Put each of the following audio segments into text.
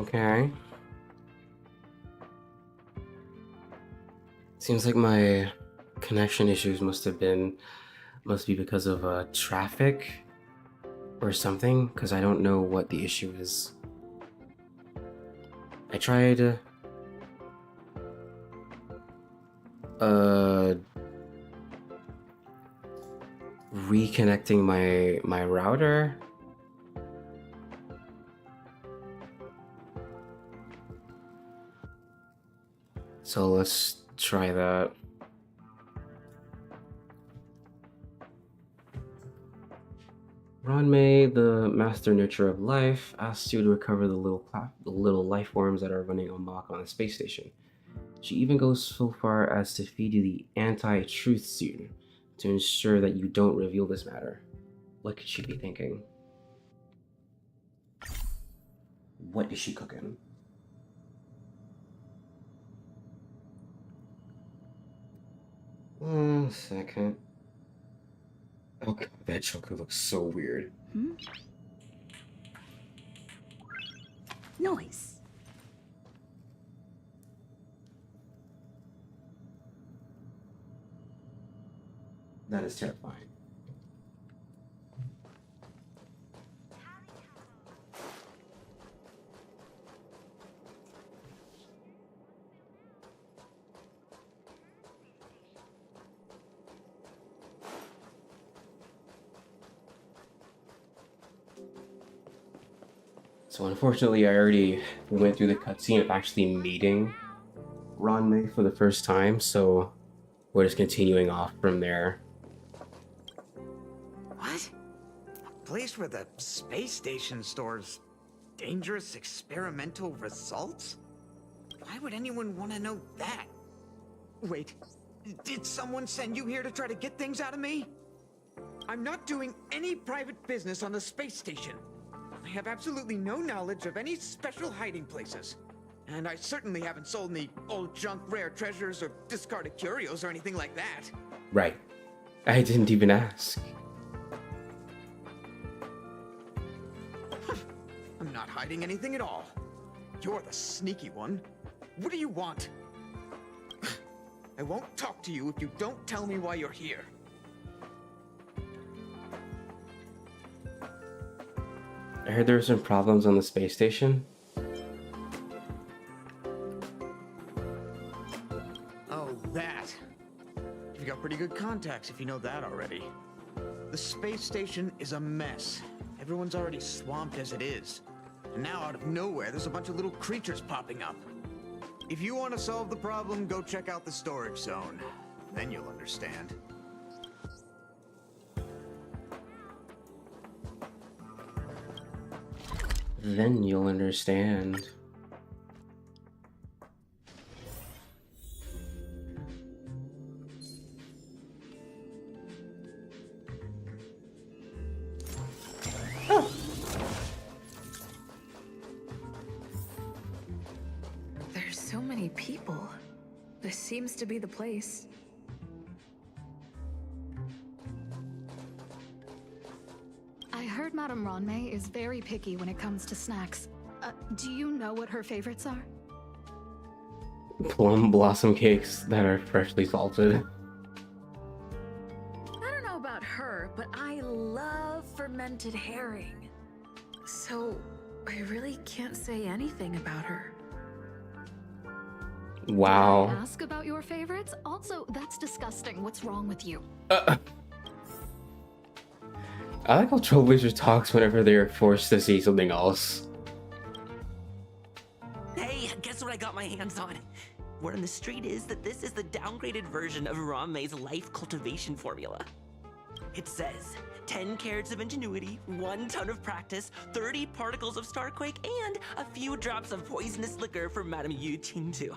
Okay. Seems like my connection issues must be because of traffic or something, because I don't know what the issue is. I tried reconnecting my router. So let's try that. Ranmei, the master nurturer of life, asks you to recover the little life forms that are running amok on the space station. She even goes so far as to feed you the anti-truth suit to ensure that you don't reveal this matter. What could she be thinking? What is she cooking? One second. Oh god, that chocolate looks so weird. Noise. That is terrifying. So unfortunately, I already went through the cutscene of actually meeting Ranmei for the first time, so we're just continuing off from there. What? A place where the space station stores dangerous experimental results? Why would anyone want to know that? Wait, did someone send you here to try to get things out of me? I'm not doing any private business on the space station. I have absolutely no knowledge of any special hiding places. And I certainly haven't sold any old junk rare treasures or discarded curios or anything like that. Right. I didn't even ask. I'm not hiding anything at all. You're the sneaky one. What do you want? I won't talk to you if you don't tell me why you're here. I heard there were some problems on the space station. Oh, that. You've got pretty good contacts if you know that already. The space station is a mess. Everyone's already swamped as it is. And now out of nowhere, there's a bunch of little creatures popping up. If you want to solve the problem, go check out the storage zone. Then you'll understand. Then you'll understand. There's so many people. This seems to be the place. I heard Madame Ranmei is very picky when it comes to snacks. Do you know what her favorites are? Plum blossom cakes that are freshly salted. I don't know about her, but I love fermented herring. So, I really can't say anything about her. Wow. Can I ask about your favorites? Also, that's disgusting. What's wrong with you? I like how Trailblazer talks whenever they're forced to say something else. Hey, guess what I got my hands on? Word on the street is that this is the downgraded version of Ranmei's life cultivation formula. It says 10 carats of ingenuity, 1 ton of practice, 30 particles of starquake, and a few drops of poisonous liquor for Madame Yu Qingtu.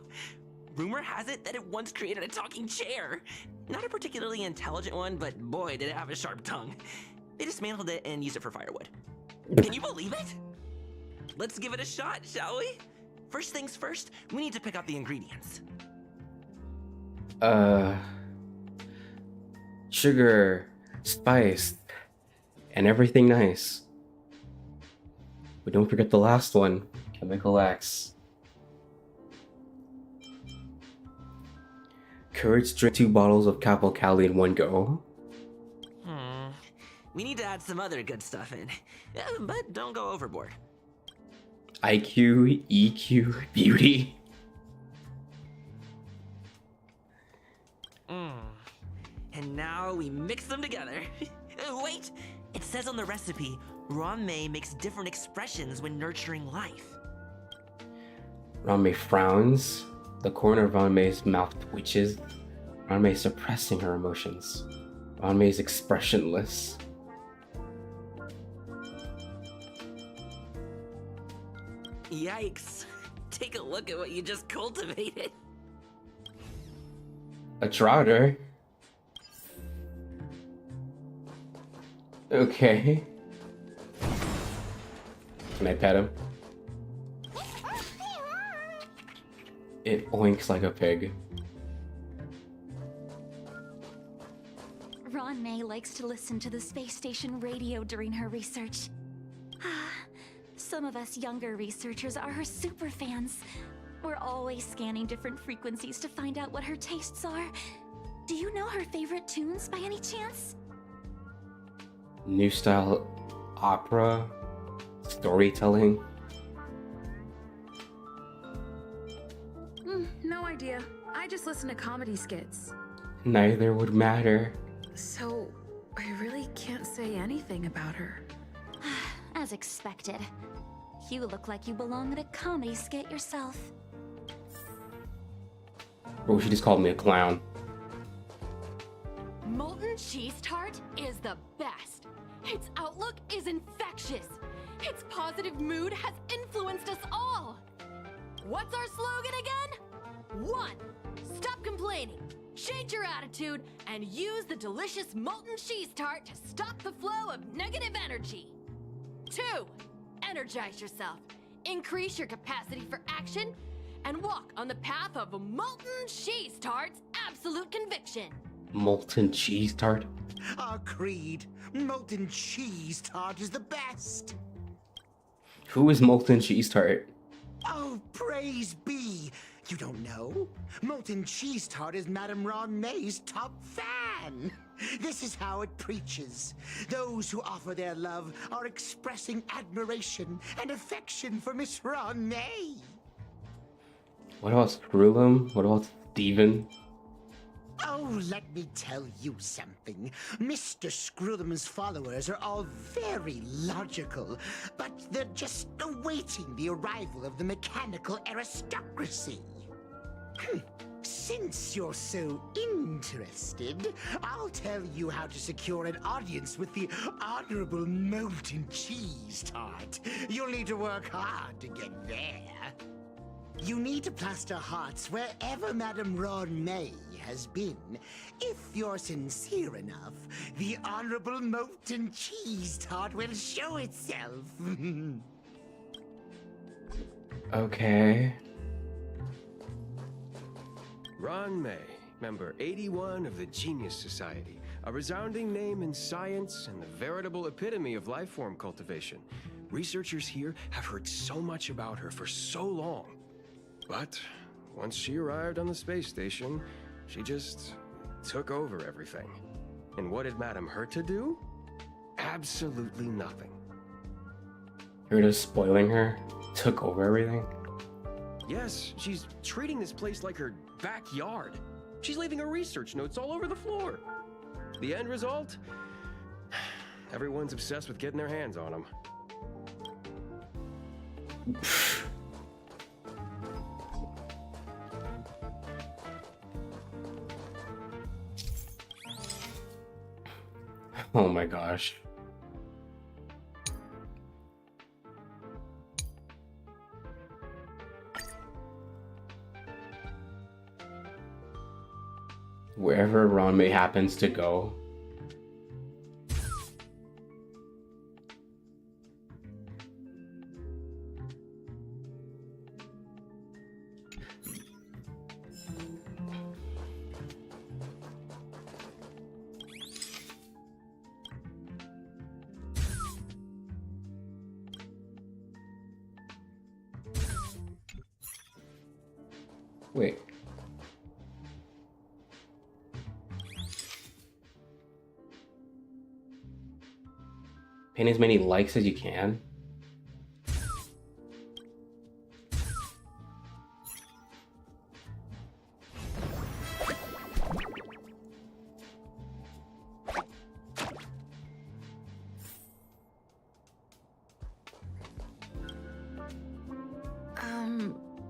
Rumor has it that it once created a talking chair. Not a particularly intelligent one, but boy, did it have a sharp tongue. They dismantled it and used it for firewood. Can you believe it? Let's give it a shot, shall we? First things first, we need to pick out the ingredients. Sugar, spice, and everything nice. But don't forget the last one, Chemical X. Courage drink 2 bottles of Capo Cali in one go. We need to add some other good stuff in. But don't go overboard. IQ, EQ, beauty. And now we mix them together. Wait! It says on the recipe, Ron-Mei makes different expressions when nurturing life. Ron-Mei frowns. The corner of Ron-Mei's mouth twitches. Ron-Mei is suppressing her emotions. Ron-Mei is expressionless. Yikes. Take a look at what you just cultivated. A trotter? Okay. Can I pet him? It oinks like a pig. Ron-Mei likes to listen to the space station radio during her research. Some of us younger researchers are her super fans. We're always scanning different frequencies to find out what her tastes are. Do you know her favorite tunes by any chance? New style opera, storytelling. No idea. I just listen to comedy skits. Neither would matter. So, I really can't say anything about her. As expected. You look like you belong in a comedy skit yourself. Bro, she just called me a clown. Molten cheese tart is the best. Its outlook is infectious. Its positive mood has influenced us all. What's our slogan again? 1. Stop complaining. Change your attitude and use the delicious molten cheese tart to stop the flow of negative energy. 2. Energize yourself. Increase your capacity for action and walk on the path of a molten cheese tart's absolute conviction. Molten cheese tart? Our creed, molten cheese tart is the best. Who is molten cheese tart? Oh, praise be. You don't know? Molten cheese tart is Madame Ron-Mei's top fan. This is how it preaches. Those who offer their love are expressing admiration and affection for Miss Ron-Mei. What about Screwlum? What about Steven? Oh, let me tell you something. Mr. Screwlum's followers are all very logical, but they're just awaiting the arrival of the mechanical aristocracy. Since you're so interested, I'll tell you how to secure an audience with the Honorable Molten Cheese Tart. You'll need to work hard to get there. You need to plaster hearts wherever Madame Ron-Mei has been. If you're sincere enough, the Honorable Molten Cheese Tart will show itself. Okay. Ron-Mei, member 81 of the Genius Society, a resounding name in science and the veritable epitome of lifeform cultivation. Researchers here have heard so much about her for so long. But once she arrived on the space station, she just took over everything. And what did Madame Herta do? Absolutely nothing. You're just spoiling her? Took over everything? Yes, she's treating this place like her backyard. She's leaving her research notes all over the floor. The end result? Everyone's obsessed with getting their hands on them. Oh my gosh. Wherever Ron-Mei happens to go. Wait. Pin as many likes as you can.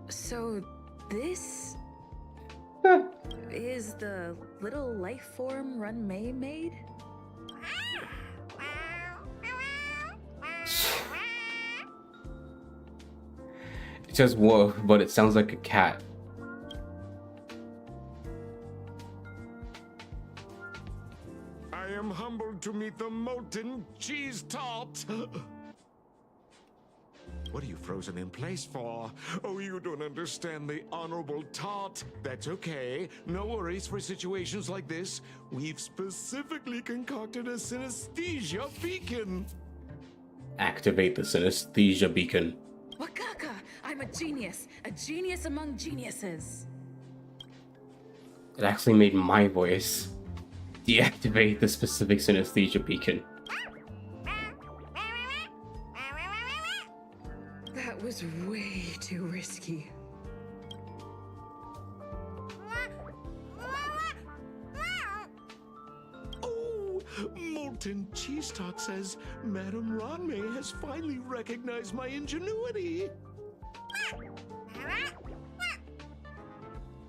So this is the little life form Run May made? It says whoa, but it sounds like a cat. I am humbled to meet the molten cheese tart. What are you frozen in place for? Oh, you don't understand the honorable tart. That's okay. No worries for situations like this. We've specifically concocted a synesthesia beacon. Activate the synesthesia beacon. Wakaka! I'm a genius among geniuses. It actually made my voice. Deactivate the specific synesthesia beacon. That was way too risky. Oh, molten cheese tart says Madame Ranmei has finally recognized my ingenuity.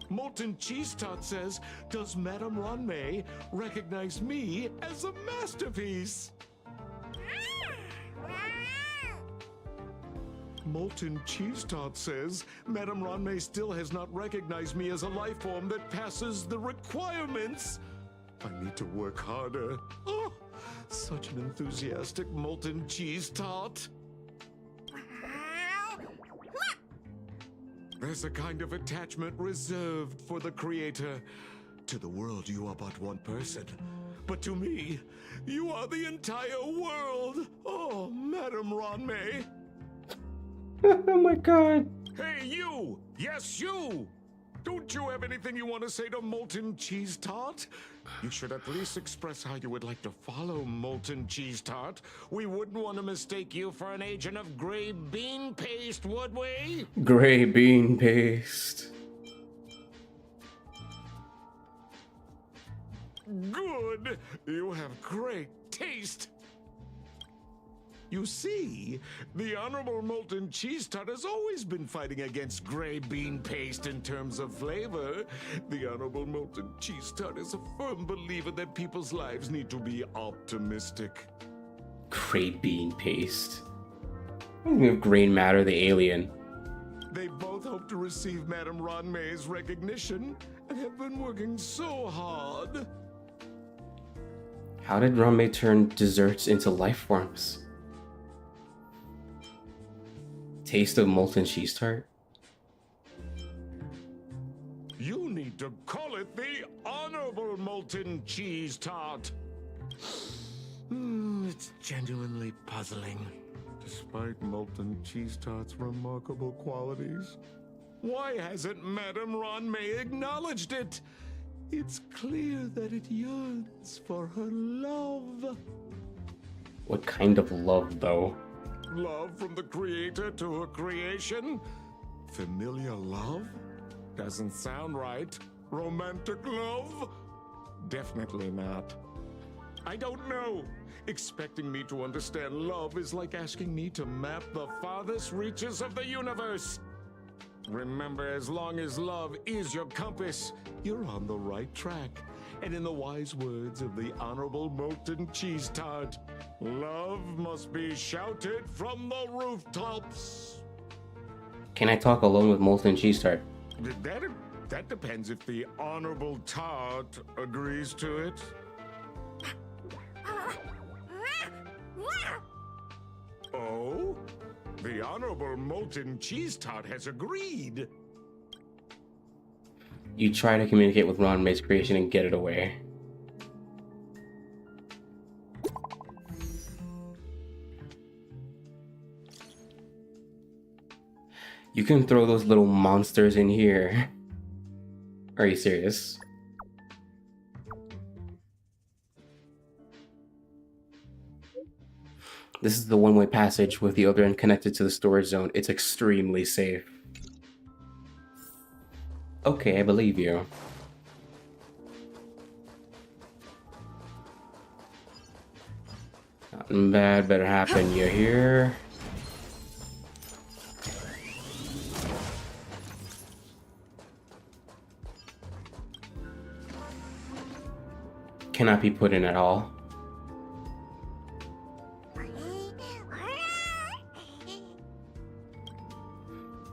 Molten cheese tart says, does Madame Ranmei recognize me as a masterpiece? Molten cheese tart says, Madame Ranmei still has not recognized me as a life form that passes the requirements. I need to work harder. Oh, such an enthusiastic molten cheese tart. There's a kind of attachment reserved for the creator. To the world, you are but one person. But to me, you are the entire world. Oh, Madame Ranmei. Oh my god. Hey, you! Yes, you! Don't you have anything you want to say to Molten Cheese Tart? You should at least express how you would like to follow Molten Cheese Tart. We wouldn't want to mistake you for an agent of gray bean paste, would we? Gray bean paste. Good! You have great taste! You see, the Honorable Molten Cheese Tart has always been fighting against gray bean paste in terms of flavor. The Honorable Molten Cheese Tart is a firm believer that people's lives need to be optimistic. Gray bean paste. We have Grain Matter, the alien. They both hope to receive Madame Ranmei's recognition and have been working so hard. How did Ranmei turn desserts into life forms? Taste of molten cheese tart? You need to call it the Honorable Molten Cheese Tart. It's genuinely puzzling. Despite Molten Cheese Tart's remarkable qualities, why hasn't Madame Ranmei acknowledged it? It's clear that it yearns for her love. What kind of love, though? Love from the creator to her creation? Familiar love? Doesn't sound right. Romantic love? Definitely not. I don't know. Expecting me to understand love is like asking me to map the farthest reaches of the universe. Remember, as long as love is your compass, you're on the right track. And in the wise words of the Honorable Molten Cheese Tart, love must be shouted from the rooftops. Can I talk alone with molten cheese tart? That depends if the Honorable Tart agrees to it. Oh? The Honorable Molten Cheese Tart has agreed. You try to communicate with Ranmei's creation and get it away. You can throw those little monsters in here. Are you serious? This is the one-way passage with the other end connected to the storage zone. It's extremely safe. Okay, I believe you. Nothing bad better happen. You're here. Cannot be put in at all.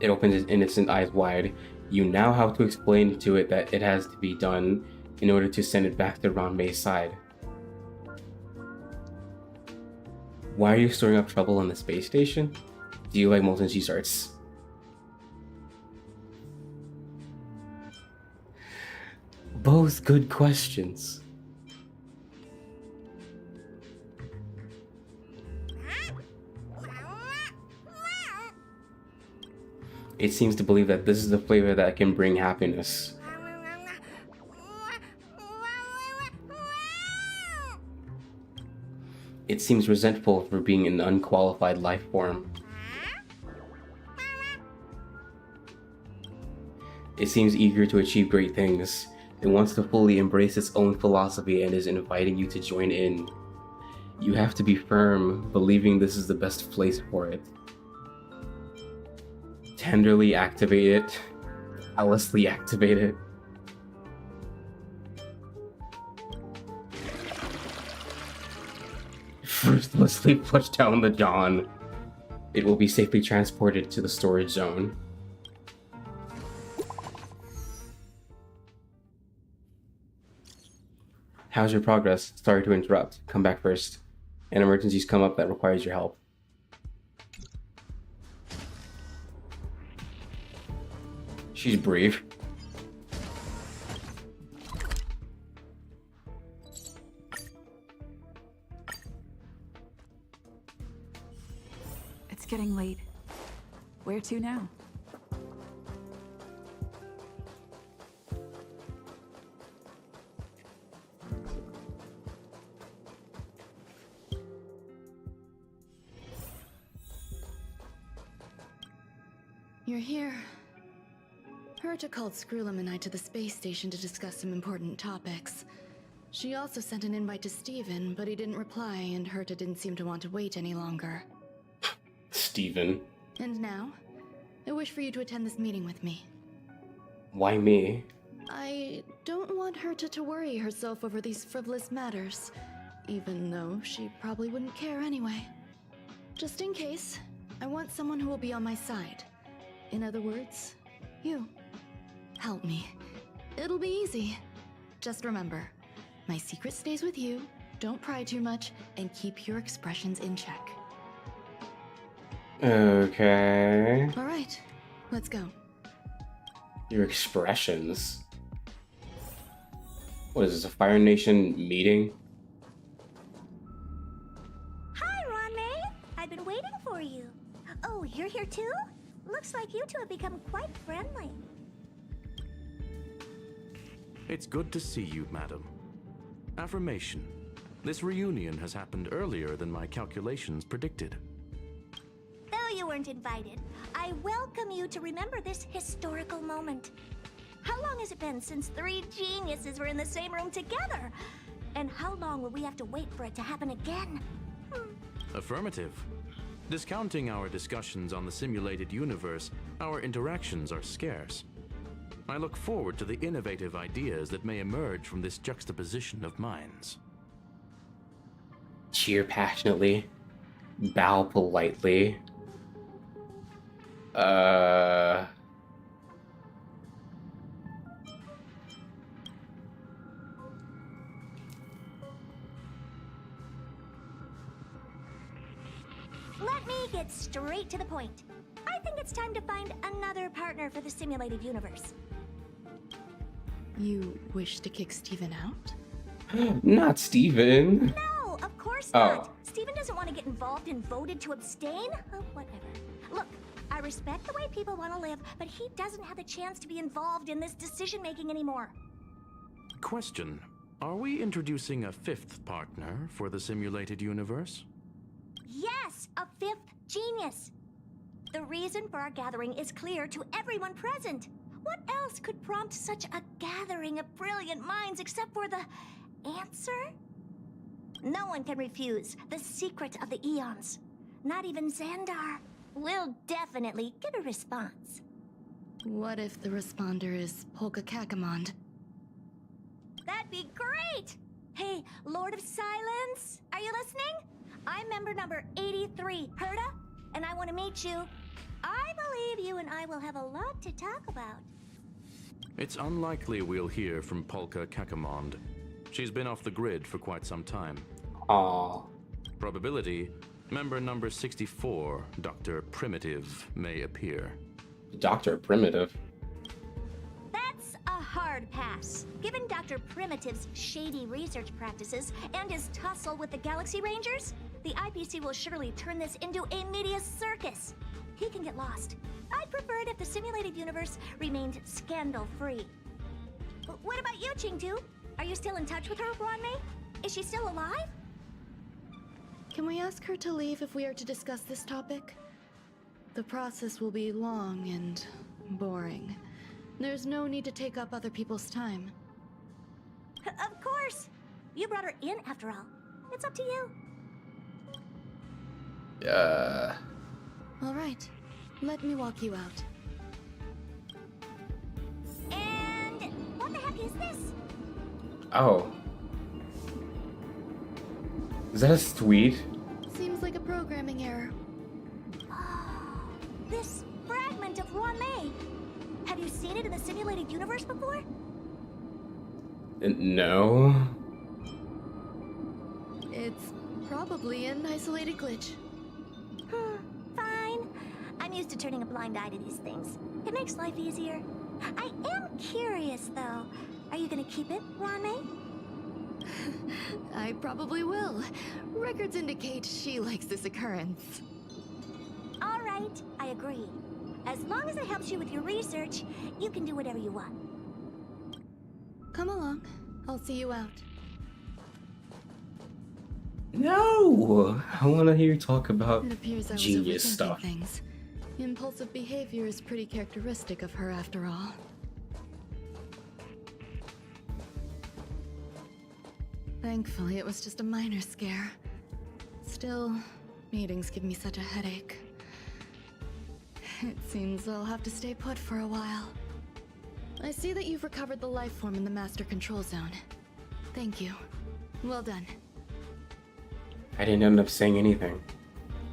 It opens its innocent eyes wide. You now have to explain to it that it has to be done in order to send it back to Ron May's side. Why are you storing up trouble on the space station? Do you like molten cheese arts? Both good questions. It seems to believe that this is the flavor that can bring happiness. It seems resentful for being an unqualified life form. It seems eager to achieve great things. It wants to fully embrace its own philosophy and is inviting you to join in. You have to be firm, believing this is the best place for it. Tenderly activate it, callously activate it. Ruthlessly push down the John. It will be safely transported to the storage zone. How's your progress? Sorry to interrupt. Come back first. An emergency's come up that requires your help. She's brief. It's getting late. Where to now? You're here. Herta called Screwlum and I to the space station to discuss some important topics. She also sent an invite to Steven, but he didn't reply, and Herta didn't seem to want to wait any longer. Steven. And now, I wish for you to attend this meeting with me. Why me? I don't want Herta to worry herself over these frivolous matters, even though she probably wouldn't care anyway. Just in case, I want someone who will be on my side. In other words, you. Help me. It'll be easy. Just remember, my secret stays with you, don't pry too much, and keep your expressions in check. Okay. Alright, let's go. Your expressions? What is this, a Fire Nation meeting? Hi, Ron May. I've been waiting for you. Oh, you're here too? Looks like you two have become quite friendly. It's good to see you, madam. Affirmation. This reunion has happened earlier than my calculations predicted. Though you weren't invited, I welcome you to remember this historical moment. How long has it been since 3 geniuses were in the same room together? And how long will we have to wait for it to happen again? Affirmative. Discounting our discussions on the simulated universe, our interactions are scarce. I look forward to the innovative ideas that may emerge from this juxtaposition of minds. Cheer passionately. Bow politely. Let me get straight to the point. I think it's time to find another partner for the simulated universe. You wish to kick Steven out? Not Steven. No, of course Oh. not. Steven doesn't want to get involved and voted to abstain. Oh, whatever. Look, I respect the way people want to live, but he doesn't have the chance to be involved in this decision-making anymore. Question. Are we introducing a fifth partner for the simulated universe? Yes, a fifth genius. The reason for our gathering is clear to everyone present. What else could prompt such a gathering of brilliant minds except for the answer? No one can refuse the secret of the eons. Not even Xandar. We'll definitely get a response. What if the responder is Polka Kakamond? That'd be great! Hey, Lord of Silence, are you listening? I'm member number 83, Herta, and I want to meet you. I believe you and I will have a lot to talk about. It's unlikely we'll hear from Polka Kakamond. She's been off the grid for quite some time. Aww. Probability, member number 64, Dr. Primitive, may appear. Dr. Primitive? That's a hard pass. Given Dr. Primitive's shady research practices and his tussle with the Galaxy Rangers, the IPC will surely turn this into a media circus. He can get lost. I'd prefer it if the simulated universe remained scandal-free. What about you, Chengdu? Are you still in touch with her, Wanmei? Is she still alive? Can we ask her to leave if we are to discuss this topic? The process will be long and boring. There's no need to take up other people's time. Of course! You brought her in after all. It's up to you. Alright, let me walk you out. And what the heck is this? Oh. Is that a tweet? Seems like a programming error. Oh, this fragment of Wanmei. Have you seen it in the simulated universe before? No. It's probably an isolated glitch. Fine. I'm used to turning a blind eye to these things. It makes life easier. I am curious, though. Are you gonna keep it, Wanmei? I probably will. Records indicate she likes this occurrence. All right, I agree. As long as it helps you with your research, you can do whatever you want. Come along. I'll see you out. No! I want to hear you talk about It appears I was genius overthinking stuff. things. Impulsive behavior is pretty characteristic of her after all. Thankfully, it was just a minor scare. Still, meetings give me such a headache. It seems I'll have to stay put for a while. I see that you've recovered the life form in the master control zone. Thank you. Well done. I didn't end up saying anything.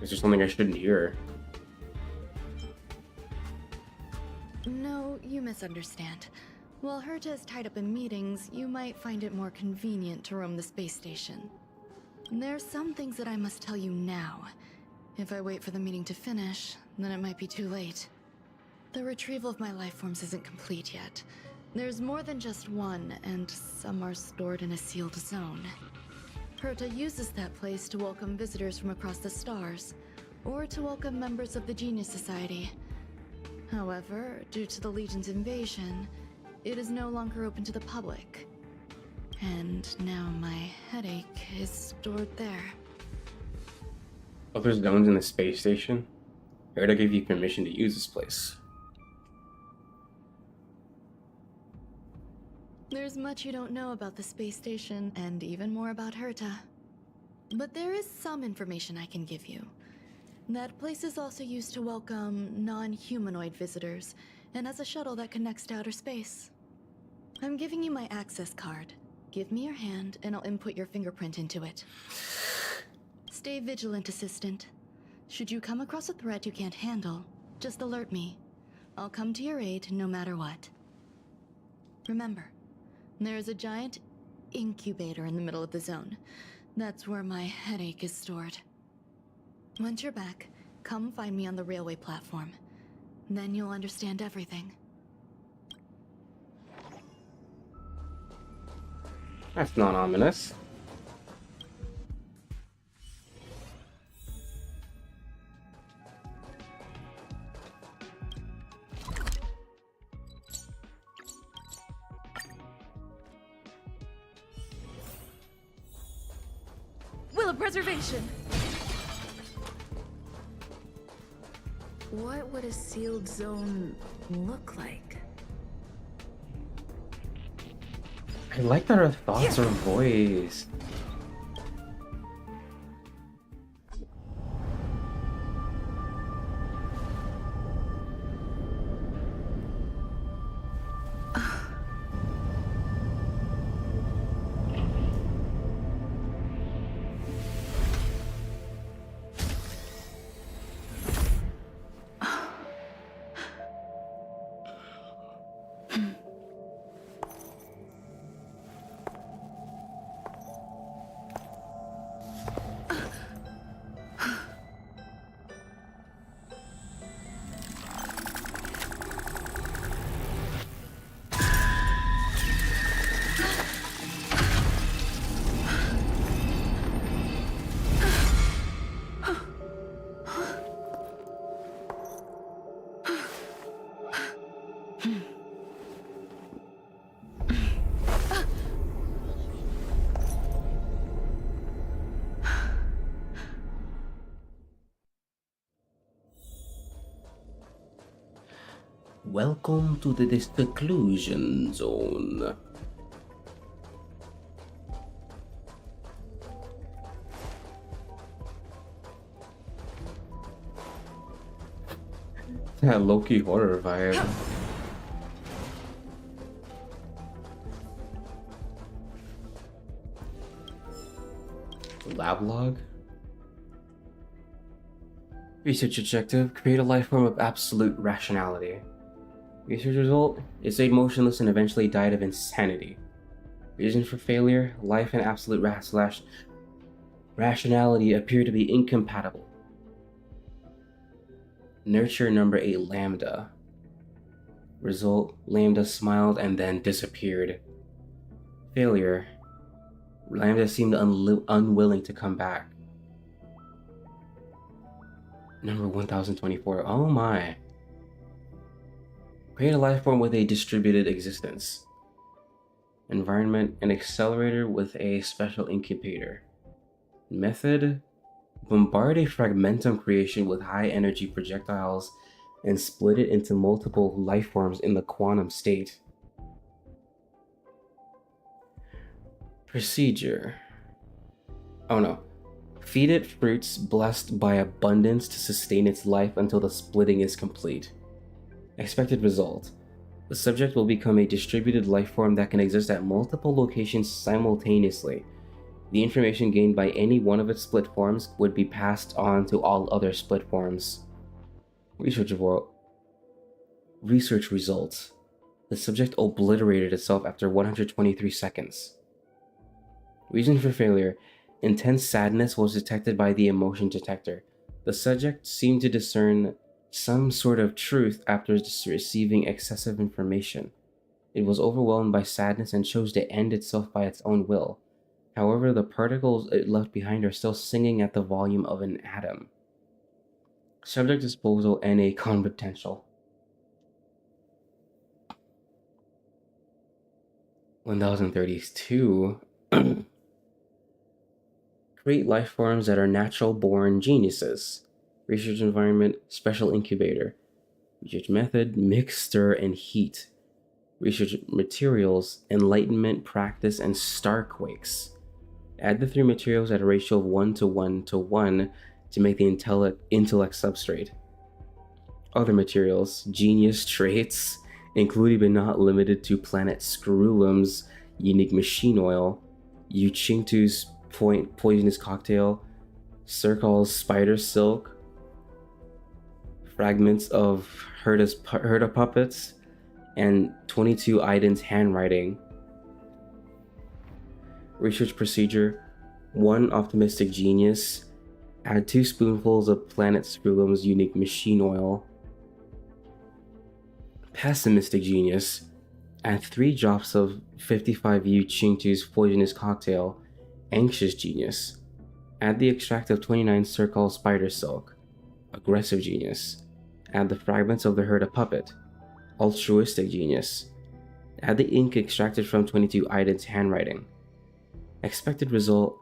Is there something I shouldn't hear? No, you misunderstand. While Herta is tied up in meetings, you might find it more convenient to roam the space station. There's some things that I must tell you now. If I wait for the meeting to finish, then it might be too late. The retrieval of my life forms isn't complete yet. There's more than just one, and some are stored in a sealed zone. Herta uses that place to welcome visitors from across the stars, or to welcome members of the Genius Society. However, due to the Legion's invasion, it is no longer open to the public. And now my headache is stored there. Oh, there's zones in the space station? I gotta give you permission to use this place. There's much you don't know about the space station, and even more about Herta. But there is some information I can give you. That place is also used to welcome non-humanoid visitors, and has a shuttle that connects to outer space. I'm giving you my access card. Give me your hand, and I'll input your fingerprint into it. Stay vigilant, Assistant. Should you come across a threat you can't handle, just alert me. I'll come to your aid no matter what. Remember, there is a giant incubator in the middle of the zone. That's where my headache is stored. Once you're back, come find me on the railway platform. Then you'll understand everything. That's not ominous. Self-preservation. What would a sealed zone look like? I like that her thoughts are voiced. Welcome to the seclusion zone. That low-key horror vibe. Lab log. Research objective: create a life form of absolute rationality. Research result: it stayed motionless and eventually died of insanity. Reason for failure: life and absolute rationality appear to be incompatible. Nurture number 8 Lambda. Result: Lambda smiled and then disappeared. Failure: Lambda seemed unwilling to come back. Number 1024. Oh my. Create a life form with a distributed existence. Environment: an accelerator with a special incubator. Method: bombard a fragmentum creation with high energy projectiles and split it into multiple life forms in the quantum state. Procedure: oh no. Feed it fruits blessed by abundance to sustain its life until the splitting is complete. Expected result: the subject will become a distributed life form that can exist at multiple locations simultaneously. The information gained by any one of its split forms would be passed on to all other split forms. Research results: the subject obliterated itself after 123 seconds. Reason for failure: intense sadness was detected by the emotion detector. The subject seemed to discern some sort of truth after receiving excessive information. It was overwhelmed by sadness and chose to end itself by its own will. However, the particles it left behind are still singing at the volume of an atom. Subject disposal: NA con potential. 1032. Create life forms that are natural born geniuses. Research environment: special incubator. Research method: mix, stir, and heat. Research materials: enlightenment, practice, and starquakes. Add the 3 materials at a ratio of 1:1:1 to make the intellect substrate. Other materials: genius traits, including but not limited to planet Screwlum's unique machine oil, Yuchingtu's poisonous cocktail, Circle's spider silk, fragments of Herda puppets, and 22 Aiden's handwriting. Research procedure: 1 optimistic genius. Add 2 spoonfuls of Planet Screwlum's unique machine oil. Pessimistic genius. Add 3 drops of 55 Yu Qingtu's poisonous cocktail. Anxious genius. Add the extract of 29 Circle spider silk. Aggressive genius. Add the fragments of the Herda puppet. Altruistic genius. Add the ink extracted from 22 Aiden's handwriting. Expected result: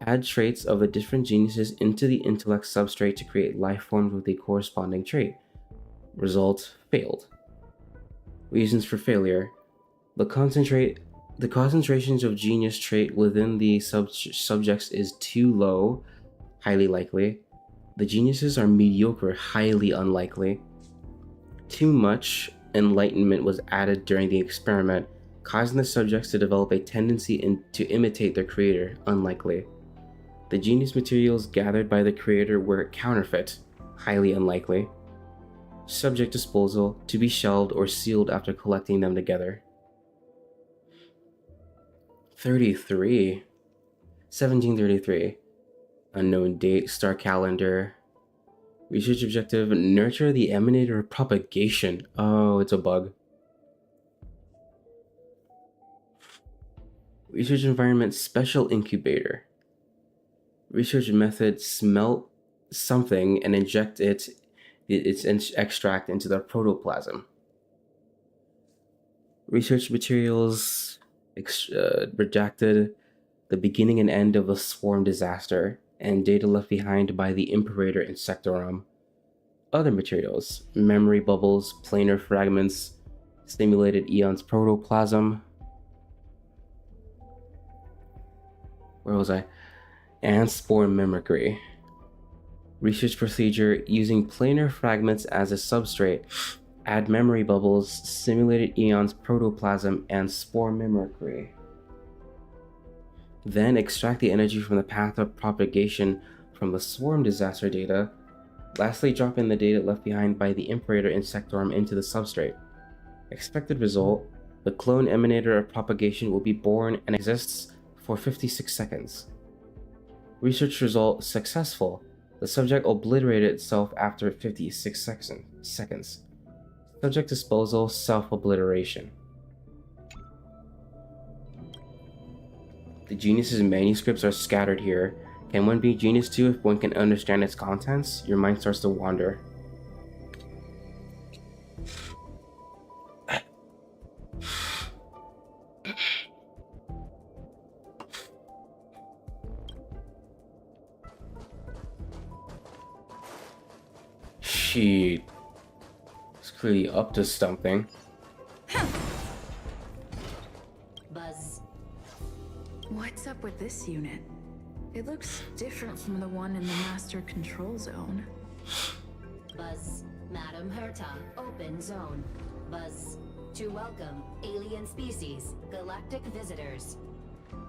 Add traits of the different geniuses into the intellect substrate to create life forms with a corresponding trait. Result: failed. Reasons for failure: the concentrations of genius trait within the subjects is too low, highly likely. The geniuses are mediocre, highly unlikely. Too much enlightenment was added during the experiment, causing the subjects to develop a tendency to imitate their creator, unlikely. The genius materials gathered by the creator were counterfeit, highly unlikely. Subject disposal: to be shelved or sealed after collecting them together. 1733. Unknown date, star calendar. Research objective: nurture the emanator of propagation. Oh, it's a bug. Research environment: special incubator. Research method: smelt something and inject its extract into the protoplasm. Research materials: redacted, the beginning and end of a swarm disaster, and data left behind by the Imperator Insectorum. Other materials: memory bubbles, planar fragments, stimulated eons protoplasm. Where was I? And spore mimicry. Research procedure: using planar fragments as a substrate. Add memory bubbles, simulated eons protoplasm, and spore mimicry. Then extract the energy from the path of propagation from the swarm disaster data. Lastly, drop in the data left behind by the Imperator Insectorum into the substrate. Expected result: the clone emanator of propagation will be born and exists for 56 seconds. Research result: successful. The subject obliterated itself after 56 seconds. Subject disposal: self-obliteration. The genius's manuscripts are scattered here. Can one be genius too if one can understand its contents? Your mind starts to wander. She is clearly up to something. Buzz. What's up with this unit? It looks different from the one in the master control zone. Buzz. Madam Herta, open zone. Buzz. To welcome alien species, galactic visitors.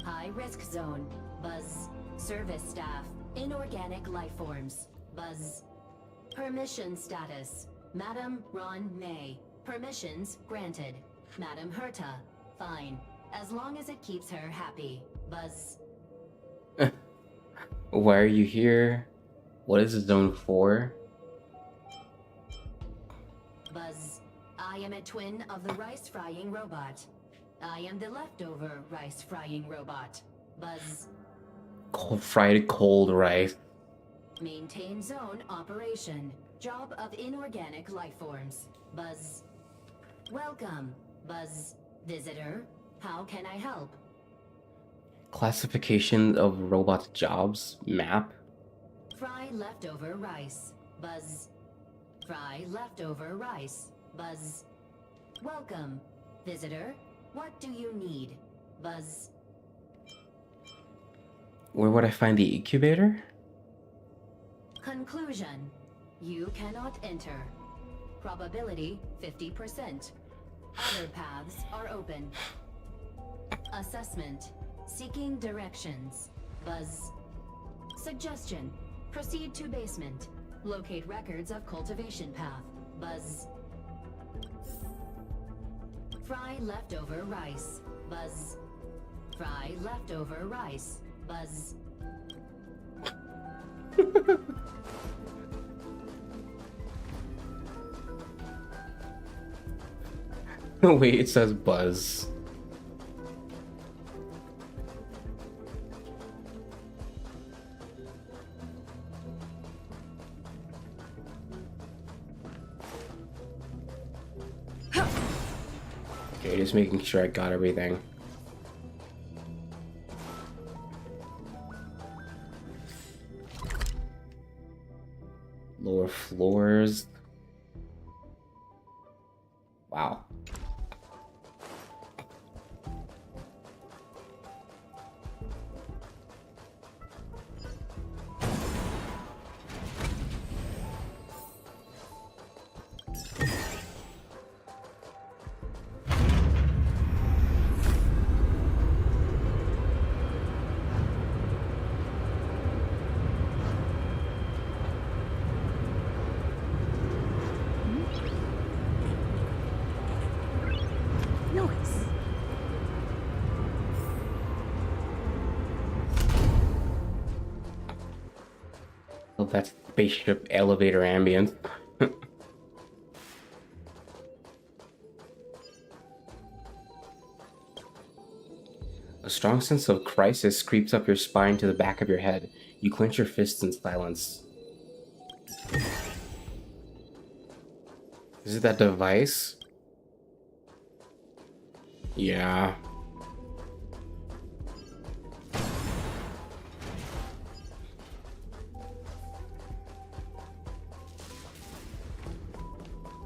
High risk zone. Buzz. Service staff, inorganic life forms. Buzz. Permission status. Madam Ron May. Permissions granted. Madam Herta. Fine. As long as it keeps her happy. Buzz. Why are you here? What is the zone for? Buzz. I am a twin of the rice frying robot. I am the leftover rice frying robot. Buzz. Fried cold rice. Maintain zone operation. Job of inorganic life forms. Buzz. Welcome, Buzz. Visitor, how can I help? Classification of robot jobs map. Fry leftover rice. Buzz. Fry leftover rice. Buzz. Welcome, visitor. What do you need? Buzz. Where would I find the incubator? Conclusion. You cannot enter. Probability 50%. Other paths are open. Assessment. Seeking directions. Buzz. Suggestion. Proceed to basement. Locate records of cultivation path. Buzz. Fry leftover rice. Buzz. Fry leftover rice. Buzz. Wait, it says Buzz. Okay, just making sure I got everything. Lower floors. Wow. Nice. Oh, that's spaceship elevator ambience. A strong sense of crisis creeps up your spine to the back of your head. You clench your fists in silence. Is it that device? Yeah.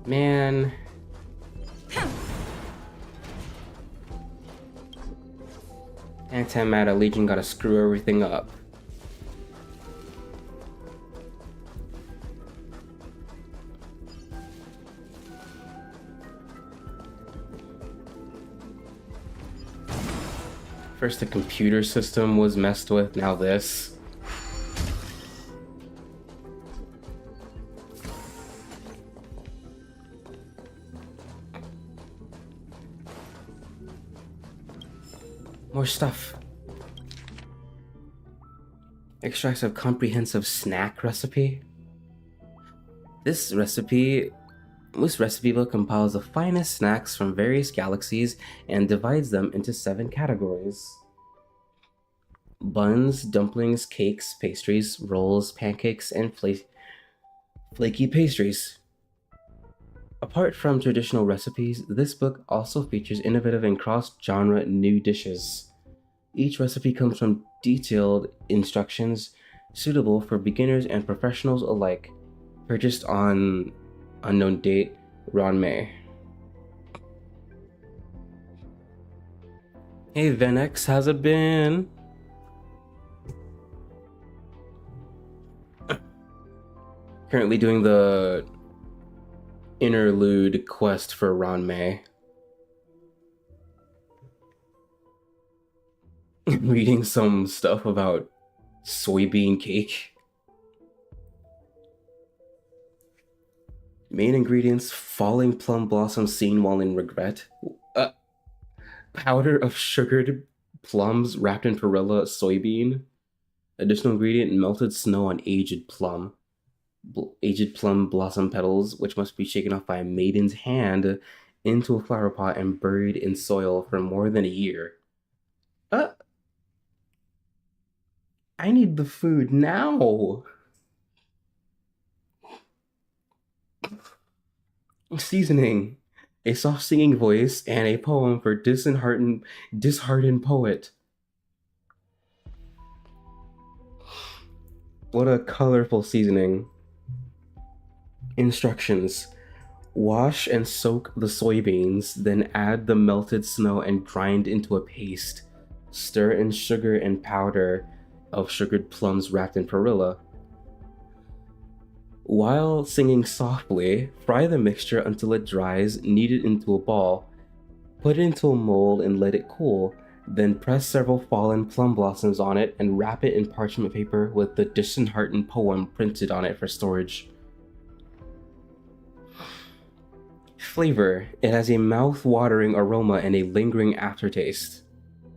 Man. Antimatter Legion gotta screw everything up. First the computer system was messed with, now this. More stuff. Extracts of comprehensive snack recipe. This recipe book compiles the finest snacks from various galaxies and divides them into 7 categories. Buns, dumplings, cakes, pastries, rolls, pancakes, and flaky pastries. Apart from traditional recipes, this book also features innovative and cross-genre new dishes. Each recipe comes from detailed instructions suitable for beginners and professionals alike. Purchased on unknown date, Ron May. Hey Venex, how's it been? Currently doing the interlude quest for Ron May. Reading some stuff about soybean cake. Main ingredients: falling plum blossom seen while in regret. Powder of sugared plums wrapped in perilla soybean. Additional ingredient: melted snow on aged plum. Aged plum blossom petals, which must be shaken off by a maiden's hand into a flower pot and buried in soil for more than a year. I need the food now. Seasoning: a soft singing voice and a poem for disheartened poet. What a colorful seasoning. Instructions: wash and soak the soybeans, then add the melted snow and grind into a paste. Stir in sugar and powder of sugared plums wrapped in perilla. While singing softly, fry the mixture until it dries, knead it into a ball. Put it into a mold and let it cool. Then press several fallen plum blossoms on it and wrap it in parchment paper with the disheartened poem printed on it for storage. Flavor: it has a mouth-watering aroma and a lingering aftertaste.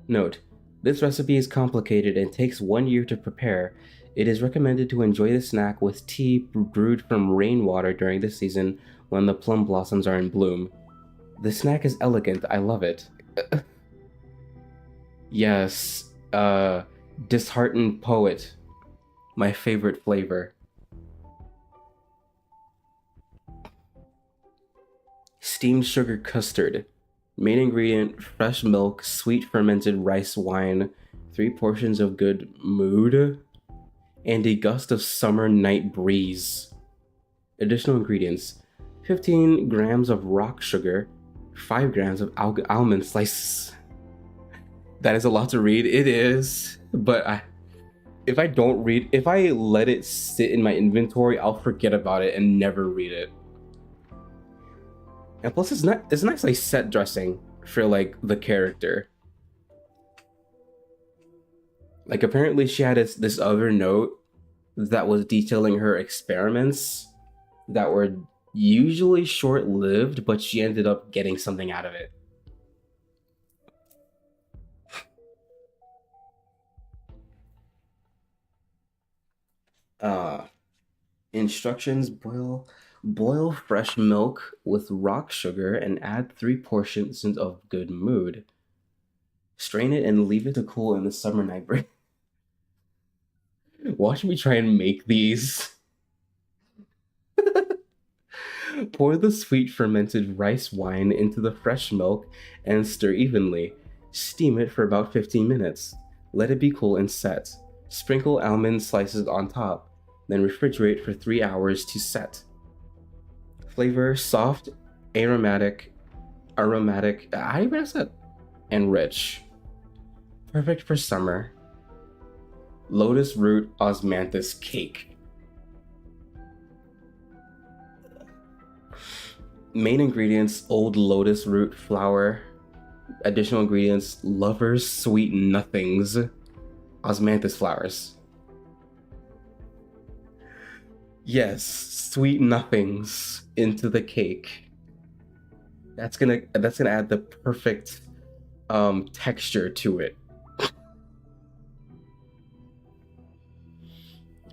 Note: this recipe is complicated and takes 1 year to prepare. It is recommended to enjoy the snack with tea brewed from rainwater during the season when the plum blossoms are in bloom. The snack is elegant, I love it. Yes, disheartened poet. My favorite flavor. Steamed sugar custard. Main ingredient: fresh milk, sweet fermented rice wine, 3 portions of good mood, and a gust of summer night breeze. Additional ingredients: 15 grams of rock sugar, 5 grams of almond slices. That is a lot to read. It is, but if I let it sit in my inventory, I'll forget about it and never read it. And plus, it's nice like set dressing for like the character. Like apparently she had this other note that was detailing her experiments that were usually short-lived, but she ended up getting something out of it. Instructions: boil fresh milk with rock sugar and add 3 portions of good mood. Strain it and leave it to cool in the summer night break. Watch me try and make these. Pour the sweet fermented rice wine into the fresh milk and stir evenly. Steam it for about 15 minutes. Let it be cool and set. Sprinkle almond slices on top. Then refrigerate for 3 hours to set. Flavor: soft, aromatic, how do you pronounce that? And rich. Perfect for summer. Lotus root osmanthus cake. Main ingredients: old lotus root flour. Additional ingredients: lovers sweet nothings, osmanthus flowers. Yes, sweet nothings into the cake. That's gonna add the perfect texture to it.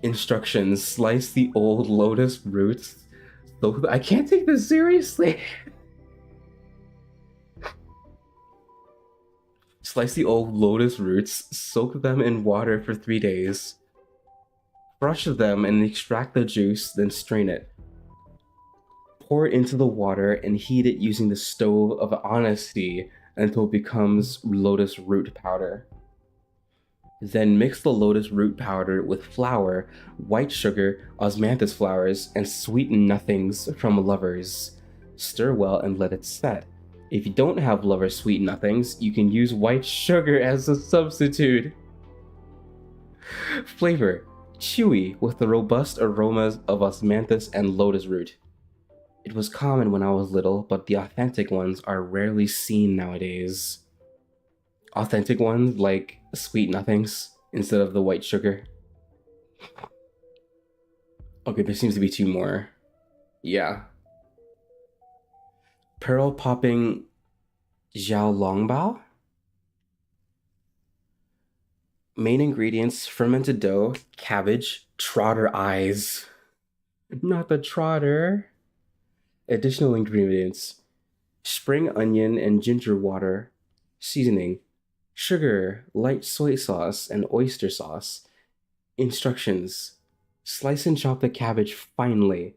Instructions: slice the old lotus roots. So I can't take this seriously. Slice the old lotus roots, soak them in water for 3 days. Crush them and extract the juice, then strain it. Pour it into the water and heat it using the stove of honesty until it becomes lotus root powder. Then mix the lotus root powder with flour, white sugar, osmanthus flowers, and sweet nothings from lovers. Stir well and let it set. If you don't have lover sweet nothings, you can use white sugar as a substitute. Flavor: chewy with the robust aromas of osmanthus and lotus root. It was common when I was little, but the authentic ones are rarely seen nowadays. Authentic ones like sweet nothings instead of the white sugar. Okay, there seems to be 2 more. Yeah. Pearl popping xiaolongbao. Main ingredients: fermented dough, cabbage, trotter eyes. Not the trotter. Additional ingredients: spring onion and ginger water. Seasoning: sugar, light soy sauce, and oyster sauce. Instructions: slice and chop the cabbage finely.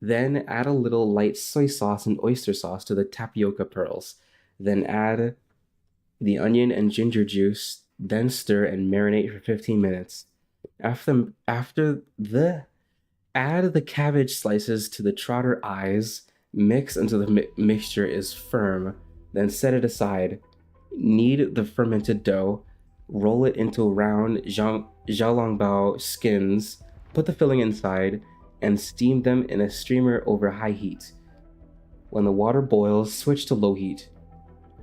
Then add a little light soy sauce and oyster sauce to the tapioca pearls. Then add the onion and ginger juice. Then stir and marinate for 15 minutes. Add the cabbage slices to the trotter eyes. Mix until the mixture is firm. Then set it aside. Knead the fermented dough. Roll it into round xiaolongbao skins. Put the filling inside and steam them in a steamer over high heat. When the water boils, switch to low heat.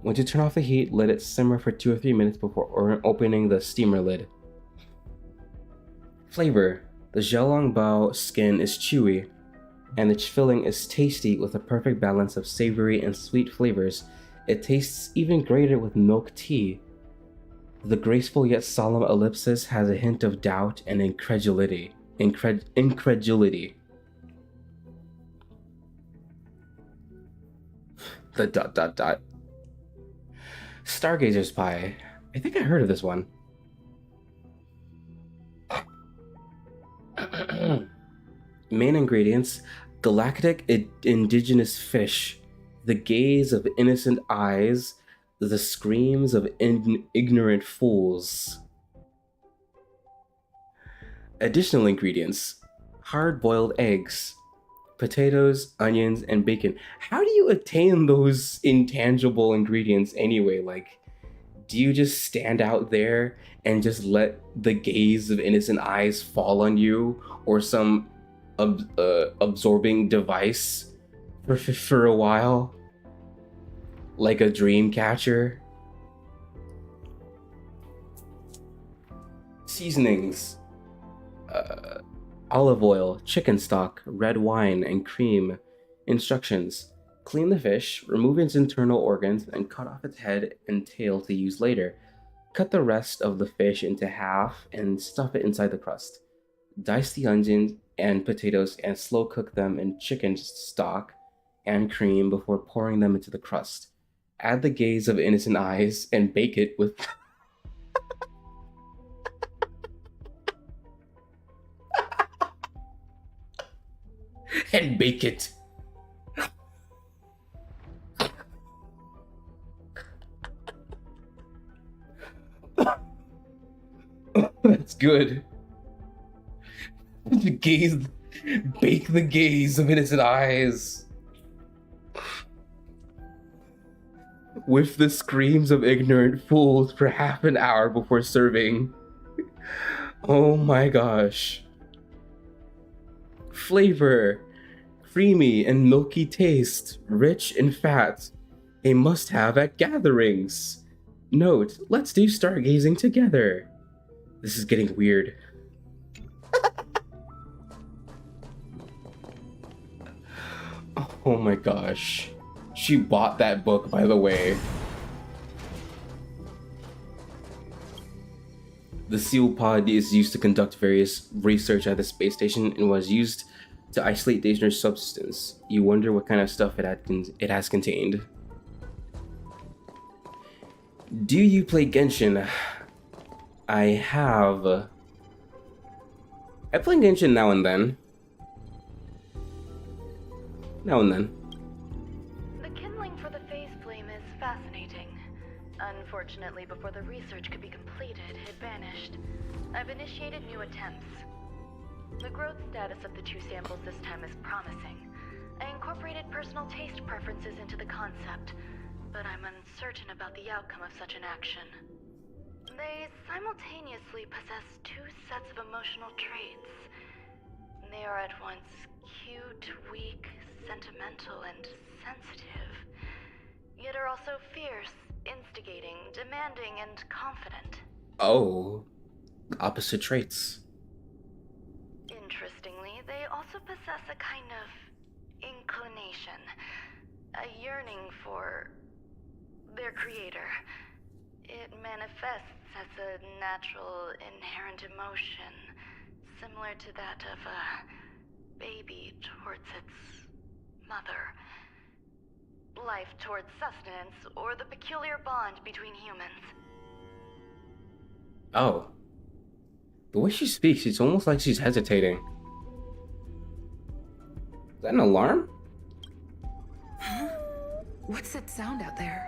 Once you turn off the heat, let it simmer for 2 or 3 minutes before opening the steamer lid. Flavor: the xiaolongbao skin is chewy, and the filling is tasty with a perfect balance of savory and sweet flavors. It tastes even greater with milk tea. The graceful yet solemn ellipsis has a hint of doubt and incredulity. The ... Stargazer's pie. I think I heard of this one. Main ingredients: galactic indigenous fish, the gaze of innocent eyes, the screams of ignorant fools. Additional ingredients: hard-boiled eggs, potatoes, onions, and bacon. How do you attain those intangible ingredients anyway? Like, do you just stand out there and just let the gaze of innocent eyes fall on you, or some absorbing device for a while? Like a dream catcher? Seasonings. Olive oil, chicken stock, red wine, and cream. Instructions. Clean the fish, remove its internal organs, and cut off its head and tail to use later. Cut the rest of the fish into half and stuff it inside the crust. Dice the onions and potatoes and slow cook them in chicken stock and cream before pouring them into the crust. Add the gaze of innocent eyes and bake it with... and bake it. That's good. The gaze, bake the gaze of innocent eyes with the screams of ignorant fools for half an hour before serving. Oh my gosh. Flavor, creamy and milky taste, rich in fat, a must-have at gatherings. Note, let's do stargazing together. This is getting weird. Oh my gosh. She bought that book, by the way. The seal pod is used to conduct various research at the space station and was used to isolate dangerous substance. You wonder what kind of stuff it has contained. Do you play Genshin? I have. I play Genshin now and then. Now and then. The kindling for the phase flame is fascinating. Unfortunately, before the research could be completed, it vanished. I've initiated new attempts. The growth status of the two samples this time is promising. I incorporated personal taste preferences into the concept, but I'm uncertain about the outcome of such an action. They simultaneously possess two sets of emotional traits. They are at once cute, weak, sentimental, and sensitive, yet are also fierce, instigating, demanding, and confident. Oh, opposite traits. Interestingly, they also possess a kind of inclination, a yearning for their creator. It manifests as a natural, inherent emotion, similar to that of a baby towards its mother. Life towards sustenance, or the peculiar bond between humans. Oh. The way she speaks, it's almost like she's hesitating. Is that an alarm? Huh? What's that sound out there?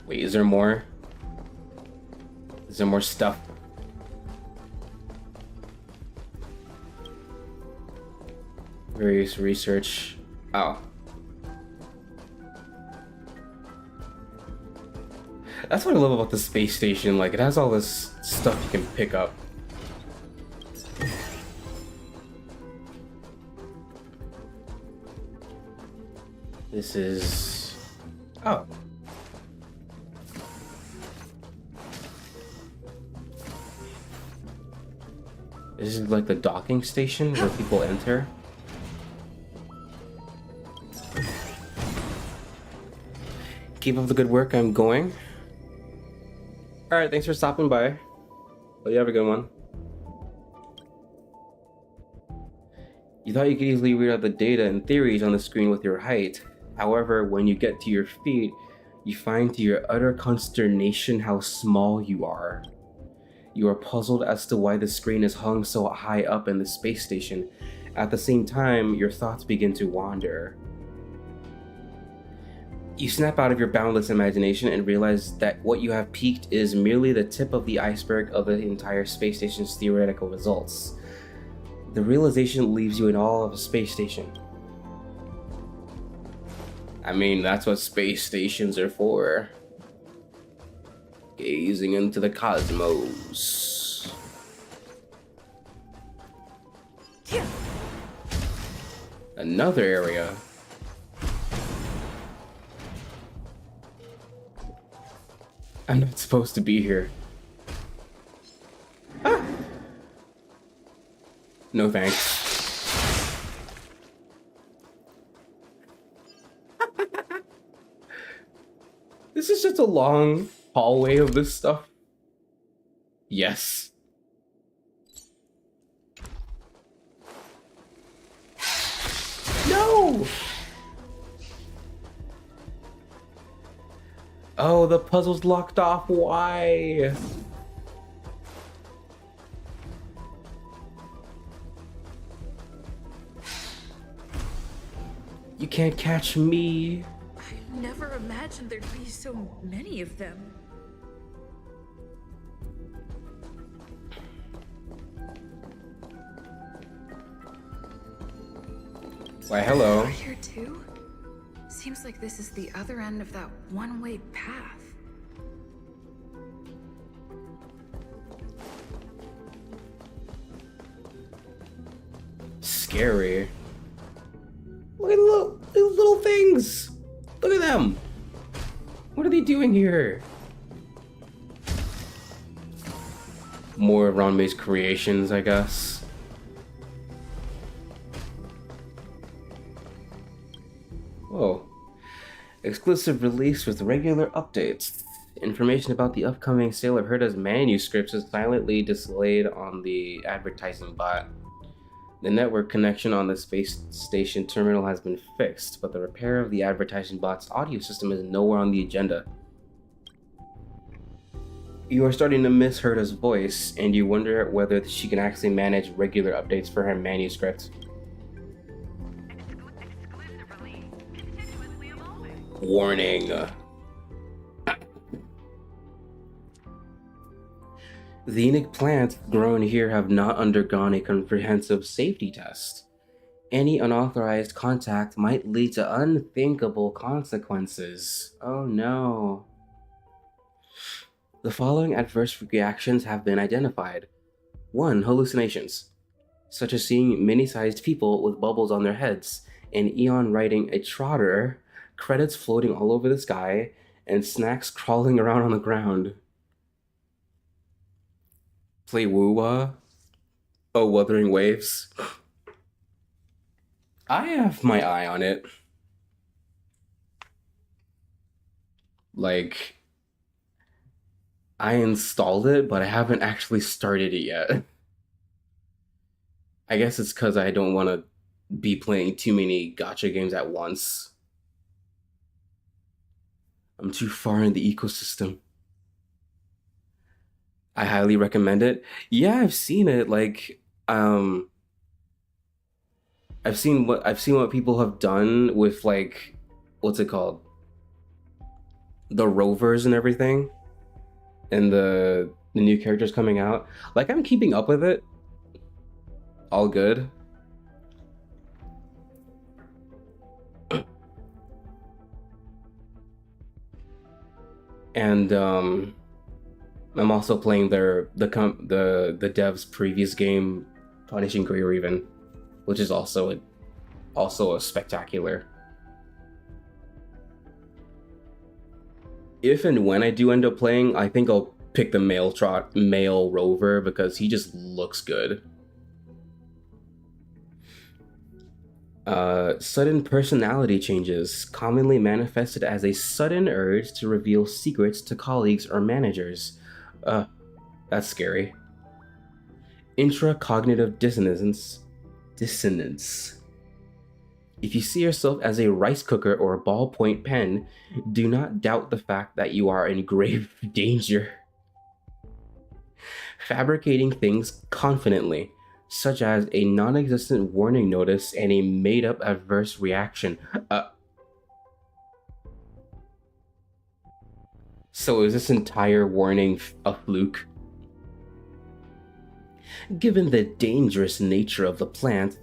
Wait, is there more? Is there more stuff? Various research. Oh. That's what I love about the space station. Like, it has all this stuff you can pick up. This is... Oh. This is like the docking station where people enter. Keep up the good work, I'm going. Alright, thanks for stopping by. Well, you have a good one. You thought you could easily read out the data and theories on the screen with your height. However, when you get to your feet, you find to your utter consternation how small you are. You are puzzled as to why the screen is hung so high up in the space station. At the same time, your thoughts begin to wander. You snap out of your boundless imagination and realize that what you have peaked is merely the tip of the iceberg of the entire space station's theoretical results. The realization leaves you in awe of a space station. I mean, that's what space stations are for. Gazing into the cosmos. Another area. I'm not supposed to be here. Ah! No thanks. This is just a long hallway of this stuff. Yes. No! Oh, the puzzle's locked off. Why? You can't catch me. I never imagined there'd be so many of them. Why, hello. Over here too? Seems like this is the other end of that one-way path. Scary. Look at the little things. Look at them. What are they doing here? More of Ranmei's creations, I guess. Whoa. Exclusive release with regular updates. Information about the upcoming sale of Herta's manuscripts is silently displayed on the advertising bot. The network connection on the space station terminal has been fixed, but the repair of the advertising bot's audio system is nowhere on the agenda. You are starting to miss Herta's voice, and you wonder whether she can actually manage regular updates for her manuscript. Warning. The unique plants grown here have not undergone a comprehensive safety test. Any unauthorized contact might lead to unthinkable consequences. Oh no. The following adverse reactions have been identified. 1. Hallucinations, such as seeing mini-sized people with bubbles on their heads, and Eon riding a trotter, credits floating all over the sky, and snacks crawling around on the ground. Play Woo-Wah? Oh, Wuthering Waves? I have my eye on it. Like, I installed it, but I haven't actually started it yet. I guess it's because I don't want to be playing too many gacha games at once. I'm too far in the ecosystem. I highly recommend it. Yeah, I've seen it. Like, I've seen what people have done with, like, what's it called? The rovers and everything, and the new characters coming out. Like, I'm keeping up with it. All good. And I'm also playing the devs' previous game, Punishing Grey Raven, which is also a spectacular. If and when I do end up playing, I think I'll pick the male rover because he just looks good. Sudden personality changes, commonly manifested as a sudden urge to reveal secrets to colleagues or managers. That's scary. Intracognitive dissonance. If you see yourself as a rice cooker or a ballpoint pen, do not doubt the fact that you are in grave danger. Fabricating things confidently, such as a non-existent warning notice and a made-up adverse reaction. So is this entire warning a fluke? Given the dangerous nature of the plant,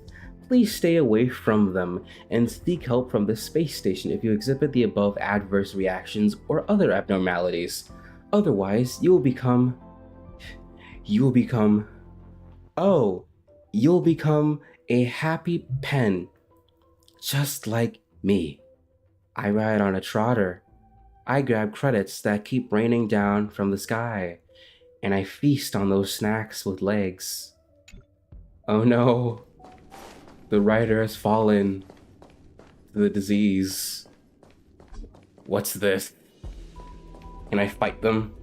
please stay away from them and seek help from the space station if you exhibit the above adverse reactions or other abnormalities. Otherwise, you'll become a happy pen, just like me. I ride on a trotter. I grab credits that keep raining down from the sky, and I feast on those snacks with legs. Oh no, the rider has fallen to the disease. What's this? Can I fight them?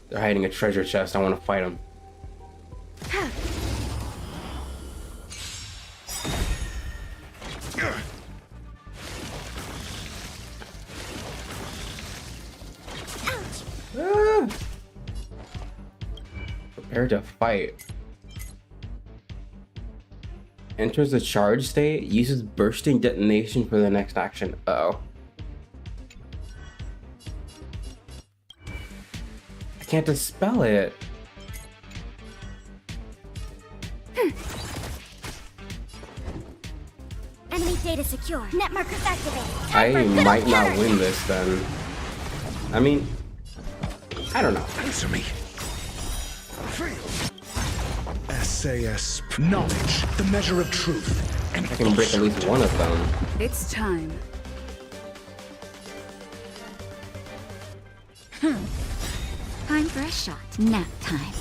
They're hiding a treasure chest. I want to fight them. Prepare to fight. Enters the charge state, uses bursting detonation for the next action. Uh-oh. I can't dispel it. Enemy data secure. Net markers activated. I might not win this then. I mean, I don't know. Answer me. SAS knowledge, the measure of truth. And I can break at least one of them. It's time. Time for a shot. Nap time.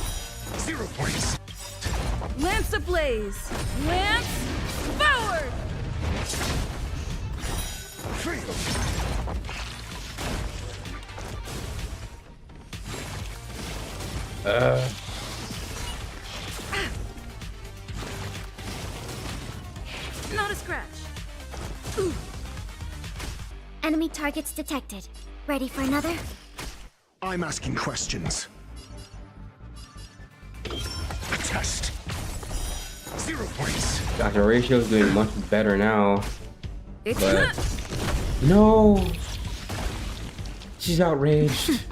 0 points. Lance ablaze! Lance forward! Not a scratch. Enemy targets detected. Ready for another? I'm asking questions. A test. 0 points. Dr. Ratio's doing much better now. It's But no! She's outraged.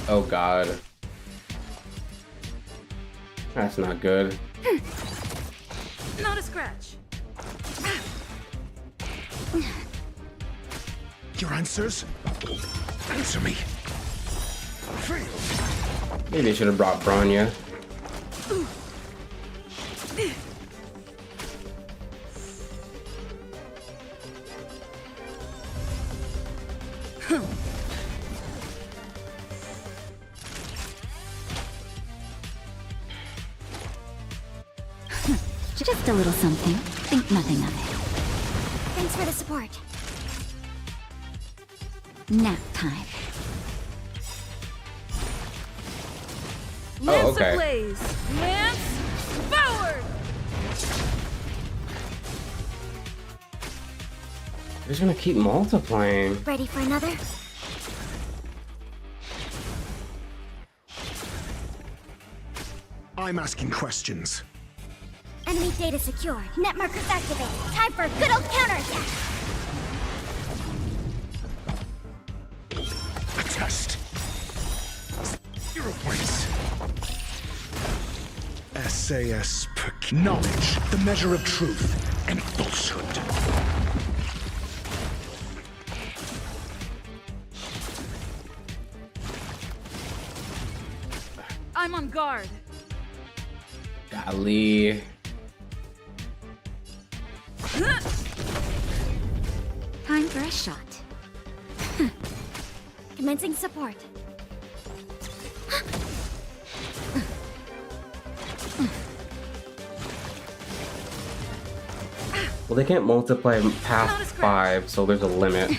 Oh god. That's not good. not a scratch. Your answers? Answer me. Maybe I should have brought Bronya. Just a little something. Think nothing of it. Thanks for the support. Nap time. Oh, okay. Ablaze. Lance forward! They're just gonna keep multiplying. Ready for another? I'm asking questions. Enemy data secured. Net markers activated. Time for a good old counterattack. A test. 0 points. SAS knowledge, the measure of truth and falsehood. I'm on guard. Golly. Time for a shot. Commencing support. Well, they can't multiply past 5, so there's a limit.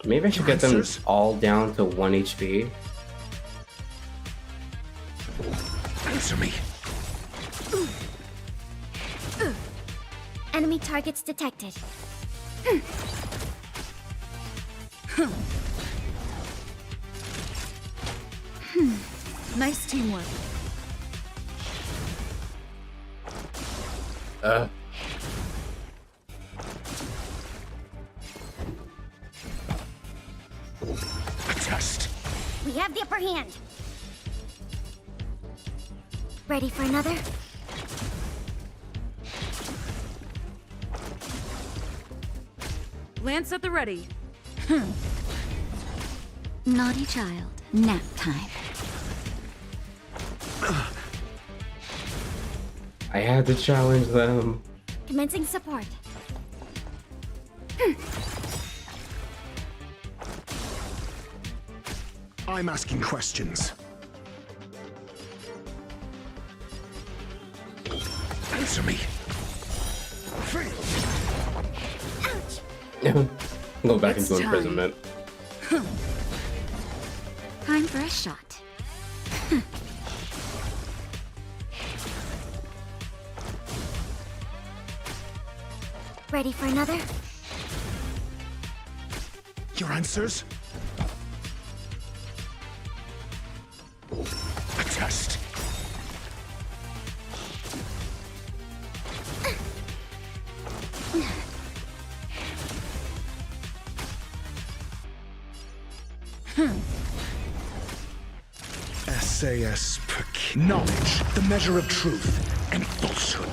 Maybe I should get them all down to 1 HP. Answer me. Enemy targets detected. Nice teamwork. A test. We have the upper hand. Ready for another? Lance at the ready. Naughty child. Nap time. I had to challenge them. Commencing support. I'm asking questions. Answer me. Go back It's into time. imprisonment. Time for a shot. Ready for another? Your answers? A test. SAS knowledge, the measure of truth and falsehood.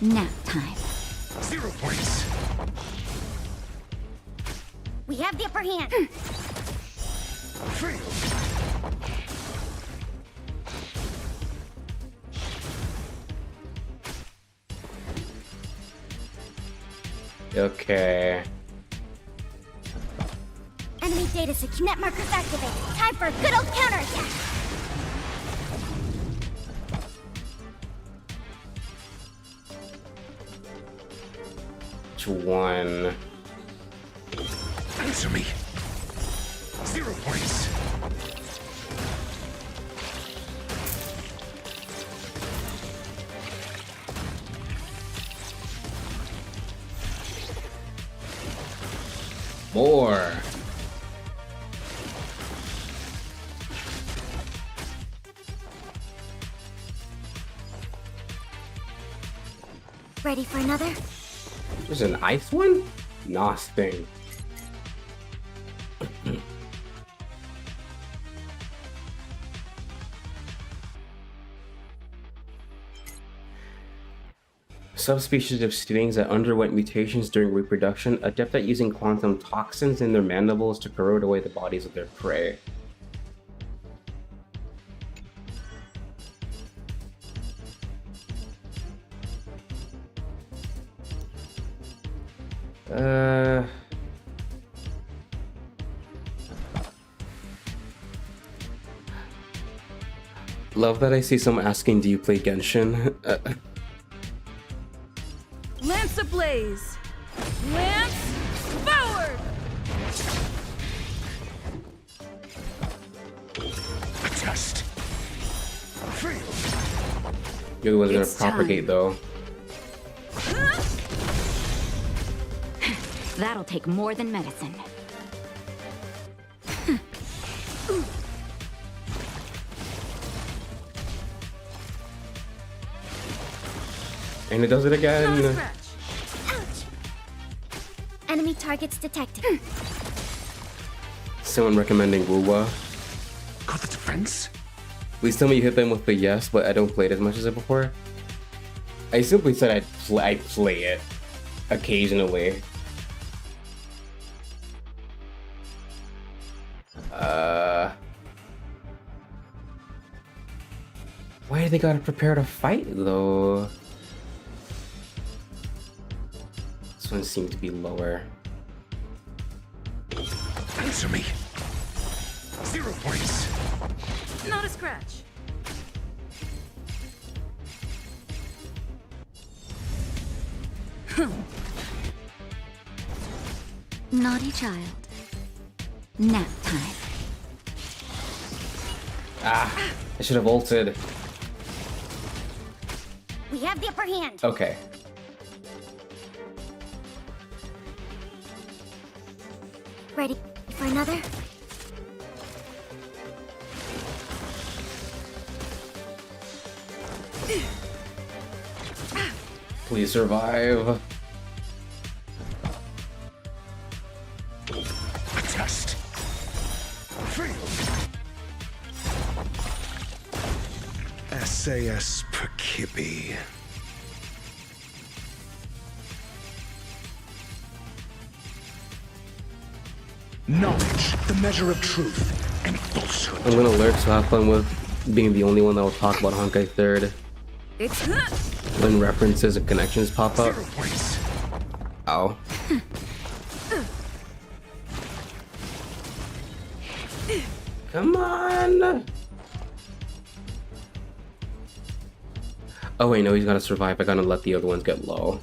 Nap time. 0 points. We have the upper hand. Okay. Enemy data net markers activated. Time for a good old counterattack. Which one? Answer me. 0 points. More. Ready for another? There's an ice one? Nothing. Subspecies of stings that underwent mutations during reproduction, adept at using quantum toxins in their mandibles to corrode away the bodies of their prey. Love that I see someone asking, do you play Genshin? Lance ablaze. Lance forward. A test. It was gonna It's propagate though. That'll take more than medicine. And it does it Not a again. scratch. Ouch! Enemy targets detected. Someone recommending Wuwa. Got the defense? Please tell me you hit them with the yes, but I don't play it as much as it before. I simply said I'd play it occasionally. Why do they gotta prepare to fight though? This one seemed to be lower. Answer me. 0 points. Not a scratch. Naughty child. Nap time. Ah, I should have ulted. We have the upper hand. Okay. Ready for another? Please survive. Test. SAS Perkibi. Knowledge, the measure of truth and falsehood. I'm gonna lurk, so have fun with being the only one that will talk about Honkai 3rd. When references and connections pop up. Ow. Come on! Oh wait, no, he's gotta survive. I gotta let the other ones get low.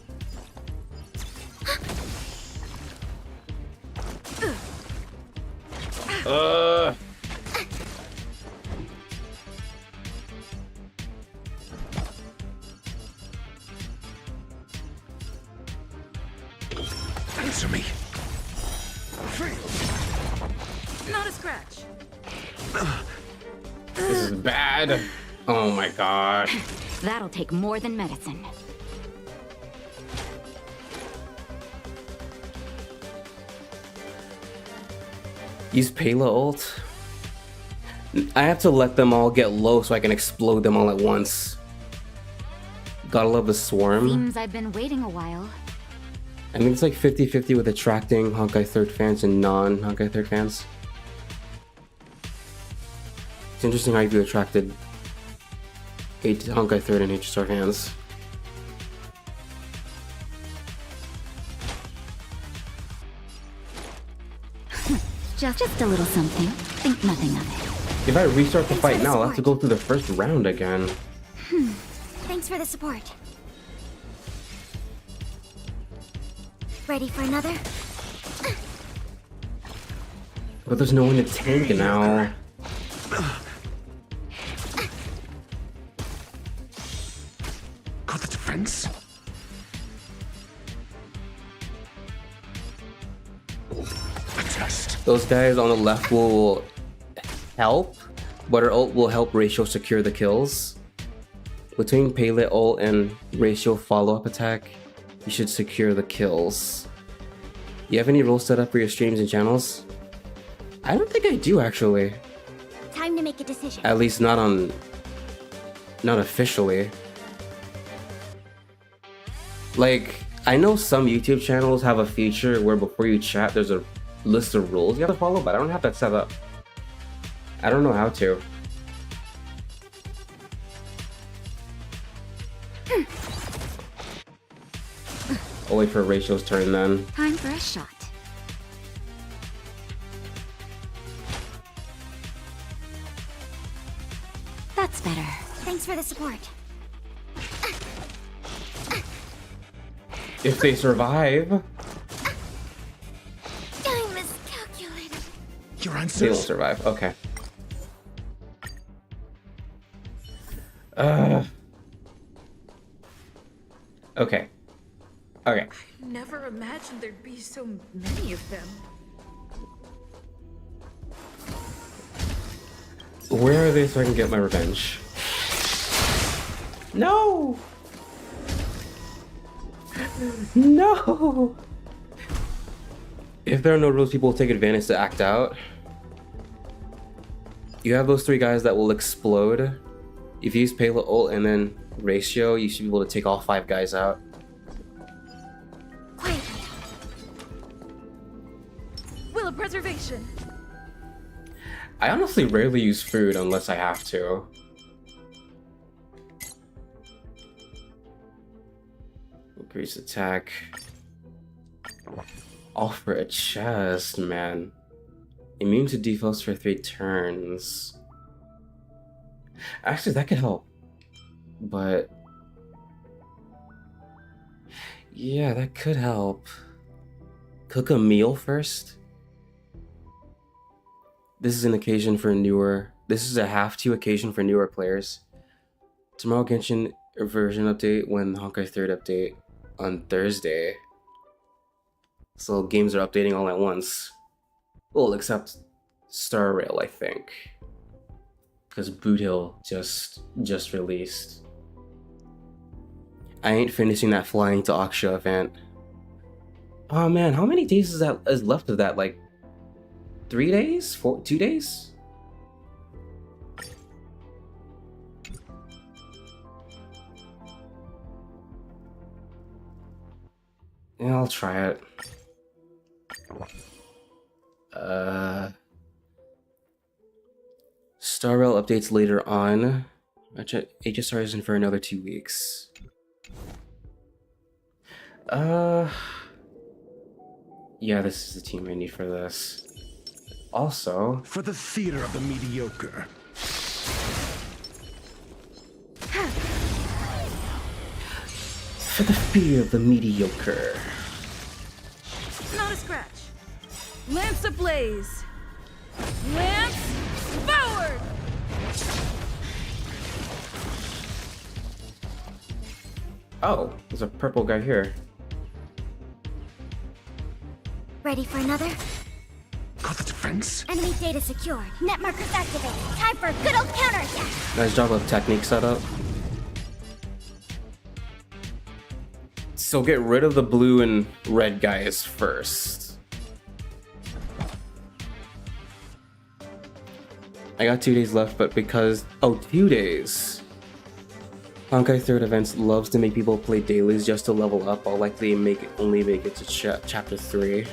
Answer me. Not a scratch. This is bad. Oh my god. That'll take more than medicine. Use Pela ult. I have to let them all get low so I can explode them all at once. Gotta love the swarm. Seems I've been waiting a while. I think it's like 50-50 with attracting Honkai 3rd fans and non-Honkai 3rd fans. It's interesting how you attracted Honkai 3rd and HSR fans. Just a little something. Think nothing of it. If I restart the fight now, I'll have to go through the first round again. Thanks for the support. Ready for another? But there's no one to tank now. Got the defense? Those guys on the left will help, but our ult will help Ratio secure the kills. Between Pele ult and Ratio follow-up attack, you should secure the kills. You have any rules set up for your streams and channels? I don't think I do, actually. Time to make a decision. At least not officially. Like, I know some YouTube channels have a feature where before you chat, there's a list of rules you have to follow, but I don't have that set up. I don't know how to. I'll wait for Rachel's turn then. Time for a shot. That's better. Thanks for the support. If they survive. I miscalculated. Your answers. They will survive. Okay. Okay. Okay. I never imagined there'd be so many of them. Where are they so I can get my revenge? No! No! If there are no rules, people will take advantage to act out. You have those three guys that will explode. If you use Payload ult and then Ratio, you should be able to take all 5 guys out. Quiet. Will of preservation. I honestly rarely use food unless I have to. Increase attack. Offer a chest, man. Immune to defaults for 3 turns. Actually, that could help. But yeah, that could help. Cook a meal first. This is an occasion for newer. This is a have-to occasion for newer players. Tomorrow Genshin version update when Honkai 3rd update on Thursday. So games are updating all at once. Well, except Star Rail, I think. Because Boot Hill just released. I ain't finishing that flying to Aksha event. Oh man, how many days is left of that? Like 3 days? 2 days? Yeah, I'll try it. Star Rail updates later on. HSR isn't for another 2 weeks. Yeah, this is the team I need for this. Also, for the theater of the mediocre. For the fear of the mediocre. Not a scratch. Lance ablaze. Lance forward. Oh, there's a purple guy here. Ready for another? Got the defense? Enemy data secured. Net markers activated. Time for a good old counterattack. Nice job of technique setup. So get rid of the blue and red guys first. I got 2 days left, but because... Oh, 2 days. Honkai 3rd Events loves to make people play dailies just to level up. I'll likely only make it to chapter 3.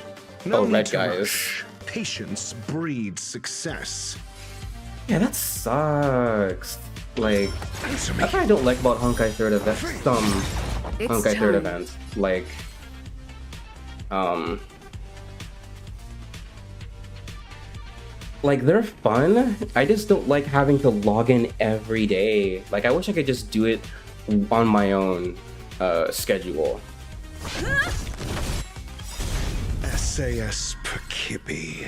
No red need to guys. rush. Patience breeds success. Yeah, that sucks. Like, Answer me. that's what I don't like about Honkai 3rd Events. Some It's Honkai 3rd time. Events. Like, like, they're fun. I just don't like having to log in every day. Like, I wish I could just do it on my own schedule. SAS Perkibi.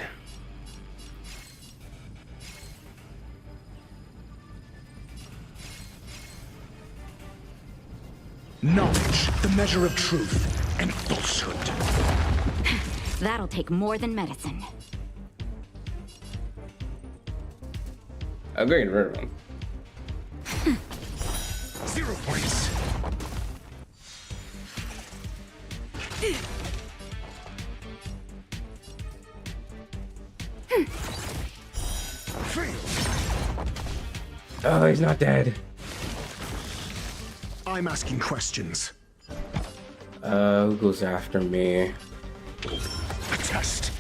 Knowledge, the measure of truth and falsehood. That'll take more than medicine. I'm getting rid of them. 0 points. Oh, he's not dead. I'm asking questions. Who goes after me? A test.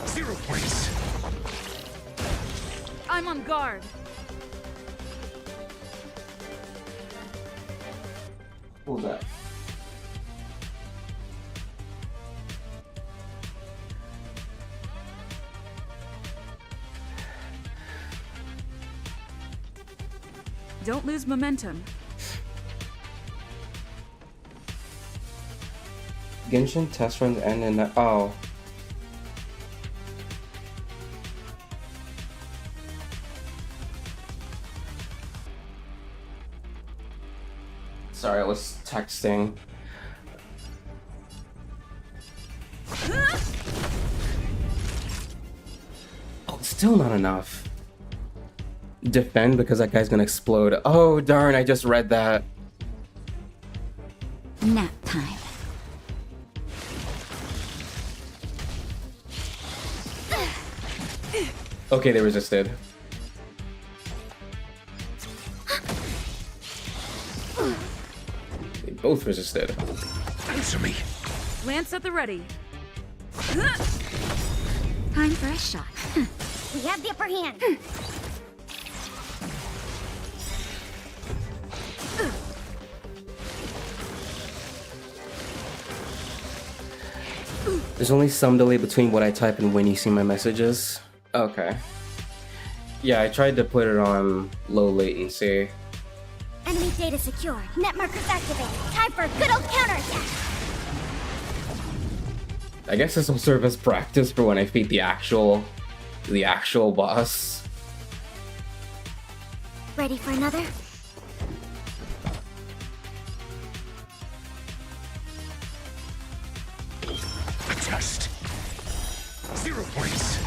0 points. I'm on guard. What was that? Don't lose momentum. Genshin test runs end in that. Oh. Sorry, I was texting. Oh, it's still not enough. Defend because that guy's gonna explode. Oh, darn, I just read that. Nap time. Okay, they resisted. They both resisted. Answer me. Lance at the ready. Time for a shot. We have the upper hand. There's only some delay between what I type and when you see my messages. Okay. Yeah, I tried to put it on low latency. Enemy data secured. Net markers activated. Time for a good old counterattack. I guess this will serve as practice for when I beat the actual boss. Ready for another? A test. 0 points.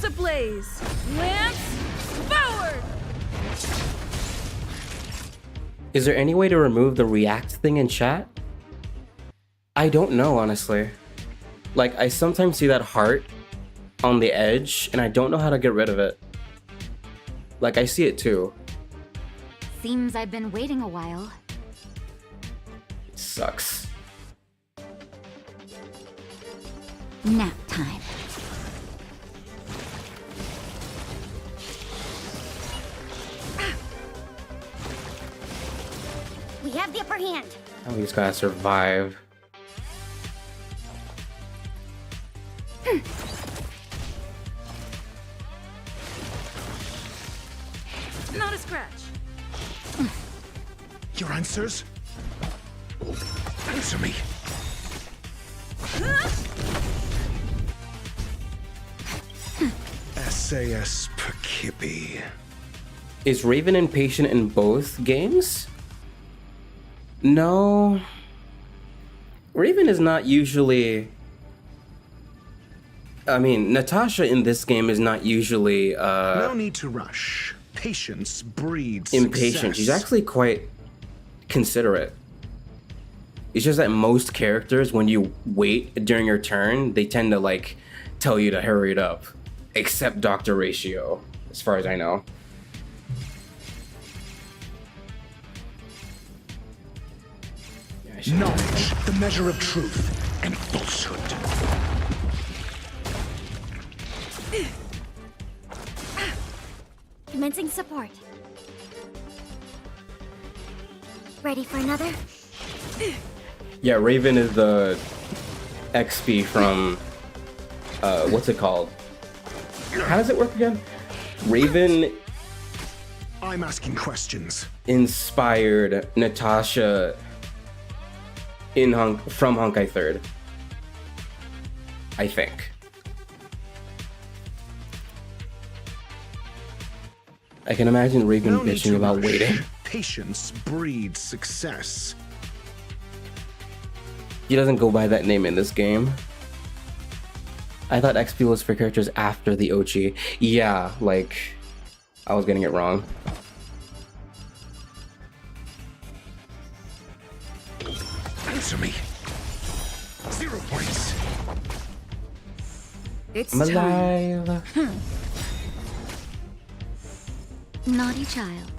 Lance ablaze! Lance forward! Is there any way to remove the react thing in chat? I don't know, honestly. Like, I sometimes see that heart on the edge, and I don't know how to get rid of it. Like, I see it too. Seems I've been waiting a while. It sucks. Nap time. We have the upper hand. Oh, he's gotta survive. Not a scratch. Your answers? Answer me. SAS Perkippy. Is Raven impatient in both games? No. Raven is not usually... I mean, Natasha in this game is not usually, No need to rush. Patience breeds impatient. success. She's actually quite considerate. It's just that most characters, when you wait during your turn, they tend to, like, tell you to hurry it up. Except Dr. Ratio, as far as I know. Knowledge, the measure of truth and falsehood. Commencing support. Ready for another? Yeah, Raven is the XP from, what's it called? How does it work again? Raven I'm asking questions. inspired Natasha from Honkai 3rd. I think. I can imagine Raven No need bitching to about rush. waiting. Patience breeds success. He doesn't go by that name in this game. I thought XP was for characters after the Ochi. Yeah, like, I was getting it wrong. Answer me. 0 points. It's I'm time. alive. Naughty child.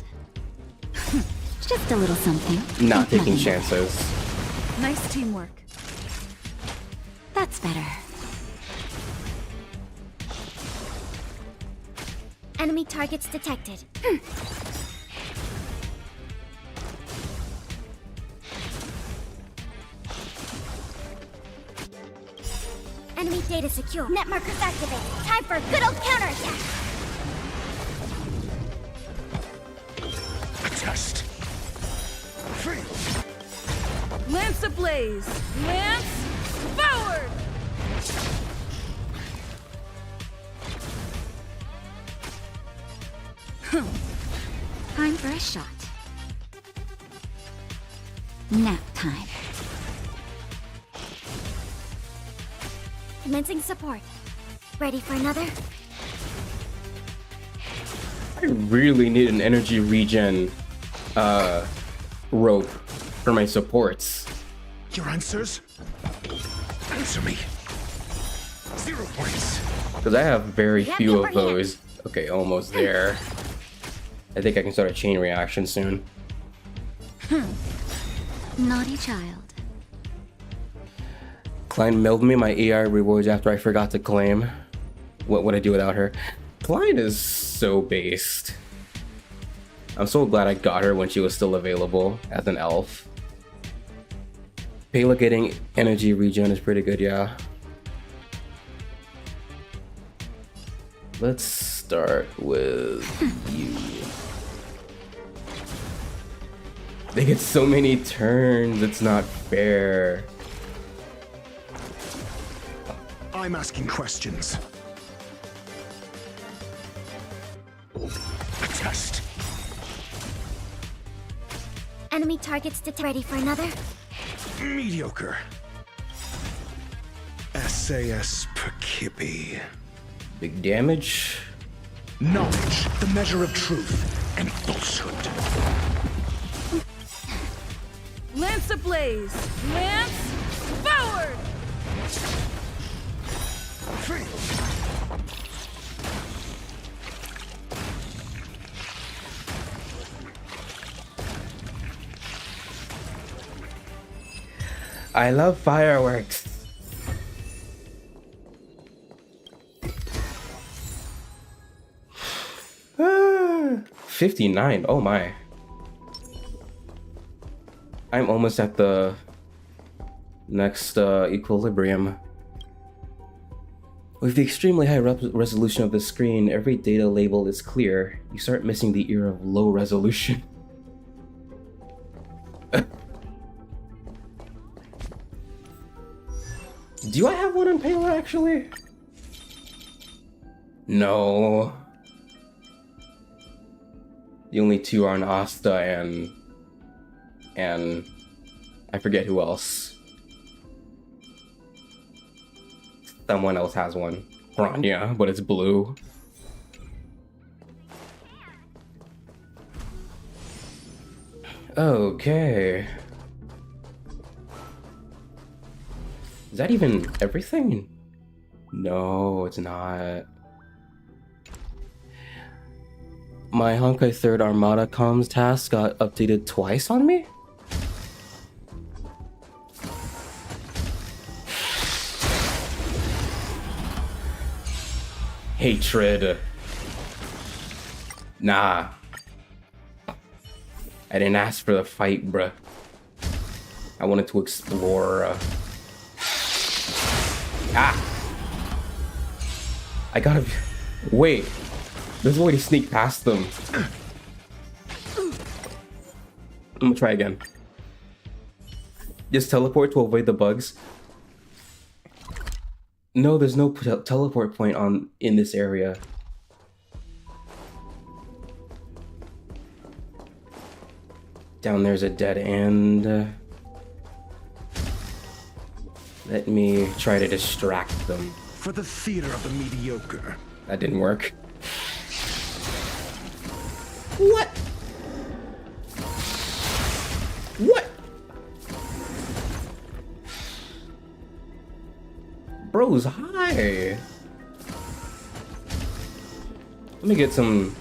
Just a little something. Not taking Nothing. chances. Nice teamwork. That's better. Enemy targets detected. Enemy data secure. Net markers activated. Time for a good old counterattack. A test. Lance ablaze! Lance forward! Time for a shot. Nap time. Commencing support. Ready for another? I really need an energy regen rope for my supports. Your answers? Answer me. 0 points. Because I have very Yeah, few upper of those. Okay, almost there. I think I can start a chain reaction soon. Naughty child. Klein mailed me my EI rewards after I forgot to claim. What would I do without her? Klein is so based. I'm so glad I got her when she was still available as an elf. Payla getting energy regen is pretty good, yeah. Let's start with you. They get so many turns, it's not fair. I'm asking questions. A test. Enemy targets detected. Ready for another? Mediocre. SAS Perkippy. Big damage. Knowledge, the measure of truth and falsehood. Lance ablaze! Lance forward! I love fireworks. Ah, 59. Oh my. I'm almost at the next equilibrium. With the extremely high resolution of the screen, every data label is clear. You start missing the era of low resolution. Do I have one on payload actually? No. The only two are on Asta and I forget who else. Someone else has one. Rania, but it's blue. Okay. Is that even everything? No, it's not. My Honkai 3rd Armada comms task got updated twice on me? Hatred. Nah. I didn't ask for the fight, bruh. I wanted to explore. I gotta be... Wait. There's a way to sneak past them. I'm gonna try again. Just teleport to avoid the bugs. No, there's no teleport point in this area. Down there's a dead end. Let me try to distract them. For the theater of the mediocre. That didn't work. What? What? Bro's high. Let me get some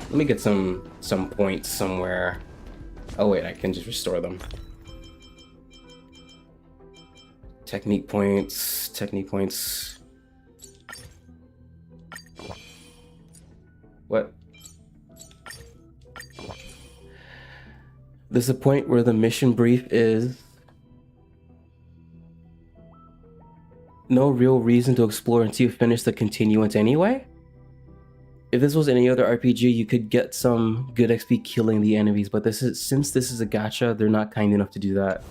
points somewhere. Oh wait, I can just restore them. Technique points. What? There's a point where the mission brief is no real reason to explore until you finish the continuance anyway? If this was any other RPG, you could get some good XP killing the enemies, but since this is a gacha, they're not kind enough to do that.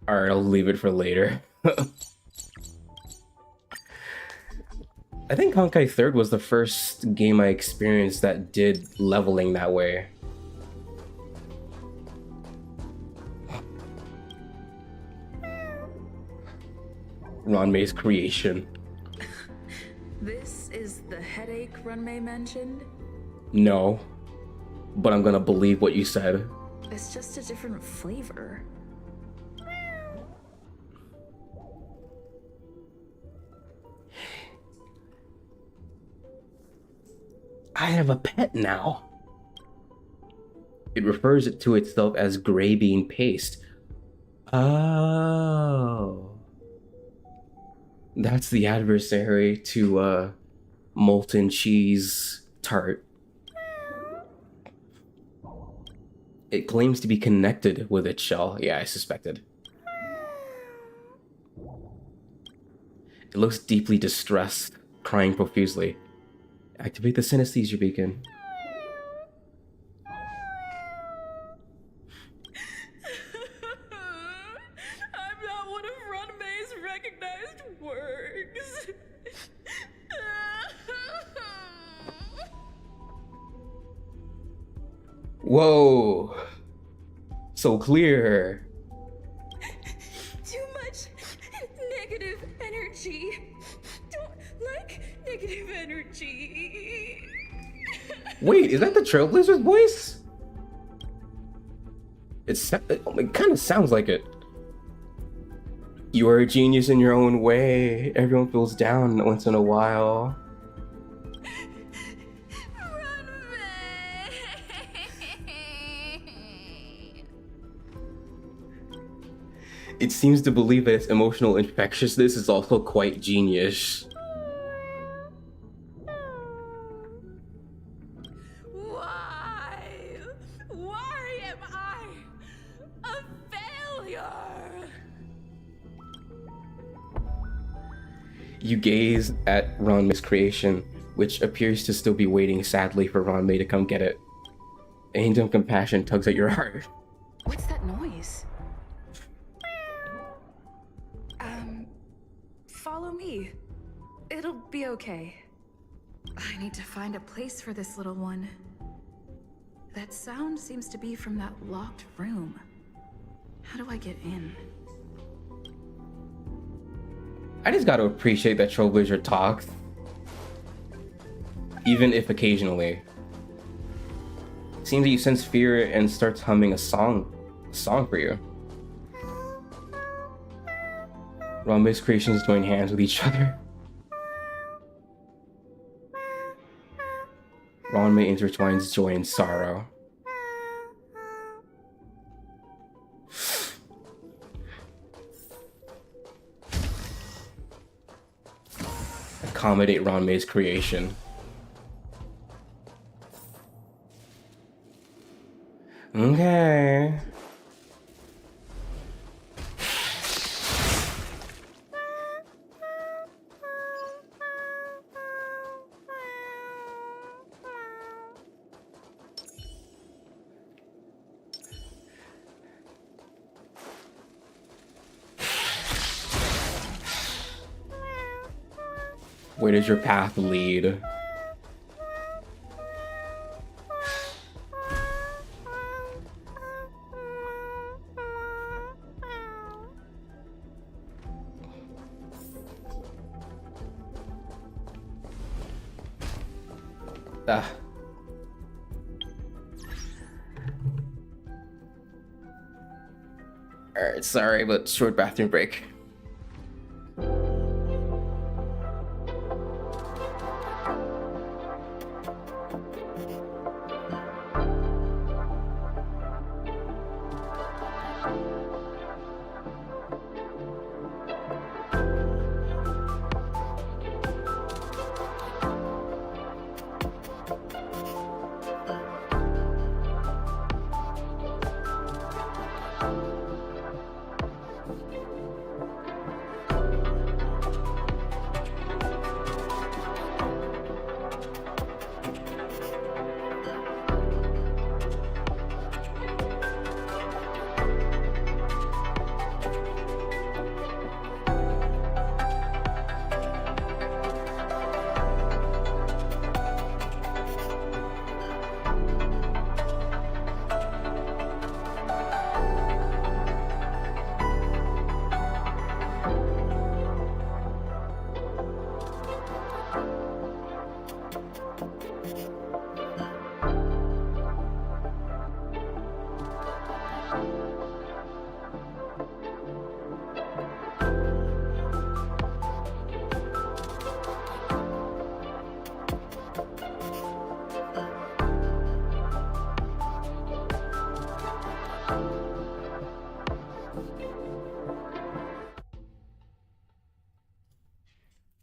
Alright, I'll leave it for later. I think Honkai 3rd was the first game I experienced that did leveling that way. Ranmei's creation. This is the headache Ranmei mentioned? No, but I'm gonna believe what you said. It's just a different flavor. I have a pet now. It refers to itself as gray bean paste. Oh. That's the adversary to molten cheese tart. It claims to be connected with its shell. Yeah, I suspected. It looks deeply distressed, crying profusely. Activate the synesthesia beacon. I'm not one of Ranmei's recognized works. Whoa. So clear. Too much Negative energy. Wait, is that the Trailblazer's voice? It kind of sounds like it. You are a genius in your own way. Everyone feels down once in a while. It seems to believe that its emotional infectiousness is also quite genius. Why? Why am I a failure? You gaze at Ranmei's creation, which appears to still be waiting sadly for Ranmei to come get it. A hint of compassion tugs at your heart. What's that noise? Follow me. It'll be okay. I need to find a place for this little one. That sound seems to be from that locked room. How do I get in? I just gotta appreciate that Trailblazer talks. Even if occasionally. Seems that you sense fear and starts humming a song for you. Ranmei's creations join hands with each other. Ranmei intertwines joy and sorrow. Accommodate Ranmei's creation. Okay. Where does your path lead? Alright, sorry, but short bathroom break.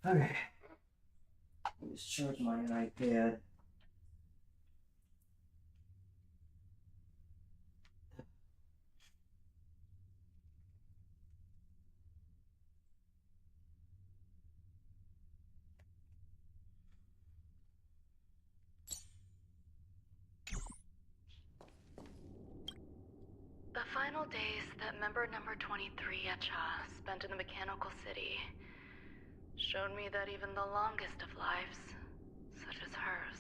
Okay. Let's charge my iPad. The final days that member number 23 Echa spent in the mechanical city showed me that even the longest of lives, such as hers,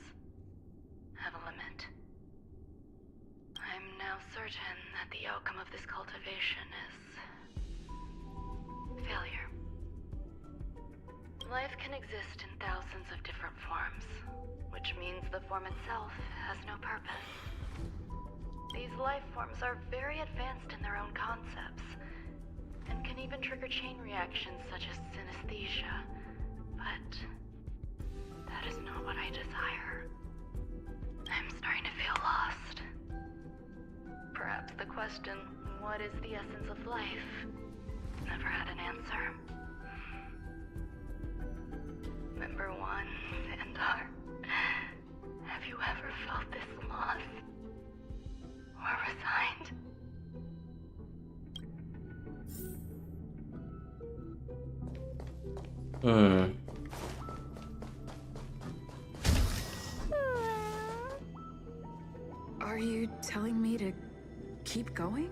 have a limit. I'm now certain that the outcome of this cultivation is failure. Life can exist in thousands of different forms, which means the form itself has no purpose. These life forms are very advanced in their own concepts, and can even trigger chain reactions such as synesthesia. But that is not what I desire. I'm starting to feel lost. Perhaps the question, what is the essence of life, never had an answer. Member 1, Xandar, have you ever felt this lost? Or resigned? Are you telling me to keep going?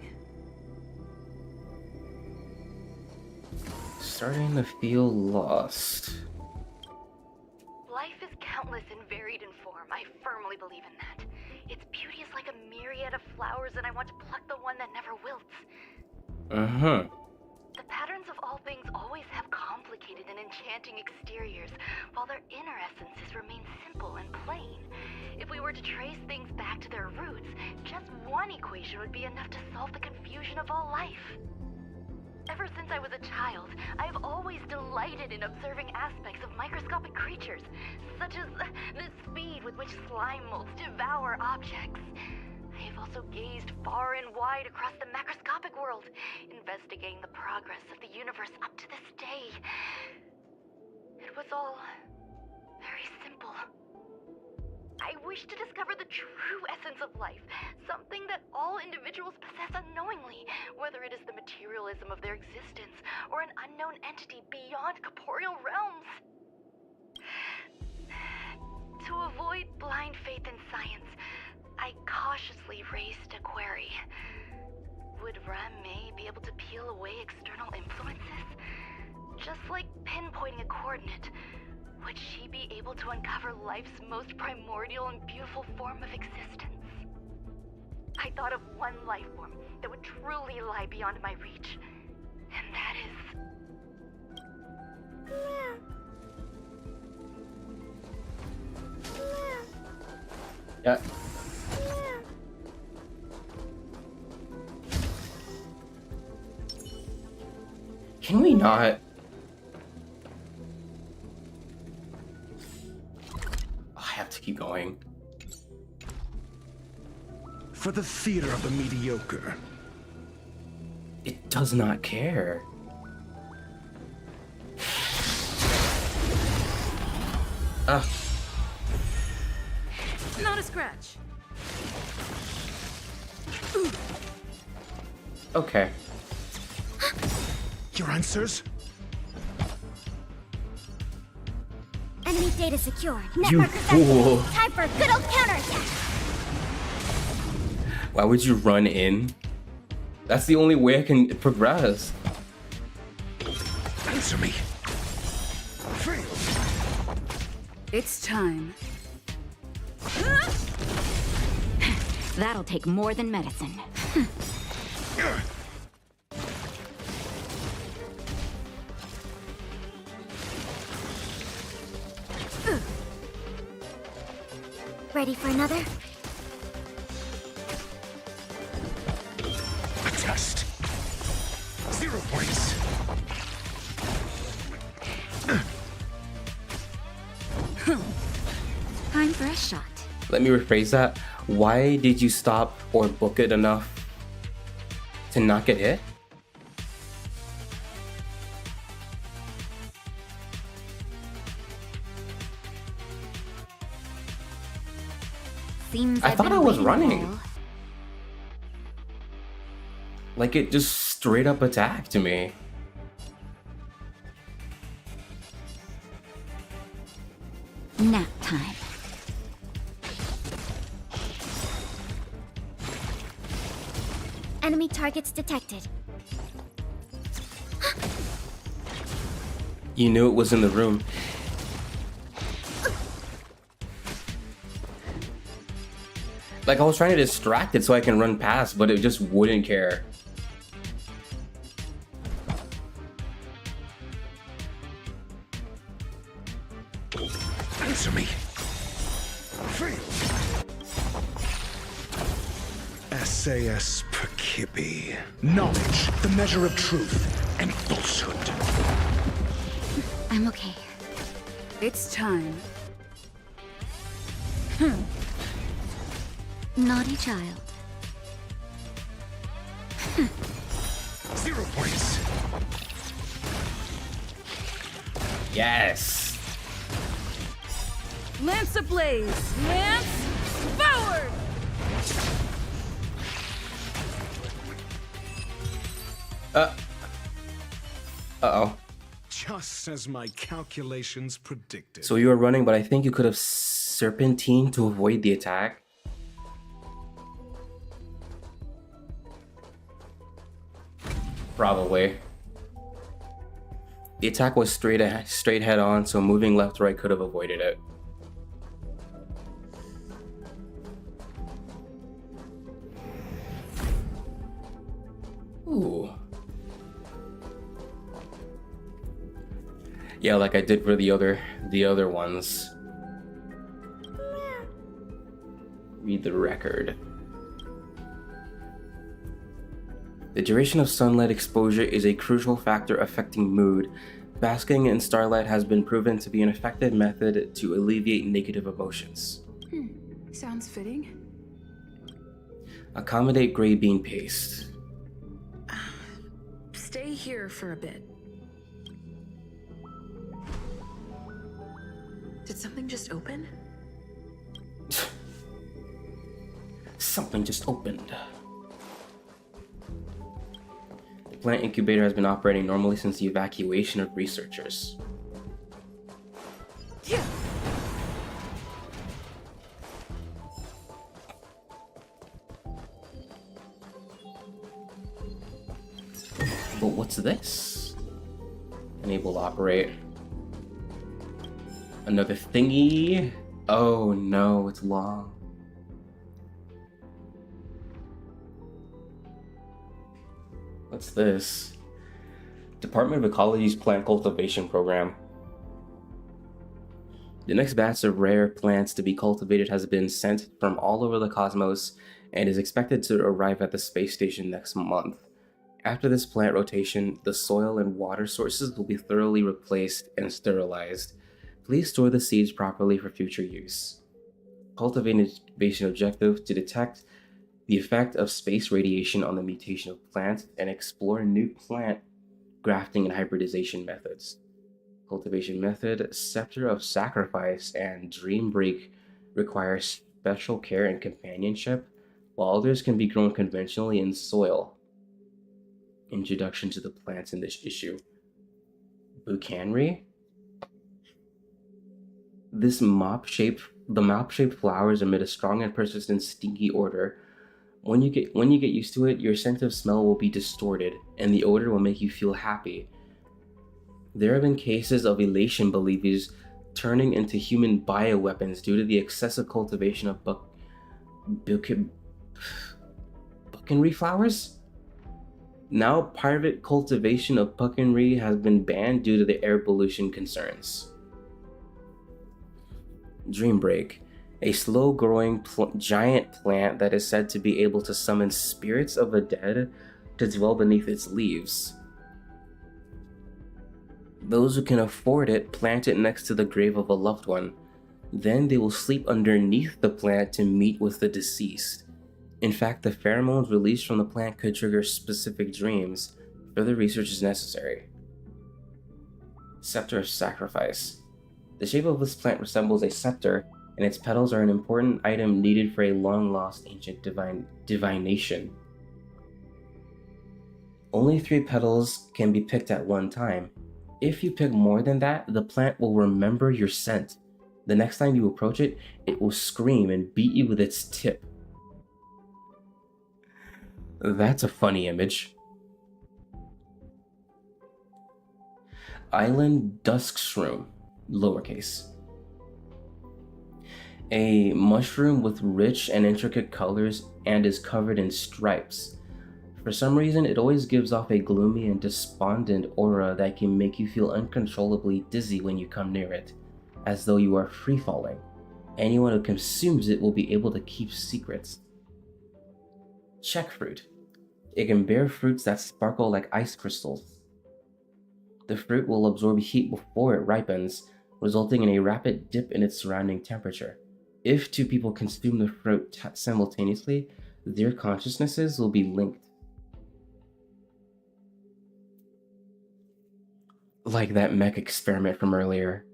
Starting to feel lost. Life is countless and varied in form. I firmly believe in that. Its beauty is like a myriad of flowers, and I want to pluck the one that never wilts. The patterns of all things always have complicated and enchanting exteriors, while their inner essences remain simple and plain. If we were to trace things back to their roots, just one equation would be enough to solve the confusion of all life. Ever since I was a child, I have always delighted in observing aspects of microscopic creatures, such as the speed with which slime molds devour objects. I have also gazed far and wide across the macroscopic world, investigating the progress of the universe up to this day. It was all very simple. I wish to discover the true essence of life, something that all individuals possess unknowingly, whether it is the materialism of their existence or an unknown entity beyond corporeal realms. To avoid blind faith in science, I cautiously raised a query. Would Ram-May be able to peel away external influences? Just like pinpointing a coordinate, would she be able to uncover life's most primordial and beautiful form of existence? I thought of one life form that would truly lie beyond my reach, and that is... Yeah. Can we not? I have to keep going. For the theater of the mediocre. It does not care. Not a scratch. Okay. Your answers? Enemy data secure. You Network fool. reset. Time for a good old counterattack. Why would you run in? That's the only way I can progress. Answer me. It's time. That'll take more than medicine. Ready for another? A test. 0 points. Time for a shot. Let me rephrase that. Why did you stop or book it enough to not get hit? Seems I I've thought been I was waiting a running. while. Like it just straight up attacked me. Nap time. Enemy targets detected. You knew it was in the room. Like I was trying to distract it so I can run past, but it just wouldn't care. Answer me. Fail. SAS Percipi. Knowledge, the measure of truth and falsehood. I'm okay. It's time. Naughty child. 0 points. Yes. Lance ablaze! Lance forward! Uh-oh. Just as my calculations predicted. So you were running, but I think you could have serpentined to avoid the attack. Probably. The attack was straight head on, so moving left or right could have avoided it. Ooh. Yeah, like I did for the other ones. Read the record. The duration of sunlight exposure is a crucial factor affecting mood. Basking in starlight has been proven to be an effective method to alleviate negative emotions. Sounds fitting. Accommodate gray bean paste. Stay here for a bit. Did something just open? Something just opened. The plant incubator has been operating normally since the evacuation of researchers. Yeah. But what's this? Enable operate. Another thingy? Oh no, it's long. What's this? Department of Ecology's plant cultivation program. The next batch of rare plants to be cultivated has been sent from all over the cosmos and is expected to arrive at the space station next month. After this plant rotation, the soil and water sources will be thoroughly replaced and sterilized. Please store the seeds properly for future use. Cultivation objective: to detect the effect of space radiation on the mutation of plants and explore new plant grafting and hybridization methods. Cultivation method: Scepter of Sacrifice and Dream Break require special care and companionship, while others can be grown conventionally in soil. Introduction to the plants in this issue. Buchanry. The mop-shaped flowers emit a strong and persistent stinky odor. When you get used to it, your sense of smell will be distorted, and the odor will make you feel happy. There have been cases of elation believers turning into human bioweapons due to the excessive cultivation of buchanry flowers? Now, private cultivation of buchanry has been banned due to the air pollution concerns. Dreambreak, a slow-growing giant plant that is said to be able to summon spirits of the dead to dwell beneath its leaves. Those who can afford it plant it next to the grave of a loved one. Then they will sleep underneath the plant to meet with the deceased. In fact, the pheromones released from the plant could trigger specific dreams. Further research is necessary. Scepter of Sacrifice. The shape of this plant resembles a scepter, and its petals are an important item needed for a long-lost ancient divination. Only 3 petals can be picked at one time. If you pick more than that, the plant will remember your scent. The next time you approach it, it will scream and beat you with its tip. That's a funny image. Island Dusk Shroom, lowercase. A mushroom with rich and intricate colors and is covered in stripes. For some reason, it always gives off a gloomy and despondent aura that can make you feel uncontrollably dizzy when you come near it. as though you are free-falling. Anyone who consumes it will be able to keep secrets. Check fruit. It can bear fruits that sparkle like ice crystals. The fruit will absorb heat before it ripens, resulting in a rapid dip in its surrounding temperature. If two people consume the fruit simultaneously, their consciousnesses will be linked. Like that mech experiment from earlier.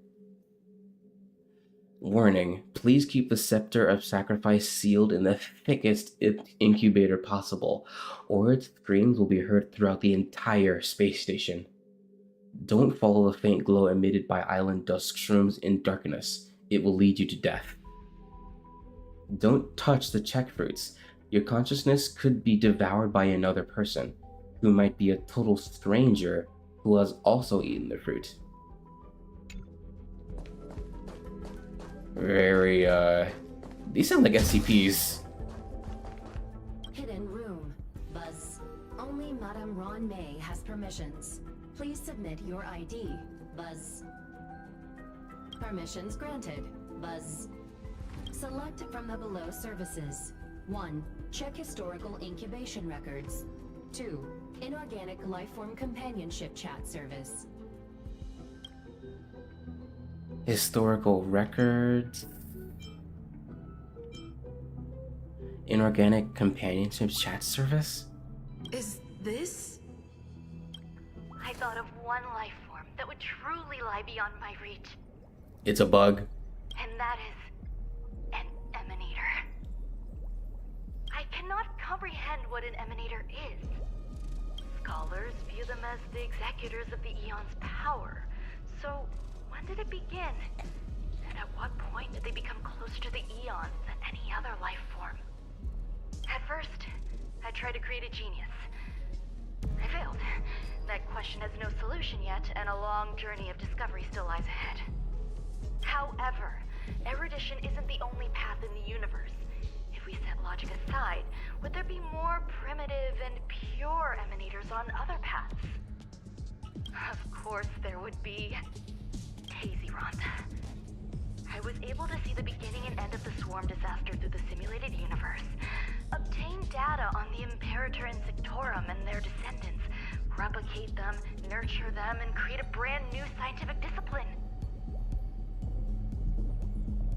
Warning, please keep the Scepter of Sacrifice sealed in the thickest incubator possible, or its screams will be heard throughout the entire space station. Don't follow the faint glow emitted by island dusk shrooms in darkness. It will lead you to death. Don't touch the check fruits. Your consciousness could be devoured by another person, who might be a total stranger who has also eaten the fruit. Very, these sound like SCPs. Hidden room. Buzz. Only Madame Ron May has permissions. Please submit your ID. Buzz. Permissions granted. Buzz. Select from the below services. 1. Check historical incubation records. 2. Inorganic lifeform companionship chat service. Historical records. Inorganic companionship chat service? Is this? I thought of one life form that would truly lie beyond my reach. It's a bug. And that is an emanator. I cannot comprehend what an emanator is. Scholars view them as the executors of the Eon's power. So, when did it begin? And at what point did they become closer to the Eons than any other life form? At first, I tried to create a genius. I failed. That question has no solution yet, and a long journey of discovery still lies ahead. However, erudition isn't the only path in the universe. If we set logic aside, would there be more primitive and pure emanators on other paths? Of course there would be. Hazeront. I was able to see the beginning and end of the swarm disaster through the simulated universe, obtain data on the Imperator and Sectorum and their descendants, replicate them, nurture them, and create a brand new scientific discipline.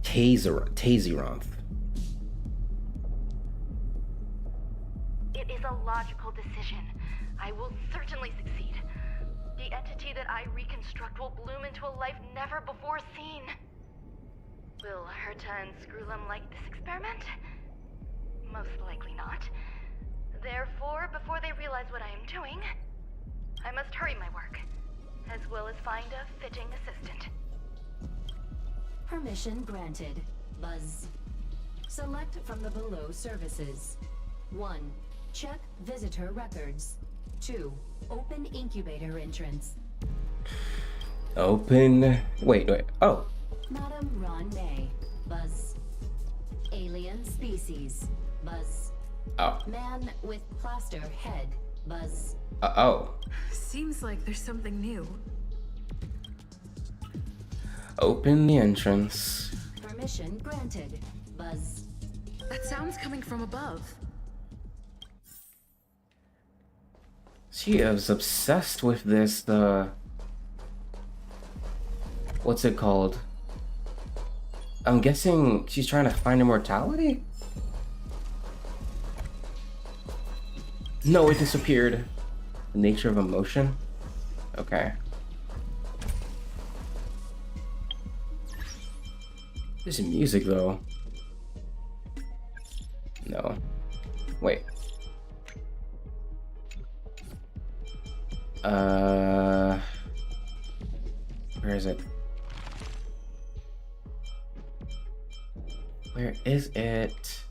Hazeront. It is a logical decision. I will certainly succeed. The entity that I reconstruct will bloom into a life never before seen. Will Herta and Screwlum like this experiment? Most likely not. Therefore, before they realize what I am doing, I must hurry my work, as well as find a fitting assistant. Permission granted. Buzz. Select from the below services. 1. Check visitor records. 2. Open incubator entrance. Open... Wait. Oh. Madame Ron May. Buzz. Alien species. Buzz. Oh. Man with plaster head. Buzz. Oh. Seems like there's something new. Open the entrance. Permission granted. Buzz. That sound's coming from above. She is obsessed with this, what's it called? I'm guessing she's trying to find immortality? No, it disappeared. The nature of emotion? Okay. There's music though. No. Wait. Where is it? Where is it?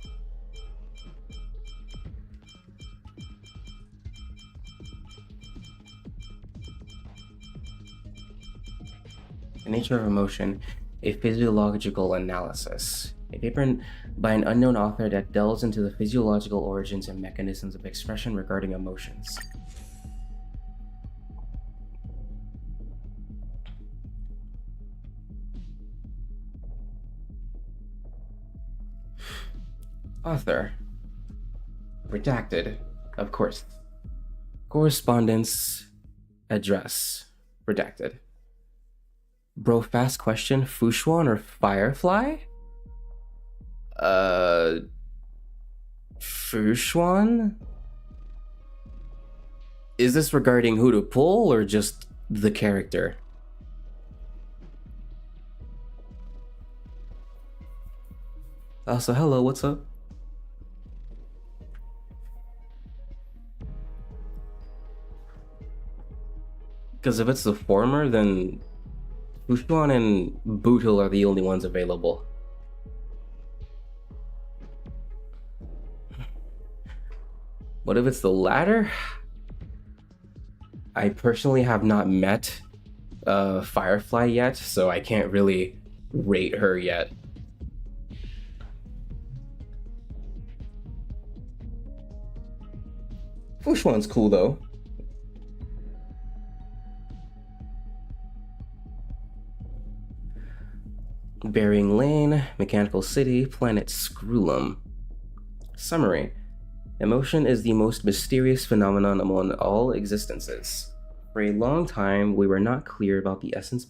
The nature of emotion, a physiological analysis. A paper by an unknown author that delves into the physiological origins and mechanisms of expression regarding emotions. Author. Redacted. Of course. Correspondence. Address. Redacted. Bro, fast question. Fushuan or Firefly? Fushuan? Is this regarding who to pull or just the character? Also, hello, what's up? Because if it's the former, then Fushuan and Bootle are the only ones available. What if it's the latter? I personally have not met Firefly yet, so I can't really rate her yet. Fushuan's cool though. Bearing Lane, Mechanical City, Planet Screwlum. Summary. Emotion is the most mysterious phenomenon among all existences. For a long time, we were not clear about the essence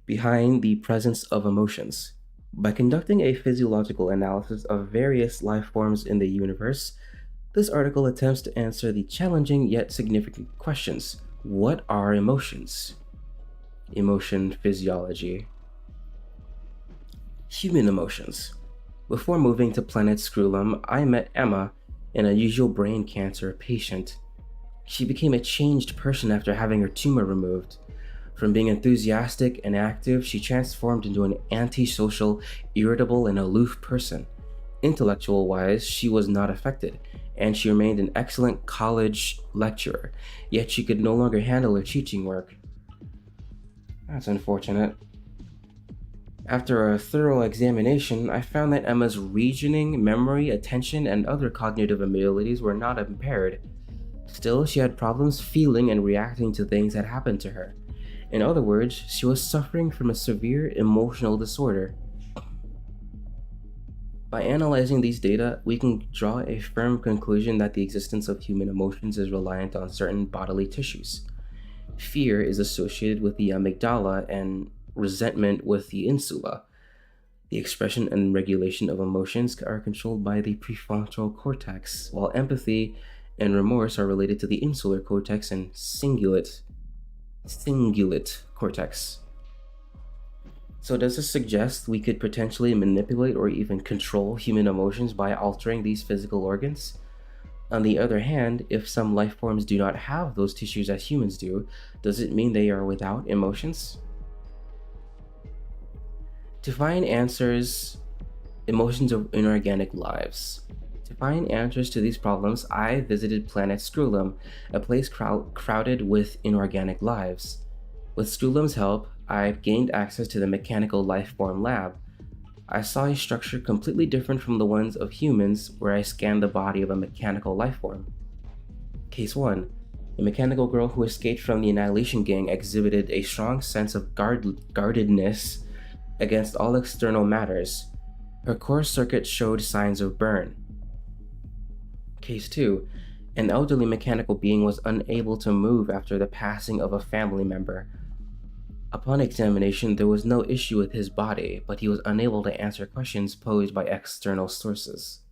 behind the presence of emotions. By conducting a physiological analysis of various life forms in the universe, this article attempts to answer the challenging yet significant questions. What are emotions? Emotion physiology. Human emotions. Before moving to Planet Screwlum, I met Emma, an unusual brain cancer patient. She became a changed person after having her tumor removed. From being enthusiastic and active, she transformed into an antisocial, irritable, and aloof person. Intellectual-wise, she was not affected, and she remained an excellent college lecturer, yet she could no longer handle her teaching work. That's unfortunate. After a thorough examination, I found that Emma's reasoning, memory, attention, and other cognitive abilities were not impaired. Still, she had problems feeling and reacting to things that happened to her. In other words, she was suffering from a severe emotional disorder. By analyzing these data, we can draw a firm conclusion that the existence of human emotions is reliant on certain bodily tissues. Fear is associated with the amygdala and resentment with the insula. The expression and regulation of emotions are controlled by the prefrontal cortex, while empathy and remorse are related to the insular cortex and cingulate cortex. So does this suggest we could potentially manipulate or even control human emotions by altering these physical organs? On the other hand, if some life forms do not have those tissues as humans do, does it mean they are without emotions? To find answers, emotions of inorganic lives. To find answers to these problems, I visited Planet Screwlum, a place crowded with inorganic lives. With Screwlum's help, I gained access to the Mechanical Life Form Lab. I saw a structure completely different from the ones of humans, where I scanned the body of a mechanical life form. Case 1. A mechanical girl who escaped from the Annihilation Gang exhibited a strong sense of guardedness against all external matters. Her core circuit showed signs of burn. Case 2. An elderly mechanical being was unable to move after the passing of a family member. Upon examination, there was no issue with his body, but he was unable to answer questions posed by external sources.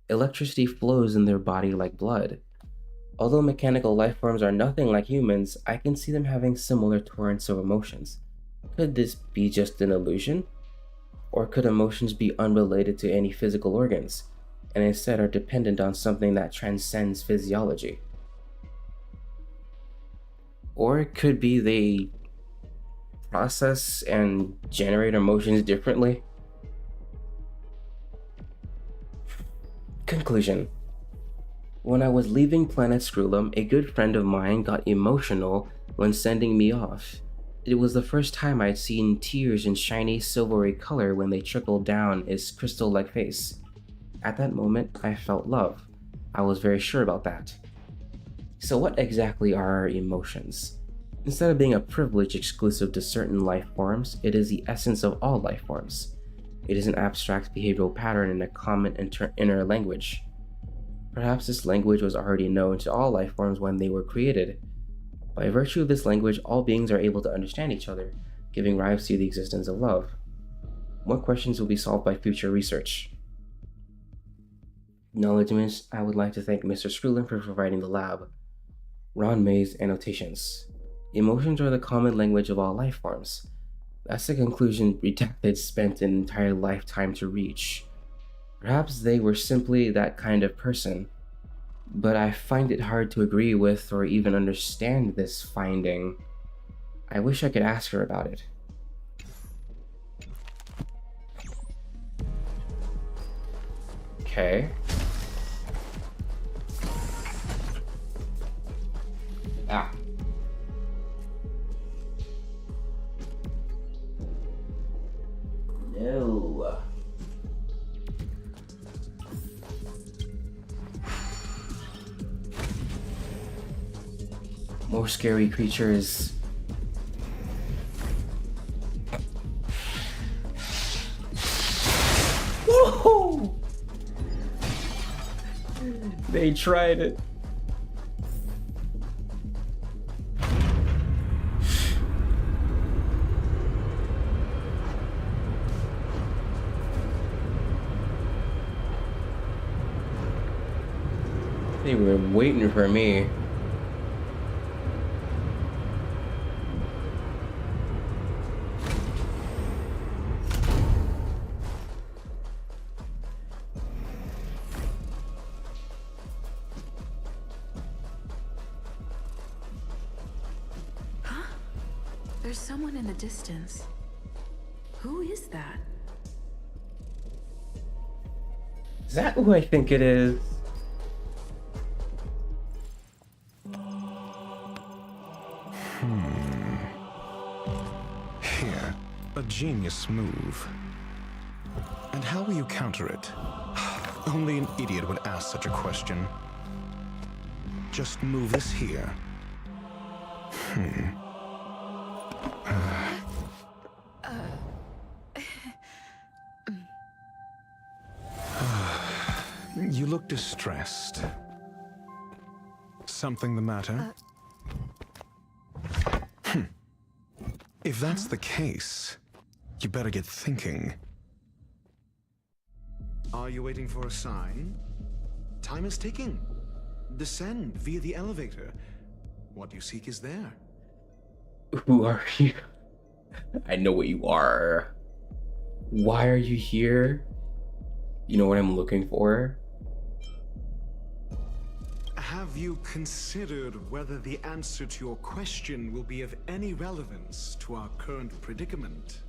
Electricity flows in their body like blood. Although mechanical life forms are nothing like humans, I can see them having similar torrents of emotions. Could this be just an illusion? Or could emotions be unrelated to any physical organs, and instead are dependent on something that transcends physiology? Or it could be they process and generate emotions differently? Conclusion. When I was leaving Planet Screwlum, a good friend of mine got emotional when sending me off. It was the first time I'd seen tears in shiny silvery color when they trickled down his crystal-like face. At that moment, I felt love. I was very sure about that. So what exactly are our emotions? Instead of being a privilege exclusive to certain life forms, it is the essence of all life forms. It is an abstract behavioral pattern in a common inner language. Perhaps this language was already known to all life forms when they were created. By virtue of this language, all beings are able to understand each other, giving rise to the existence of love. What questions will be solved by future research? Acknowledgements. I would like to thank Mr. Screwlin for providing the lab. Ron May's annotations. Emotions are the common language of all life forms. That's the conclusion Redacted spent an entire lifetime to reach. Perhaps they were simply that kind of person, but I find it hard to agree with or even understand this finding. I wish I could ask her about it. Okay. Ah. No. More scary creatures. Whoa! They tried it. They were waiting for me. Huh? There's someone in the distance. Who is that? Is that who I think it is? Here, a genius move. And how will you counter it? Only an idiot would ask such a question. Just move this here. You look distressed. Something the matter? If that's the case, you better get thinking. Are you waiting for a sign? Time is ticking. Descend via the elevator. What you seek is there. Who are you? I know what you are. Why are you here? You know what I'm looking for? Have you considered whether the answer to your question will be of any relevance to our current predicament?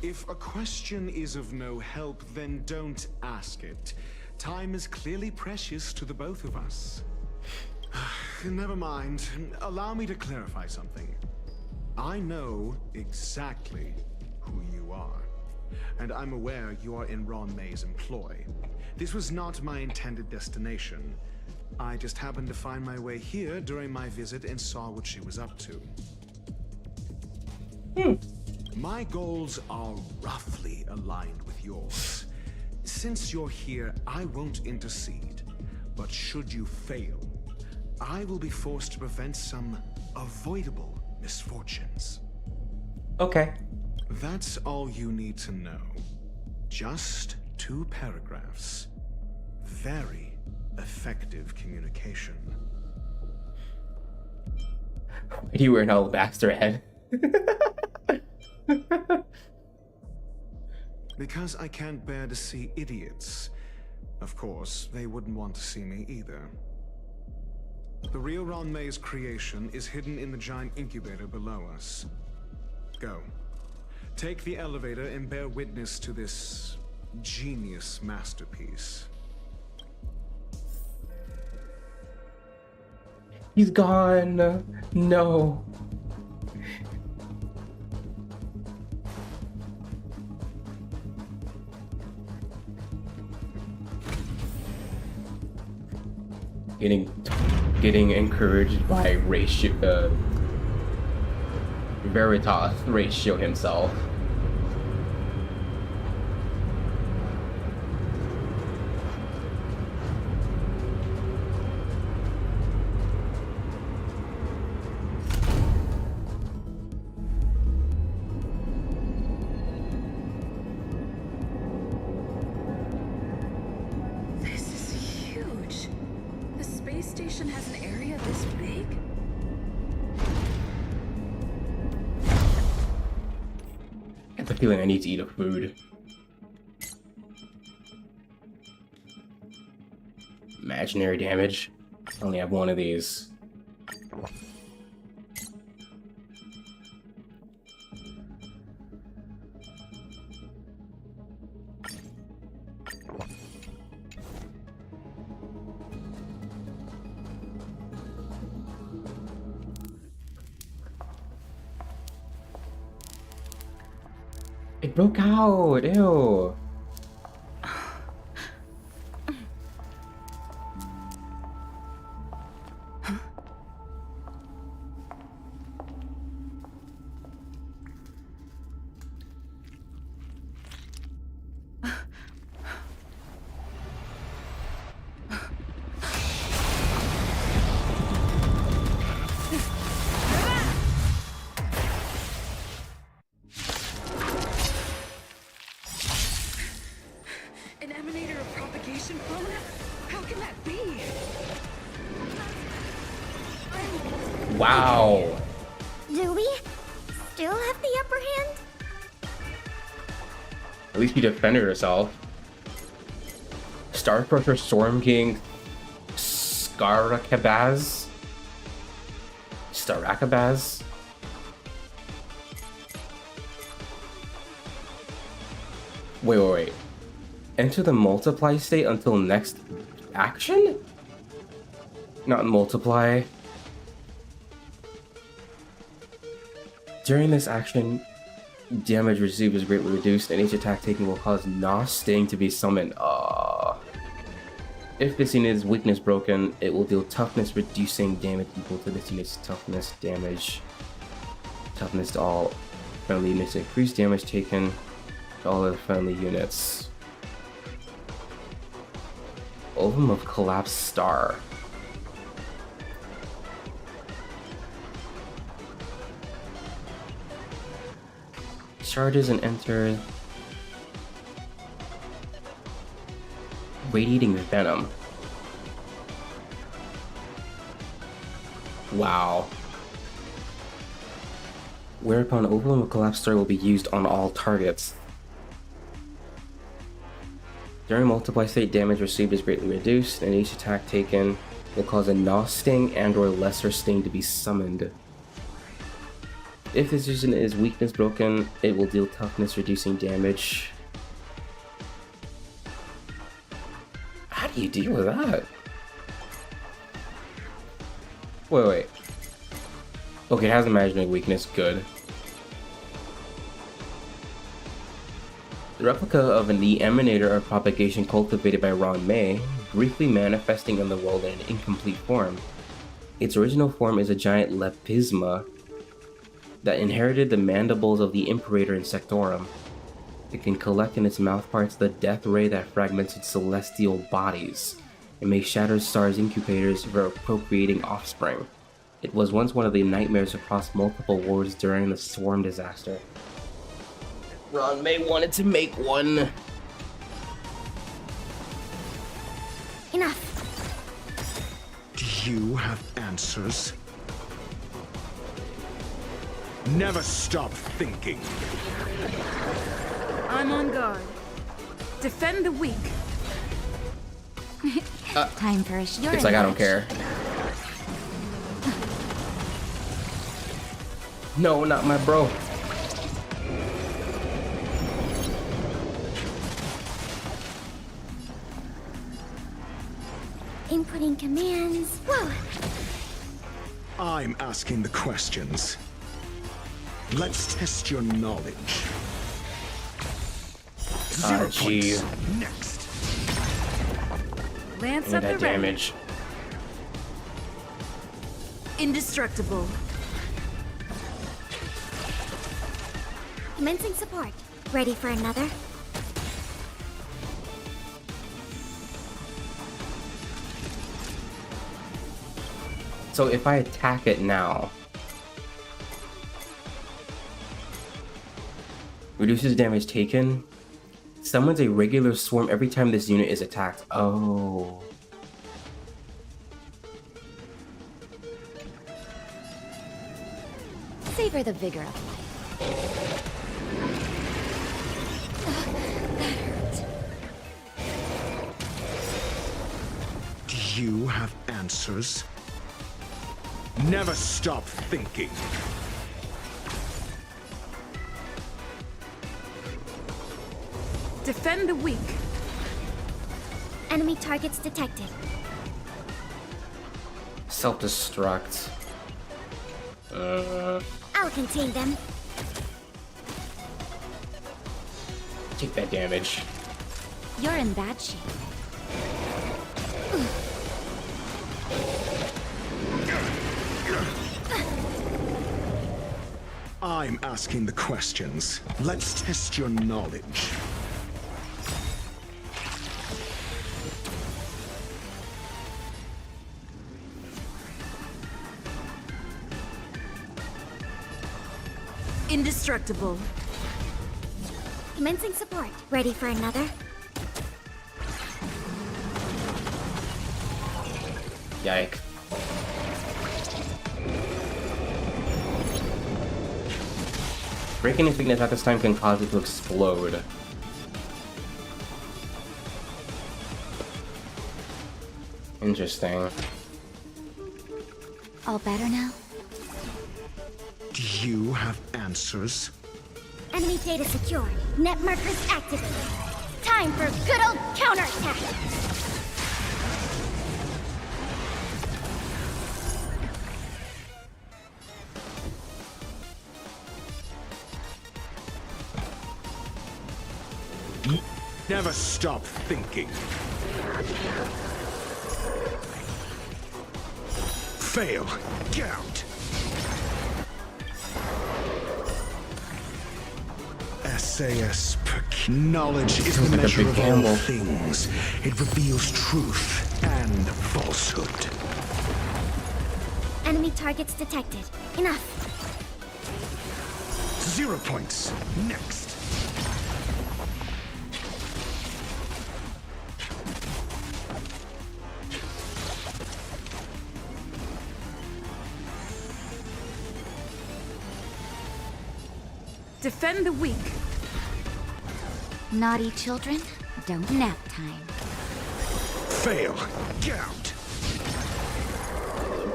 If a question is of no help, then don't ask it. Time is clearly precious to the both of us. Never mind. Allow me to clarify something. I know exactly who you are, and I'm aware you are in Ron May's employ. This was not my intended destination. I just happened to find my way here during my visit and saw what she was up to. My goals are roughly aligned with yours. Since you're here, I won't intercede. But should you fail, I will be forced to prevent some avoidable misfortunes. Okay. That's all you need to know. Just 2 paragraphs. Very effective communication. Why do you wear an alabaster head? Because I can't bear to see idiots. Of course, they wouldn't want to see me either. The real Ron May's creation is hidden in the giant incubator below us. Go. Take the elevator and bear witness to this genius masterpiece. He's gone. No. Getting encouraged by Veritas Ratio himself. station has an area this big? I get the feeling I need to eat a food. Imaginary damage. I only have one of these. It broke out! Ew! An emanator of propagation clone? How can that be? Wow! Do we still have the upper hand? At least she defended herself. Starcrusher, Storm King, Starakabaz? Wait. Enter the multiply state until next action? Not multiply. During this action, damage received is greatly reduced, and each attack taken will cause Gnaw Sting to be summoned. If this unit's weakness broken, it will deal toughness reducing damage equal to this unit's toughness damage. Toughness to all friendly units. Increased damage taken to all of the friendly units. Ovum of Collapsed Star. Charges and enter Radiating Venom. Wow. Whereupon Ovum of Collapsed Star will be used on all targets. During multiply state, damage received is greatly reduced, and each attack taken will cause a Gnaw Sting and or Lesser Sting to be summoned. If this unit is weakness broken, it will deal toughness reducing damage. How do you deal with that? Wait. Okay, it has imaginary weakness, good. The replica of the emanator of propagation cultivated by Ron May, briefly manifesting in the world in an incomplete form. Its original form is a giant lepisma that inherited the mandibles of the Imperator Insectorum. It can collect in its mouthparts the death ray that fragments its celestial bodies, and may shatter stars' incubators for procreating offspring. It was once one of the nightmares across multiple wars during the Swarm disaster. Ron May wanted to make one. Enough. Do you have answers? Never stop thinking. I'm on guard. Defend the weak. Time for a short. It's like I don't care. No, not my bro. Inputting commands. Whoa! I'm asking the questions. Let's test your knowledge. 0 points. Next. Lance up the damage. Indestructible. Commencing support. Ready for another? So if I attack it now, reduces damage taken, summons a regular swarm every time this unit is attacked. Oh. Savor the vigor of life. That hurt. Do you have answers? Never stop thinking. Defend the weak. Enemy targets detected. Self-destruct. I'll contain them. Take that damage. You're in bad shape. I'm asking the questions. Let's test your knowledge. Indestructible. Commencing support. Ready for another? Yike. Breaking its weakness at this time can cause it to explode. Interesting. All better now? Do you have answers? Enemy data secured. Net markers activated. Time for good old counterattack! Never stop thinking. Fail. Count. SAS knowledge is the measure of all things. It reveals truth and falsehood. Enemy targets detected. Enough. 0 points. Next. Defend the weak. Naughty children, don't nap time. Fail. Count.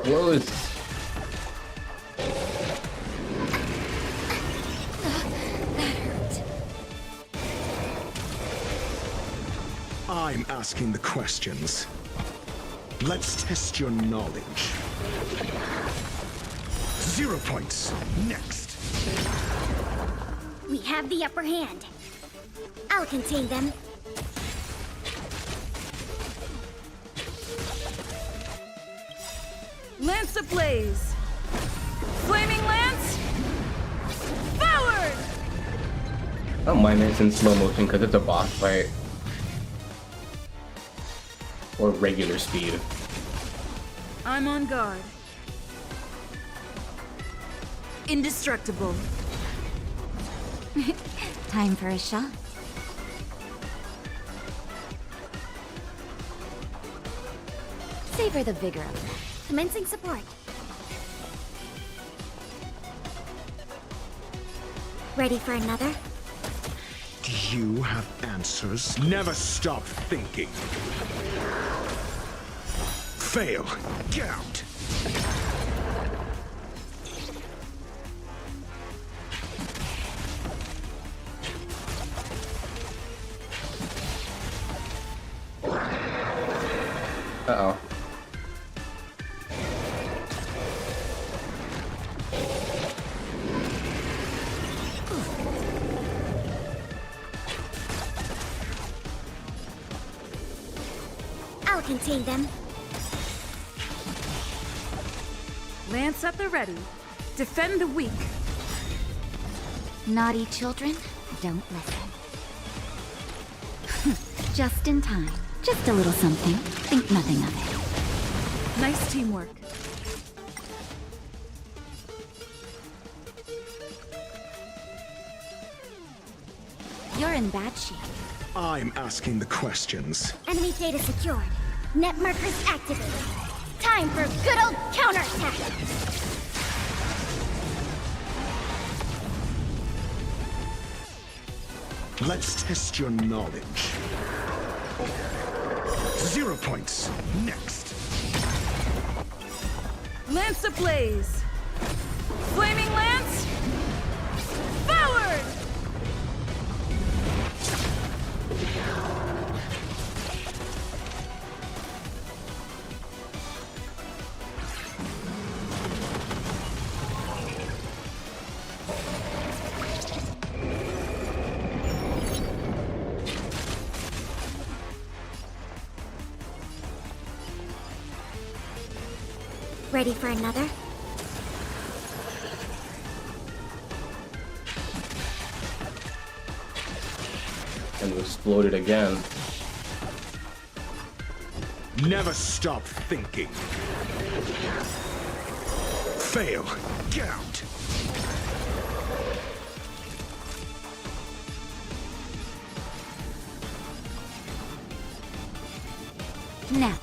Close. I'm asking the questions. Let's test your knowledge. 0 points. Next. We have the upper hand. I'll contain them. Lance ablaze. Flaming lance. Forward. I don't mind it's in slow motion because it's a boss fight. Or regular speed. I'm on guard. Indestructible. Time for a shot. Savor the vigor of life. Commencing support. Ready for another? Do you have answers? Never stop thinking. Fail. Count. Uh-oh. I'll contain them. Lance at the ready. Defend the weak. Naughty children, don't listen. Just in time. Just a little something. Think nothing of it. Nice teamwork. You're in bad shape. I'm asking the questions. Enemy data secured. Net markers activated. Time for good old counterattack! Let's test your knowledge. 0 points. Next. Lance ablaze! Flaming lance! Forward! Ready for another? And exploded again. Never stop thinking. Fail. Get out. Now.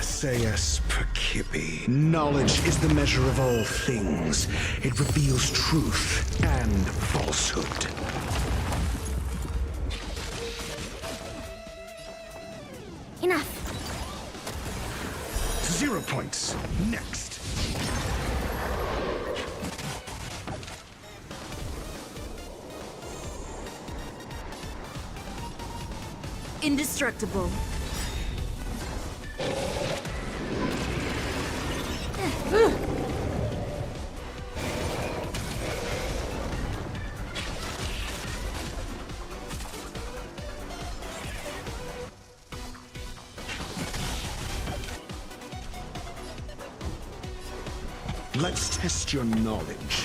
SAS Perkibi. Knowledge is the measure of all things. It reveals truth and falsehood. Enough. 0 points. Next. Indestructible. Let's test your knowledge.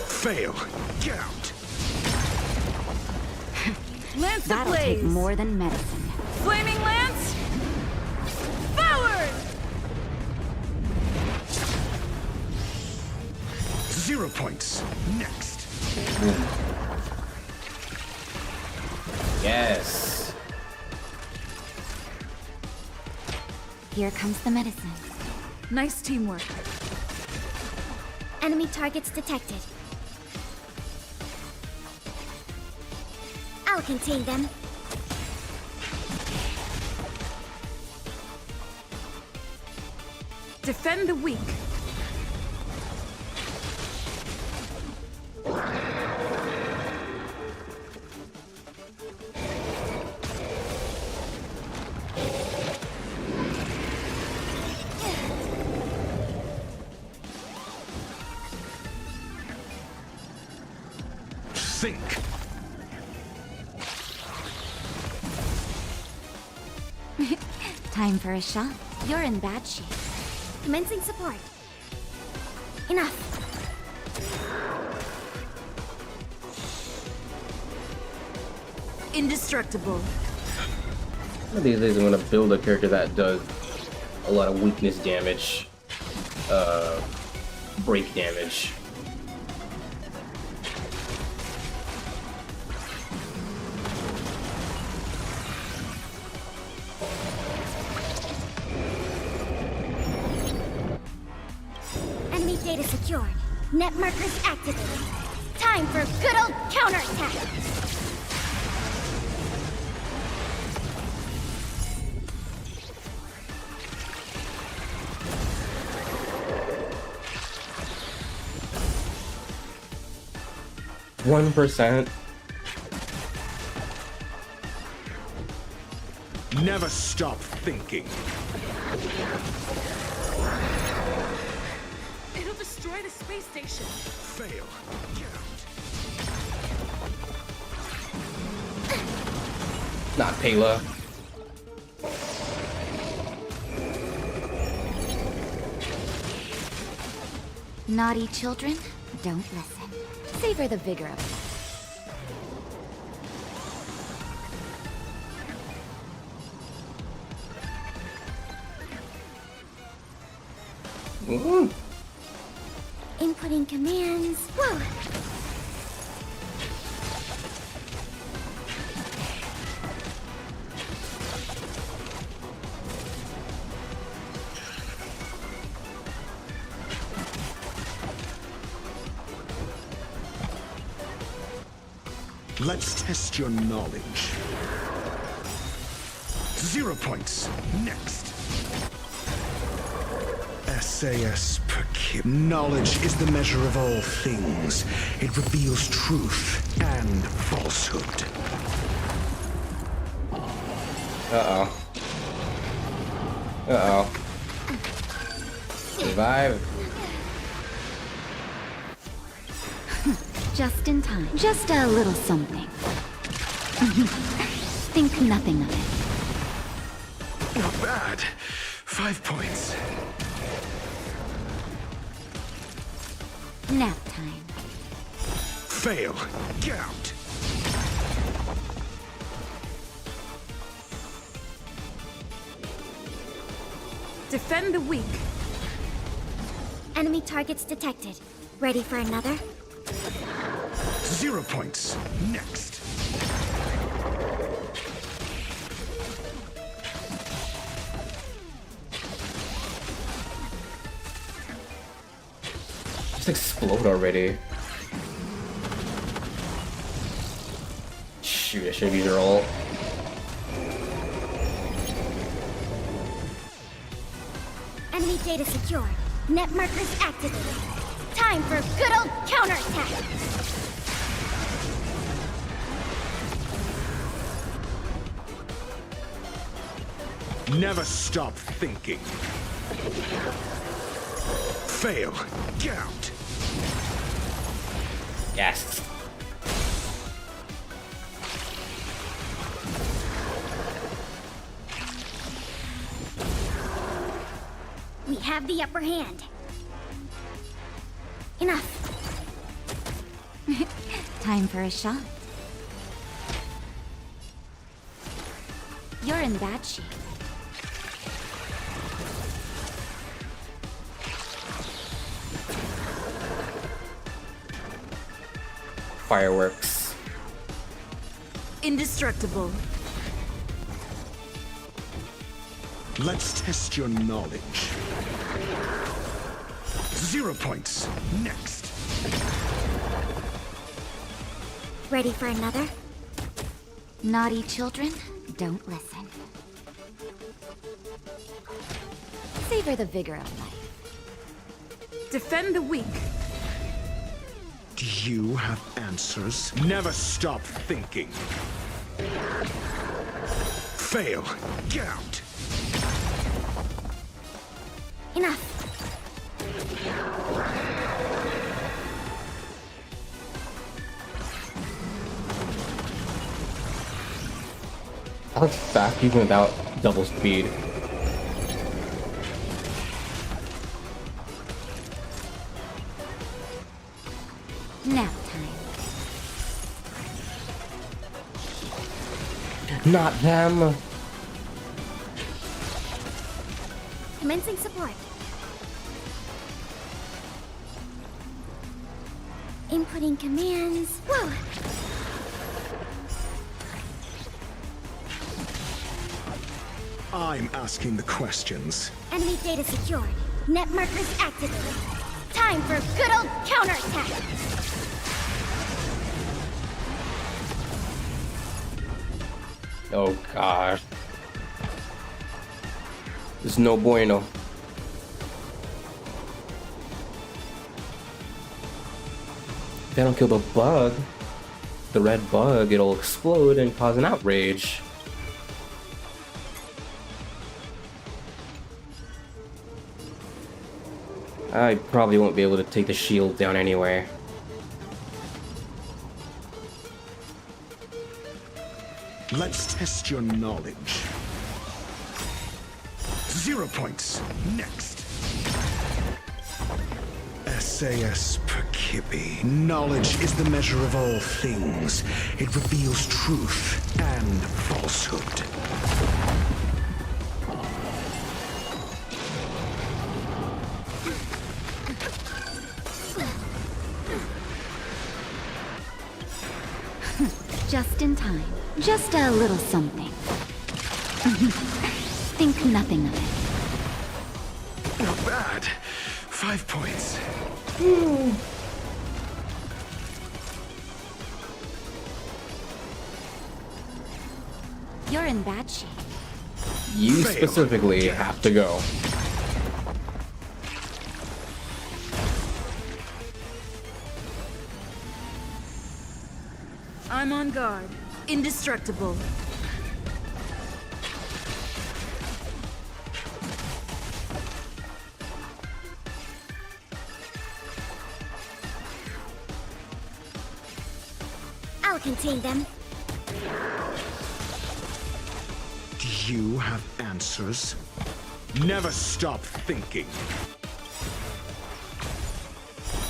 Fail. Get out. Lance That'll ablaze! take more than medicine. Flaming lance! Forward! 0 points. Next. Yes. Here comes the medicine. Nice teamwork. Enemy targets detected. I'll contain them. Defend the weak. Think. Time for a shot. You're in bad shape. Commencing support. Enough. Indestructible. One of these days I'm gonna build a character that does a lot of weakness damage, break damage. Enemy data secured. Net markers activated. Time for good old counterattack. %. Never stop thinking. It'll destroy the space station. Fail. Get out. Not Payla. Naughty children, don't listen. Savor the vigor of it. Inputting commands. Whoa! Let's test your knowledge. 0 points. Next. SAS per kip. Knowledge is the measure of all things. It reveals truth and falsehood. Uh-oh. Uh-oh. Survive. Just in time. Just a little something. Think nothing of it. Not bad. 5 points. Nap time. Fail. Get out. Defend the weak. Enemy targets detected. Ready for another? 0 points. Next. Just explode already. Shoot, I should have used your ult. Enemy data secure. Net markers activated. Time for a good old counterattack. Never stop thinking. Fail. Get out. Yes. We have the upper hand. Enough. Time for a shot. You're in bad shape. Fireworks. Indestructible. Let's test your knowledge. 0 points. Next. Ready for another? Naughty children, don't listen. Savor the vigor of life. Defend the weak. Do you have answers? Never stop thinking. Fail. Get out. Enough. I look fast even without double speed. Nap time. Not them. Commencing support. Inputting commands. Whoa! I'm asking the questions. Enemy data secured. Net markers activated. Time for a good old counterattack. Oh gosh. There's no bueno. If they don't kill the bug, the red bug, it'll explode and cause an outrage. I probably won't be able to take the shield down anyway. Let's test your knowledge. 0 points. Next. SAS per kippy. Knowledge is the measure of all things. It reveals truth and falsehood. Just in time. Just a little something. Think nothing of it. Not bad. 5 points. You're in bad shape. You specifically have to go. I'm on guard. Indestructible. I'll contain them. Do you have answers? Never stop thinking.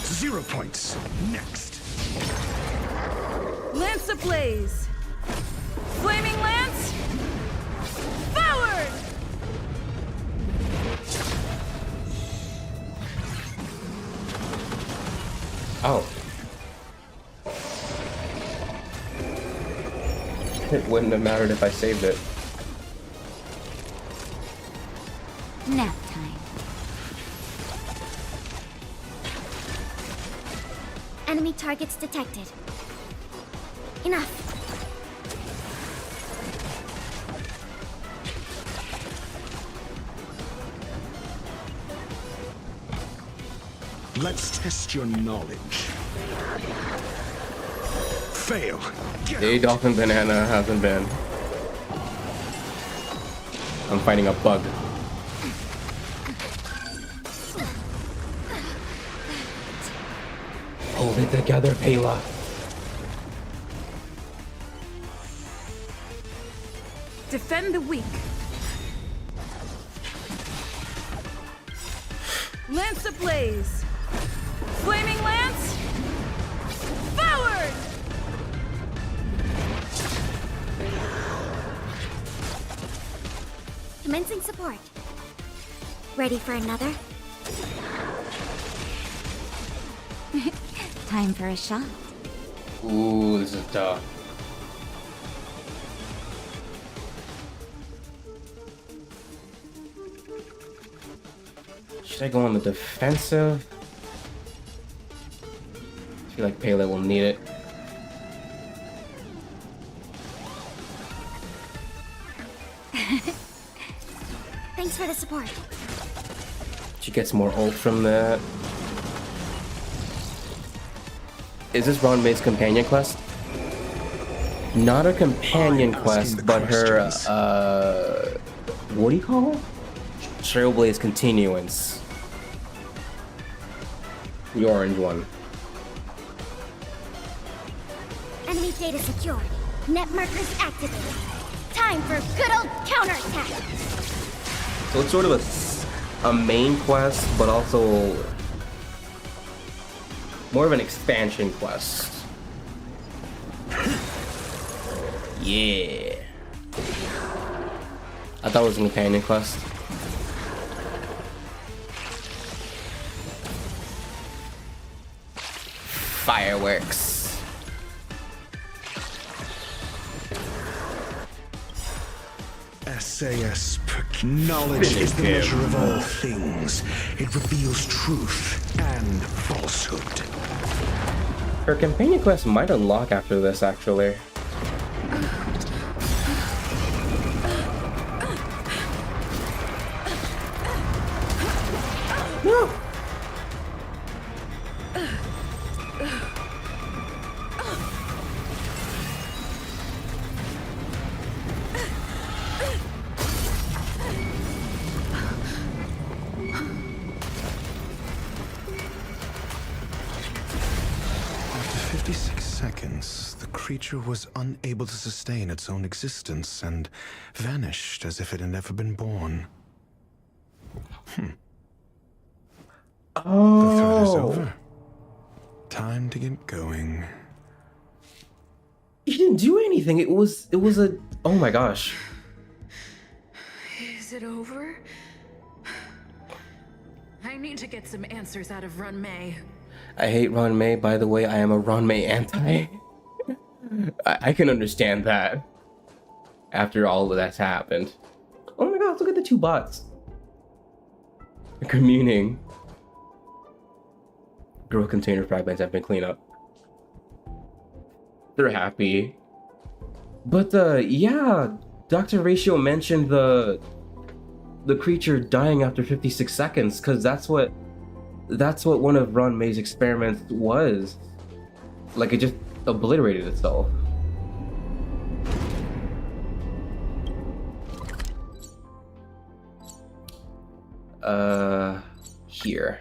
0 points. Next. Lance ablaze! Flaming lance! Forward! Oh. It wouldn't have mattered if I saved it. Nap time. Enemy targets detected. Enough. Let's test your knowledge. Fail. The dolphin banana hasn't been. I'm fighting a bug. Hold it together, Pela. Defend the weak. Lance ablaze! Flaming lance! Forward! Commencing support. Ready for another? Time for a shot. Ooh, this is tough. Should I go on the defensive? I feel like Pele will need it. Thanks for the support. She gets more ult from that. Is this Ron May's companion quest? Not a companion quest, but her, what do you call it? Trailblaze Continuance. The orange one. Enemy data secured. Net markers activated. Time for good old counterattack. So it's sort of a main quest, but also more of an expansion quest. Yeah. I thought it was a companion quest. Fireworks. SAS knowledge is the measure of all things. It reveals truth and falsehood. Her companion quest might unlock after this, actually. No! The creature was unable to sustain its own existence and vanished as if it had never been born. Oh. The threat is over. Time to get going. He didn't do anything. It was a, oh my gosh. Is it over? I need to get some answers out of Run May. I hate Ron May, by the way. I am a Ron May anti. I can understand that. After all of that's happened. Oh my god, look at the two bots. They're communing. Girl container fragments have been cleaned up. They're happy. But yeah, Dr. Ratio mentioned the creature dying after 56 seconds, because that's what one of Ron May's experiments was. Like, it just obliterated itself. Here.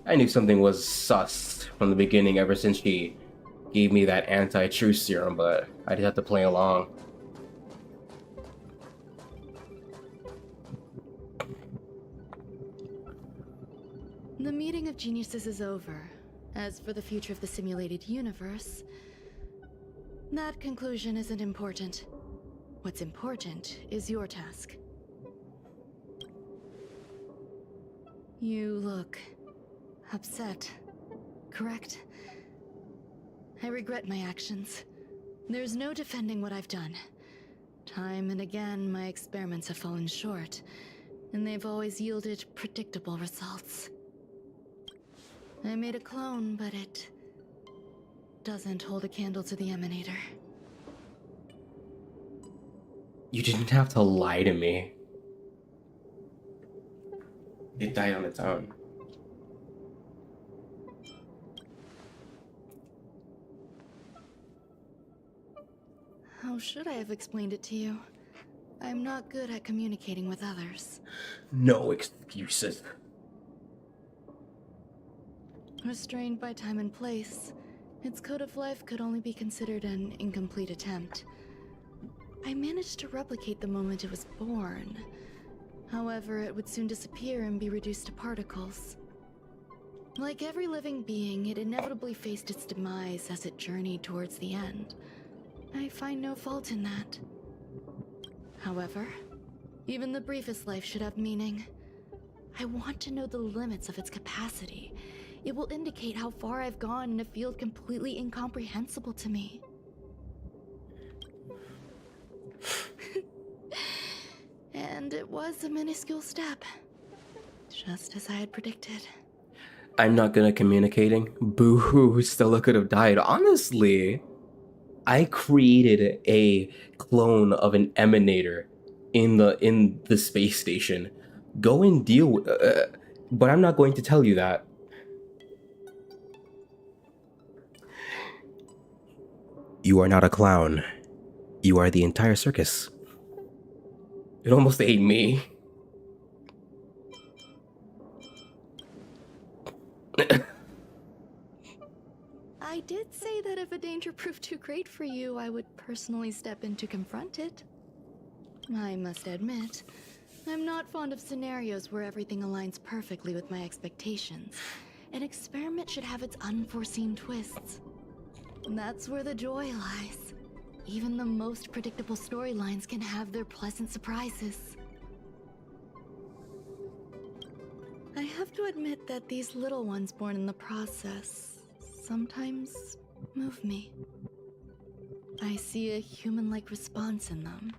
I knew something was sus from the beginning ever since she gave me that anti-truth serum, but I just have to play along. The meeting of geniuses is over. As for the future of the simulated universe, that conclusion isn't important. What's important is your task. You look upset, correct? I regret my actions. There's no defending what I've done. Time and again, my experiments have fallen short, and they've always yielded predictable results. I made a clone, but it doesn't hold a candle to the Emanator. You didn't have to lie to me. It died on its own. How should I have explained it to you? I'm not good at communicating with others. No excuses. Restrained by time and place, its code of life could only be considered an incomplete attempt. I managed to replicate the moment it was born. However, it would soon disappear and be reduced to particles. Like every living being, it inevitably faced its demise as it journeyed towards the end. I find no fault in that. However, even the briefest life should have meaning. I want to know the limits of its capacity. It will indicate how far I've gone in a field completely incomprehensible to me. And it was a minuscule step, just as I had predicted. I'm not good at communicating. Boo-hoo, Stella could have died. Honestly, I created a clone of an emanator in the space station. Go and deal with but I'm not going to tell you that. You are not a clown. You are the entire circus. It almost ate me. I did say that if a danger proved too great for you, I would personally step in to confront it. I must admit, I'm not fond of scenarios where everything aligns perfectly with my expectations. An experiment should have its unforeseen twists. That's where the joy lies. Even the most predictable storylines can have their pleasant surprises. I have to admit that these little ones born in the process sometimes move me. I see a human-like response in them.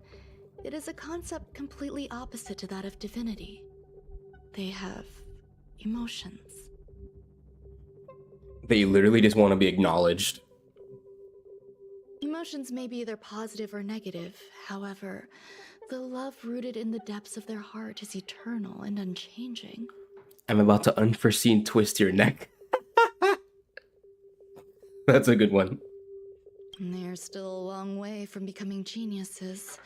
It is a concept completely opposite to that of divinity. They have emotions. They literally just want to be acknowledged. Emotions may be either positive or negative. However, the love rooted in the depths of their heart is eternal and unchanging. I'm about to unforeseen twist your neck. That's a good one. They're still a long way from becoming geniuses,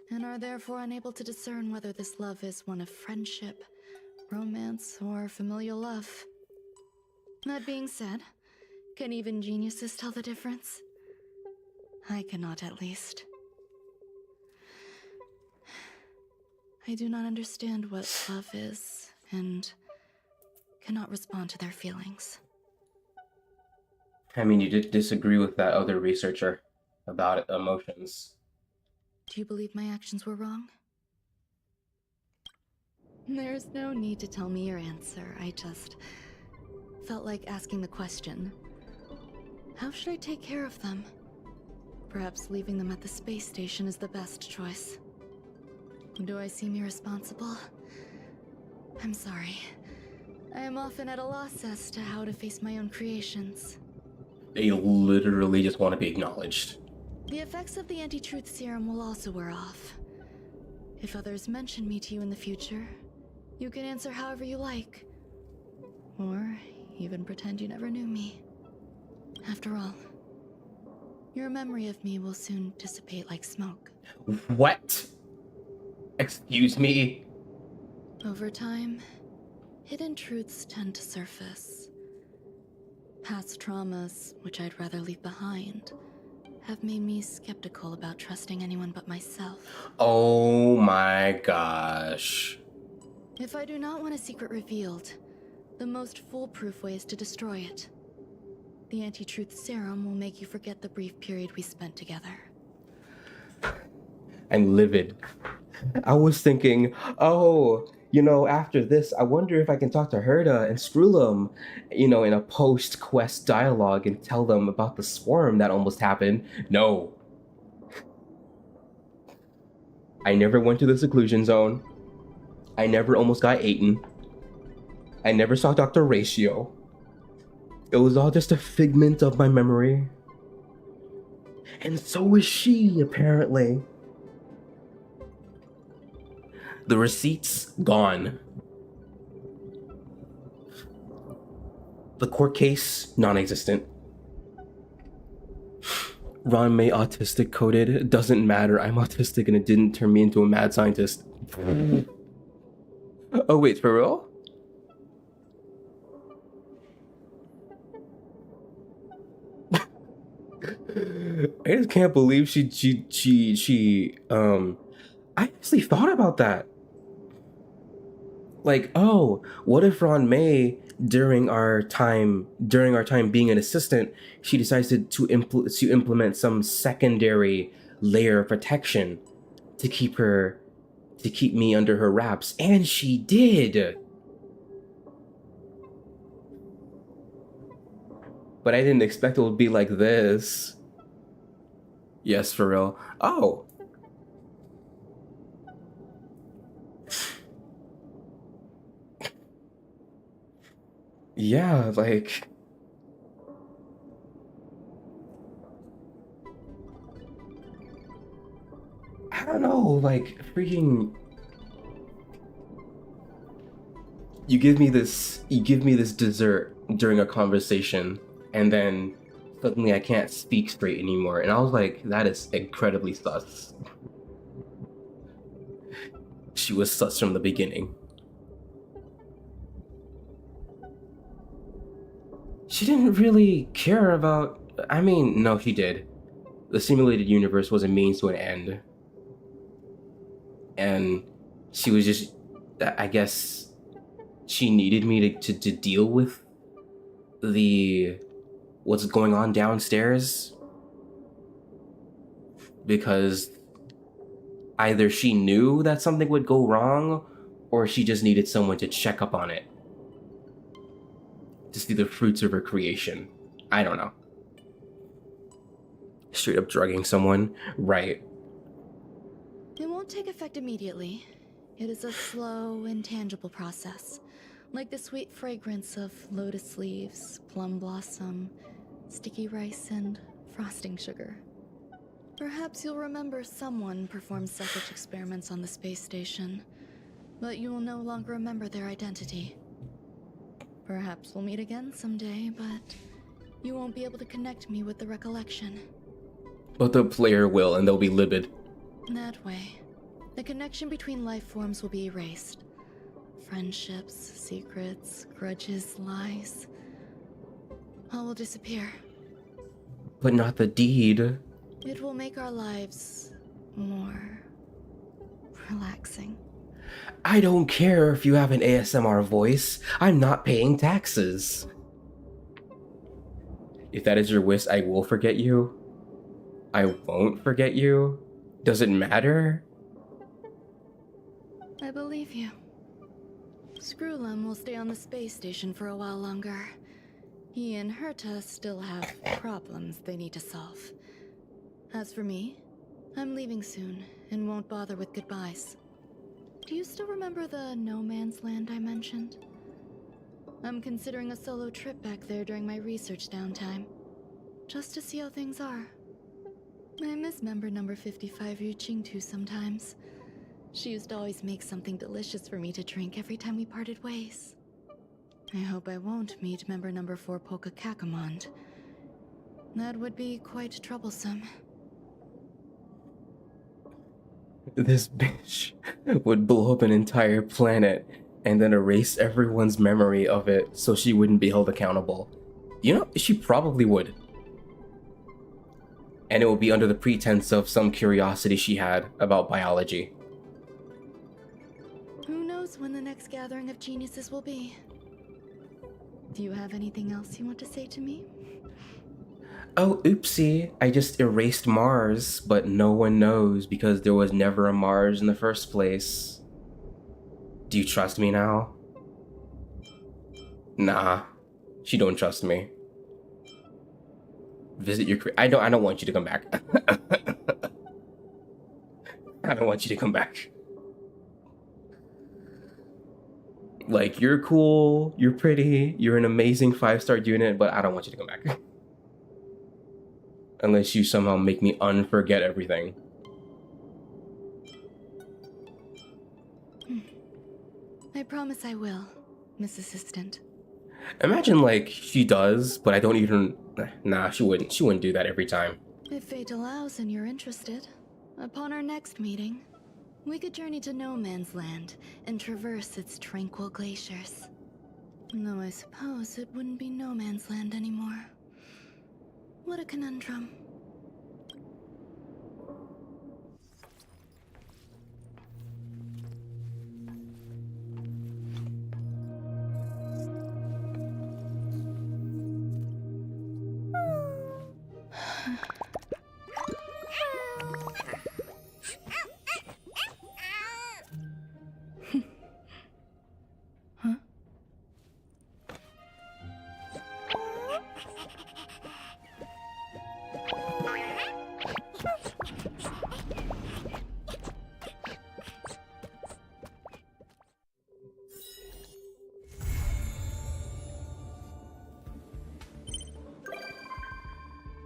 and are therefore unable to discern whether this love is one of friendship, romance, or familial love. That being said, can even geniuses tell the difference? I cannot, at least. I do not understand what love is, and cannot respond to their feelings. I mean, you did disagree with that other researcher about emotions. Do you believe my actions were wrong? There's no need to tell me your answer. I just felt like asking the question. How should I take care of them? Perhaps leaving them at the space station is the best choice. Do I seem irresponsible? I'm sorry. I am often at a loss as to how to face my own creations. They literally just want to be acknowledged. The effects of the anti-truth serum will also wear off. If others mention me to you in the future, you can answer however you like. Or even pretend you never knew me. After all, your memory of me will soon dissipate like smoke. What? Excuse me? Over time, hidden truths tend to surface. Past traumas, which I'd rather leave behind, have made me skeptical about trusting anyone but myself. Oh my gosh. If I do not want a secret revealed, the most foolproof way is to destroy it. The anti-truth serum will make you forget the brief period we spent together. I'm livid. I was thinking, oh, you know, after this, I wonder if I can talk to Herta and Screwlum, you know, in a post-quest dialogue and tell them about the swarm that almost happened. No. I never went to the seclusion zone. I never almost got eaten. I never saw Dr. Ratio. It was all just a figment of my memory. And so is she, apparently. The receipts, gone. The court case, non-existent. Ron May autistic coded. It doesn't matter, I'm autistic and it didn't turn me into a mad scientist. Oh wait, for real? I just can't believe I actually thought about that. Like, oh, what if Ron May, during our time being an assistant, she decides to implement some secondary layer of protection to keep me under her wraps, and she did. But I didn't expect it would be like this. Yes, for real. Oh. Yeah, like... I don't know, like, freaking... You give me this dessert during a conversation, and then suddenly I can't speak straight anymore. And I was like, that is incredibly sus. She was sus from the beginning. She didn't really care about... I mean, no, she did. The simulated universe was a means to an end. And she was just... I guess... She needed me to deal with what's going on downstairs. Because either she knew that something would go wrong, or she just needed someone to check up on it. To see the fruits of her creation. I don't know. Straight up drugging someone. Right. It won't take effect immediately. It is a slow, intangible process. Like the sweet fragrance of lotus leaves, plum blossom, sticky rice, and frosting sugar. Perhaps you'll remember someone performed such experiments on the space station, but you will no longer remember their identity. Perhaps we'll meet again someday, but you won't be able to connect me with the recollection. But the player will, and they'll be livid. That way, the connection between life forms will be erased. Friendships, secrets, grudges, lies. All will disappear. But not the deed. It will make our lives more relaxing. I don't care if you have an ASMR voice. I'm not paying taxes. If that is your wish, I will forget you. I won't forget you. Does it matter? I believe you. Screwlum will stay on the space station for a while longer. He and Herta still have problems they need to solve. As for me, I'm leaving soon and won't bother with goodbyes. Do you still remember the no man's land I mentioned? I'm considering a solo trip back there during my research downtime, just to see how things are. I miss member number 55 reaching too sometimes. She used to always make something delicious for me to drink every time we parted ways. I hope I won't meet member number 4 Polka Kakamond. That would be quite troublesome. This bitch would blow up an entire planet and then erase everyone's memory of it so she wouldn't be held accountable. You know, she probably would. And it would be under the pretense of some curiosity she had about biology. Who knows when the next gathering of geniuses will be? Do you have anything else you want to say to me? Oh, oopsie, I just erased Mars, but no one knows because there was never a Mars in the first place. Do you trust me now? Nah, she don't trust me. Visit your I don't want you to come back. I don't want you to come back. Like, you're cool, you're pretty, you're an amazing 5-star unit, but I don't want you to come back. Unless you somehow make me unforget everything. I promise I will, Miss Assistant. Imagine, like, she does, but I don't even... Nah, she wouldn't. She wouldn't do that every time. If fate allows and you're interested, upon our next meeting, we could journey to No Man's Land and traverse its tranquil glaciers. Though I suppose it wouldn't be No Man's Land anymore. What a conundrum.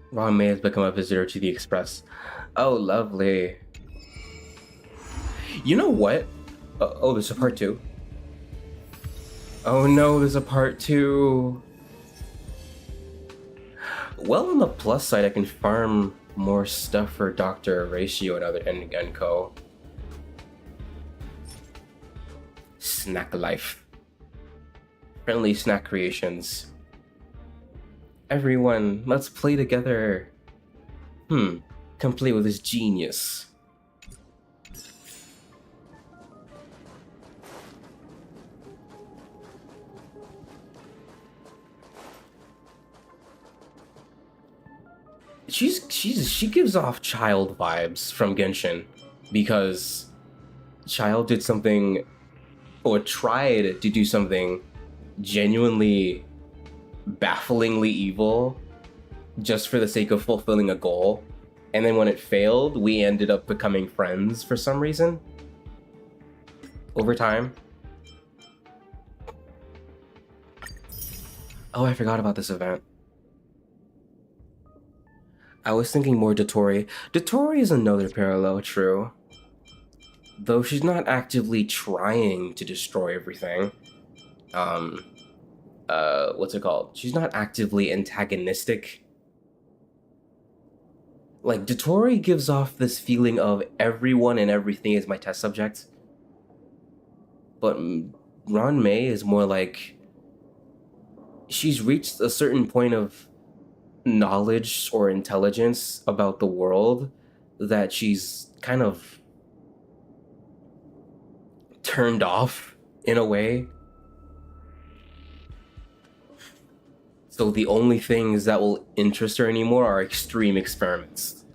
Ron May has become a visitor to the Express. Oh, lovely. You know what? Oh, there's a part 2. Oh no, there's a part 2. Well, on the plus side, I can farm more stuff for Dr. Ratio and co. Snack life. Friendly snack creations. Everyone, let's play together. Come play with this genius. She gives off Child vibes from Genshin, because Child did something, or tried to do something genuinely bafflingly evil just for the sake of fulfilling a goal, and then when it failed, we ended up becoming friends for some reason over time. Oh, I forgot about this event. I was thinking more Dotori. Dotori is another parallel, true. Though she's not actively trying to destroy everything. What's it called? She's not actively antagonistic. Like, Dotori gives off this feeling of everyone and everything is my test subject. But Ron May is more like, she's reached a certain point of knowledge or intelligence about the world that she's kind of turned off in a way. So the only things that will interest her anymore are extreme experiments.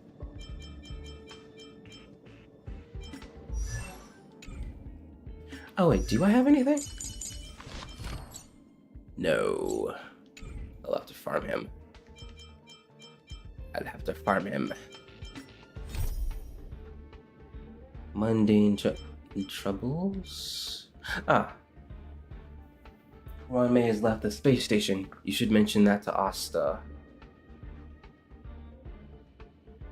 Oh wait, do I have anything? No. I'll have to farm him. Mundane troubles? Ah. Ron May has left the space station. You should mention that to Asta.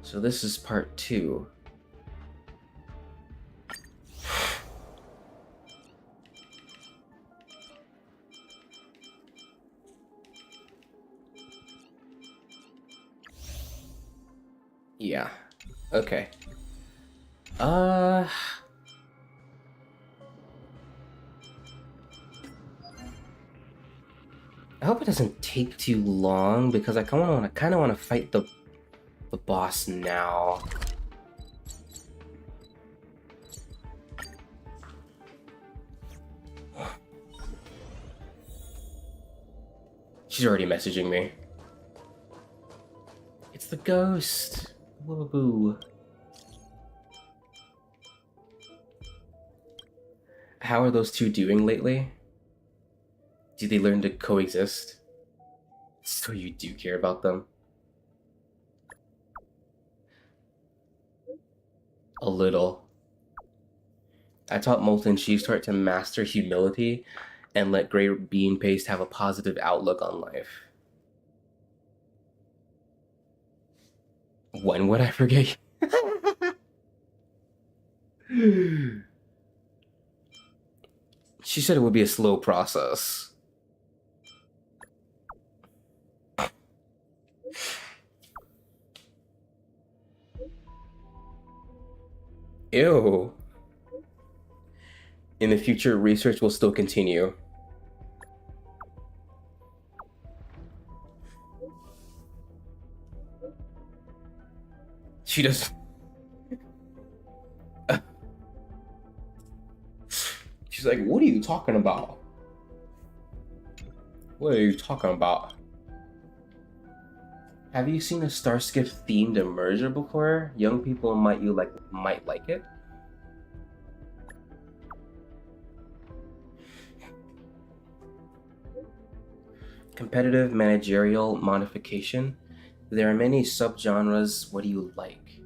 So this is part 2. Yeah. Okay. I hope it doesn't take too long because I kind of want to fight the boss now. She's already messaging me. It's the ghost. Woo. How are those two doing lately? Do they learn to coexist? So you do care about them? A little. I taught Molten Sheepstart to master humility and let Grey Bean Paste have a positive outlook on life. When would I forget? She said it would be a slow process. Ew. In the future, research will still continue. She does. She's like, what are you talking about? What are you talking about? Have you seen a Starskip themed immersion before? Young people might like it. Competitive managerial modification. There are many subgenres. What do you like?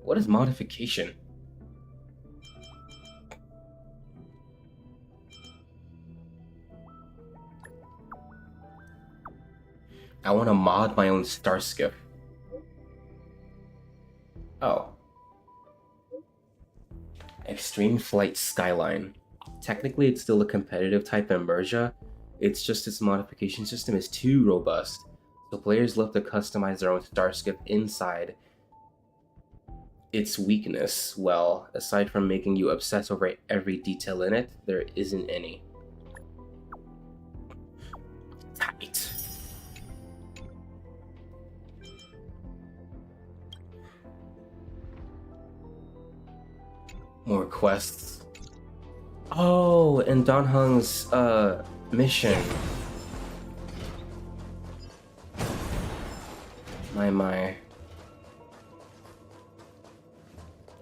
What is modification? I want to mod my own Starskip. Oh. Extreme Flight Skyline. Technically, it's still a competitive type immersion. It's just its modification system is too robust. So players love to customize their own Starskip inside its weakness. Well, aside from making you obsess over every detail in it, there isn't any. Tight. More quests. Oh, and Don Hung's mission. My.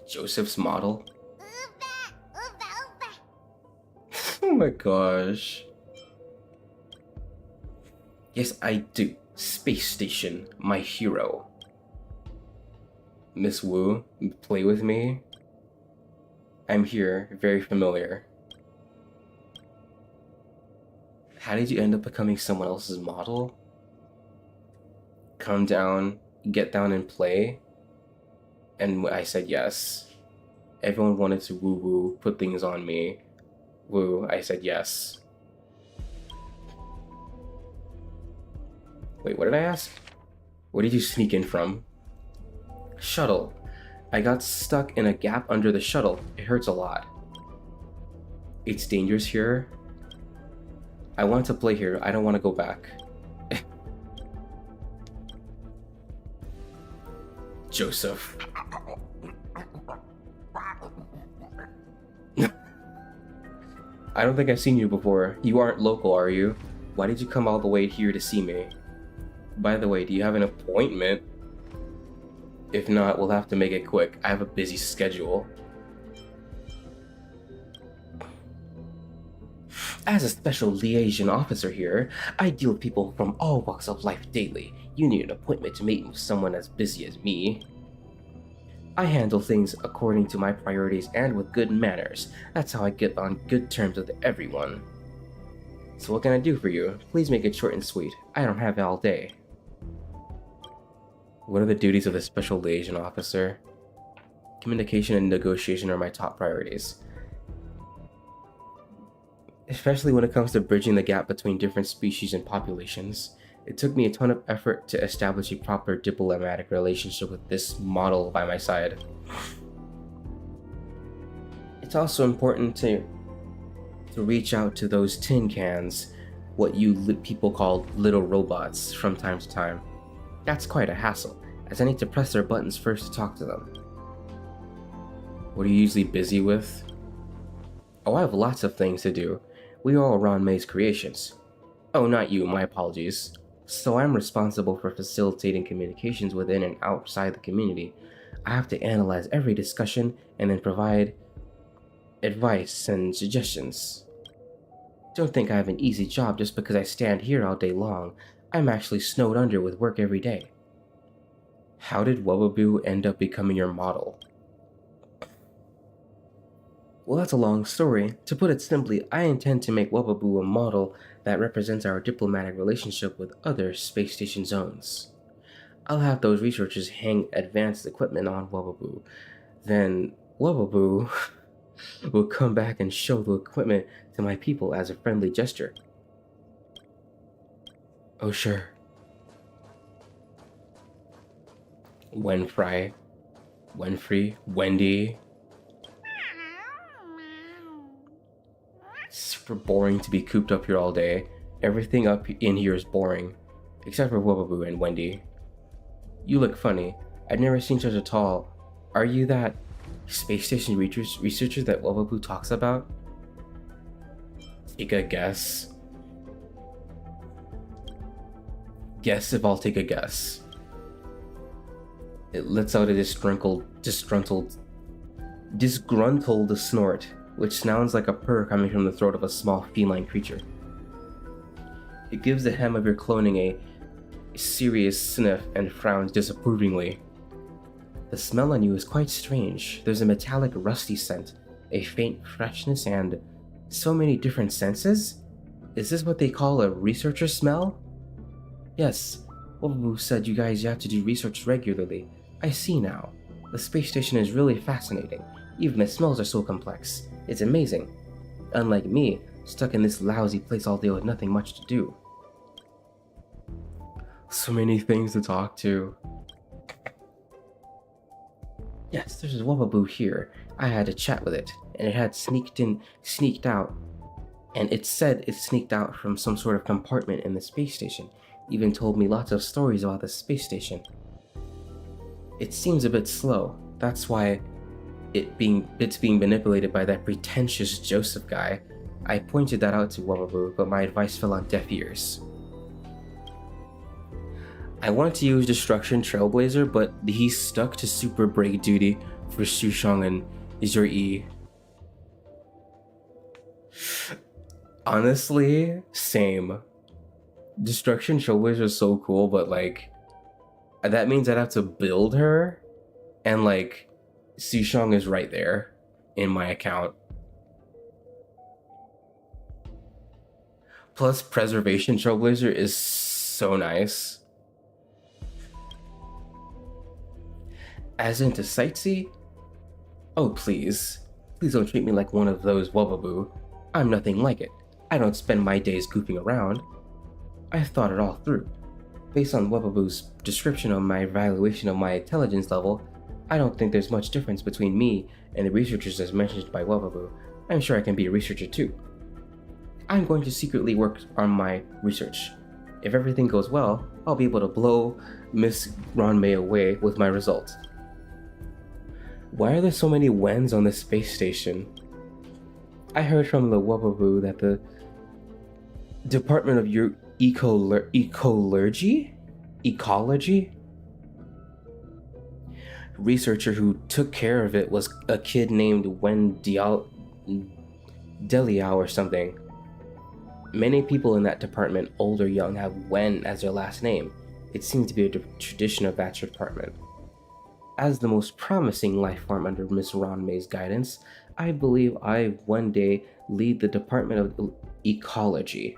Joseph's model. Oh my gosh. Yes, I do. Space Station, my hero. Miss Wu, play with me. I'm here, very familiar. How did you end up becoming someone else's model? Come down, get down and play? And I said yes. Everyone wanted to woo-woo, put things on me. Woo, I said yes. Wait, what did I ask? Where did you sneak in from? Shuttle. I got stuck in a gap under the shuttle. It hurts a lot. It's dangerous here. I want to play here. I don't want to go back. Joseph. I don't think I've seen you before. You aren't local, are you? Why did you come all the way here to see me? By the way, do you have an appointment? If not, we'll have to make it quick. I have a busy schedule. As a special liaison officer here, I deal with people from all walks of life daily. You need an appointment to meet with someone as busy as me. I handle things according to my priorities and with good manners. That's how I get on good terms with everyone. So what can I do for you? Please make it short and sweet. I don't have it all day. What are the duties of the Special Liaison Officer? Communication and negotiation are my top priorities. Especially when it comes to bridging the gap between different species and populations. It took me a ton of effort to establish a proper diplomatic relationship with this model by my side. It's also important to reach out to those tin cans, what you people call little robots, from time to time. That's quite a hassle, as I need to press their buttons first to talk to them. What are you usually busy with? Oh, I have lots of things to do. We are all Ron May's creations. Oh, not you, my apologies. So I'm responsible for facilitating communications within and outside the community. I have to analyze every discussion and then provide advice and suggestions. Don't think I have an easy job just because I stand here all day long. I'm actually snowed under with work every day. How did Wubbaboo end up becoming your model? Well, that's a long story. To put it simply, I intend to make Wubbaboo a model that represents our diplomatic relationship with other space station zones. I'll have those researchers hang advanced equipment on Wubbaboo. Then Wubbaboo will come back and show the equipment to my people as a friendly gesture. Oh, sure. Winfrey, Wendy. It's super boring to be cooped up here all day. Everything up in here is boring, except for Wubbaboo and Wendy. You look funny. I've never seen such a tall. Are you that space station researcher that Wubbaboo talks about? Take a guess. Guess if I'll take a guess. It lets out a disgruntled snort, which sounds like a purr coming from the throat of a small feline creature. It gives the hem of your cloning a serious sniff and frowns disapprovingly. The smell on you is quite strange. There's a metallic rusty scent, a faint freshness, and so many different senses? Is this what they call a researcher smell? Yes, Wubbaboo said you guys have to do research regularly. I see now. The space station is really fascinating. Even the smells are so complex. It's amazing. Unlike me, stuck in this lousy place all day with nothing much to do. So many things to talk to. Yes, there's a Wubbaboo here. I had a chat with it, and it had sneaked out. And it said it sneaked out from some sort of compartment in the space station. Even told me lots of stories about the space station. It seems a bit slow. That's why it's being manipulated by that pretentious Joseph guy. I pointed that out to Wubbaboo, but my advice fell on deaf ears. I wanted to use Destruction Trailblazer, but he's stuck to super break duty for Sushong and Izuri. Honestly, same. Destruction Trailblazer is so cool, but like, that means I'd have to build her, and like, Sushong is right there in my account. Plus, Preservation Trailblazer is so nice. As into Sightsee? Oh, please. Please don't treat me like one of those Wubbaboo. I'm nothing like it. I don't spend my days goofing around. I thought it all through. Based on Wubbaboo's description of my evaluation of my intelligence level, I don't think there's much difference between me and the researchers as mentioned by Wubbaboo. I'm sure I can be a researcher too. I'm going to secretly work on my research. If everything goes well, I'll be able to blow Miss Ron May away with my results. Why are there so many Wens on the space station? I heard from the Wubbaboo that the Department of Ecology? Researcher who took care of it was a kid named Wen Deliao or something. Many people in that department, old or young, have Wen as their last name. It seems to be a tradition of that department. As the most promising life form under Miss Ron May's guidance, I believe I one day lead the Department of Ecology.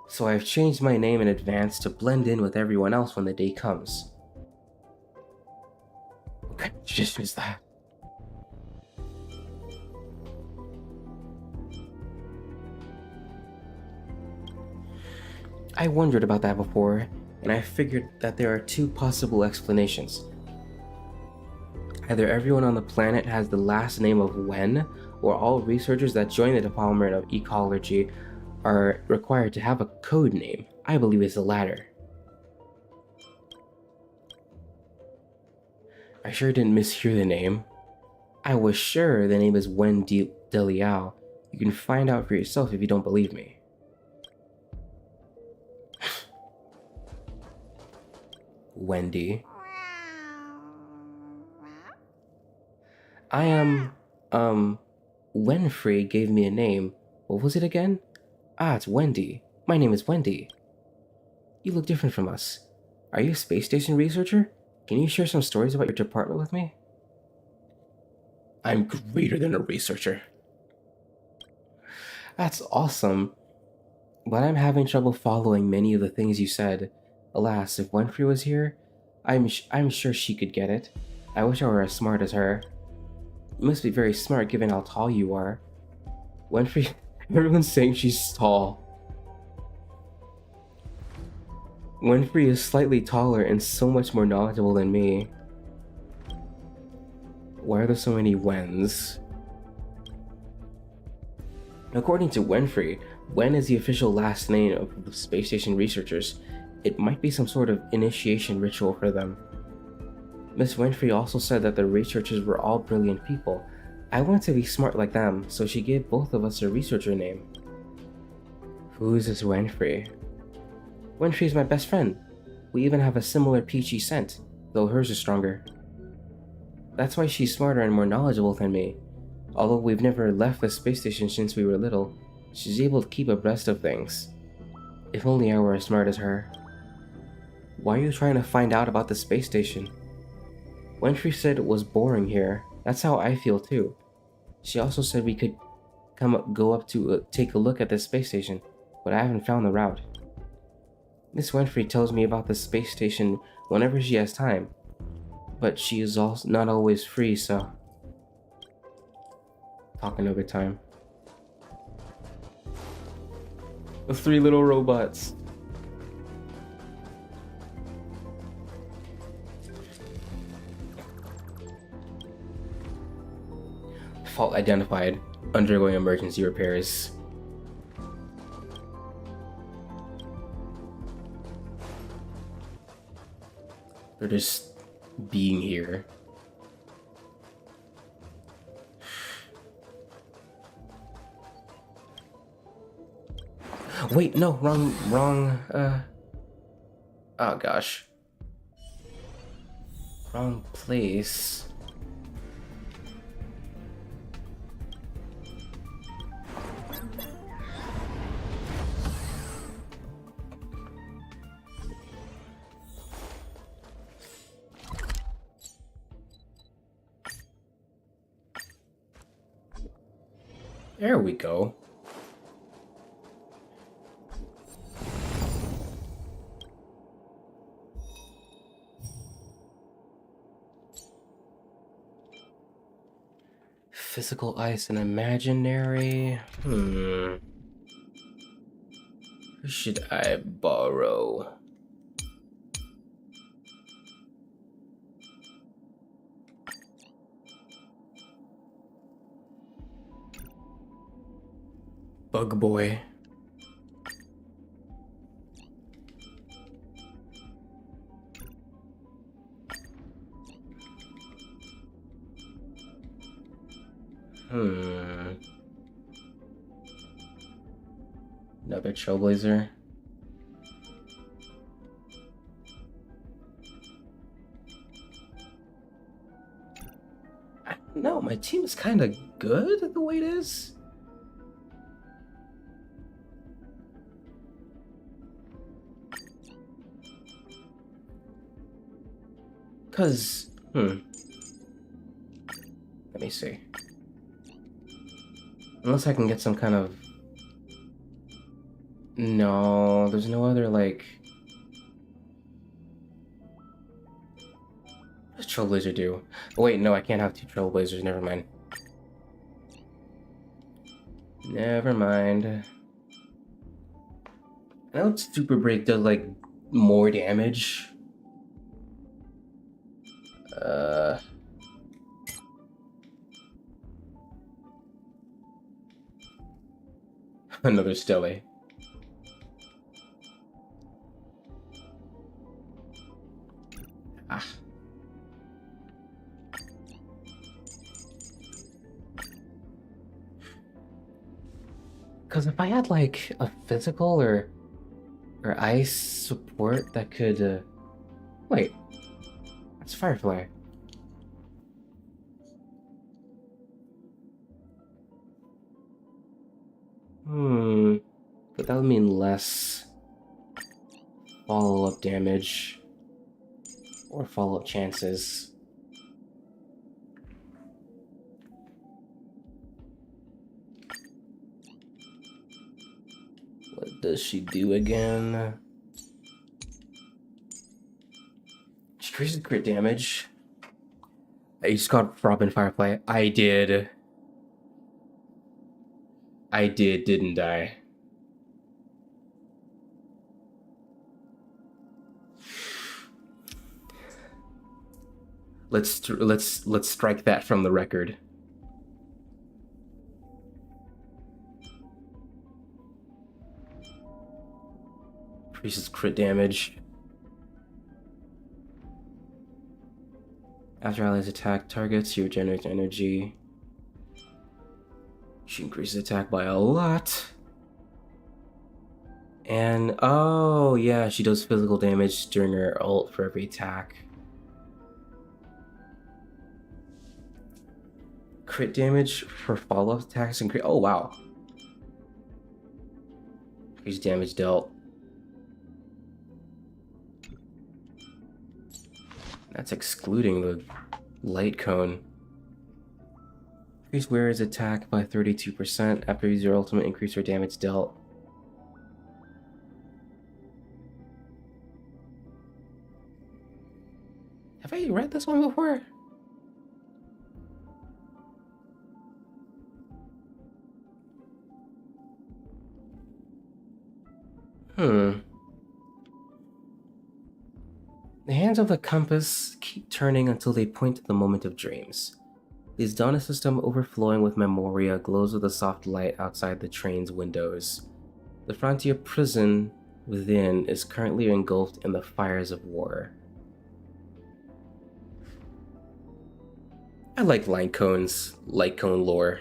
So I've changed my name in advance to blend in with everyone else when the day comes. What kind of tradition is that? I wondered about that before, and I figured that there are two possible explanations. Either everyone on the planet has the last name of Wen, or all researchers that join the Department of Ecology are required to have a code name. I believe it's the latter. I sure didn't mishear the name. I was sure the name is Wen Deliao. You can find out for yourself if you don't believe me. Wendy. Winfrey gave me a name. What was it again? Ah, it's Wendy. My name is Wendy. You look different from us. Are you a space station researcher? Can you share some stories about your department with me? I'm greater than a researcher. That's awesome. But I'm having trouble following many of the things you said. Alas, if Winfrey was here, I'm sure she could get it. I wish I were as smart as her. You must be very smart given how tall you are. Winfrey, everyone's saying she's tall. Winfrey is slightly taller and so much more knowledgeable than me. Why are there so many Wens? According to Winfrey, Wen is the official last name of the space station researchers. It might be some sort of initiation ritual for them. Miss Winfrey also said that the researchers were all brilliant people. I wanted to be smart like them, so she gave both of us a researcher name. Who is this Winfrey? Winfrey is my best friend. We even have a similar peachy scent, though hers is stronger. That's why she's smarter and more knowledgeable than me. Although we've never left the space station since we were little, she's able to keep abreast of things. If only I were as smart as her. Why are you trying to find out about the space station? Winfrey said it was boring here. That's how I feel too. She also said we could go up to take a look at the space station, but I haven't found the route. Miss Winfrey tells me about the space station whenever she has time, but she is also not always free, so... Talking over time. The three little robots. Fault identified. Undergoing emergency repairs. They're just being here. Wait, no, wrong, oh gosh. Wrong place. There we go. Physical ice and imaginary. Who should I borrow? Bug Boy. Another Trailblazer. I don't know, my team is kind of good the way it is. Cause, let me see. Unless I can get some kind of No, there's no other, like... What does Trailblazer do? Oh, wait, no, I can't have 2 Trailblazers. Never mind. Never mind. I know Super Break does, like, more damage. Another Stele. Ah. Because if I had, like, a physical or ice support that could, wait. That's Firefly. But that would mean less follow-up damage or follow-up chances. What does she do again? She increases crit damage. I just got Robin Firefly. I did, didn't I? Let's strike that from the record. Increases crit damage. After allies attack targets, you regenerate energy. She increases attack by a lot. And oh yeah, she does physical damage during her ult for every attack. Crit damage for follow-up attacks and crit. Oh wow. Increased damage dealt. That's excluding the light cone. Increase wearer's attack by 32% after you use your ultimate. Increase your damage dealt. Have I read this one before? The hands of the compass keep turning until they point to the moment of dreams. The Donna system, overflowing with memoria, glows with a soft light outside the train's windows. The frontier prison within is currently engulfed in the fires of war. I like light cone lore.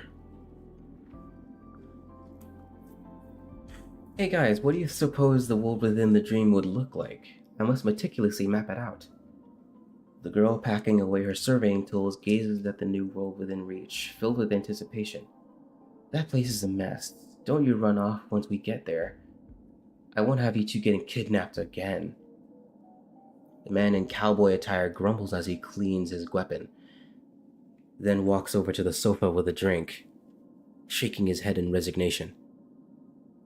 Hey guys, what do you suppose the world within the dream would look like? I must meticulously map it out. The girl, packing away her surveying tools, gazes at the new world within reach, filled with anticipation. That place is a mess. Don't you run off once we get there. I won't have you two getting kidnapped again. The man in cowboy attire grumbles as he cleans his weapon, then walks over to the sofa with a drink, shaking his head in resignation.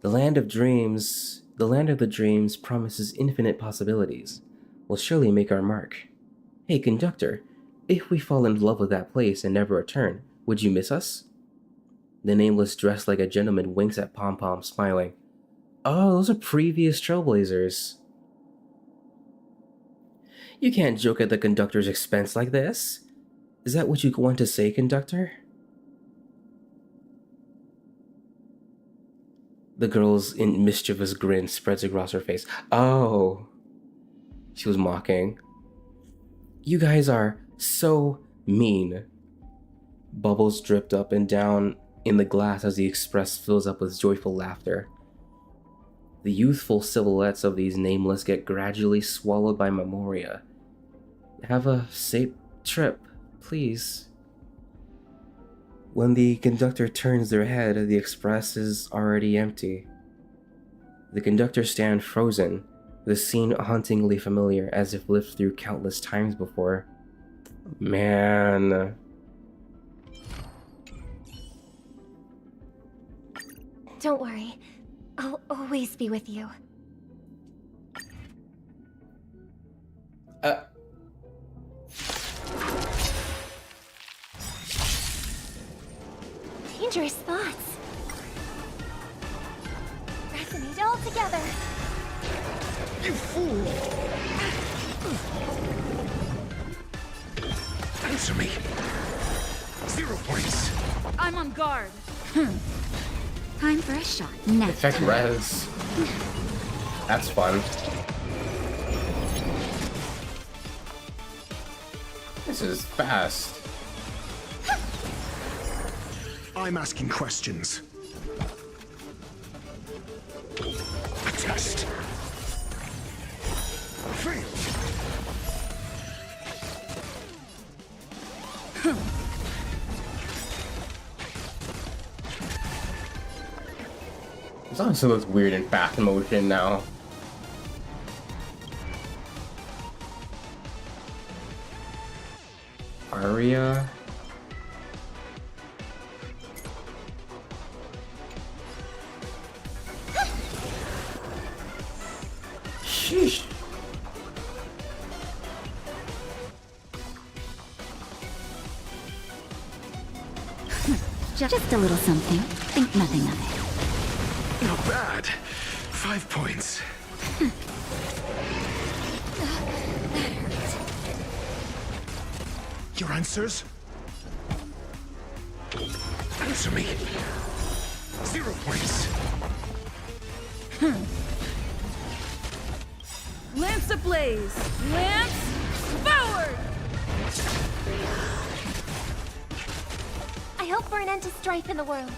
The land of the dreams promises infinite possibilities. We'll surely make our mark. Hey, conductor, if we fall in love with that place and never return, would you miss us? The nameless, dressed like a gentleman, winks at Pom Pom, smiling. Oh, those are previous Trailblazers. You can't joke at the conductor's expense like this. Is that what you want to say, conductor? The girl's mischievous grin spreads across her face. Oh. She was mocking. You guys are so mean. Bubbles dripped up and down in the glass as the express fills up with joyful laughter. The youthful silhouettes of these nameless get gradually swallowed by memoria. Have a safe trip, please. When the conductor turns their head, the express is already empty. The conductor stands frozen, the scene hauntingly familiar, as if lived through countless times before. Man. Don't worry. I'll always be with you. Dangerous thoughts. Resonate all together. You fool! Answer me. 0 points. I'm on guard. Time for a shot. Next. Effect res. That's fun. This is fast. I'm asking questions. A test. Fail. This also looks weird in fast motion now. Aria. Sheesh. Just a little something. Think nothing of it. Not bad. 5 points. Your answers? Answer me. 0 points. Lance ablaze! Lance forward! I hope for an end to strife in the world.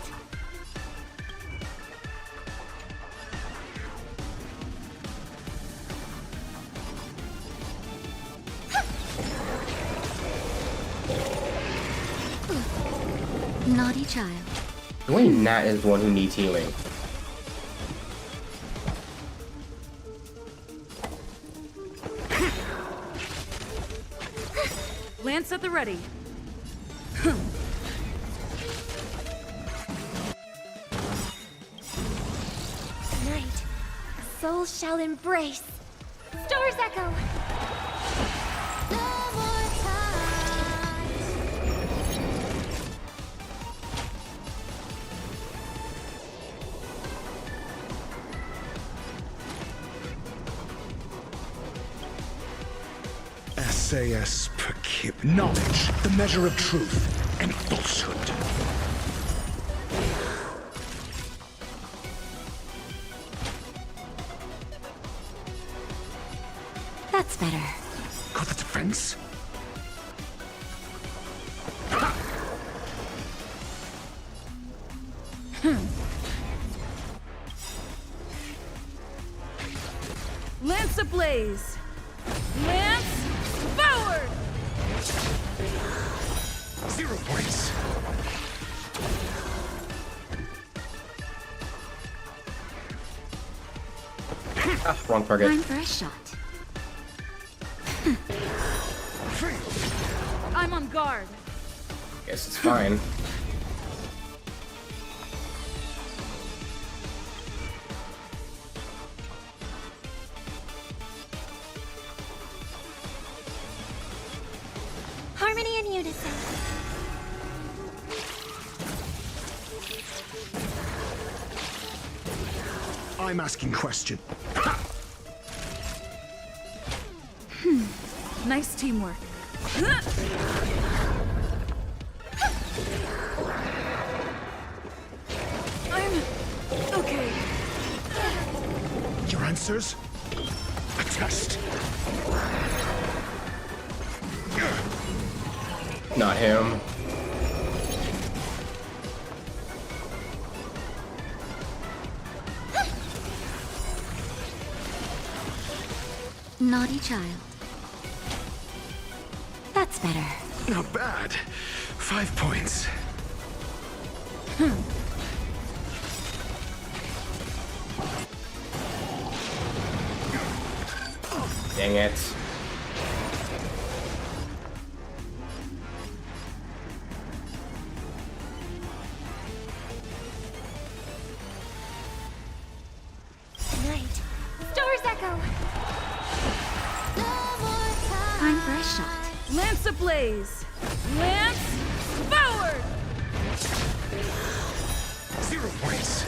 Naughty child. The way Nat is the one who needs healing. Lance at the ready. Tonight, souls shall embrace. Stars echo. SAS per kip. Knowledge, the measure of truth and falsehood. That's better. Got the defense? Lance ablaze! Lance forward! 0 points. Ah, wrong target. Time for a shot. I'm on guard. Guess it's fine. Harmony and unison. I'm asking question. Nice teamwork. I'm okay. Your answers? A test. Not him. Naughty child. That's better. Not bad. 5 points. Dang it. ablaze! Lance forward! 0 points.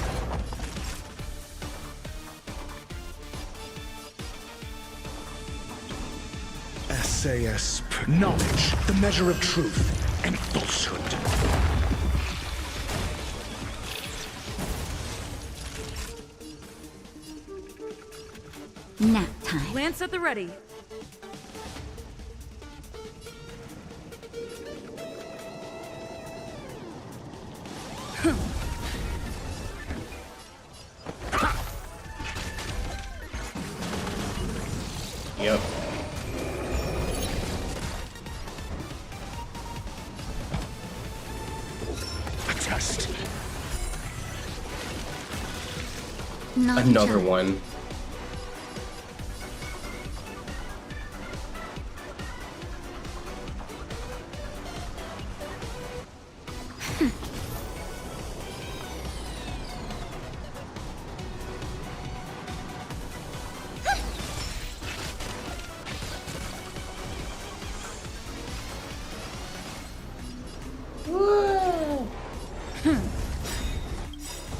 SAS, knowledge, the measure of truth and falsehood. Nap time. Lance at the ready. Yep. Adjust. Another one.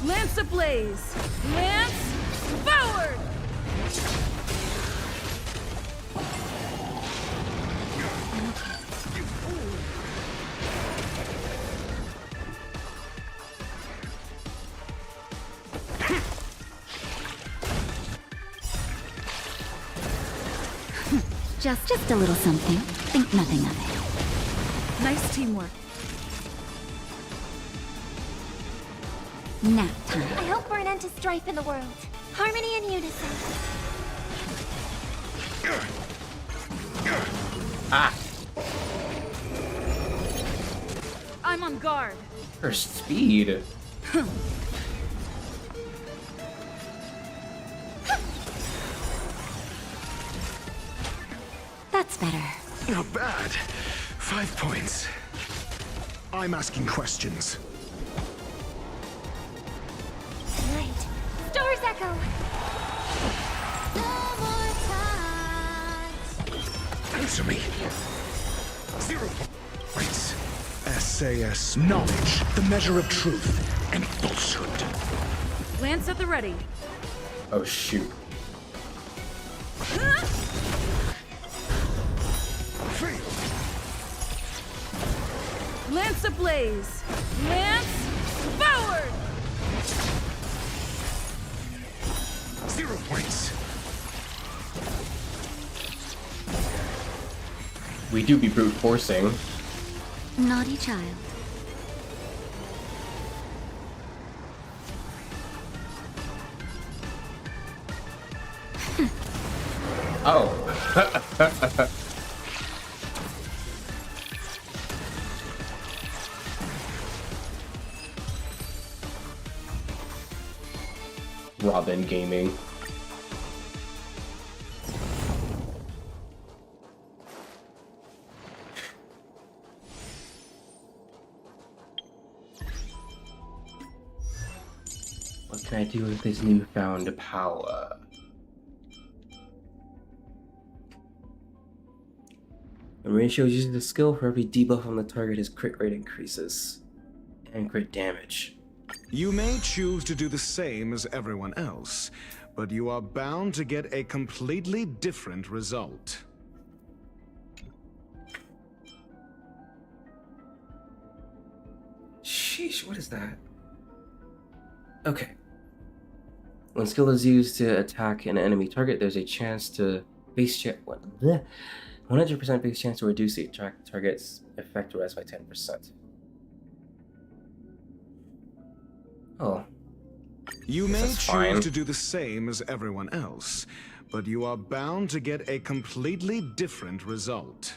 Lance ablaze! Lance forward! Just a little something. Think nothing of it. Nice teamwork. Nap time. I hope for an end to strife in the world. Harmony and unison. Ah! I'm on guard. Her speed. That's better. Not bad. 5 points. I'm asking questions. Right. Stars echo. Answer me. 0 points. SAS, knowledge, the measure of truth and falsehood. Lance at the ready. Oh shoot. Lance ablaze! Lance forward! 0 points. We do be brute forcing. Naughty child. Oh. Robin Gaming. What can I do with this newfound power? The ratio using the skill for every debuff on the target, his crit rate increases. And crit damage. You may choose to do the same as everyone else, but you are bound to get a completely different result. Sheesh, what is that? Okay. When skill is used to attack an enemy target, there's a chance to base check. What? 100% base chance to reduce the target's effect or by 10%. Oh. You may choose fine. to do the same as everyone else, but you are bound to get a completely different result.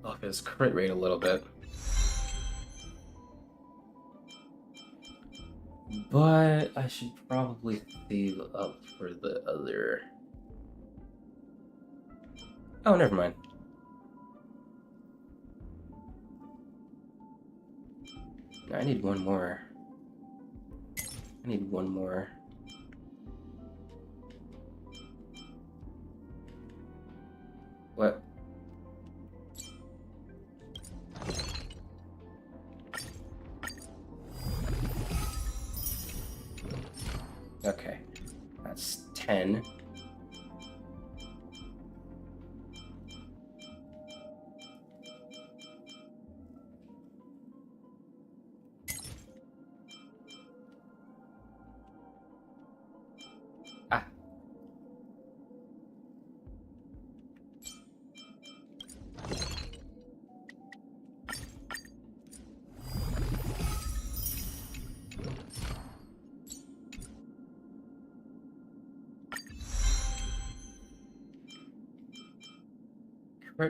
Off his crit rate a little bit. But I should probably save up for the other. Oh, never mind. I need one more. I need one more. What? Okay. That's 10. Ah.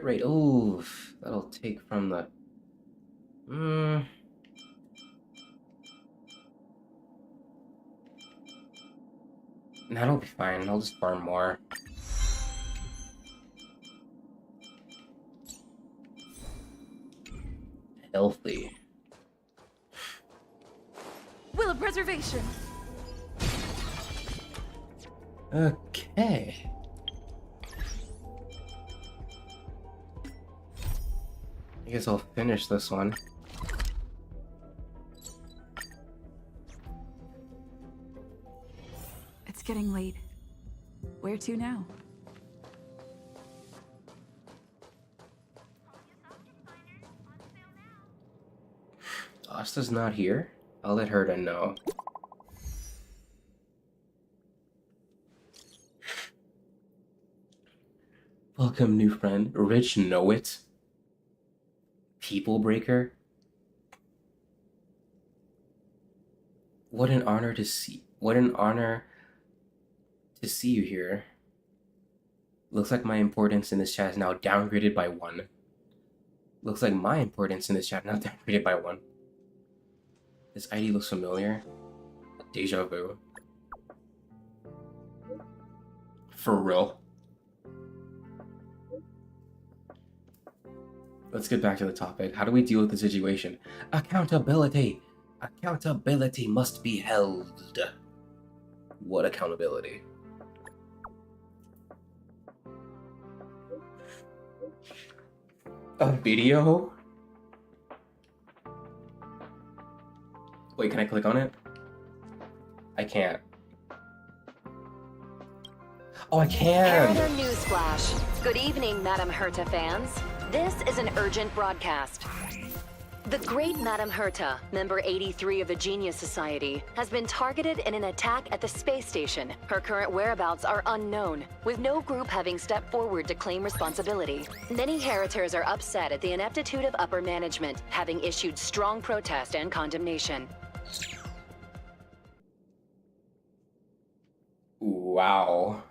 Right. Ooh, that'll take from the. That'll be fine. I'll just farm more. Healthy. Will of preservation. Okay. I guess I'll finish this one. It's getting late. Where to now? Asta's not here? I'll let her know. Welcome, new friend. Rich know it. People breaker. What an honor to see. What an honor to see you here. Looks like my importance in this chat is now downgraded by 1. Looks like my importance in this chat now downgraded by 1. This ID looks familiar. Deja vu. For real. Let's get back to the topic. How do we deal with the situation? Accountability! Accountability must be held. What accountability? A video? Wait, can I click on it? I can't. Oh, I can! Harrier Newsflash. Good evening, Madame Herta fans. This is an urgent broadcast. The great Madame Herta, member 83 of the Genius Society, has been targeted in an attack at the space station. Her current whereabouts are unknown, with no group having stepped forward to claim responsibility. Many Heritors are upset at the ineptitude of upper management, having issued strong protest and condemnation. Wow.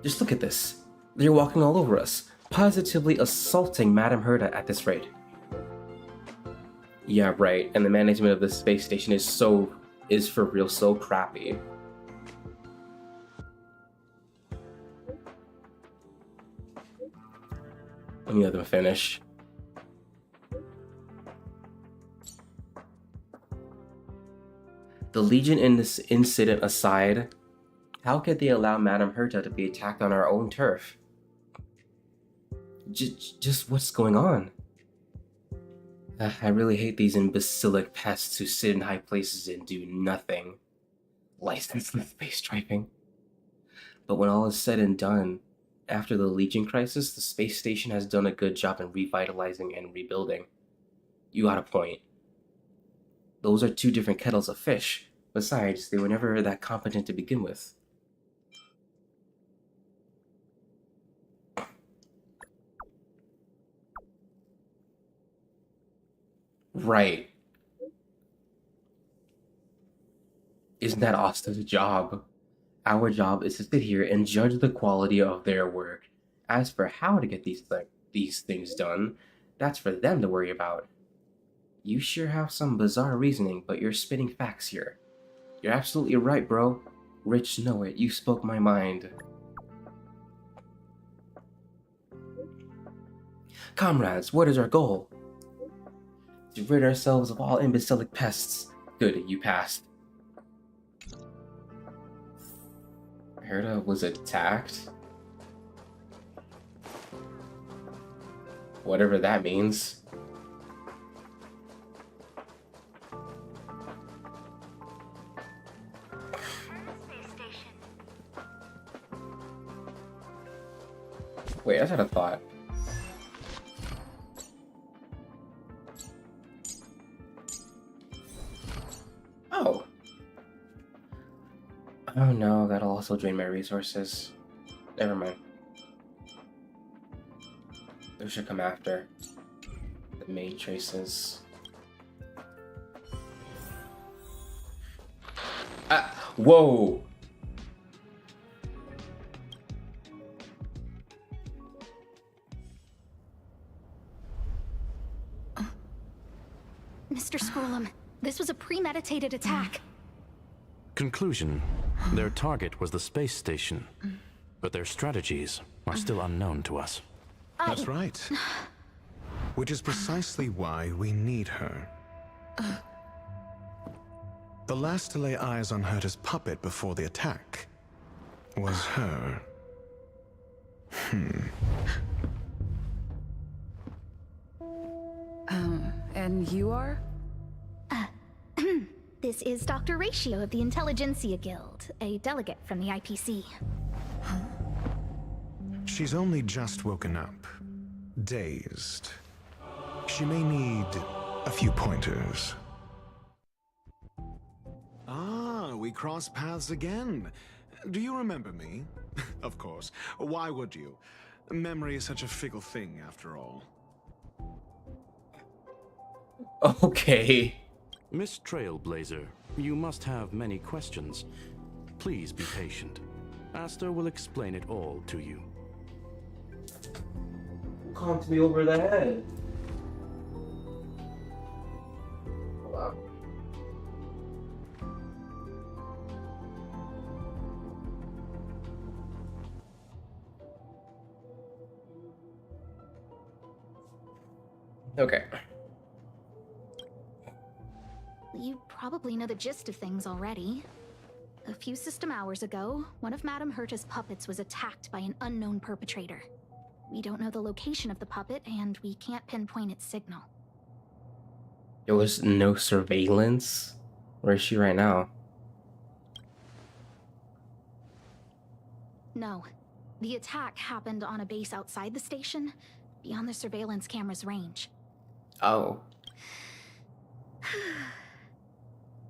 Just look at this. They're walking all over us, positively assaulting Madame Herta at this rate. Yeah, right, and the management of the space station is for real so crappy. Let me let them finish. The Legion in this incident aside, how could they allow Madame Herta to be attacked on our own turf? Just what's going on? I really hate these imbecilic pests who sit in high places and do nothing. Licensed space striping. But when all is said and done, after the Legion crisis, the space station has done a good job in revitalizing and rebuilding. You got a point. Those are two different kettles of fish. Besides, they were never that competent to begin with. Right. Isn't that Asta's job? Our job is to sit here and judge the quality of their work. As for how to get these things done, that's for them to worry about. You sure have some bizarre reasoning, but you're spitting facts here. You're absolutely right, bro. Rich know it. You spoke my mind. Comrades, what is our goal? To rid ourselves of all imbecilic pests. Good, you passed. Herta was attacked? Whatever that means. guess I'd have thought. Oh. Oh no, that'll also drain my resources. Never mind. Those should come after the main traces. Ah! Whoa! Mr. Scrollum, this was a premeditated attack. Conclusion: their target was the space station, but their strategies are still unknown to us. That's right. Which is precisely why we need her. The last to lay eyes on Herta's puppet before the attack was her. And you are? This is Dr. Ratio of the Intelligentsia Guild, a delegate from the IPC. She's only just woken up, dazed. She may need a few pointers. Ah, we cross paths again. Do you remember me? Of course. Why would you? Memory is such a fickle thing, after all. Okay. Miss Trailblazer, you must have many questions. Please be patient. Aster will explain it all to you. Conked me over the head. Wow. Okay. You probably know the gist of things already. A few system hours ago, one of Madame Herta's puppets was attacked by an unknown perpetrator. We don't know the location of the puppet, and we can't pinpoint its signal. There was no surveillance? Where is she right now? No. The attack happened on a base outside the station, beyond the surveillance camera's range. Oh.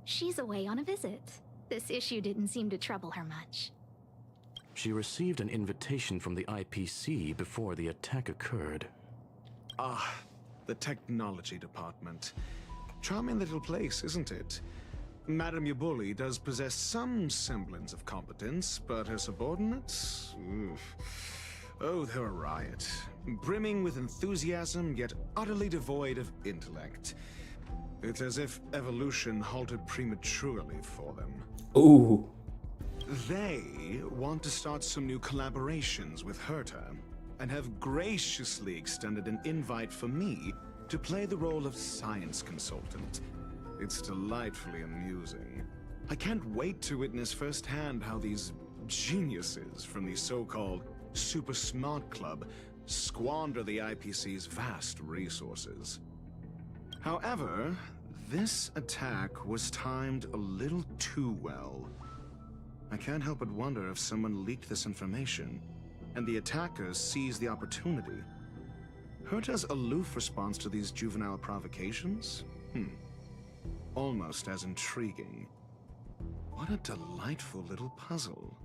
She's away on a visit. This issue didn't seem to trouble her much. She received an invitation from the IPC before the attack occurred. Ah, the technology department. Charming little place, isn't it? Madame Yabuli does possess some semblance of competence, but her subordinates? Oof. Oh, they're a riot. Brimming with enthusiasm, yet utterly devoid of intellect. It's as if evolution halted prematurely for them. Ooh. They want to start some new collaborations with Herta, and have graciously extended an invite for me to play the role of science consultant. It's delightfully amusing. I can't wait to witness firsthand how these geniuses from the so-called Super Smart Club squander the IPC's vast resources. However, this attack was timed a little too well. I can't help but wonder if someone leaked this information, and the attackers seized the opportunity. Herta's aloof response to these juvenile provocations? Almost as intriguing. What a delightful little puzzle.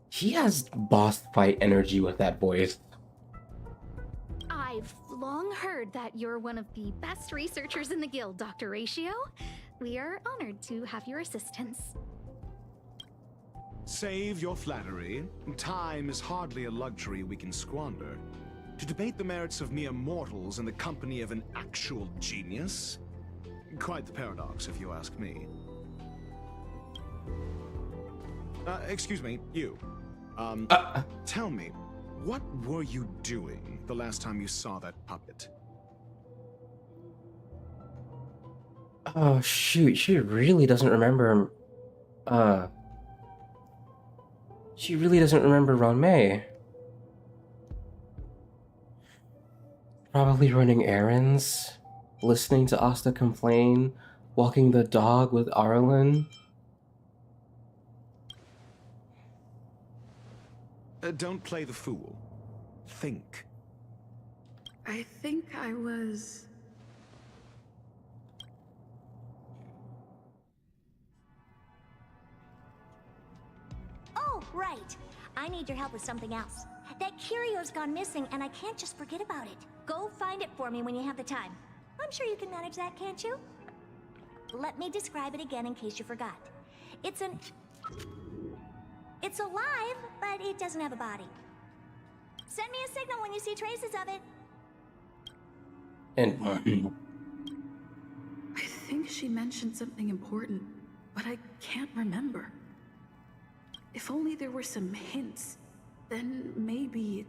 He has boss fight energy with that voice. I've long heard that you're one of the best researchers in the guild, Dr. Ratio. We are honored to have your assistance. Save your flattery. Time is hardly a luxury we can squander. To debate the merits of mere mortals in the company of an actual genius? Quite the paradox, if you ask me. Excuse me, you. Tell me, what were you doing the last time you saw that puppet? Oh shoot, she really doesn't remember she really doesn't remember Ronmei. Probably running errands, listening to Asta complain, walking the dog with Arlen. Don't play the fool. Think. I think I was... Oh, right. I need your help with something else. That curio's gone missing, and I can't just forget about it. Go find it for me when you have the time. I'm sure you can manage that, can't you? Let me describe it again in case you forgot. It's alive, but it doesn't have a body. Send me a signal when you see traces of it. And I think she mentioned something important, but I can't remember. If only there were some hints, then maybe...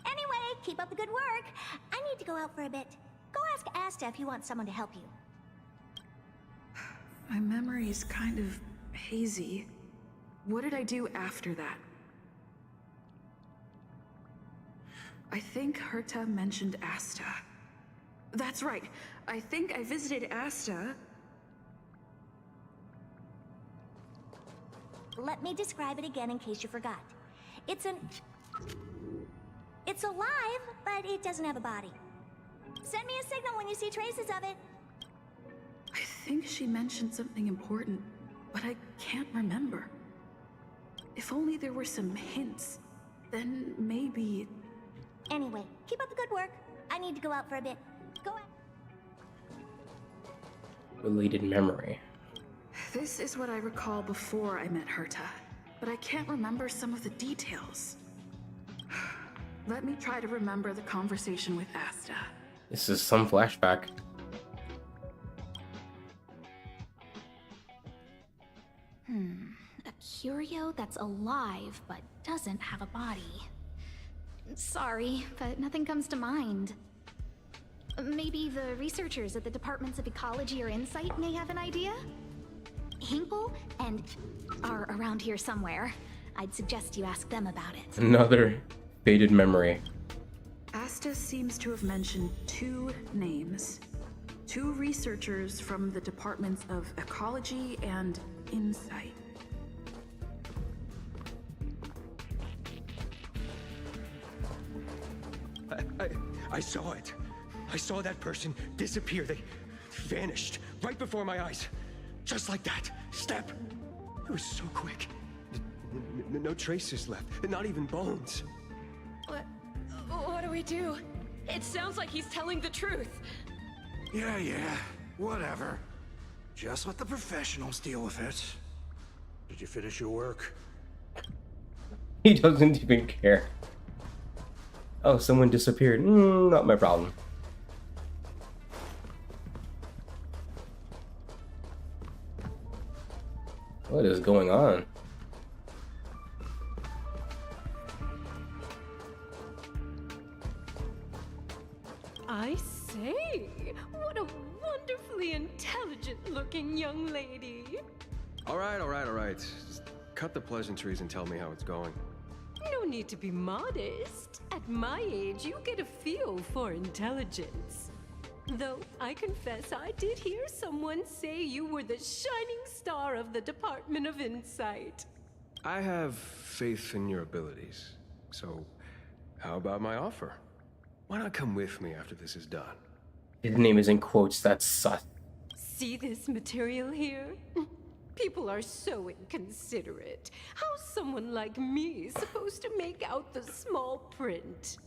Anyway, keep up the good work. I need to go out for a bit. Go ask Asta if you want someone to help you. My memory's kind of hazy. What did I do after that? I think Herta mentioned Asta. That's right. I think I visited Asta. Let me describe it again in case you forgot. It's alive, but it doesn't have a body. Send me a signal when you see traces of it. I think she mentioned something important, but I can't remember. If only there were some hints, then maybe... Anyway, keep up the good work. I need to go out for a bit. Go out. Deleted memory. This is what I recall before I met Herta, but I can't remember some of the details. Let me try to remember the conversation with Asta. This is some flashback. A curio that's alive but doesn't have a body. Sorry, but nothing comes to mind. Maybe the researchers at the Departments of Ecology or Insight may have an idea? Hinkle and are around here somewhere. I'd suggest you ask them about it. Another faded memory. Asta seems to have mentioned two names. Two researchers from the Departments of Ecology and Insight. I saw it. I saw that person disappear. They vanished right before my eyes. Just like that. Step. It was so quick. No traces left. Not even bones. What do we do? It sounds like he's telling the truth. Yeah, whatever. Just let the professionals deal with it. Did you finish your work? He doesn't even care. Oh, someone disappeared. Not my problem. What is going on? I say, what a wonderfully intelligent-looking young lady. All right. Just cut the pleasantries and tell me how it's going. No need to be modest. At my age, you get a feel for intelligence. Though I confess I did hear someone say you were the shining star of the Department of Insight. I have faith in your abilities. So, how about my offer? Why not come with me after this is done? His name is in quotes, that's sus. See this material here? People are so inconsiderate. How's someone like me supposed to make out the small print?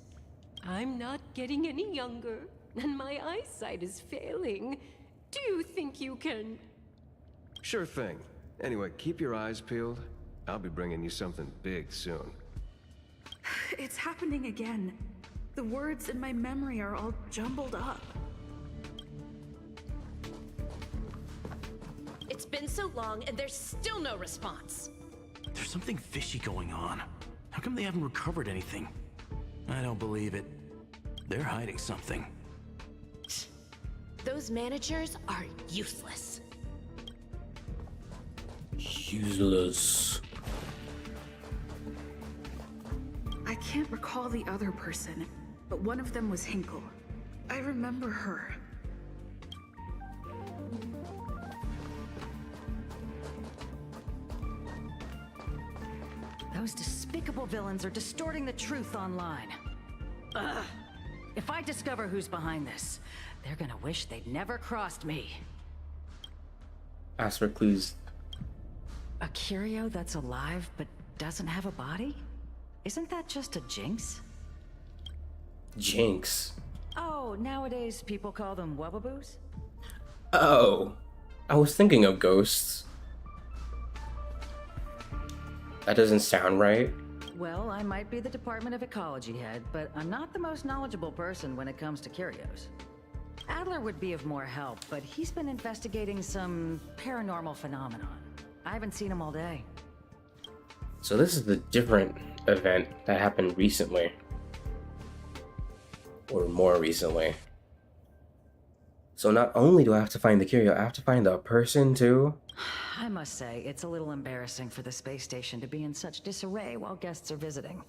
I'm not getting any younger, and my eyesight is failing. Do you think you can... Sure thing. Anyway, keep your eyes peeled. I'll be bringing you something big soon. It's happening again. The words in my memory are all jumbled up. It's been so long and there's still no response. There's something fishy going on. How come they haven't recovered anything? I don't believe it. They're hiding something. Those managers are useless. Useless. I can't recall the other person, but one of them was Hinkle. I remember her. Those despicable villains are distorting the truth online. Ugh. If I discover who's behind this, they're gonna wish they'd never crossed me. Ask for clues. A curio that's alive but doesn't have a body? Isn't that just a jinx? Jinx. Oh, nowadays people call them wubbaboos? Oh, I was thinking of ghosts. That doesn't sound right. Well, I might be the Department of Ecology head, but I'm not the most knowledgeable person when it comes to curios. Adler would be of more help, but he's been investigating some paranormal phenomenon. I haven't seen him all day. So this is the different event that happened recently. Or more recently. So not only do I have to find the curio, I have to find the person too? I must say, it's a little embarrassing for the space station to be in such disarray while guests are visiting.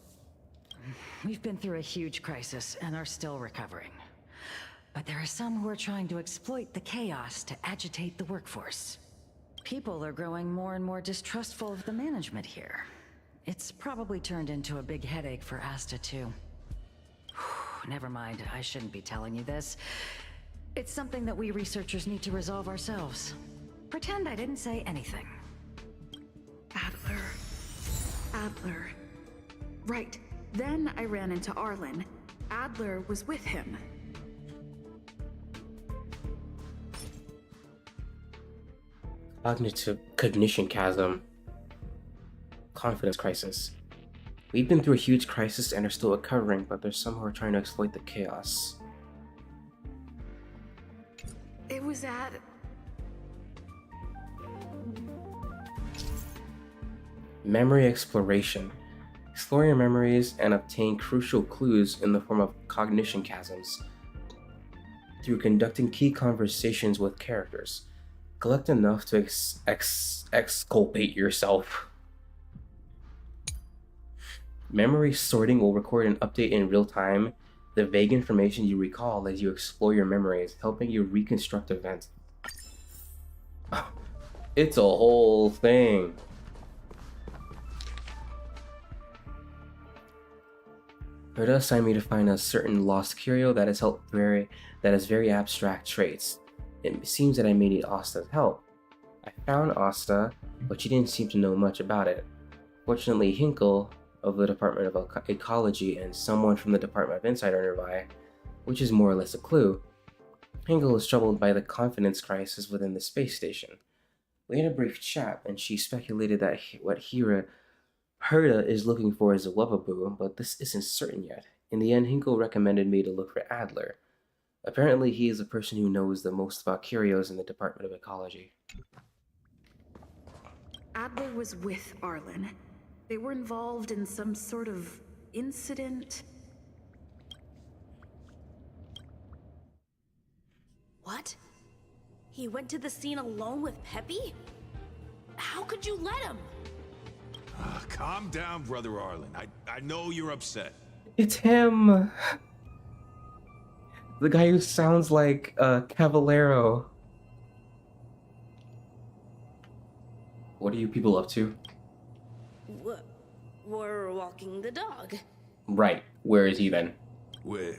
We've been through a huge crisis and are still recovering. But there are some who are trying to exploit the chaos to agitate the workforce. People are growing more and more distrustful of the management here. It's probably turned into a big headache for Asta too. Never mind, I shouldn't be telling you this. It's something that we researchers need to resolve ourselves. Pretend I didn't say anything. Adler. Right. Then I ran into Arlen. Adler was with him. Cognition chasm. Confidence crisis. We've been through a huge crisis and are still recovering, but there's some who are trying to exploit the chaos. It was at... Memory exploration. Explore your memories and obtain crucial clues in the form of cognition chasms. Through conducting key conversations with characters. Collect enough to exculpate yourself. Memory sorting will record and update in real time the vague information you recall as you explore your memories, helping you reconstruct events. It's a whole thing. Herta assigned me to find a certain lost curio that has very abstract traits. It seems that I may need Asta's help. I found Asta, but she didn't seem to know much about it. Fortunately, Hinkle of the Department of Ecology and someone from the Department of Insight are nearby, which is more or less a clue. Hinkle is troubled by the confidence crisis within the space station. We had a brief chat, and she speculated that what Herta is looking for is a Wubaboo, but this isn't certain yet. In the end, Hinkle recommended me to look for Adler. Apparently, he is the person who knows the most about curios in the Department of Ecology. Adler was with Arlen. They were involved in some sort of incident. What? He went to the scene alone with Peppy? How could you let him? Calm down, Brother Arlen. I know you're upset. It's him! The guy who sounds like Cavallero. What are you people up to? We're walking the dog. Right. Where is he then? We're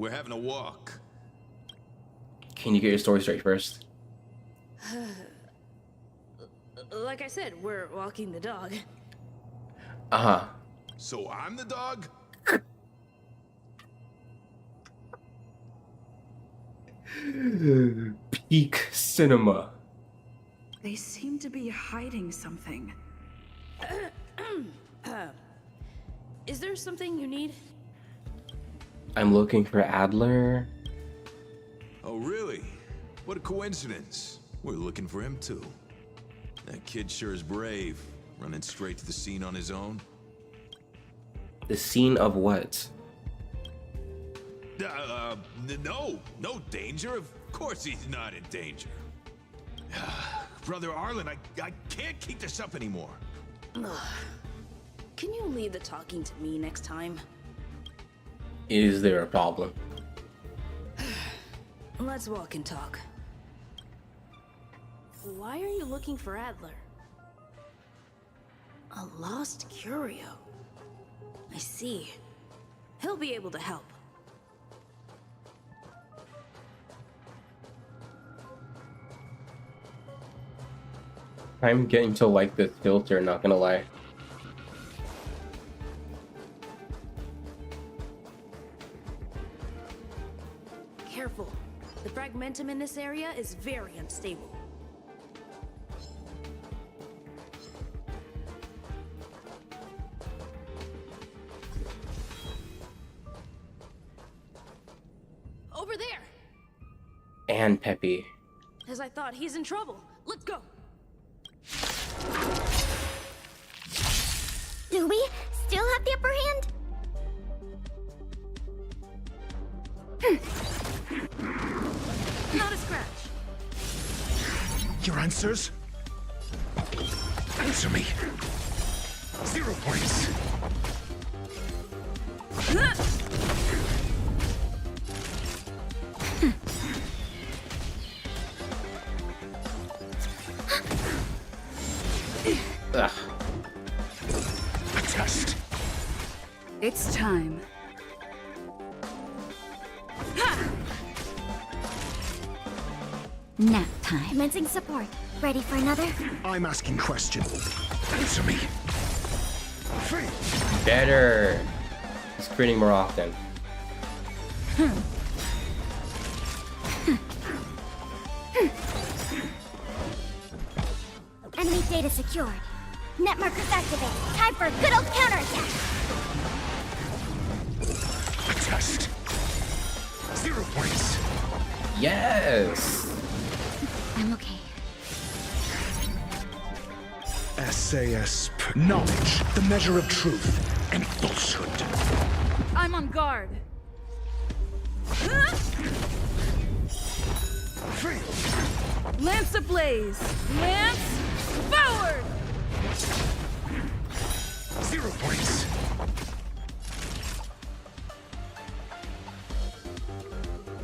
having a walk. Can you get your story straight first? Like I said, we're walking the dog. Uh-huh. So I'm the dog? Peak cinema. They seem to be hiding something. Is there something you need? I'm looking for Adler. Oh, really? What a coincidence. We're looking for him, too. That kid sure is brave, running straight to the scene on his own. The scene of what? No danger. Of course he's not in danger. Brother Arlen, I can't keep this up anymore. Can you leave the talking to me next time? Is there a problem? Let's walk and talk. Why are you looking for Adler? A lost curio. I see. He'll be able to help. I'm getting to like this filter, not gonna lie. Careful. The fragmentum in this area is very unstable. Over there! And Peppy. As I thought, he's in trouble. Let's go! Do we still have the upper hand? Not a scratch. Your answers? Answer me. 0 points. Ugh. A test. It's time. Nap time. Commencing support. Ready for another? I'm asking question. Answer me. Free. Better. He's critting more often. Enemy data secured. Net markers activated. Time for a good old counterattack. A test. 0 points. Yes. I'm okay. SAS. Knowledge, the measure of truth and falsehood. I'm on guard. Free. Lance ablaze. Lance forward. 0 points.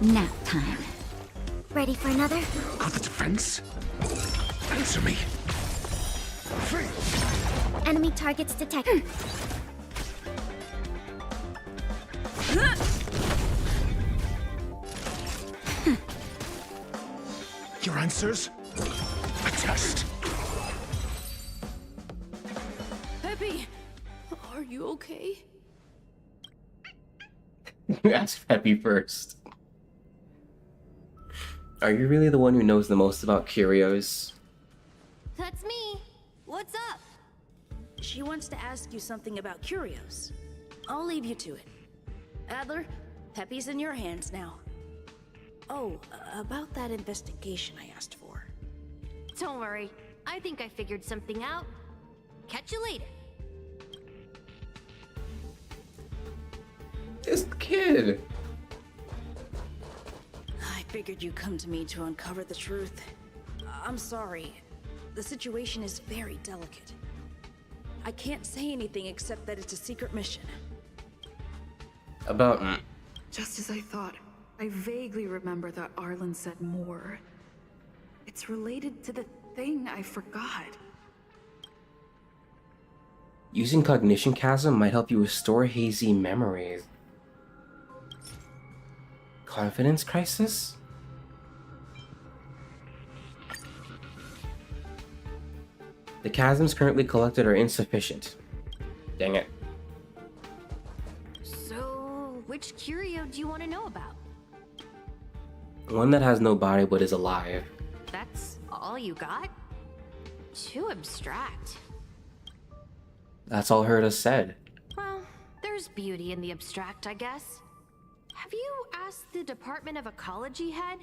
Nap time. Ready for another? Got the defense? Answer me. Free. Enemy targets detected. Your answers? A test. Peppy, are you okay? You ask Peppy first. Are you really the one who knows the most about curios? That's me. What's up? She wants to ask you something about curios. I'll leave you to it. Adler, Peppy's in your hands now. Oh, about that investigation I asked for. Don't worry. I think I figured something out. Catch you later. This kid. I figured you'd come to me to uncover the truth. I'm sorry. The situation is very delicate. I can't say anything except that it's a secret mission. About... Just as I thought, I vaguely remember that Arlen said more. It's related to the thing I forgot. Using cognition chasm might help you restore hazy memories. Confidence crisis? The chasms currently collected are insufficient. Dang it. So, which curio do you want to know about? One that has no body but is alive. That's all you got? Too abstract. That's all Herta said. Well, there's beauty in the abstract, I guess. Have you asked the Department of Ecology head?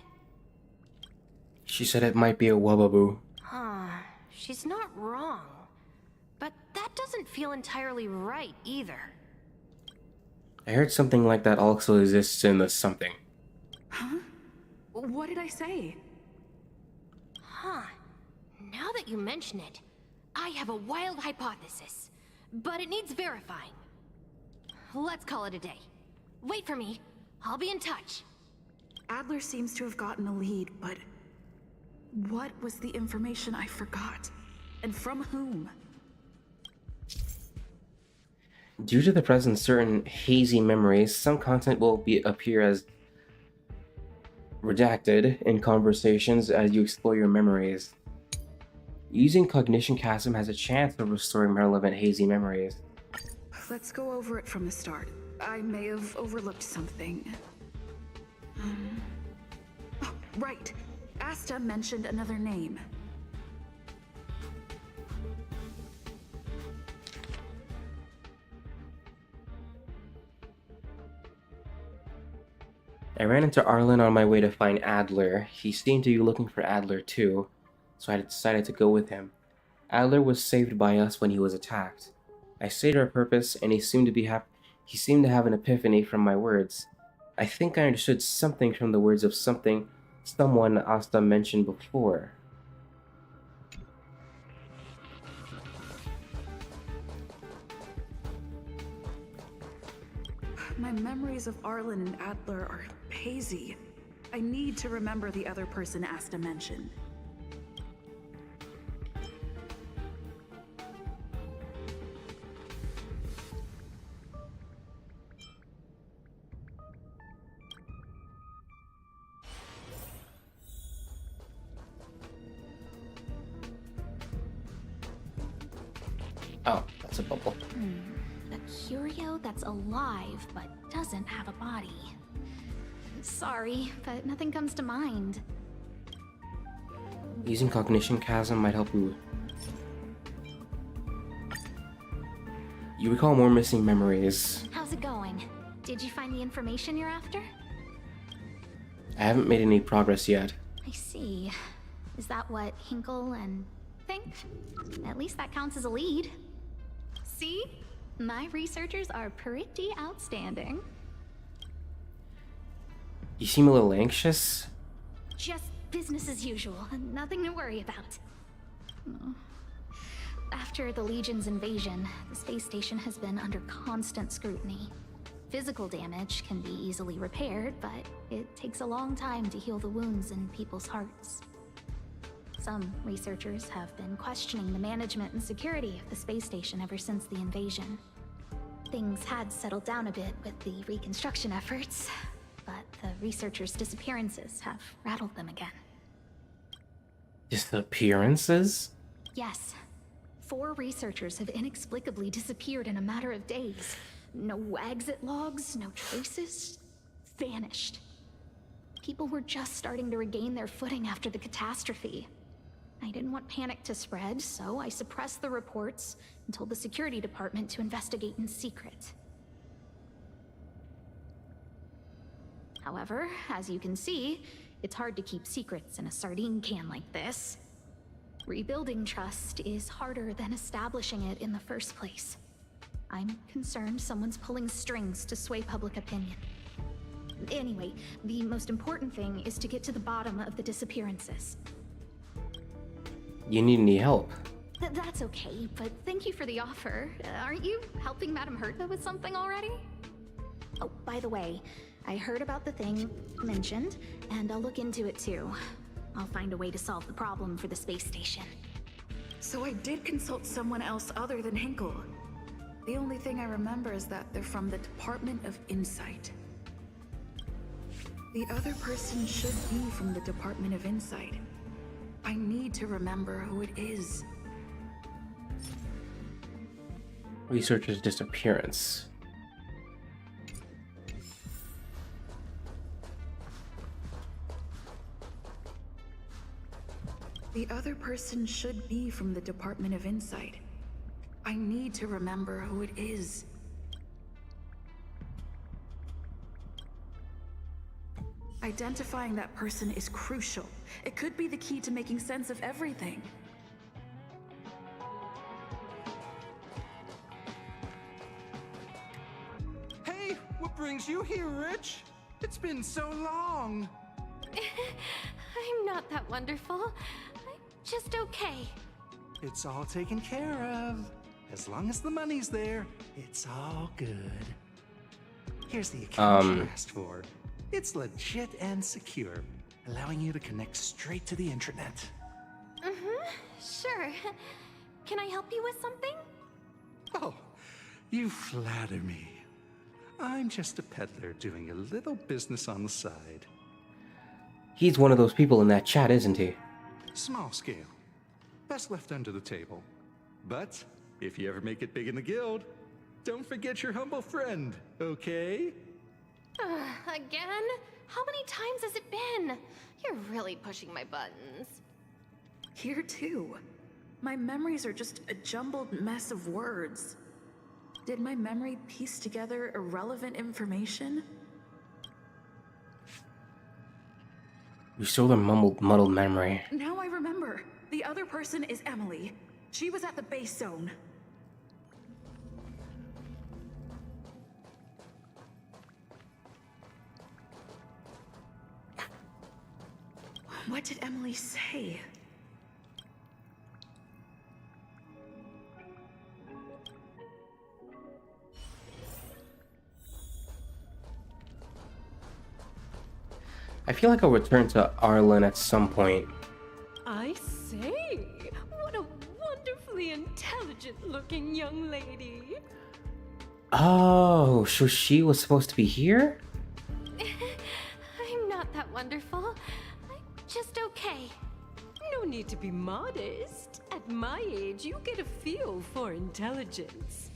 She said it might be a wubbaboo. Huh. She's not wrong. But that doesn't feel entirely right either. I heard something like that also exists in the something. Huh? What did I say? Huh. Now that you mention it, I have a wild hypothesis. But it needs verifying. Let's call it a day. Wait for me. I'll be in touch. Adler seems to have gotten a lead, but... what was the information I forgot? And from whom? Due to the present certain hazy memories, some content will appear as redacted in conversations as you explore your memories. Using Cognition Chasm has a chance of restoring relevant hazy memories. Let's go over it from the start. I may have overlooked something. Oh, right. Asta mentioned another name. I ran into Arlen on my way to find Adler. He seemed to be looking for Adler too, so I decided to go with him. Adler was saved by us when he was attacked. I stated our purpose, and he seemed to have an epiphany from my words. I think I understood something from the words of someone Asta mentioned before. My memories of Arlen and Adler are hazy. I need to remember the other person Asta mentioned. Oh, that's a bubble. A curio that's alive but doesn't have a body. Sorry, but nothing comes to mind. Using Cognition Chasm might help you. You recall more missing memories. How's it going? Did you find the information you're after? I haven't made any progress yet. I see. Is that what Hinkle and think? At least that counts as a lead. See? My researchers are pretty outstanding. You seem a little anxious. Just business as usual, nothing to worry about. After the Legion's invasion, the space station has been under constant scrutiny. Physical damage can be easily repaired, but it takes a long time to heal the wounds in people's hearts. Some researchers have been questioning the management and security of the space station ever since the invasion. Things had settled down a bit with the reconstruction efforts, but the researchers' disappearances have rattled them again. Disappearances? Yes. 4 researchers have inexplicably disappeared in a matter of days. No exit logs, no traces. Vanished. People were just starting to regain their footing after the catastrophe. I didn't want panic to spread, so I suppressed the reports and told the security department to investigate in secret. However, as you can see, it's hard to keep secrets in a sardine can like this. Rebuilding trust is harder than establishing it in the first place. I'm concerned someone's pulling strings to sway public opinion. Anyway, the most important thing is to get to the bottom of the disappearances. You need any help? That's okay, but thank you for the offer. Aren't you helping Madame Herta with something already? Oh, by the way, I heard about the thing mentioned, and I'll look into it too. I'll find a way to solve the problem for the space station. So I did consult someone else other than Hinkle. The only thing I remember is that they're from the Department of Insight. The other person should be from the Department of Insight. I need to remember who it is. Researcher's disappearance. The other person should be from the Department of Insight. I need to remember who it is. Identifying that person is crucial. It could be the key to making sense of everything. Hey, what brings you here, Rich? It's been so long. I'm not that wonderful. I'm just okay. It's all taken care of. As long as the money's there, it's all good. Here's the account you asked for. It's legit and secure, allowing you to connect straight to the intranet. Sure. Can I help you with something? Oh, You flatter me. I'm just a peddler doing a little business on the side. He's one of those people in that chat, isn't he? Small scale. Best left under the table. But if you ever make it big in the guild, don't forget your humble friend, okay? Again? How many times has it been? You're really pushing my buttons. Here too. My memories are just a jumbled mess of words. Did my memory piece together irrelevant information? Restore the muddled memory. Now I remember. The other person is Emily. She was at the base zone. What did Emily say? I feel like I'll return to Arlen at some point. I say, what a wonderfully intelligent-looking young lady. Oh, so she was supposed to be here? I'm not that wonderful. I'm just okay. No need to be modest. At my age, you get a feel for intelligence.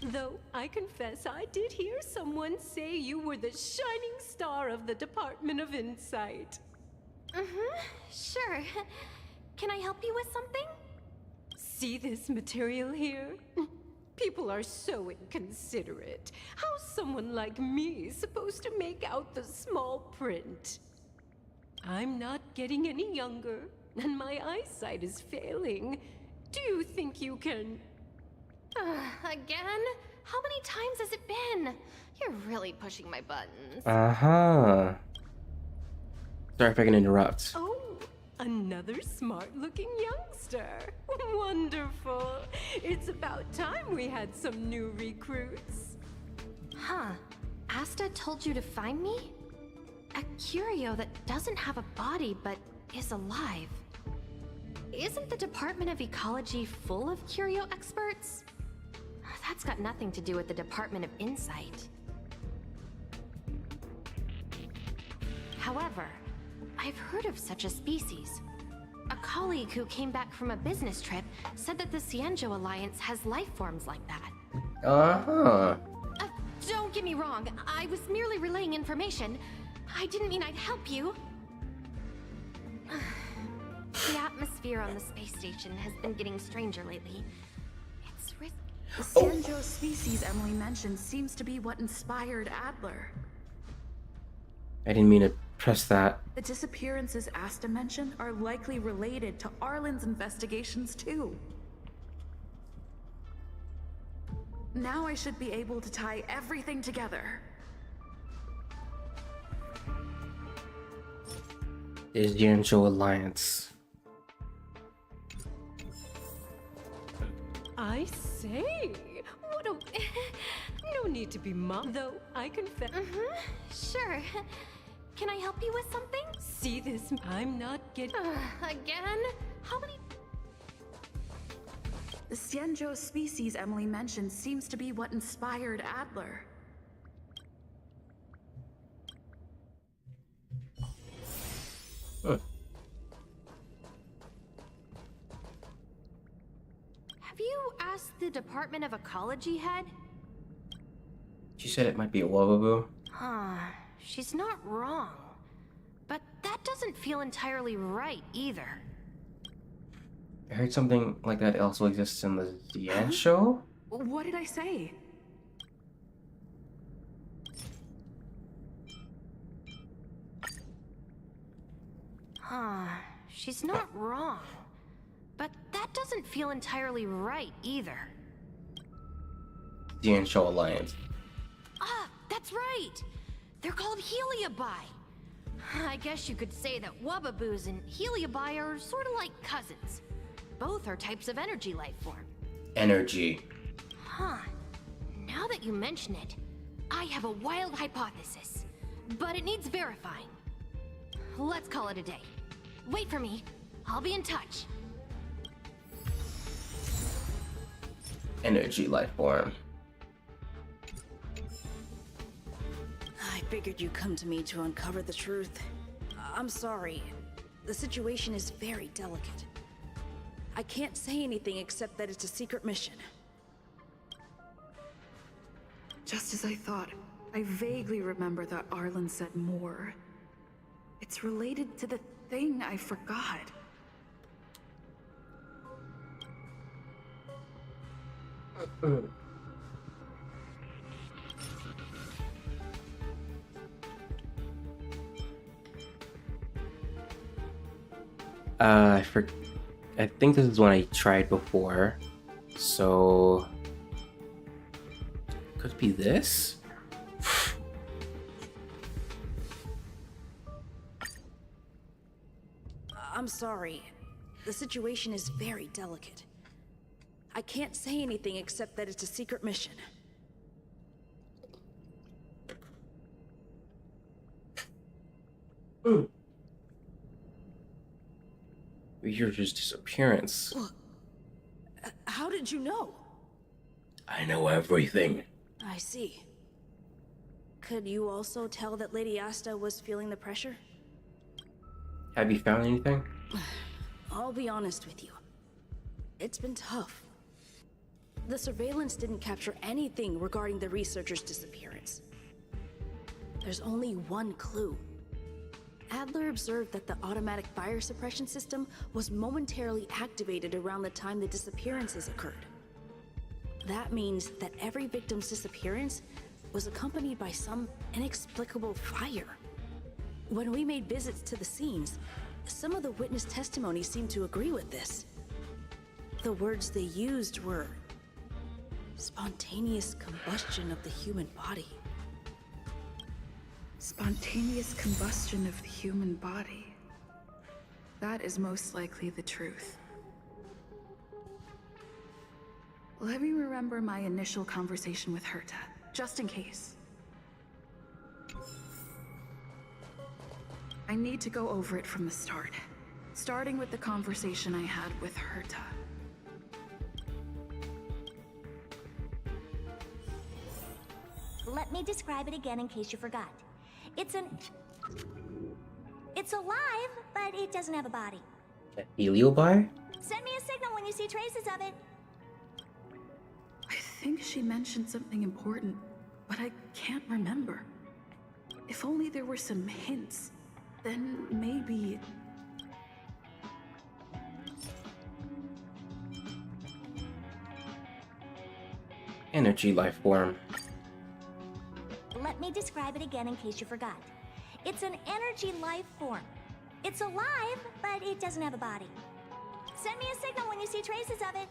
Though I confess I did hear someone say you were the shining star of the Department of Insight. Sure. Can I help you with something? See this material here? People are so inconsiderate. How's someone like me supposed to make out the small print? I'm not getting any younger, and my eyesight is failing. Do you think you can... Again? How many times has it been? You're really pushing my buttons. Uh-huh. Sorry if I can interrupt. Oh, another smart-looking youngster. Wonderful. It's about time we had some new recruits. Huh. Asta told you to find me? A curio that doesn't have a body but is alive. Isn't the Department of Ecology full of curio experts? That's got nothing to do with the Department of Insight. However, I've heard of such a species. A colleague who came back from a business trip said that the Cienjo Alliance has life forms like that. Uh-huh. Don't get me wrong, I was merely relaying information. I didn't mean I'd help you. The atmosphere on the space station has been getting stranger lately. It's risky. The Cienjo species Emily mentioned seems to be what inspired Adler. I didn't mean to press that. The disappearances Asta mentioned are likely related to Arlen's investigations too. Now I should be able to tie everything together. Is the Ingenuity Alliance. I say, what a... No need to be though I confess... Sure. Can I help you with something? See this? I'm not getting... Again? How many... The Cienjo species Emily mentioned seems to be what inspired Adler. Have you asked the Department of Ecology head? She said it might be a Wababoo. She's not wrong. But that doesn't feel entirely right either. I heard something like that also exists in the Zian show? What did I say? She's not wrong. But that doesn't feel entirely right either. Zian Show Alliance. That's right! They're called Heliobi. I guess you could say that Wababoos and Heliobi are sort of like cousins. Both are types of energy life form. Energy. Now that you mention it, I have a wild hypothesis. But it needs verifying. Let's call it a day. Wait for me. I'll be in touch. Energy life form. figured you'd come to me to uncover the truth. I'm sorry. The situation is very delicate. I can't say anything except that it's a secret mission. Just as I thought, I vaguely remember that Arlen said more. It's related to the thing I forgot. I think this is one I tried before, so could it be this? I'm sorry. The situation is very delicate. I can't say anything except that it's a secret mission. Researcher's disappearance. How did you know? I know everything. I see. Could you also tell that Lady Asta was feeling the pressure? Have you found anything? I'll be honest with you. It's been tough. The surveillance didn't capture anything regarding the researcher's disappearance. There's only one clue. Adler observed that the automatic fire suppression system was momentarily activated around the time the disappearances occurred. That means that every victim's disappearance was accompanied by some inexplicable fire. When we made visits to the scenes, some of the witness testimony seemed to agree with this. The words they used were spontaneous combustion of the human body. Spontaneous combustion of the human body. That is most likely the truth. Let me remember my initial conversation with Herta, just in case. I need to go over it from the start, starting with the conversation I had with Herta. Let me describe it again in case you forgot. It's alive, but it doesn't have a body. A heliobi? Send me a signal when you see traces of it. I think she mentioned something important, but I can't remember. If only there were some hints, then maybe... Energy life form. Let me describe it again in case you forgot. It's an energy life form. It's alive, but it doesn't have a body. Send me a signal when you see traces of it.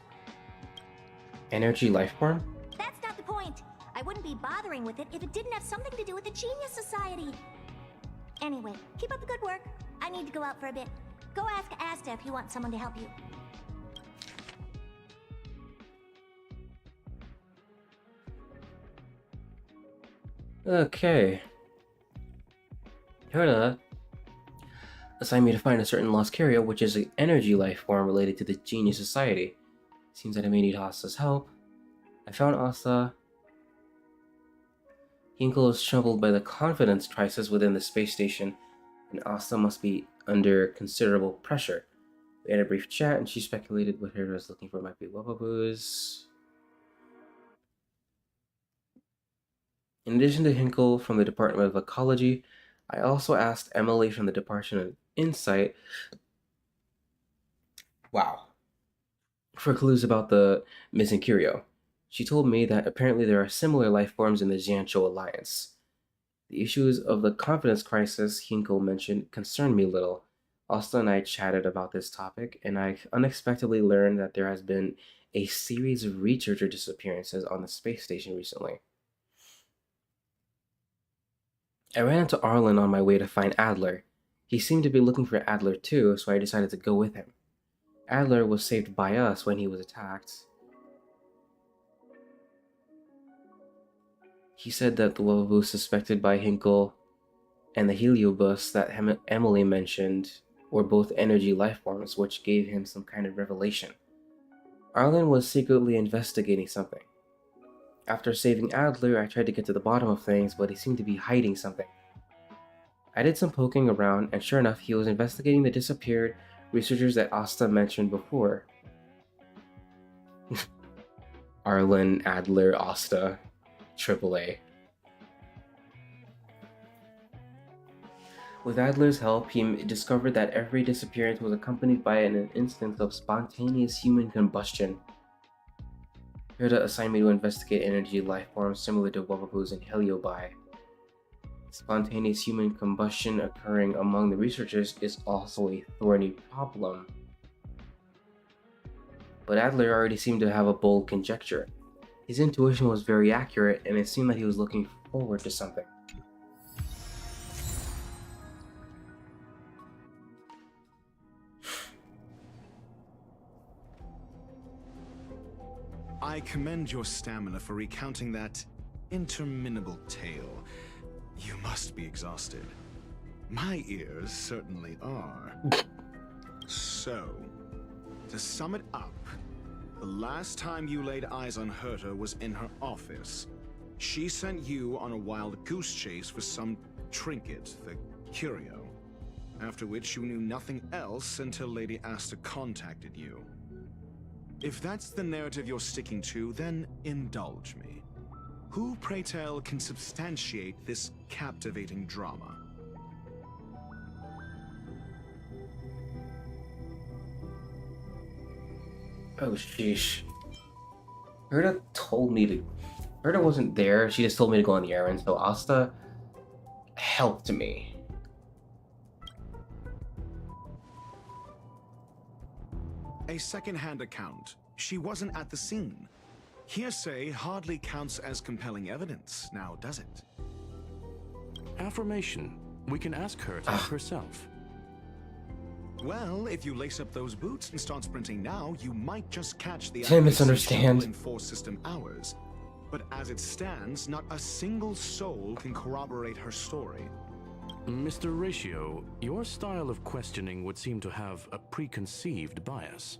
Energy life form? That's not the point. I wouldn't be bothering with it if it didn't have something to do with the Genius Society. Anyway, keep up the good work. I need to go out for a bit. Go ask Asta if you want someone to help you. Okay. Herta assigned me to find a certain lost carrier, which is an energy life form related to the Genius Society. Seems that I may need Asta's help. I found Asta. Hinkle is troubled by the confidence crisis within the space station, and Asta must be under considerable pressure. We had a brief chat, and she speculated what Herta was looking for might be Wababoos. In addition to Hinkle from the Department of Ecology, I also asked Emily from the Department of Insight for clues about the missing curio. She told me that apparently there are similar life forms in the Xianzhou Alliance. The issues of the confidence crisis Hinkle mentioned concerned me little. Asta and I chatted about this topic, and I unexpectedly learned that there has been a series of researcher disappearances on the space station recently. I ran into Arlen on my way to find Adler. He seemed to be looking for Adler too, so I decided to go with him. Adler was saved by us when he was attacked. He said that the Wobble suspected by Hinkle and the Heliobus that Emily mentioned were both energy life forms, which gave him some kind of revelation. Arlen was secretly investigating something. After saving Adler, I tried to get to the bottom of things, but he seemed to be hiding something. I did some poking around, and sure enough, he was investigating the disappeared researchers that Asta mentioned before. Arlen, Adler, Asta, AAA. With Adler's help, he discovered that every disappearance was accompanied by an instance of spontaneous human combustion. Herta assigned me to investigate energy life forms similar to Wubbaboos and Heliobi. Spontaneous human combustion occurring among the researchers is also a thorny problem. But Adler already seemed to have a bold conjecture. His intuition was very accurate, and it seemed like he was looking forward to something. I commend your stamina for recounting that interminable tale. You must be exhausted. My ears certainly are. So, to sum it up, the last time you laid eyes on Herta was in her office. She sent you on a wild goose chase for some trinket, the curio. After which you knew nothing else until Lady Asta contacted you. If that's the narrative you're sticking to, then indulge me. Who, pray tell, can substantiate this captivating drama? Oh, sheesh. Herta told me to... Herta wasn't there, she just told me to go on the errand, so Asta helped me. A second-hand account. She wasn't at the scene. Hearsay hardly counts as compelling evidence, now does it? Affirmation. We can ask her herself. Well, if you lace up those boots and start sprinting now, you might just catch the Didn't misunderstand. in 4 system hours. But as it stands, not a single soul can corroborate her story. Mr. Ratio, your style of questioning would seem to have a preconceived bias.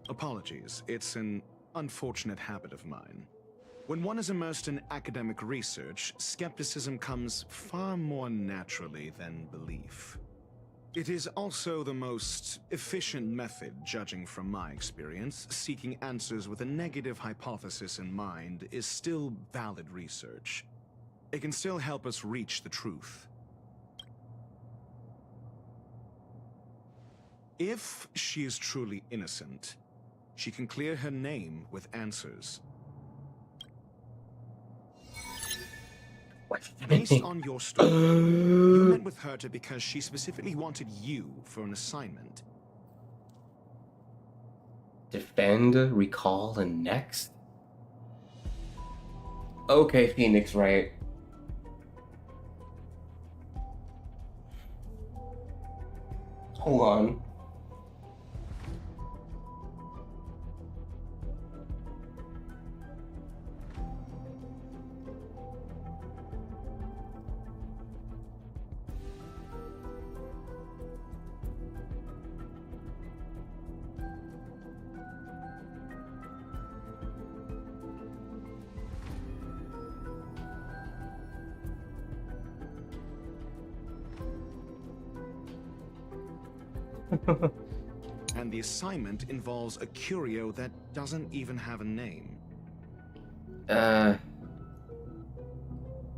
Apologies, it's an unfortunate habit of mine. When one is immersed in academic research, skepticism comes far more naturally than belief. It is also the most efficient method, judging from my experience. Seeking answers with a negative hypothesis in mind is still valid research. It can still help us reach the truth. If she is truly innocent, she can clear her name with answers. Based on your story, you met with Herta because she specifically wanted you for an assignment. Defend, recall, and next? Okay, Phoenix, right. Hold on. And the assignment involves a curio that doesn't even have a name.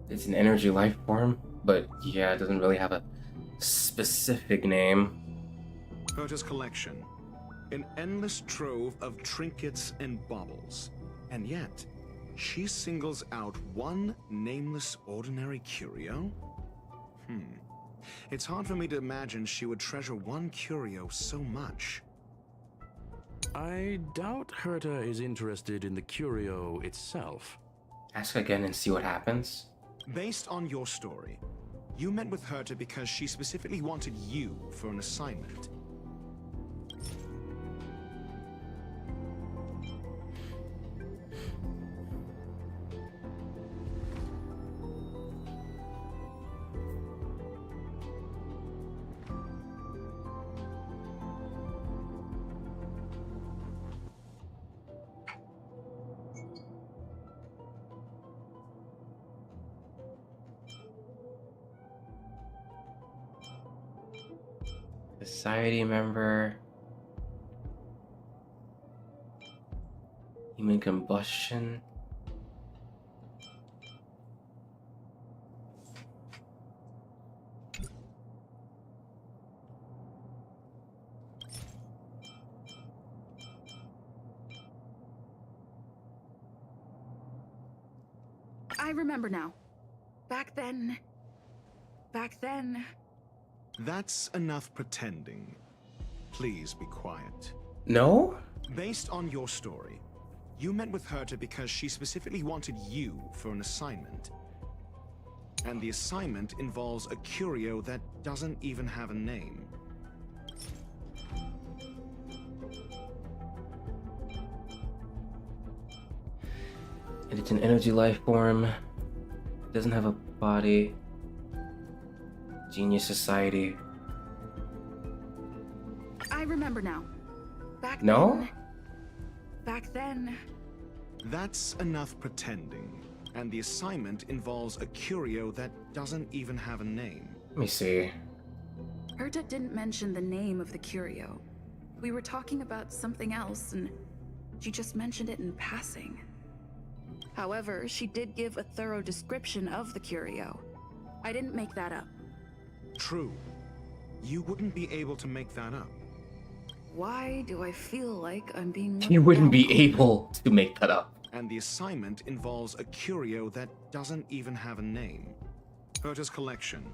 It's an energy life form, but yeah, it doesn't really have a specific name. Herta's collection. An endless trove of trinkets and baubles. And yet, she singles out one nameless ordinary curio? It's hard for me to imagine she would treasure one curio so much. I doubt Herta is interested in the curio itself. Ask again and see what happens. Based on your story, you met with Herta because she specifically wanted you for an assignment. Society member. Human combustion. I remember now. Back then... That's enough pretending. Please be quiet. No? Based on your story, you met with Herta because she specifically wanted you for an assignment. And the assignment involves a curio that doesn't even have a name. And it's an energy life form. It doesn't have a body. Genius Society. I remember now. No? Back then... That's enough pretending. And the assignment involves a curio that doesn't even have a name. Let me see. Herta didn't mention the name of the curio. We were talking about something else, and she just mentioned it in passing. However, she did give a thorough description of the curio. I didn't make that up. True. You wouldn't be able to make that up. Why do I feel like I'm being... You wouldn't be able to make that up. And the assignment involves a curio that doesn't even have a name. Herta's collection.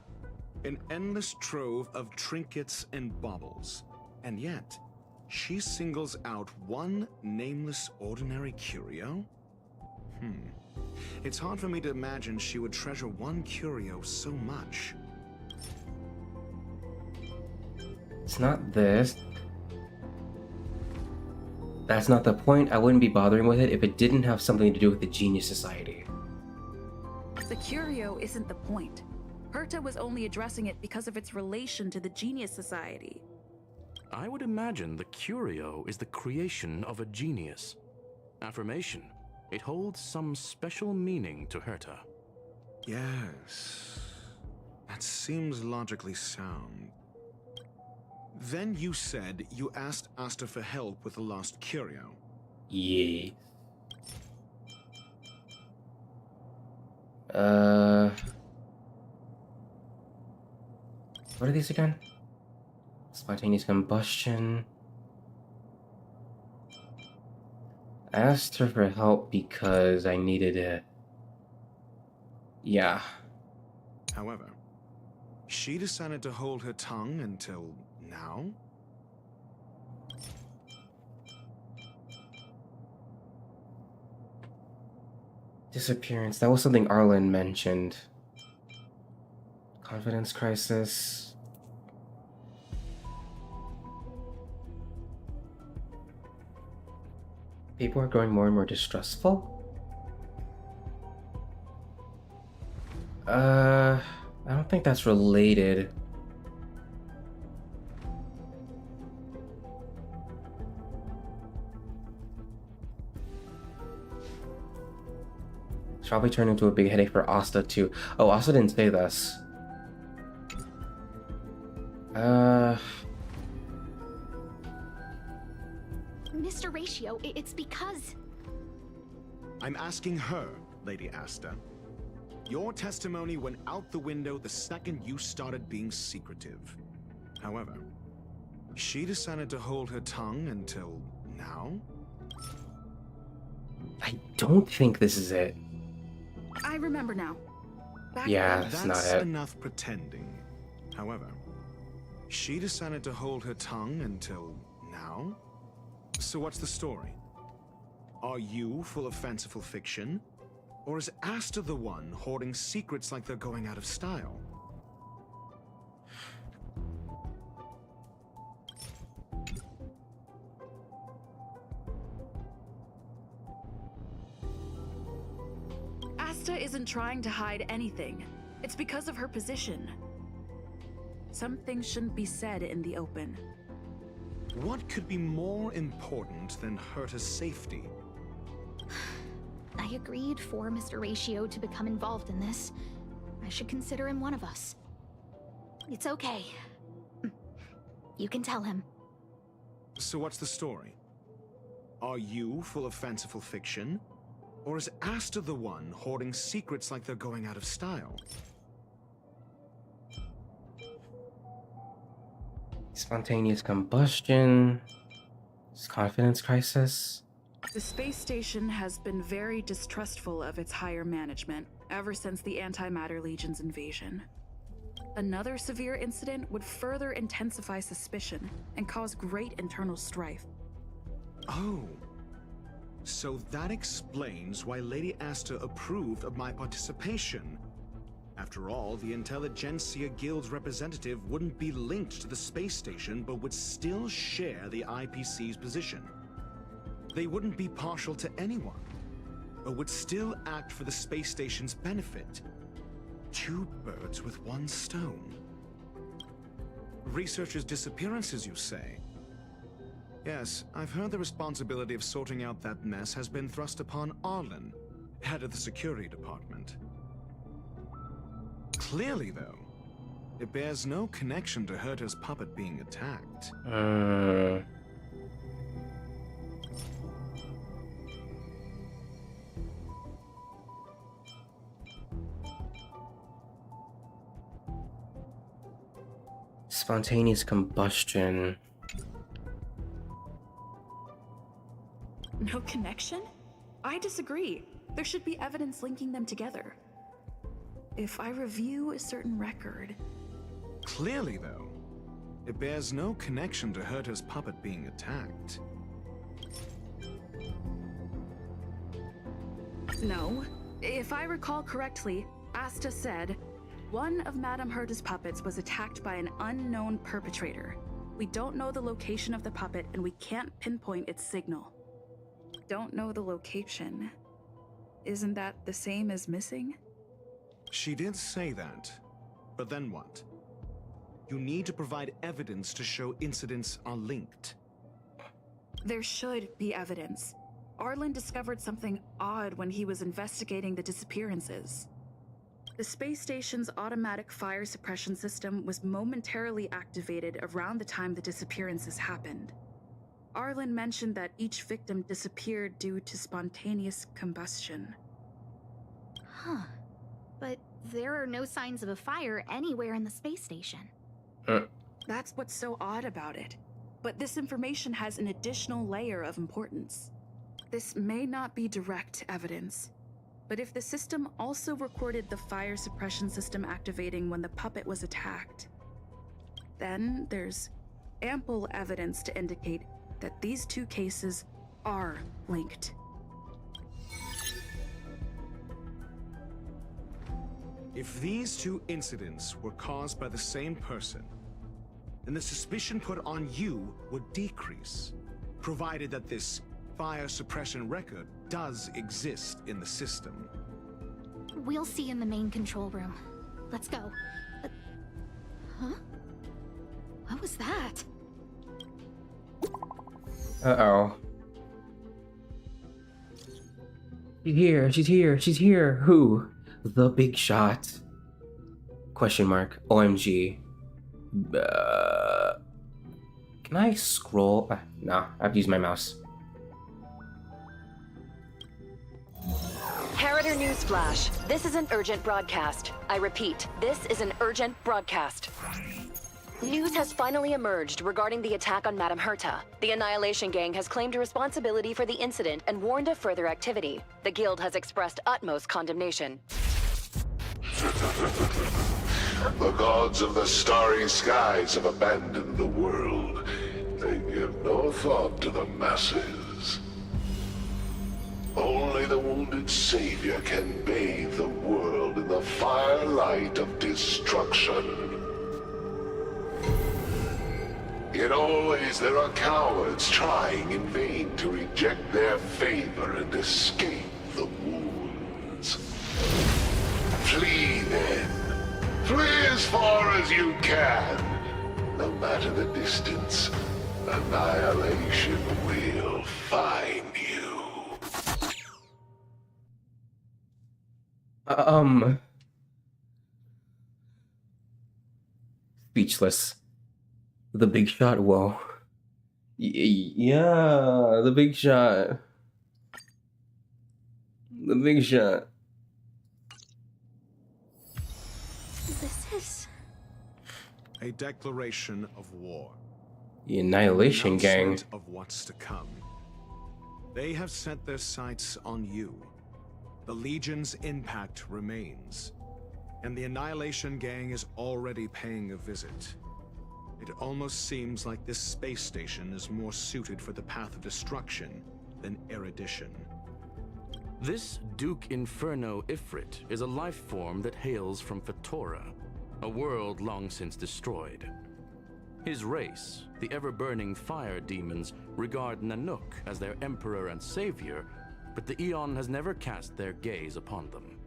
An endless trove of trinkets and baubles. And yet, she singles out one nameless ordinary curio? It's hard for me to imagine she would treasure one curio so much. It's not this. That's not the point. I wouldn't be bothering with it if it didn't have something to do with the Genius Society. The curio isn't the point. Herta was only addressing it because of its relation to the Genius Society. I would imagine the curio is the creation of a genius. Affirmation. It holds some special meaning to Herta. Yes. That seems logically sound. Then you said you asked Asta for help with the lost curio. Yeah. What are these again? Spontaneous combustion. I asked her for help because I needed it. Yeah. However, she decided to hold her tongue until now? Disappearance. That was something Arlen mentioned. Confidence crisis. People are growing more and more distrustful? I don't think that's related. It's probably turned into a big headache for Asta too. Oh, Asta didn't say this. Mr. Ratio, it's because... I'm asking her, Lady Asta. Your testimony went out the window the second you started being secretive. However, she decided to hold her tongue until now? I don't think this is it. I remember now. Yeah, that's not it. Enough pretending. However, she decided to hold her tongue until now? So what's the story? Are you full of fanciful fiction? Or is Asta the one hoarding secrets like they're going out of style? Asta isn't trying to hide anything. It's because of her position. Some things shouldn't be said in the open. What could be more important than Herta's safety? I agreed for Mr. Ratio to become involved in this. I should consider him one of us. It's okay. You can tell him. So what's the story? Are you full of fanciful fiction? Or is Asta the one hoarding secrets like they're going out of style? Spontaneous combustion. Confidence crisis. The space station has been very distrustful of its higher management ever since the Antimatter Legion's invasion. Another severe incident would further intensify suspicion and cause great internal strife. Oh. So that explains why Lady Asta approved of my participation. After all, the Intelligentsia Guild's representative wouldn't be linked to the space station, but would still share the IPC's position. They wouldn't be partial to anyone, but would still act for the space station's benefit. Two birds with one stone. Researchers' disappearances, you say? Yes, I've heard the responsibility of sorting out that mess has been thrust upon Arlen, head of the security department. Clearly, though, it bears no connection to Herta's puppet being attacked. Spontaneous combustion. No connection? I disagree. There should be evidence linking them together. If I review a certain record... Clearly, though, it bears no connection to Herta's puppet being attacked. No. If I recall correctly, Asta said, one of Madame Herta's puppets was attacked by an unknown perpetrator. We don't know the location of the puppet, and we can't pinpoint its signal. Don't know the location. Isn't that the same as missing? She did say that, but then what? You need to provide evidence to show incidents are linked. There should be evidence. Arlen discovered something odd when he was investigating the disappearances. The space station's automatic fire suppression system was momentarily activated around the time the disappearances happened. Arlen mentioned that each victim disappeared due to spontaneous combustion. Huh. But there are no signs of a fire anywhere in the space station. That's what's so odd about it. But this information has an additional layer of importance. This may not be direct evidence, but if the system also recorded the fire suppression system activating when the puppet was attacked, then there's ample evidence to indicate that these two cases are linked. If these two incidents were caused by the same person, then the suspicion put on you would decrease, provided that this fire suppression record does exist in the system. We'll see in the main control room. Let's go. Huh? What was that? Uh-oh. She's here, she's here, she's here. Who? The big shot? Question mark. OMG. Can I scroll? No, I have to use my mouse. Harrider Newsflash. This is an urgent broadcast. I repeat, this is an urgent broadcast. News has finally emerged regarding the attack on Madame Herta. The Annihilation Gang has claimed responsibility for the incident and warned of further activity. The Guild has expressed utmost condemnation. The gods of the starry skies have abandoned the world. They give no thought to the masses. Only the wounded savior can bathe the world in the firelight of destruction. Yet always there are cowards trying in vain to reject their favor and escape the wounds. Flee then. Flee as far as you can. No matter the distance, annihilation will find you. Speechless. The big shot, whoa. Yeah, the big shot. The big shot. This is a declaration of war. The Annihilation An Gang. announcement of what's to come. They have set their sights on you. The Legion's impact remains, and the Annihilation Gang is already paying a visit. It almost seems like this space station is more suited for the path of destruction than erudition. This Duke Inferno Ifrit is a life form that hails from Fatora, a world long since destroyed. His race, the ever-burning fire demons, regard Nanook as their emperor and savior, but the Eon has never cast their gaze upon them.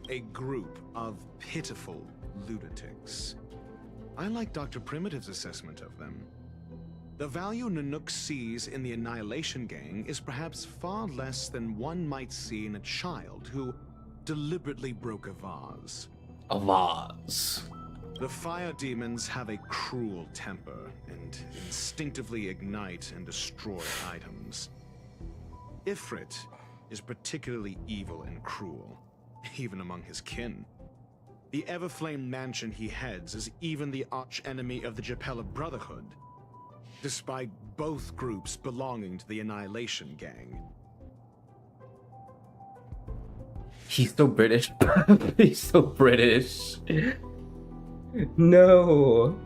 A group of pitiful lunatics. I like Dr. Primitive's assessment of them. The value Nanook sees in the Annihilation Gang is perhaps far less than one might see in a child who deliberately broke a vase. A vase. The fire demons have a cruel temper and instinctively ignite and destroy items. Ifrit is particularly evil and cruel, even among his kin. The Everflame mansion he heads is even the arch-enemy of the Japella Brotherhood, despite both groups belonging to the Annihilation Gang. He's so British. He's so British. No.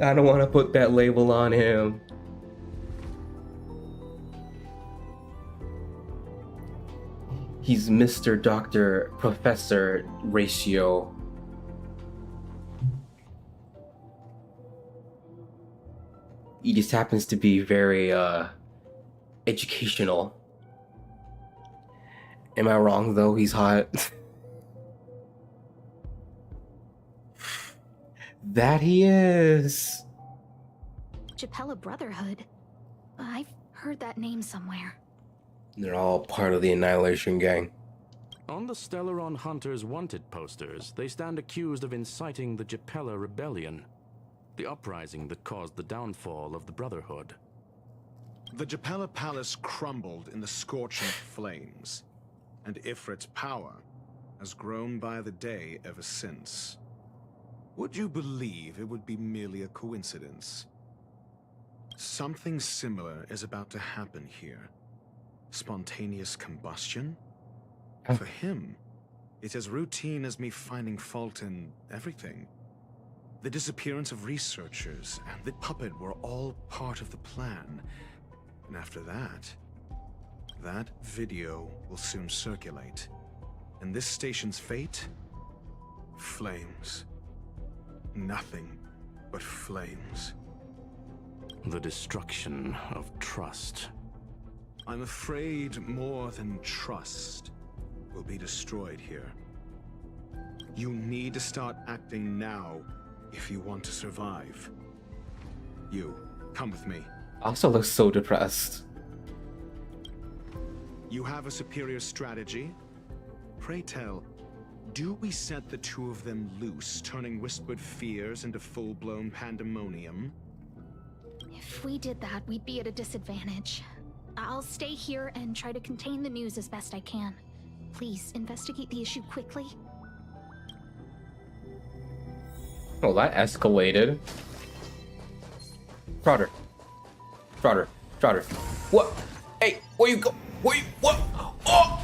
I don't want to put that label on him. He's Mr. Dr. Professor ratio. He just happens to be very educational. Am I wrong though? He's hot. That he is. Japella Brotherhood. I've heard that name somewhere. They're all part of the Annihilation Gang. On the Stellaron Hunters wanted posters, they stand accused of inciting the Japella Rebellion, the uprising that caused the downfall of the Brotherhood. The Japella Palace crumbled in the scorching flames, and Ifrit's power has grown by the day ever since. Would you believe it would be merely a coincidence? Something similar is about to happen here. Spontaneous combustion? For him, it's as routine as me finding fault in everything. The disappearance of researchers and the puppet were all part of the plan. And after that video will soon circulate. And this station's fate? Flames. Nothing but flames. The destruction of trust. I'm afraid more than trust will be destroyed here. You need to start acting now if you want to survive. You, come with me. Also looks so depressed. You have a superior strategy? Pray tell, do we set the two of them loose, turning whispered fears into full-blown pandemonium? If we did that, we'd be at a disadvantage. I'll stay here and try to contain the news as best I can. Please, investigate the issue quickly. Oh, that escalated. Trotter. What? Hey, where you go? Where you, what? Oh!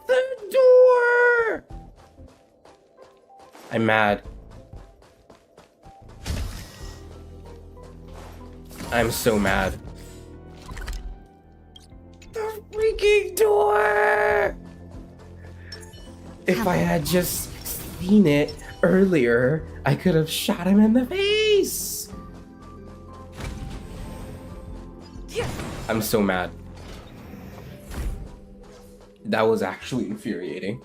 The door! I'm mad. I'm so mad. The freaking door! If I had just seen it earlier, I could have shot him in the face! I'm so mad. That was actually infuriating.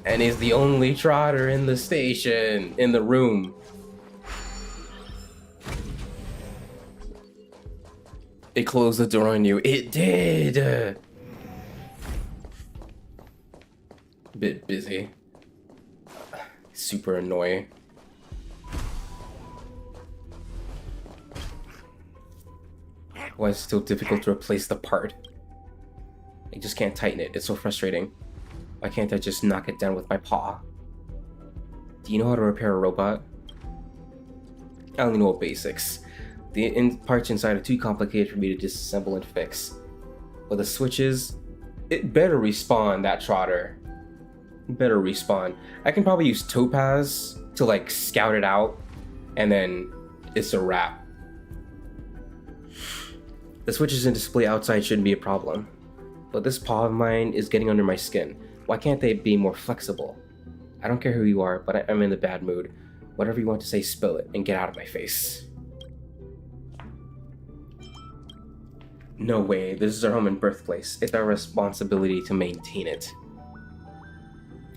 And he's the only trotter in the station, in the room. It closed the door on you. It did! Bit busy. Super annoying. Why is it still difficult to replace the part? I just can't tighten it. It's so frustrating. Why can't I just knock it down with my paw? Do you know how to repair a robot? I only know basics. The parts inside are too complicated for me to disassemble and fix. But the switches, it better respawn, that trotter. It better respawn. I can probably use Topaz to like scout it out, and then it's a wrap. The switches and display outside shouldn't be a problem. But this paw of mine is getting under my skin. Why can't they be more flexible? I don't care who you are, but I'm in a bad mood. Whatever you want to say, spill it and get out of my face. No way, this is our home and birthplace. It's our responsibility to maintain it.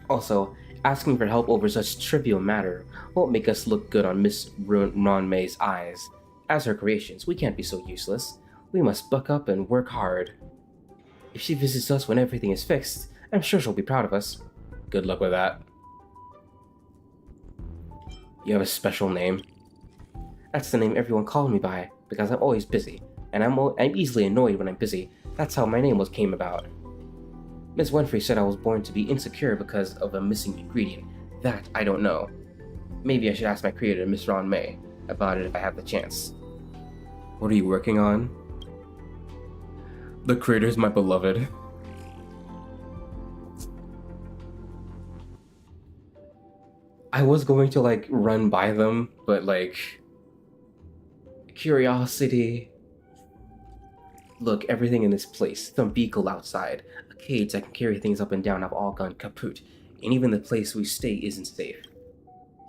Also, asking for help over such trivial matter won't make us look good on Miss Ron May's eyes. As her creations, we can't be so useless. We must buck up and work hard. If she visits us when everything is fixed, I'm sure she'll be proud of us. Good luck with that. You have a special name? That's the name everyone called me by, because I'm always busy, and I'm easily annoyed when I'm busy. That's how my name came about. Miss Winfrey said I was born to be insecure because of a missing ingredient. That I don't know. Maybe I should ask my creator, Miss Ron May, about it if I have the chance. What are you working on? The creator's my beloved. I was going to like run by them, but like curiosity. Look, everything in this place, some vehicle outside, a cage that can carry things up and down have all gone kaput, and even the place we stay isn't safe.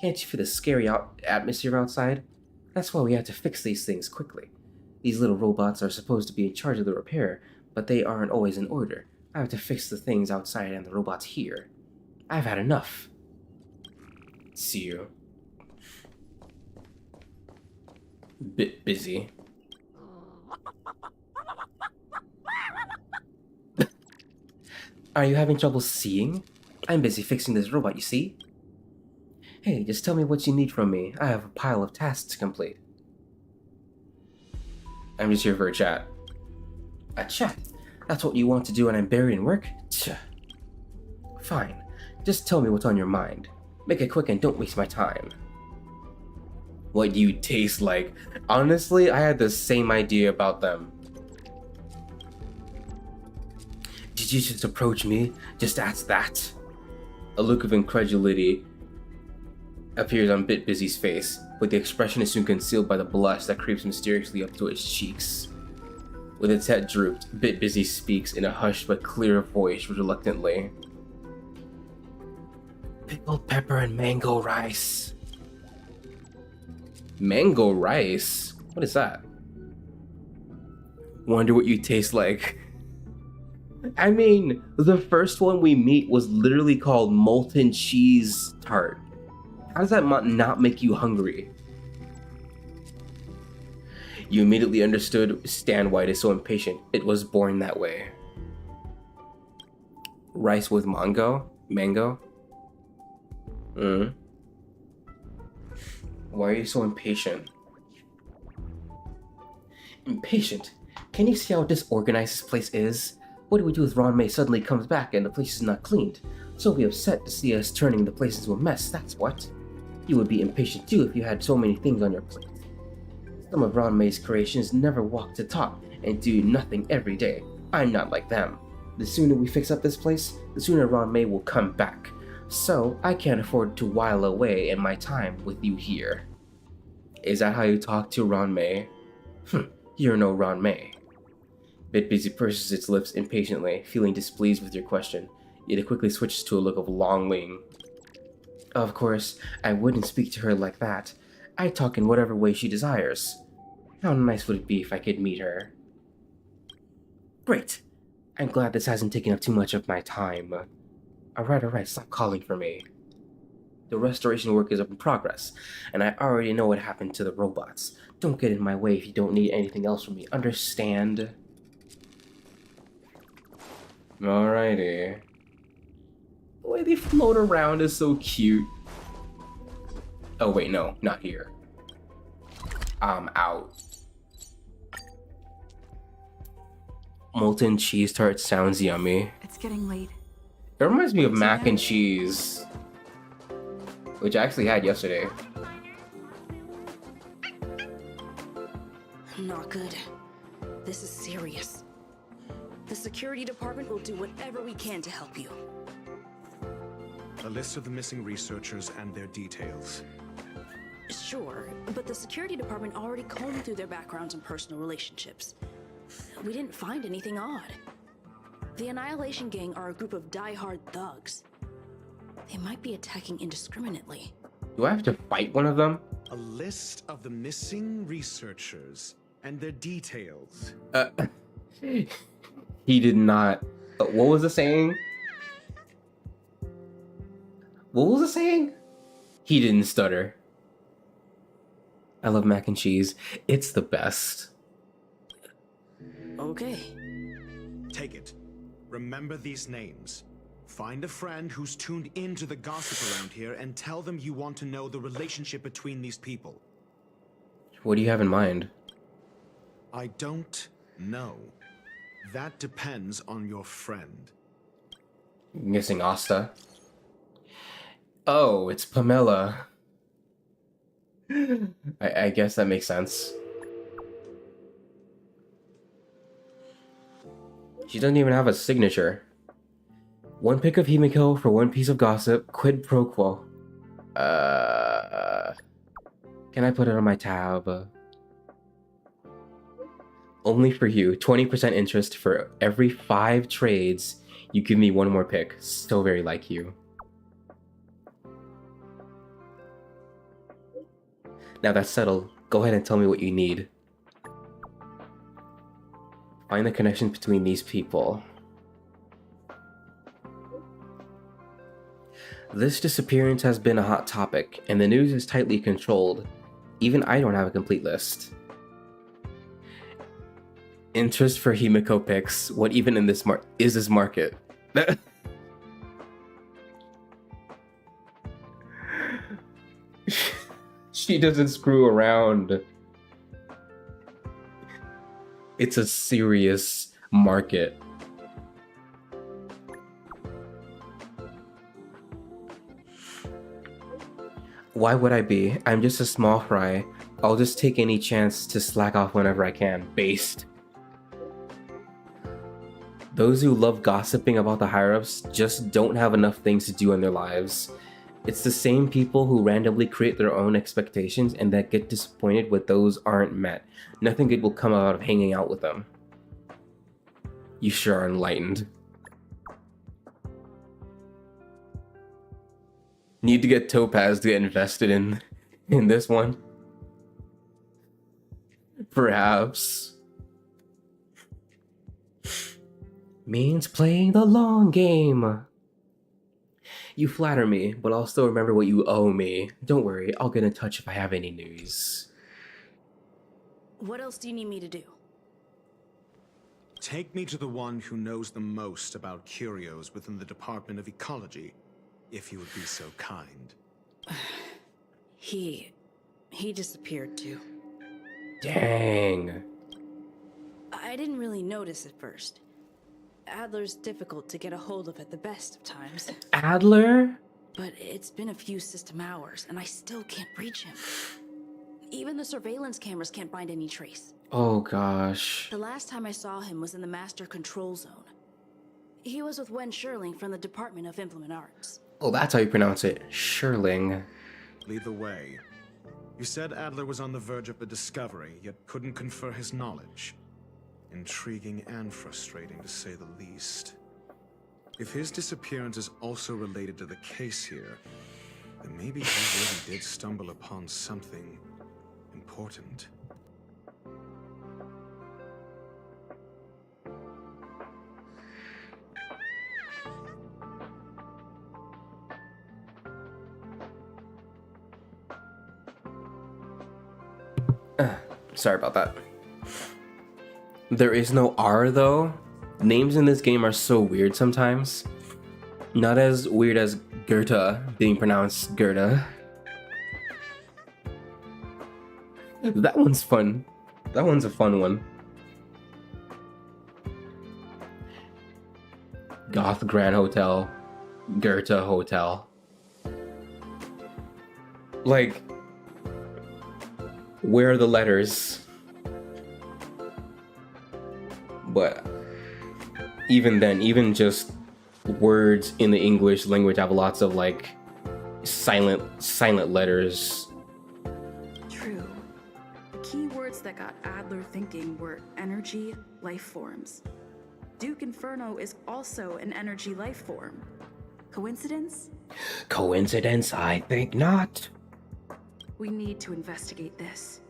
Can't you feel the scary atmosphere outside? That's why we have to fix these things quickly. These little robots are supposed to be in charge of the repair, but they aren't always in order. I have to fix the things outside and the robots here. I've had enough. See you. Bit busy. Are you having trouble seeing? I'm busy fixing this robot, you see? Hey, just tell me what you need from me. I have a pile of tasks to complete. I'm just here for a chat. A chat? That's what you want to do when I'm buried in work? Tch. Fine. Just tell me what's on your mind. Make it quick and don't waste my time. What you taste like? Honestly, I had the same idea about them. Did you just approach me? Just ask that? A look of incredulity appears on Bit Busy's face, but the expression is soon concealed by the blush that creeps mysteriously up to its cheeks. With its head drooped, Bit Busy speaks in a hushed but clear voice reluctantly. Pickled pepper and mango rice. Mango rice? What is that? Wonder what you taste like. I mean, the first one we meet was literally called molten cheese tart. How does that not make you hungry? You immediately understood Stan White is so impatient. It was born that way. Rice with mango? Mango? Why are you so impatient? Impatient? Can you see how disorganized this place is? What do we do if Ron May suddenly comes back and the place is not cleaned? So be upset to see us turning the place into a mess, that's what. You would be impatient too if you had so many things on your plate. Some of Ron May's creations never walk to talk and do nothing every day. I'm not like them. The sooner we fix up this place, the sooner Ron May will come back. So I can't afford to while away in my time with you here. Is that how you talk to Ron May? You're no Ron May. Bit Busy purses its lips impatiently, feeling displeased with your question, yet it quickly switches to a look of longing. Of course, I wouldn't speak to her like that. I'd talk in whatever way she desires. How nice would it be if I could meet her? Great. I'm glad this hasn't taken up too much of my time. Alright, stop calling for me. The restoration work is in progress, and I already know what happened to the robots. Don't get in my way if you don't need anything else from me. Understand? Alrighty. The way they float around is so cute. Oh wait, no, not here. I'm out. Molten cheese tart sounds yummy. It's getting late. It reminds me of mac and cheese, which I actually had yesterday. Not good. This is serious. The security department will do whatever we can to help you. A list of the missing researchers and their details. Sure, but the security department already combed through their backgrounds and personal relationships. We didn't find anything odd. The Annihilation Gang are a group of die-hard thugs. They might be attacking indiscriminately. Do I have to fight one of them? A list of the missing researchers and their details. He did not. What was the saying? What was the saying? He didn't stutter. I love mac and cheese. It's the best. Okay. Take it. Remember these names. Find a friend who's tuned into the gossip around here and tell them you want to know the relationship between these people. What do you have in mind? I don't know. That depends on your friend. I'm guessing Asta. Oh, it's Pamela. I guess that makes sense. She doesn't even have a signature. One pick of Himiko for one piece of gossip. Quid pro quo. Can I put it on my tab? Only for you. 20% interest for every 5 trades. You give me one more pick. So very like you. Now that's settled. Go ahead and tell me what you need. Find the connection between these people. This disappearance has been a hot topic, and the news is tightly controlled. Even I don't have a complete list. Interest for Himiko picks. What even in this is this market? She doesn't screw around. It's a serious market. Why would I be? I'm just a small fry. I'll just take any chance to slack off whenever I can. Based. Those who love gossiping about the higher-ups just don't have enough things to do in their lives. It's the same people who randomly create their own expectations and that get disappointed when those aren't met. Nothing good will come out of hanging out with them. You sure are enlightened. Need to get Topaz to get invested in this one. Perhaps. Means playing the long game. You flatter me, but I'll still remember what you owe me. Don't worry, I'll get in touch if I have any news. What else do you need me to do? Take me to the one who knows the most about curios within the Department of Ecology, if you would be so kind. He disappeared too. Dang. I didn't really notice at first. Adler's difficult to get a hold of at the best of times. Adler? But it's been a few system hours, and I still can't reach him. Even the surveillance cameras can't find any trace. Oh gosh. The last time I saw him was in the Master Control Zone. He was with Wen Sherling from the Department of Implement Arts. Oh, that's how you pronounce it. Sherling. Lead the way. You said Adler was on the verge of a discovery, yet couldn't confer his knowledge. Intriguing and frustrating, to say the least. If his disappearance is also related to the case here, then maybe he really did stumble upon something important. Sorry about that. There is no R though. Names in this game are so weird sometimes. Not as weird as Goethe being pronounced Goethe. That one's fun. That one's a fun one. Goth Grand Hotel, Goethe Hotel. Like, where are the letters? But even then, even just words in the English language have lots of like silent letters. True. The key words that got Adler thinking were energy, life forms. Duke Inferno is also an energy life form. Coincidence? Coincidence? I think not. We need to investigate this.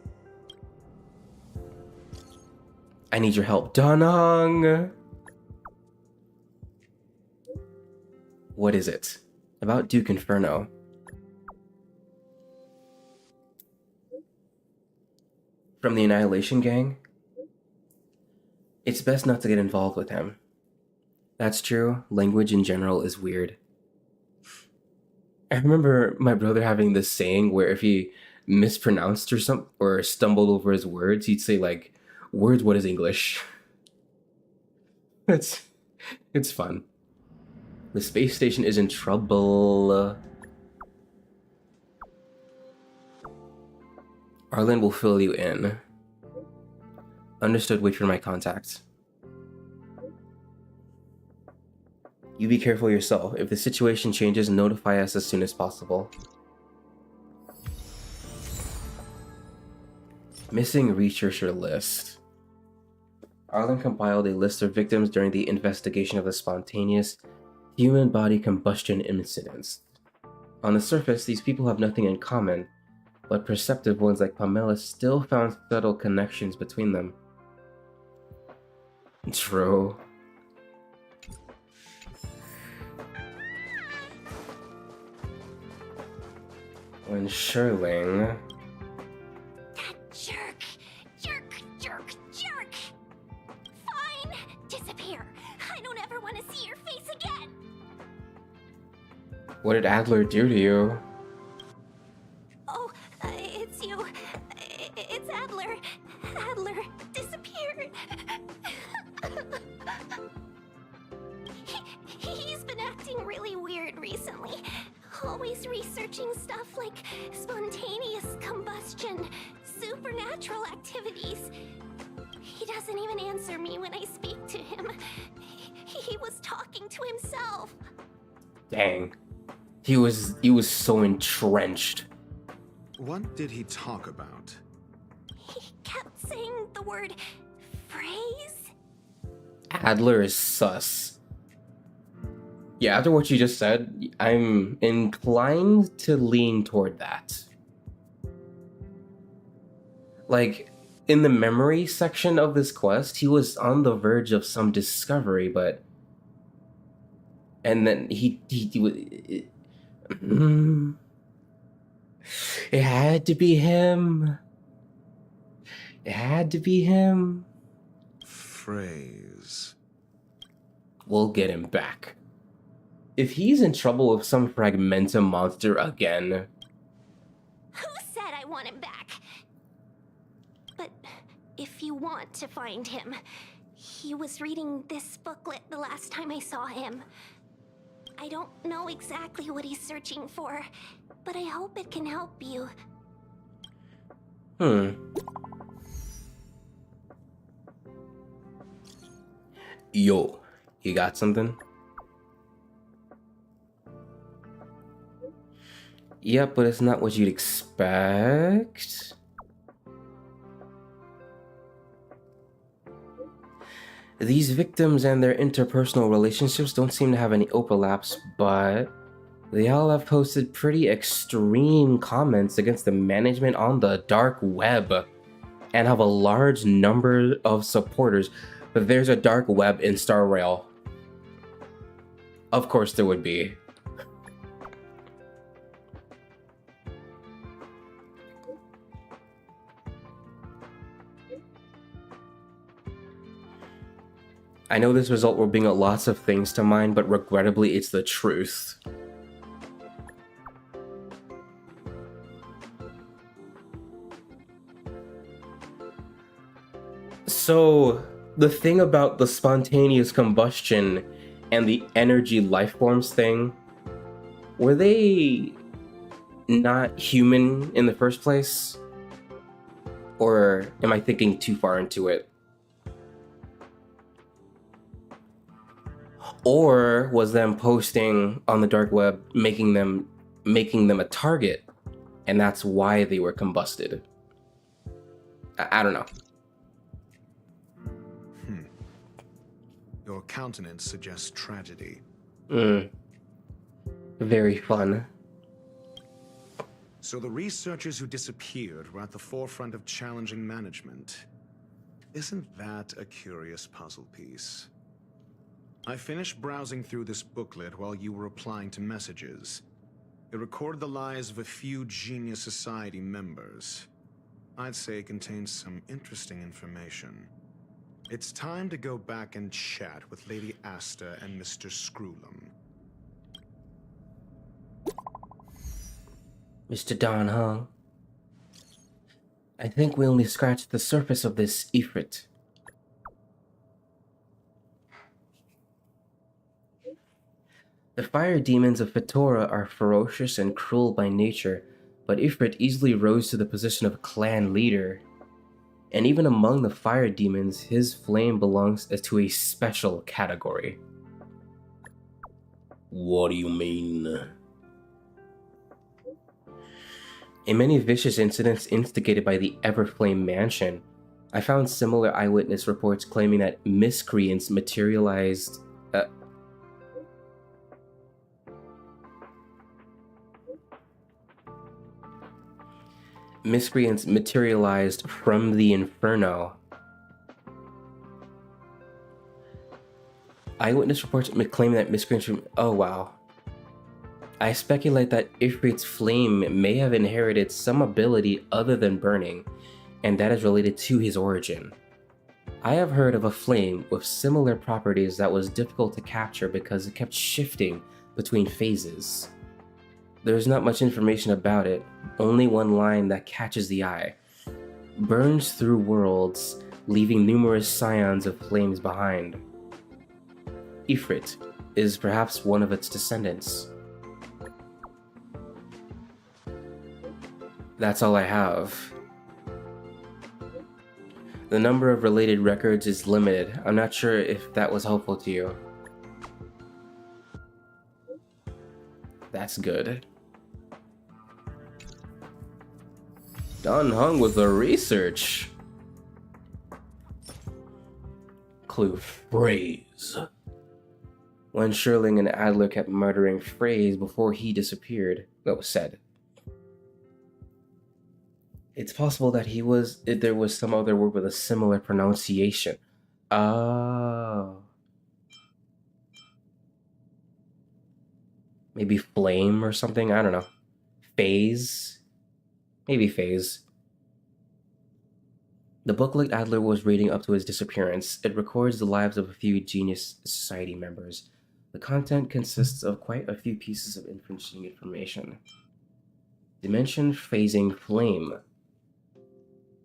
I need your help, Danong. What is it? About Duke Inferno. From the Annihilation Gang? It's best not to get involved with him. That's true. Language in general is weird. I remember my brother having this saying where if he mispronounced or stumbled over his words, he'd say like, "Words, what is English?" It's fun. The space station is in trouble. Arlen will fill you in. Understood, wait for my contact. You be careful yourself. If the situation changes, notify us as soon as possible. Missing researcher list. Arlen compiled a list of victims during the investigation of the spontaneous human body combustion incidents. On the surface, these people have nothing in common, but perceptive ones like Pamela still found subtle connections between them. True. When Sherling... Jerk! Fine! Disappear! I don't ever want to see your face again! What did Adler do to you? Oh, it's you. It's Adler. Adler disappeared. He's been acting really weird recently. Always researching stuff like spontaneous combustion, supernatural activities. He doesn't even answer me when I speak to him. He was talking to himself. Dang. He was so entrenched. What did he talk about? He kept saying the word phrase. Adler is sus. Yeah, after what you just said, I'm inclined to lean toward that. Like, in the memory section of this quest, he was on the verge of some discovery, but... And then it had to be him. It had to be him. Phrase. We'll get him back. If he's in trouble with some Fragmentum monster again... Who said I want him back? But if you want to find him, he was reading this booklet the last time I saw him. I don't know exactly what he's searching for, but I hope it can help you. Yo, you got something? Yep, but it's not what you'd expect. These victims and their interpersonal relationships don't seem to have any overlaps, but they all have posted pretty extreme comments against the management on the dark web and have a large number of supporters. But there's a dark web in Star Rail. Of course there would be. I know this result will bring lots of things to mind, but regrettably, it's the truth. So, the thing about the spontaneous combustion and the energy life forms thing, were they not human in the first place? Or am I thinking too far into it? Or was them posting on the dark web making them a target, and that's why they were combusted? I don't know. Your countenance suggests tragedy. Very fun. So the researchers who disappeared were at the forefront of challenging management. Isn't that a curious puzzle piece? I finished browsing through this booklet while you were replying to messages. It recorded the lives of a few Genius Society members. I'd say it contains some interesting information. It's time to go back and chat with Lady Asta and Mr. Screwlum. Mr. Don Hung, I think we only scratched the surface of this Ifrit. The fire demons of Fetora are ferocious and cruel by nature, but Ifrit easily rose to the position of clan leader. And even among the fire demons, his flame belongs to a special category. What do you mean? In many vicious incidents instigated by the Everflame Mansion, I found similar eyewitness reports claiming that miscreants materialized from the Inferno. Eyewitness reports claim that miscreants from... Oh wow. I speculate that Ifrit's flame may have inherited some ability other than burning, and that is related to his origin. I have heard of a flame with similar properties that was difficult to capture because it kept shifting between phases. There's not much information about it, only one line that catches the eye. Burns through worlds, leaving numerous scions of flames behind. Ifrit is perhaps one of its descendants. That's all I have. The number of related records is limited. I'm not sure if that was helpful to you. That's good. Don Hung with the research. Clue phrase. When Sherling and Adler kept murdering phrase before he disappeared, that was said. It's possible that there was some other word with a similar pronunciation. Oh. Maybe flame or something? I don't know. Phase? Maybe phase. The booklet Adler was reading up to his disappearance. It records the lives of a few Genius Society members. The content consists of quite a few pieces of interesting information. Dimension phasing flame.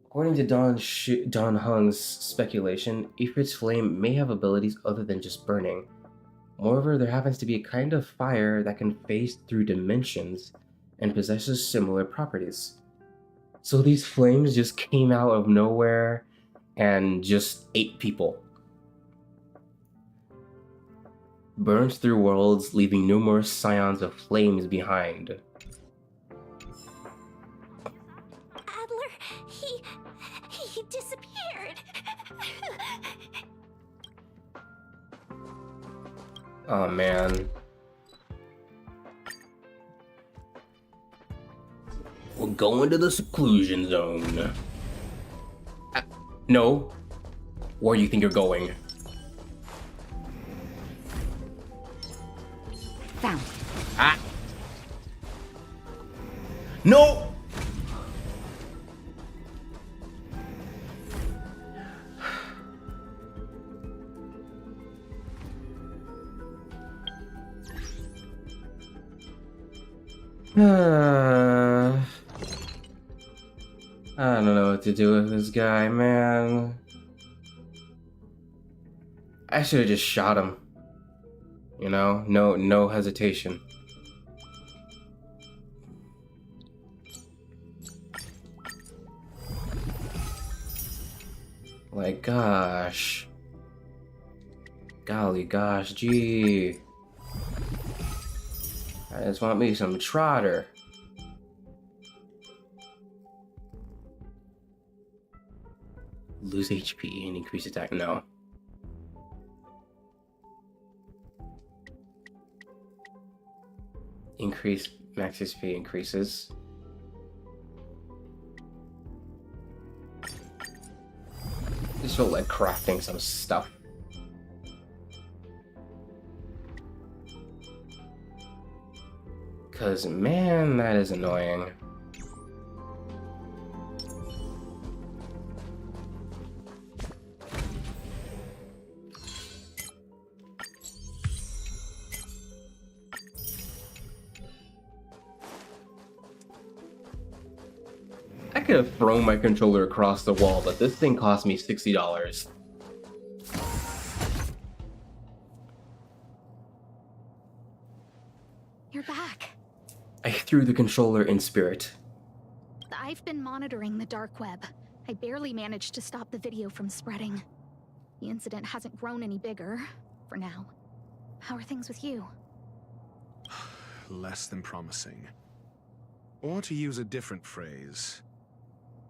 According to Don Hung's speculation, Ifrit's flame may have abilities other than just burning. Moreover, there happens to be a kind of fire that can phase through dimensions and possesses similar properties. So these flames just came out of nowhere and just ate people. Burns through worlds, leaving numerous scions of flames behind. He disappeared. Oh man. We're going to the seclusion zone. No. Where do you think you're going? Found. Ah. No! I don't know what to do with this guy, man. I should have just shot him. You know, no hesitation. Like, gosh. Golly gosh, gee. I just want me some trotter. Lose HP and increase attack. No. Increase max HP increases. Just felt like crafting some stuff. Cause man, that is annoying. I could have thrown my controller across the wall, but this thing cost me $60. You're back. I threw the controller in spirit. I've been monitoring the dark web. I barely managed to stop the video from spreading. The incident hasn't grown any bigger, for now. How are things with you? Less than promising. Or to use a different phrase,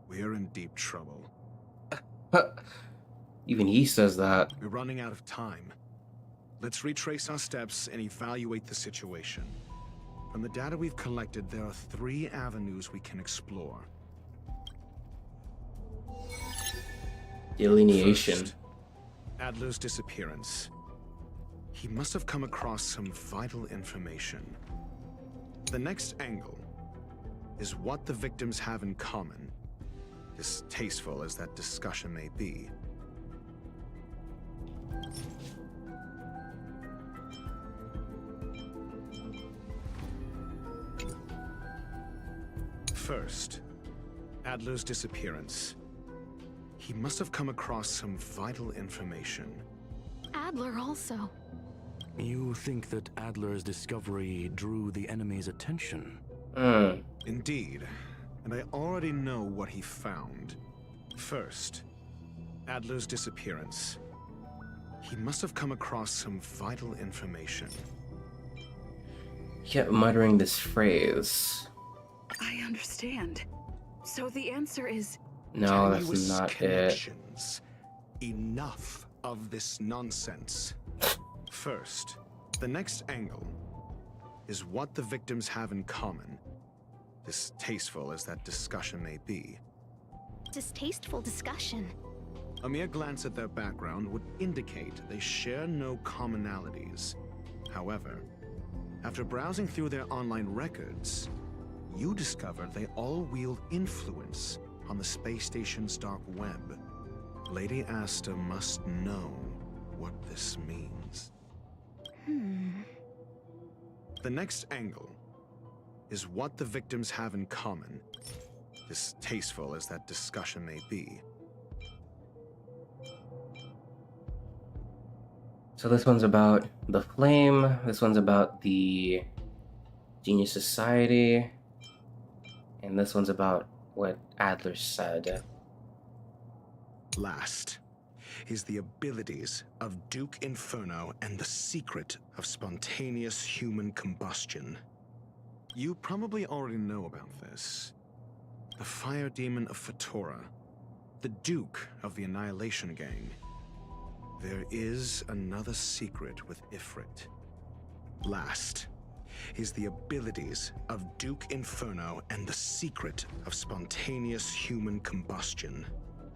we're in deep trouble. Even he says that. We're running out of time. Let's retrace our steps and evaluate the situation. From the data we've collected, there are 3 avenues we can explore. Delineation. First, Adler's disappearance. He must have come across some vital information. The next angle is what the victims have in common, distasteful as that discussion may be. First, Adler's disappearance. He must have come across some vital information. Adler also. You think that Adler's discovery drew the enemy's attention? Indeed, and I already know what he found. First, Adler's disappearance. He must have come across some vital information. He kept muttering this phrase. I understand. So the answer is... No, that's Tenuous not it. connections. Enough of this nonsense. First, the next angle is what the victims have in common, distasteful as that discussion may be. Distasteful discussion. A mere glance at their background would indicate they share no commonalities. However, after browsing through their online records, you discover they all wield influence on the space station's dark web. Lady Asta must know what this means. The next angle is what the victims have in common, distasteful as that discussion may be. So this one's about the flame, this one's about the Genius Society, and this one's about what Adler said. Last is the abilities of Duke Inferno and the secret of spontaneous human combustion. You probably already know about this. The fire demon of Fatora, the Duke of the Annihilation Gang. There is another secret with Ifrit. Last is the abilities of Duke Inferno and the secret of spontaneous human combustion.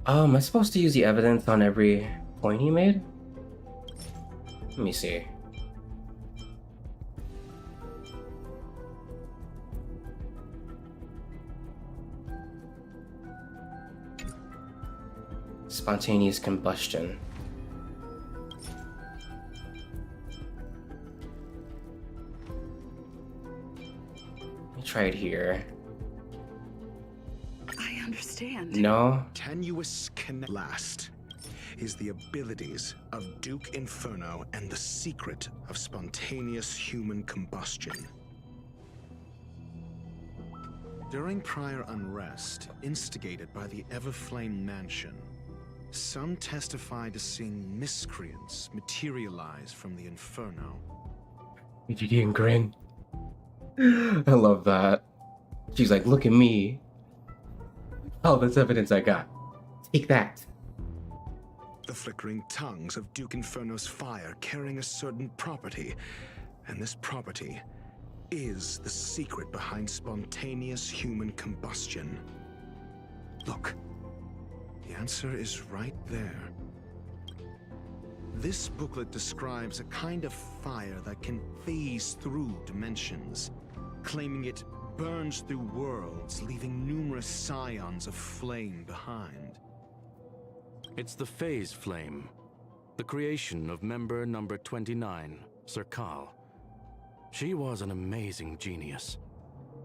Am I supposed to use the evidence on every point he made? Let me see. Spontaneous combustion. me try it here. I understand. No? Tenuous connect last is the abilities of Duke Inferno and the secret of spontaneous human combustion. During prior unrest, instigated by the Everflame Mansion, some testified to seeing miscreants materialize from the Inferno. BGD and grin. I love that. She's like, look at me. Oh, that's evidence I got. Take that. The flickering tongues of Duke Inferno's fire carrying a certain property, and this property is the secret behind spontaneous human combustion. Look, the answer is right there. This booklet describes a kind of fire that can phase through dimensions, claiming it burns through worlds, leaving numerous scions of flame behind. It's the Phase Flame, the creation of member number 29, Serkal. She was an amazing genius.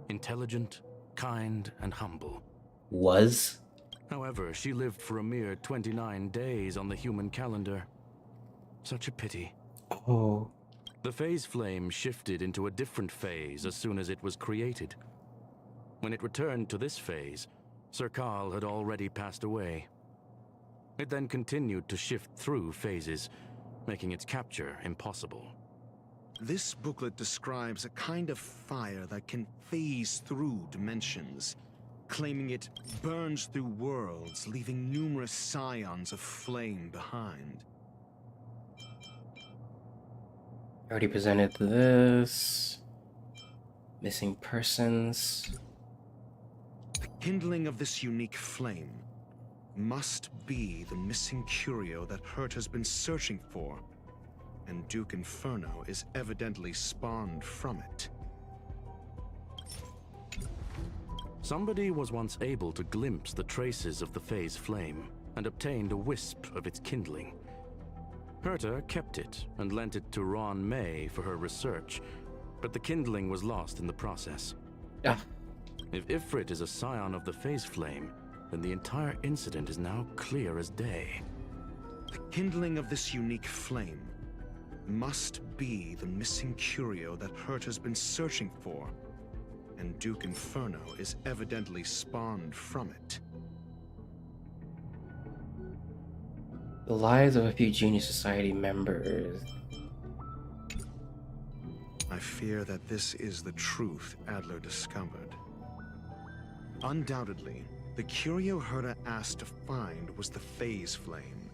Intelligent, kind, and humble. Was? However, she lived for a mere 29 days on the human calendar. Such a pity. Oh. The Phase Flame shifted into a different phase as soon as it was created. When it returned to this phase, Serkal had already passed away. It then continued to shift through phases, making its capture impossible. This booklet describes a kind of fire that can phase through dimensions, claiming it burns through worlds, leaving numerous scions of flame behind. Already presented this. Missing persons. The kindling of this unique flame must be the missing curio that Hurt has been searching for, and Duke Inferno is evidently spawned from it. Somebody was once able to glimpse the traces of the Phase Flame and obtained a wisp of its kindling. Herta kept it and lent it to Ron May for her research, but the kindling was lost in the process. If Ifrit is a scion of the Phase Flame, then the entire incident is now clear as day. The kindling of this unique flame must be the missing curio that Hurt has been searching for, and Duke Inferno is evidently spawned from it. The lives of a few Genius Society members. I fear that this is the truth Adler discovered. Undoubtedly, the curio Herta asked to find was the Phase Flame.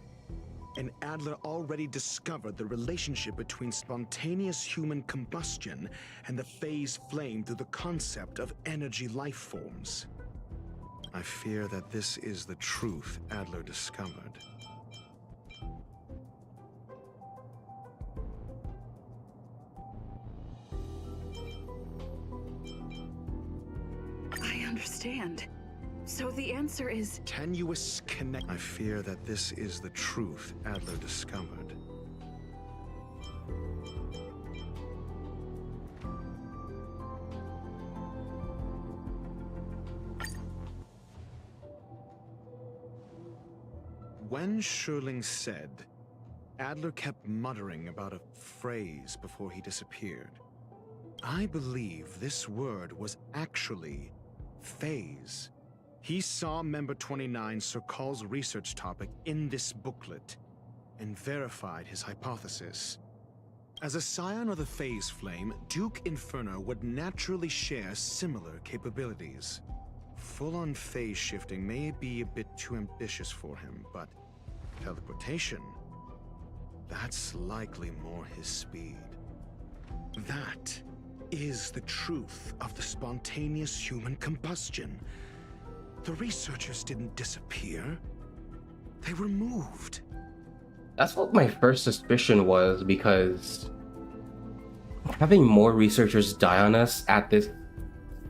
And Adler already discovered the relationship between spontaneous human combustion and the Phase Flame through the concept of energy life forms. I fear that this is the truth Adler discovered. I understand. So the answer is tenuous connect. I fear that this is the truth Adler discovered. When Sherling said, Adler kept muttering about a phrase before he disappeared. I believe this word was actually phase. He saw Member 29 Serkal's research topic in this booklet and verified his hypothesis. As a scion of the Phase Flame, Duke Inferno would naturally share similar capabilities. Full-on phase shifting may be a bit too ambitious for him, but teleportation, that's likely more his speed. That is the truth of the spontaneous human combustion. The researchers didn't disappear. They were moved. That's what my first suspicion was, because having more researchers die on us at this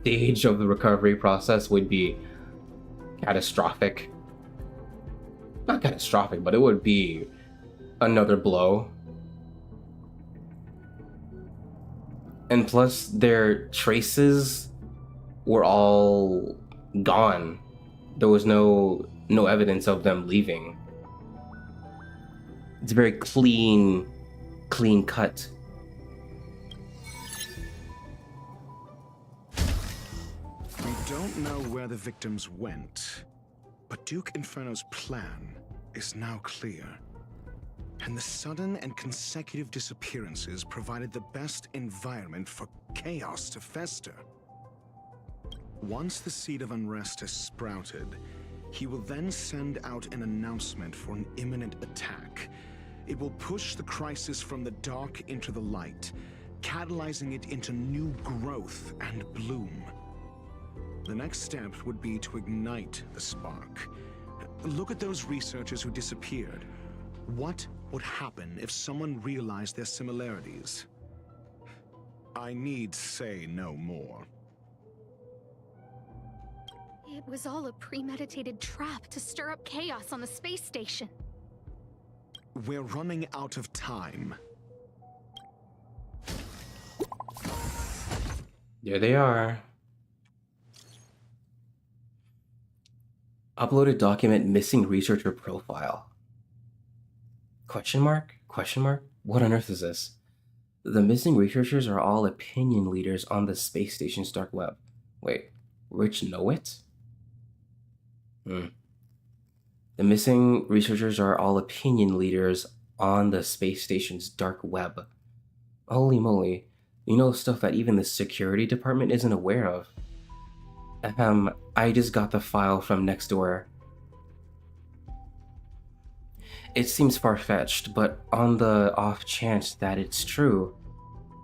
stage of the recovery process would be catastrophic. Not catastrophic, but it would be another blow. And plus, their traces were all gone. There was no evidence of them leaving. It's very clean cut. We don't know where the victims went, but Duke Inferno's plan is now clear. And the sudden and consecutive disappearances provided the best environment for chaos to fester. Once the seed of unrest has sprouted, he will then send out an announcement for an imminent attack. It will push the crisis from the dark into the light, catalyzing it into new growth and bloom. The next step would be to ignite the spark. Look at those researchers who disappeared. What would happen if someone realized their similarities? I need say no more. It was all a premeditated trap to stir up chaos on the space station. We're running out of time. There they are. Uploaded document missing researcher profile. Question mark? Question mark? What on earth is this? The missing researchers are all opinion leaders on the space station's dark web. Wait, Rich know it? The missing researchers are all opinion leaders on the space station's dark web. Holy moly. You know stuff that even the security department isn't aware of. I just got the file from next door. It seems far-fetched, but on the off chance that it's true,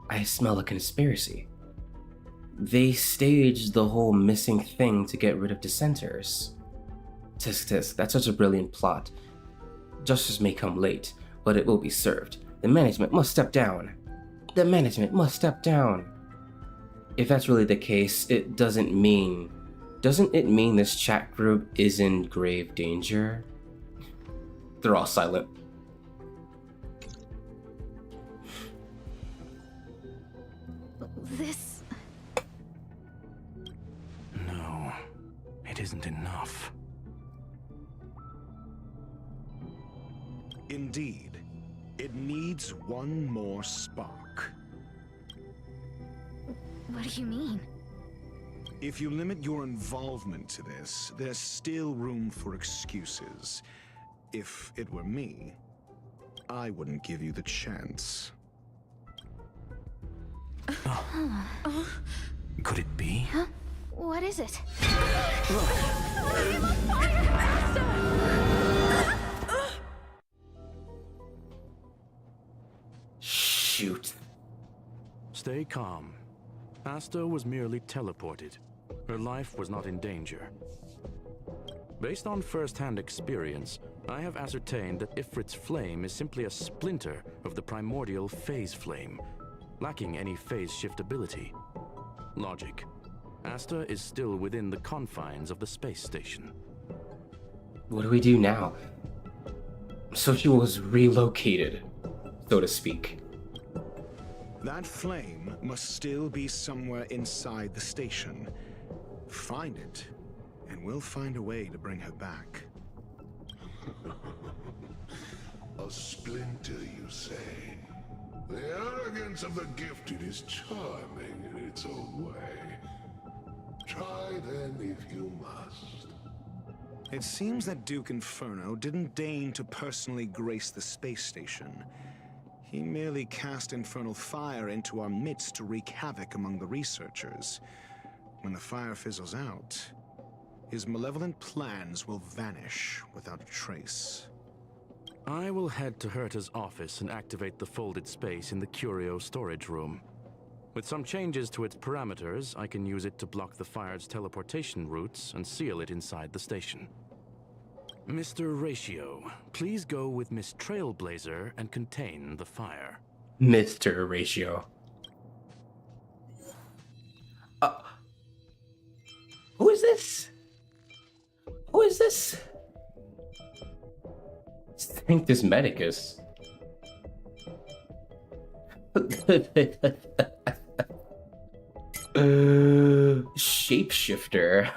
I smell a conspiracy. They staged the whole missing thing to get rid of dissenters. Tisk tisk, that's such a brilliant plot. Justice may come late, but it will be served. The management must step down. The management must step down. If that's really the case, doesn't it mean this chat group is in grave danger? They're all silent. This... No, it isn't enough. Indeed, it needs one more spark. What do you mean? If you limit your involvement to this, there's still room for excuses. If it were me, I wouldn't give you the chance. Could it be? Huh? What is it? Shoot. Stay calm. Asta was merely teleported. Her life was not in danger. Based on first-hand experience, I have ascertained that Ifrit's flame is simply a splinter of the primordial phase flame, lacking any phase shift ability. Logic. Asta is still within the confines of the space station. What do we do now? So she was relocated, so to speak. That flame must still be somewhere inside the station. Find it, and we'll find a way to bring her back. A splinter, you say? The arrogance of the gifted is charming in its own way. Try then if you must. It seems that Duke Inferno didn't deign to personally grace the space station. He merely cast infernal fire into our midst to wreak havoc among the researchers. When the fire fizzles out, his malevolent plans will vanish without a trace. I will head to Herta's office and activate the folded space in the curio storage room. With some changes to its parameters, I can use it to block the fire's teleportation routes and seal it inside the station. Mr. Ratio, please go with Miss Trailblazer and contain the fire. Mr. Ratio. Who is this? Who is this? Sanctus Medicus. Shapeshifter.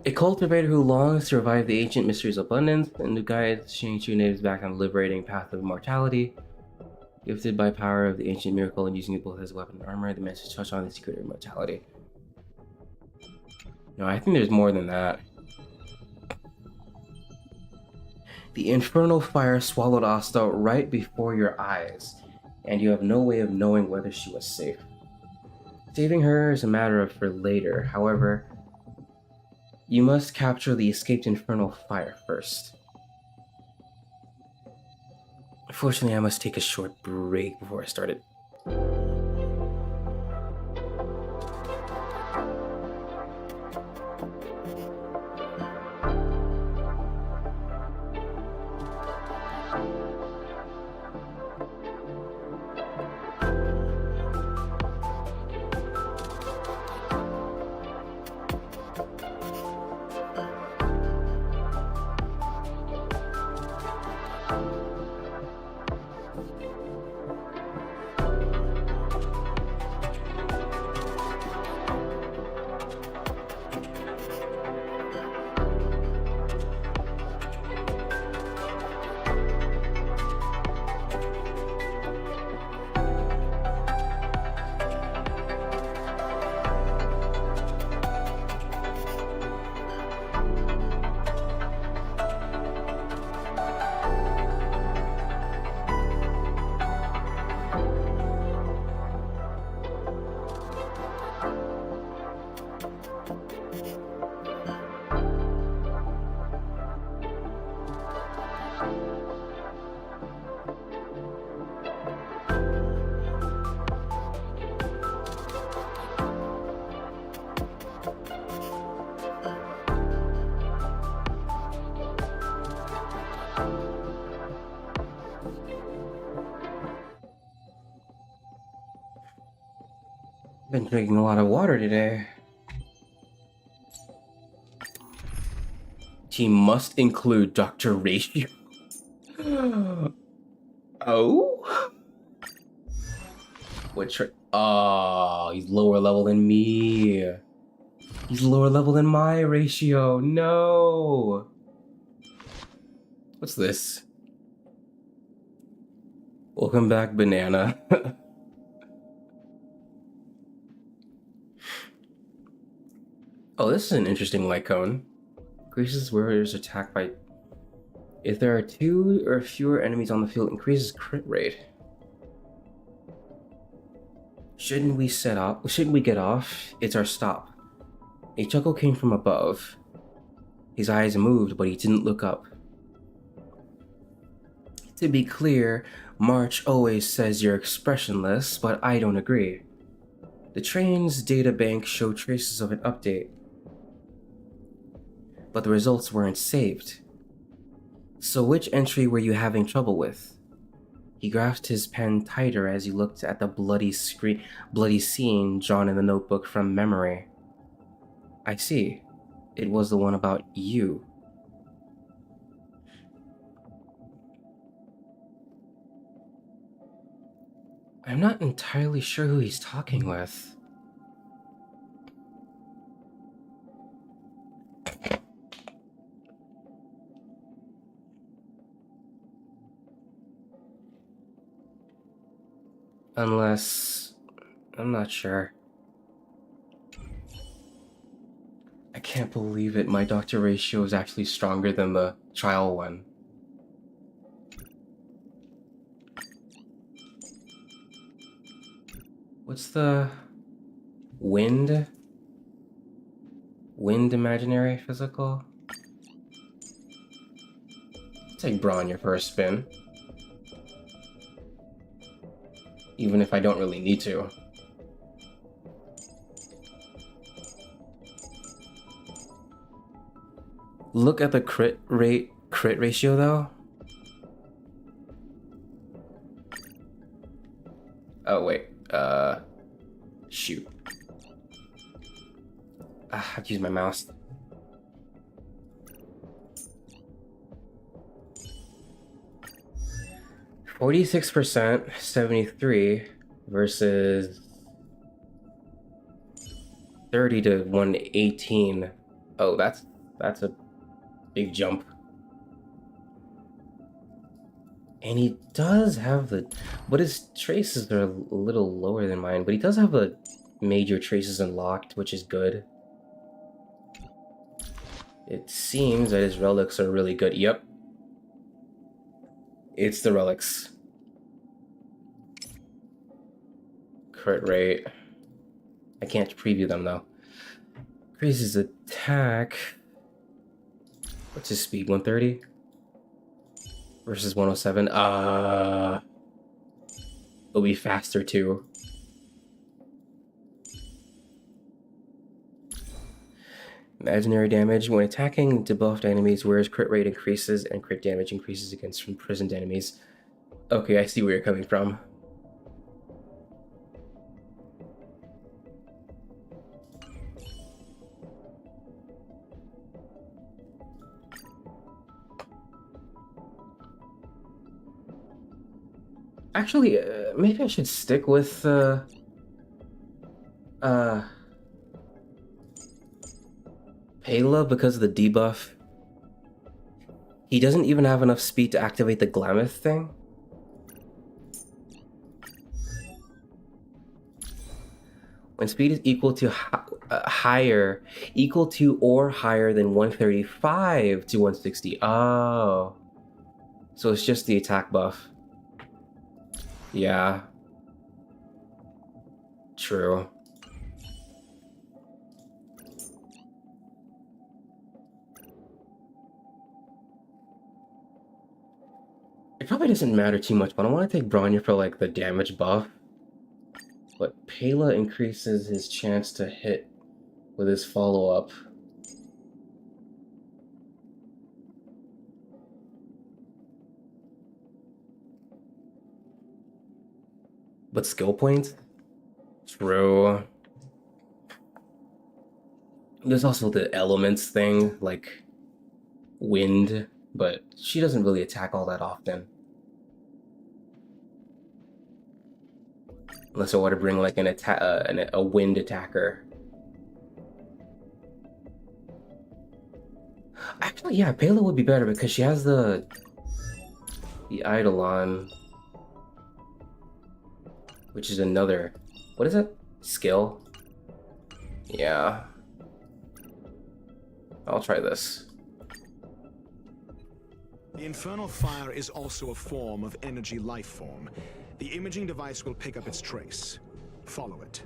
A cultivator who longs to revive the ancient mysteries of abundance and to guide Shang-Chu natives back on the liberating path of immortality. Gifted by power of the ancient miracle and using it both as a weapon and armor, the message touched on the secret of immortality. No, I think there's more than that. The infernal fire swallowed Asta right before your eyes, and you have no way of knowing whether she was safe. Saving her is a matter of for later, however, you must capture the escaped infernal fire first. Unfortunately, I must take a short break before I start it. Been drinking a lot of water today. Team must include Dr. Ratio. Oh? Which? Oh, he's lower level than me. He's lower level than my Ratio. No. What's this? Welcome back, Banana. Oh, this is an interesting light cone. Increases warriors attacked by... If there are 2 or fewer enemies on the field, increases crit rate. Shouldn't we get off? It's our stop. A chuckle came from above. His eyes moved, but he didn't look up. To be clear, March always says you're expressionless, but I don't agree. The train's databank showed traces of an update, but the results weren't saved. So which entry were you having trouble with? He grasped his pen tighter as he looked at the bloody scene drawn in the notebook from memory. I see. It was the one about you. I'm not entirely sure who he's talking with. Unless... I'm not sure. I can't believe it, my Dr. Ratio is actually stronger than the trial one. What's the... Wind? Wind imaginary physical? Take Brawn your first spin. Even if I don't really need to. Look at the crit ratio though. Oh wait, shoot. I have to use my mouse. 46%, 73 versus 30 to 118. Oh, that's a big jump. And he does have the, but his traces are a little lower than mine, but he does have the major traces unlocked, which is good. It seems that his relics are really good. Yep. It's the relics. Crit rate. I can't preview them though. Increases attack. What's his speed? 130? Versus 107. It'll be faster too. Imaginary damage. When attacking debuffed enemies, whereas crit rate increases and crit damage increases against imprisoned enemies. Okay, I see where you're coming from. Actually, maybe I should stick with Pela because of the debuff. He doesn't even have enough speed to activate the Glamoth thing. When speed is equal to equal to or higher than 135 to 160. Oh. So it's just the attack buff. Yeah. True. It probably doesn't matter too much, but I want to take Bronya for like the damage buff. But Pela increases his chance to hit with his follow-up. But skill points? True. There's also the elements thing, like wind, but she doesn't really attack all that often. Unless I want to bring like a wind attacker. Actually, yeah, Pela would be better because she has the Eidolon, which is another, what is it? Skill? Yeah. I'll try this. The infernal fire is also a form of energy life form. The imaging device will pick up its trace. Follow it.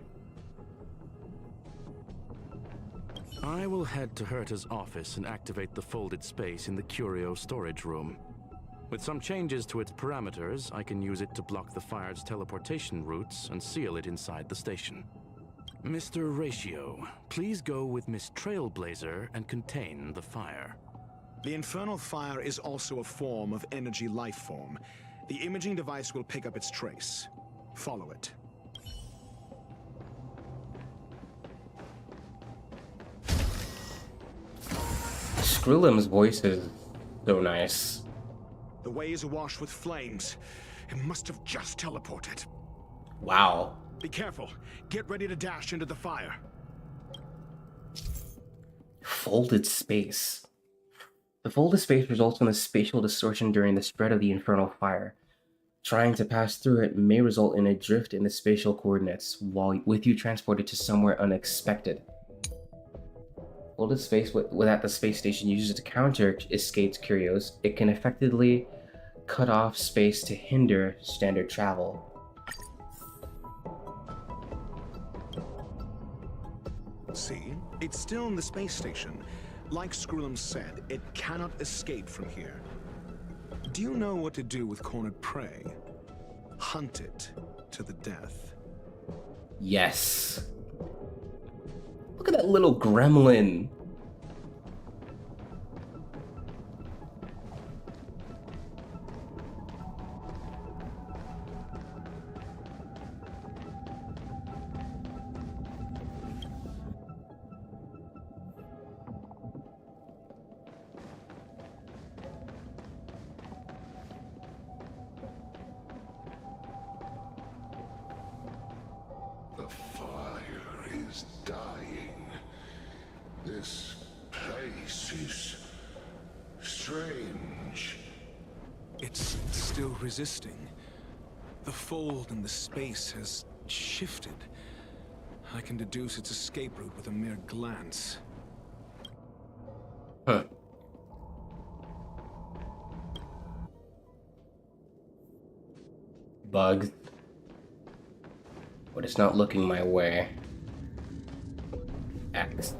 I will head to Herta's office and activate the folded space in the curio storage room. With some changes to its parameters, I can use it to block the fire's teleportation routes and seal it inside the station. Mr. Ratio, please go with Miss Trailblazer and contain the fire. The infernal fire is also a form of energy life form. The imaging device will pick up its trace. Follow it. Skrillum's voice is so nice. The way is awash with flames. It must have just teleported. Wow. Be careful. Get ready to dash into the fire. Folded space. The folded space results in a spatial distortion during the spread of the infernal fire. Trying to pass through it may result in a drift in the spatial coordinates, with you transported to somewhere unexpected. Folded space that the space station uses to counter escaped curios, it can effectively cut off space to hinder standard travel. See? It's still in the space station. Like Skrillum said, it cannot escape from here. Do you know what to do with cornered prey? Hunt it to the death. Yes. Look at that little gremlin. strange. It's still resisting. The fold in the space has shifted. I can deduce its escape route with a mere glance. Huh. Bugs. But it's not looking my way. X.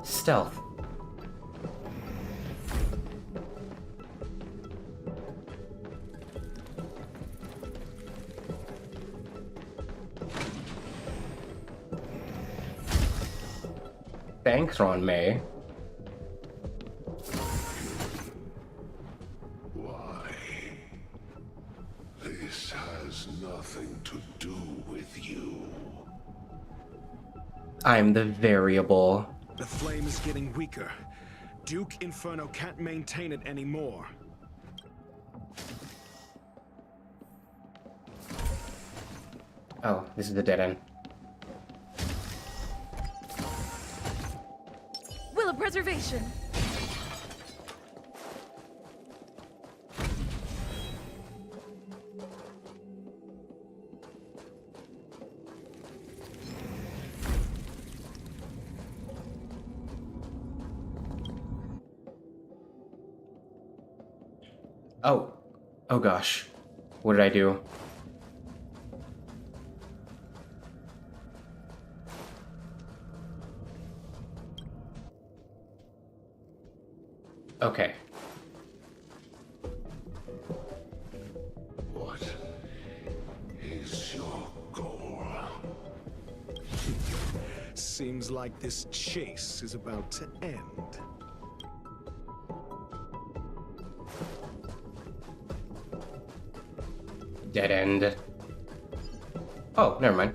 Stealth. Thanks, Ron May. Why? This has nothing to do with you. I'm the variable. The flame is getting weaker. Duke Inferno can't maintain it anymore. Oh, this is the dead end. Will of preservation. Oh. Oh gosh. What did I do? Okay. What is your goal? Seems like this chase is about to end. Dead end. Oh, never mind.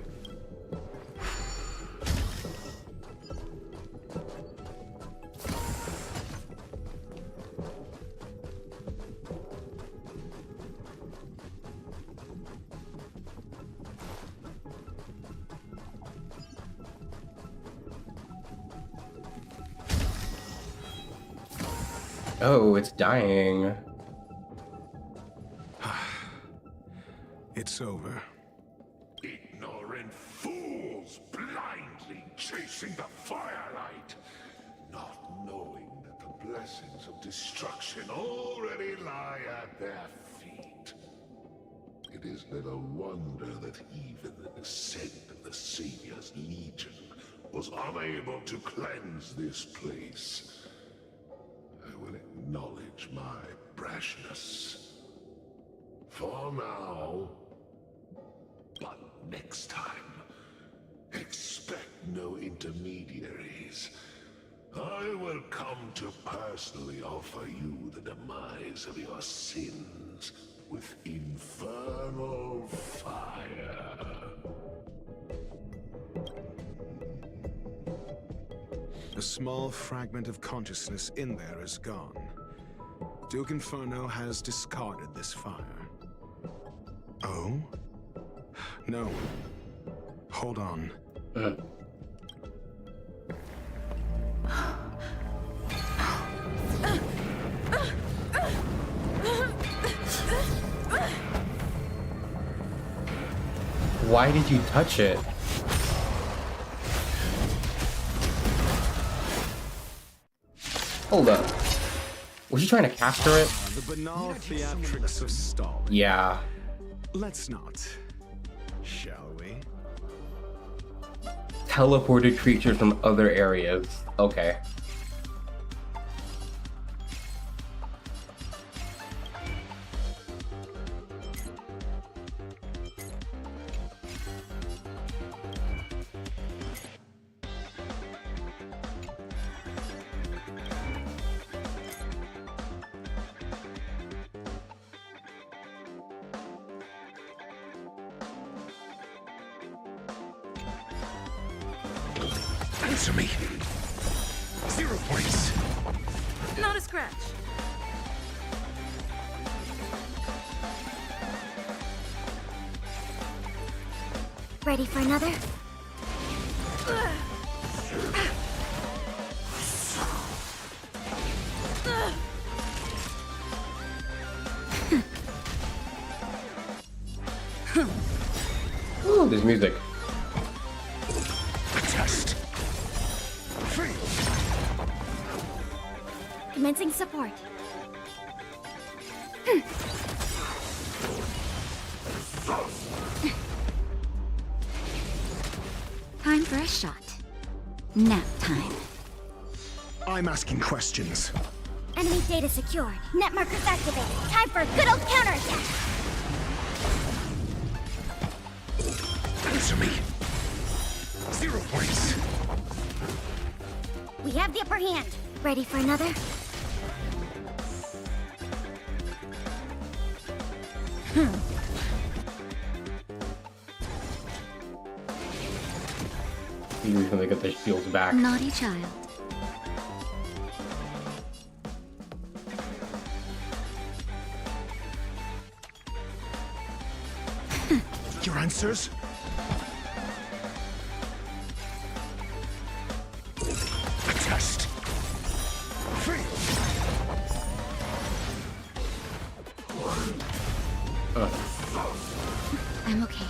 Oh, it's dying. It's over. Ignorant fools blindly chasing the firelight, not knowing that the blessings of destruction already lie at their feet. It is little wonder that even the descent of the Savior's Legion was unable to cleanse this place. I will acknowledge my brashness. For now. But next time, expect no intermediaries. I will come to personally offer you the demise of your sins with infernal fire. A small fragment of consciousness in there is gone. Duke Inferno has discarded this fire. Oh? No. Hold on. Why did you touch it? Hold up. Was you trying to capture it? The banal theatrics of stalling. Yeah. Let's not. Shall we? Teleported creatures from other areas. Okay. Answer me. 0 points. Not a scratch. Ready for another? Ooh, there's music. Test. Free. Commencing support. Time for a shot. Nap time. I'm asking questions. Enemy data secured. Net markers activated. Time for a good old counterattack. Answer me. 0 points. We have the upper hand. Ready for another? Usually when they get their shields back. Naughty child. Your answers? Test. Free. I'm okay.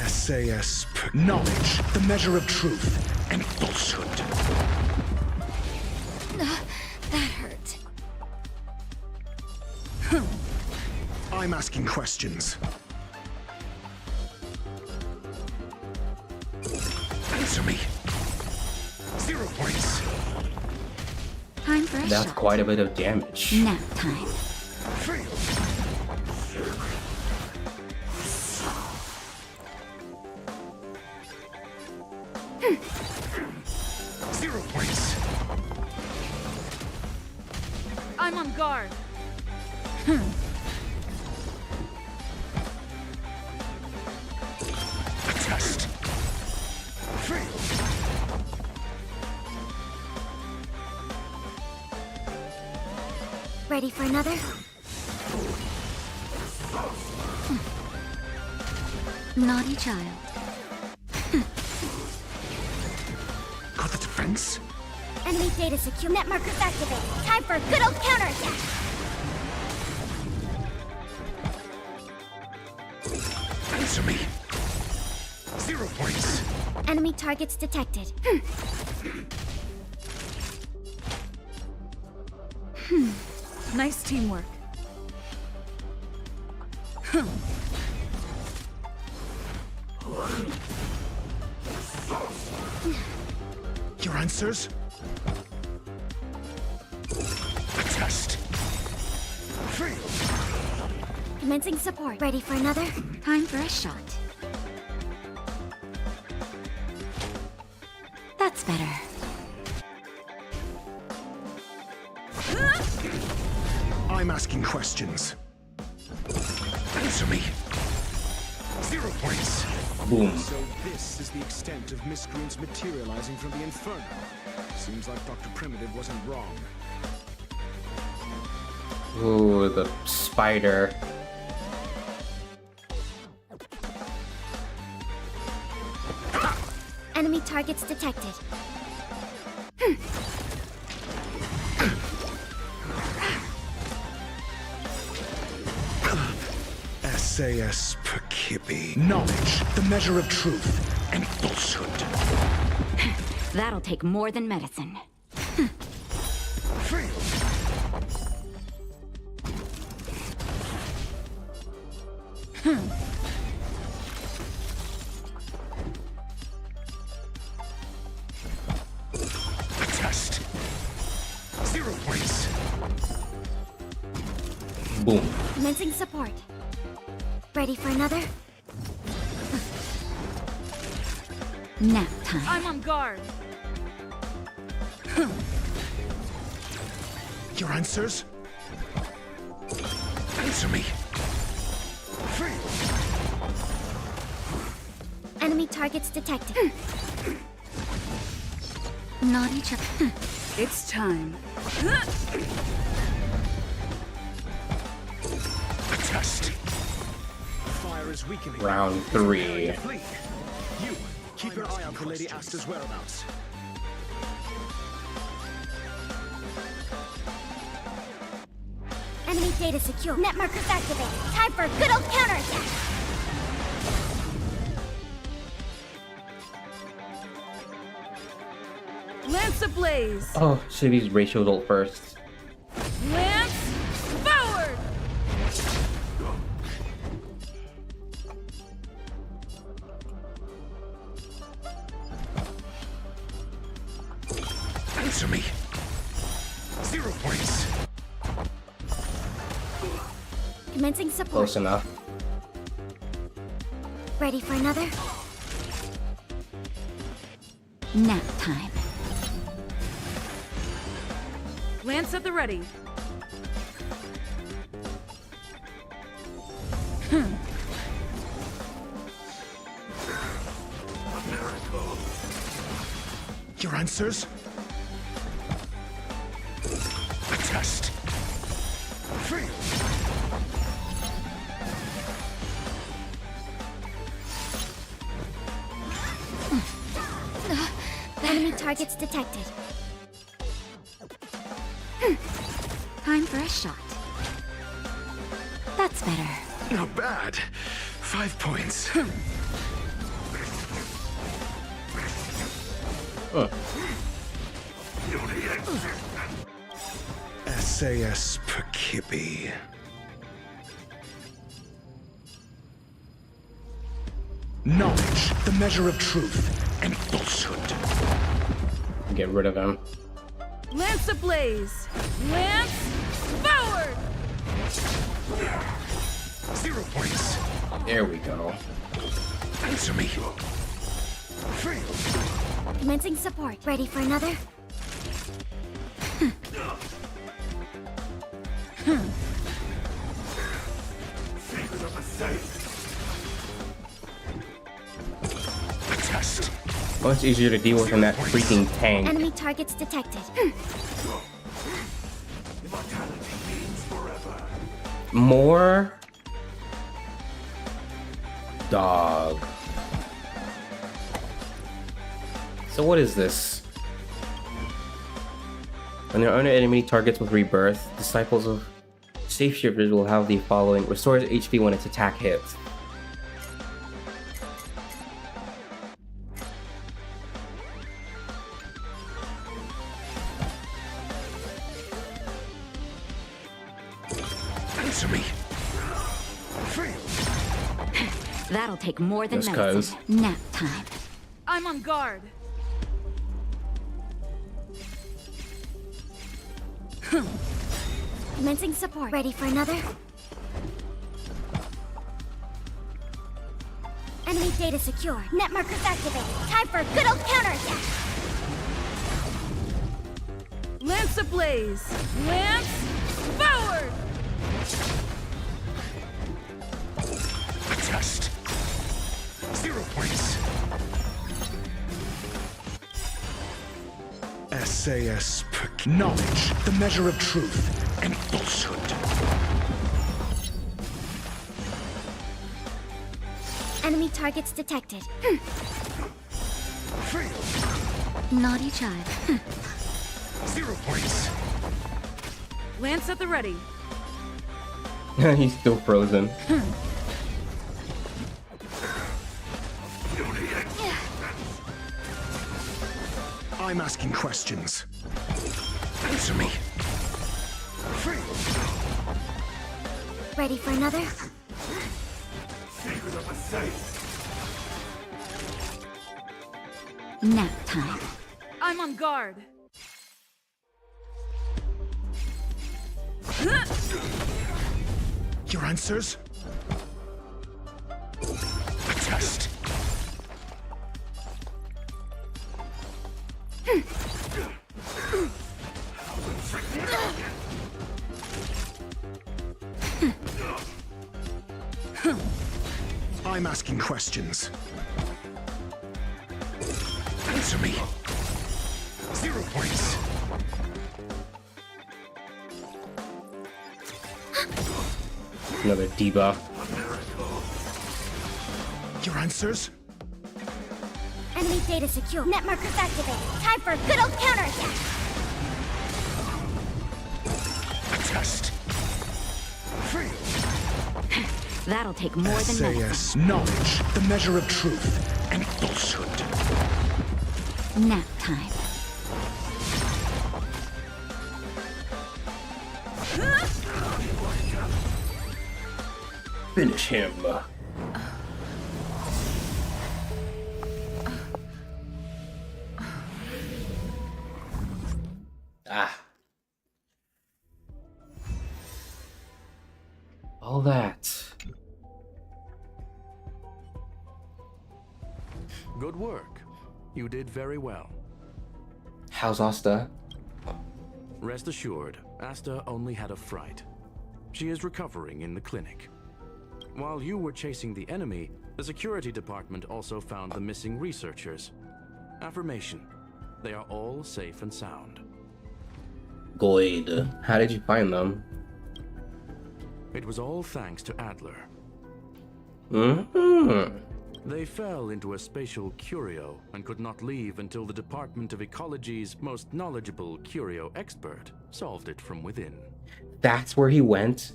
SAS. Knowledge, the measure of truth and falsehood. That hurt. I'm asking questions. Answer me. 0 points. Time for a That's shot. quite a bit of damage. Nap time. Free. I'm on guard. Test. Free. Ready for another? Naughty child. Got the defense? Enemy data secure. Net markers activated. Time for a good old counterattack. Answer me. 0 points. Enemy targets detected. Nice teamwork. Your answers? Test. Free. Commencing support. Ready for another? Time for a shot. That's better. I'm asking questions. Answer me. 0 points. Boom. So this is the extent of miscreants materializing from the Inferno. Seems like Dr. Primitive wasn't wrong. Ooh, the spider. Enemy targets detected. SAS Perkipi. Knowledge, the measure of truth and falsehood. That'll take more than medicine. Free. Test. 0 points. Boom. Commencing support. Ready for another? Nap time. I'm on guard. Your answers? Answer me. Enemy targets detected. Not each other. It's time. A test. Fire is weakening. Round 3. You keep your eye out for Lady Asta's whereabouts. Enemy data secure. Net markers activated. Time for a good old counterattack. Lance ablaze. Oh, should use Rachel's ult first. Lance forward. Answer me. 0 points. Commencing support. Close enough. Ready for another? Nap time. Lance at the ready. Your answers? A test. Fail. Enemy targets detected. Time for a shot. That's better. Not bad. 5 points. SAS Perkippy. Knowledge, the measure of truth and falsehood. Get rid of him. Lance ablaze. Lance forward. 0 points. There we go. Answer me. Commencing support. Ready for another? A test. Much easier to deal with than that freaking tank. Enemy targets detected. More? Dog. So what is this? When there are enemy targets with rebirth, disciples of shapeshifters will have the following: restores HP when its attack hits. Answer me. That'll take more than Just medicine. Nap time. I'm on guard. Commencing support. Ready for another? Enemy data secure. Net markers activated. Time for a good old counterattack. Lance ablaze. Lance forward. A test. 0 points. SAS Knowledge, the measure of truth and falsehood. Enemy targets detected. Naughty child. 0 points. Lance at the ready. He's still frozen. I'm asking questions. Answer me. Ready for another? Nap time. I'm on guard. Your answers? A test. I'm asking questions. Answer me. 0 points. Another debuff. Your answers? Enemy data secure. Net markers activated. Time for a good old counterattack. Test. Fail. That'll take more than SAS, knowledge, the measure of truth and falsehood. nap time. Finish him. All that. Good work. You did very well. How's Asta? Rest assured, Asta only had a fright. She is recovering in the clinic. While you were chasing the enemy, the security department also found the missing researchers. Affirmation. They are all safe and sound. Good. How did you find them? It was all thanks to Adler. Mm-hmm. They fell into a spatial curio and could not leave until the Department of Ecology's most knowledgeable curio expert solved it from within. That's where he went?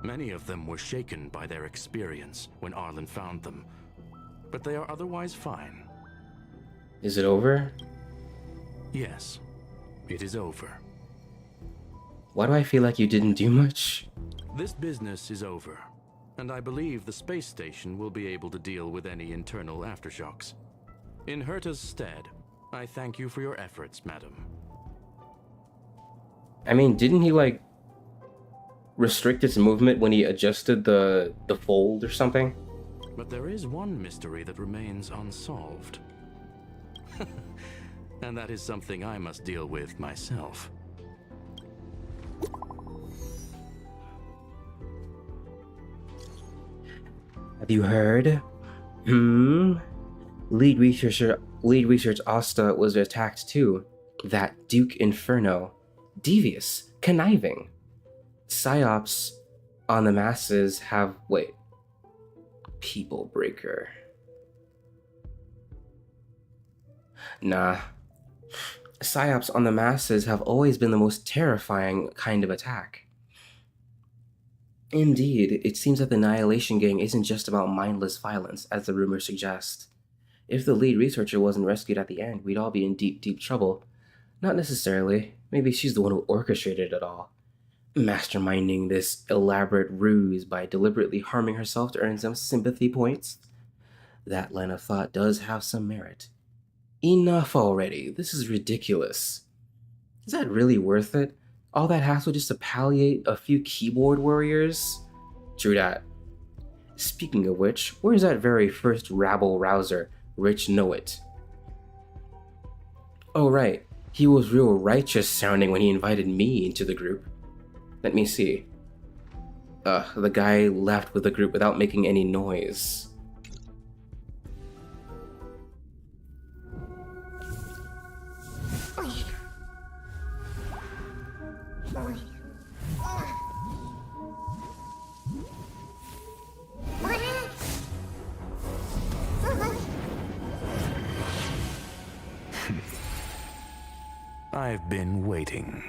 Many of them were shaken by their experience when Arlen found them, but they are otherwise fine. Is it over? Yes, it is over. Why do I feel like you didn't do much? This business is over, and I believe the space station will be able to deal with any internal aftershocks. In Herta's stead, I thank you for your efforts, madam. I mean, didn't he, like, restrict its movement when he adjusted the fold or something? But there is one mystery that remains unsolved. And that is something I must deal with myself. Have you heard? Lead research Asta was attacked too. That Duke Inferno. Devious. Conniving. Psyops on the masses have... Wait. People Breaker. Nah. Psyops on the masses have always been the most terrifying kind of attack. Indeed, it seems that the Annihilation Gang isn't just about mindless violence, as the rumors suggest. If the lead researcher wasn't rescued at the end, we'd all be in deep, deep trouble. Not necessarily. Maybe she's the one who orchestrated it all. Masterminding this elaborate ruse by deliberately harming herself to earn some sympathy points. That line of thought does have some merit. Enough already. This is ridiculous. Is that really worth it? All that hassle just to palliate a few keyboard warriors? True that. Speaking of which, where's that very first rabble-rouser, Rich Knowit? Oh right, he was real righteous sounding when he invited me into the group. Let me see. The guy left with the group without making any noise. I've been waiting.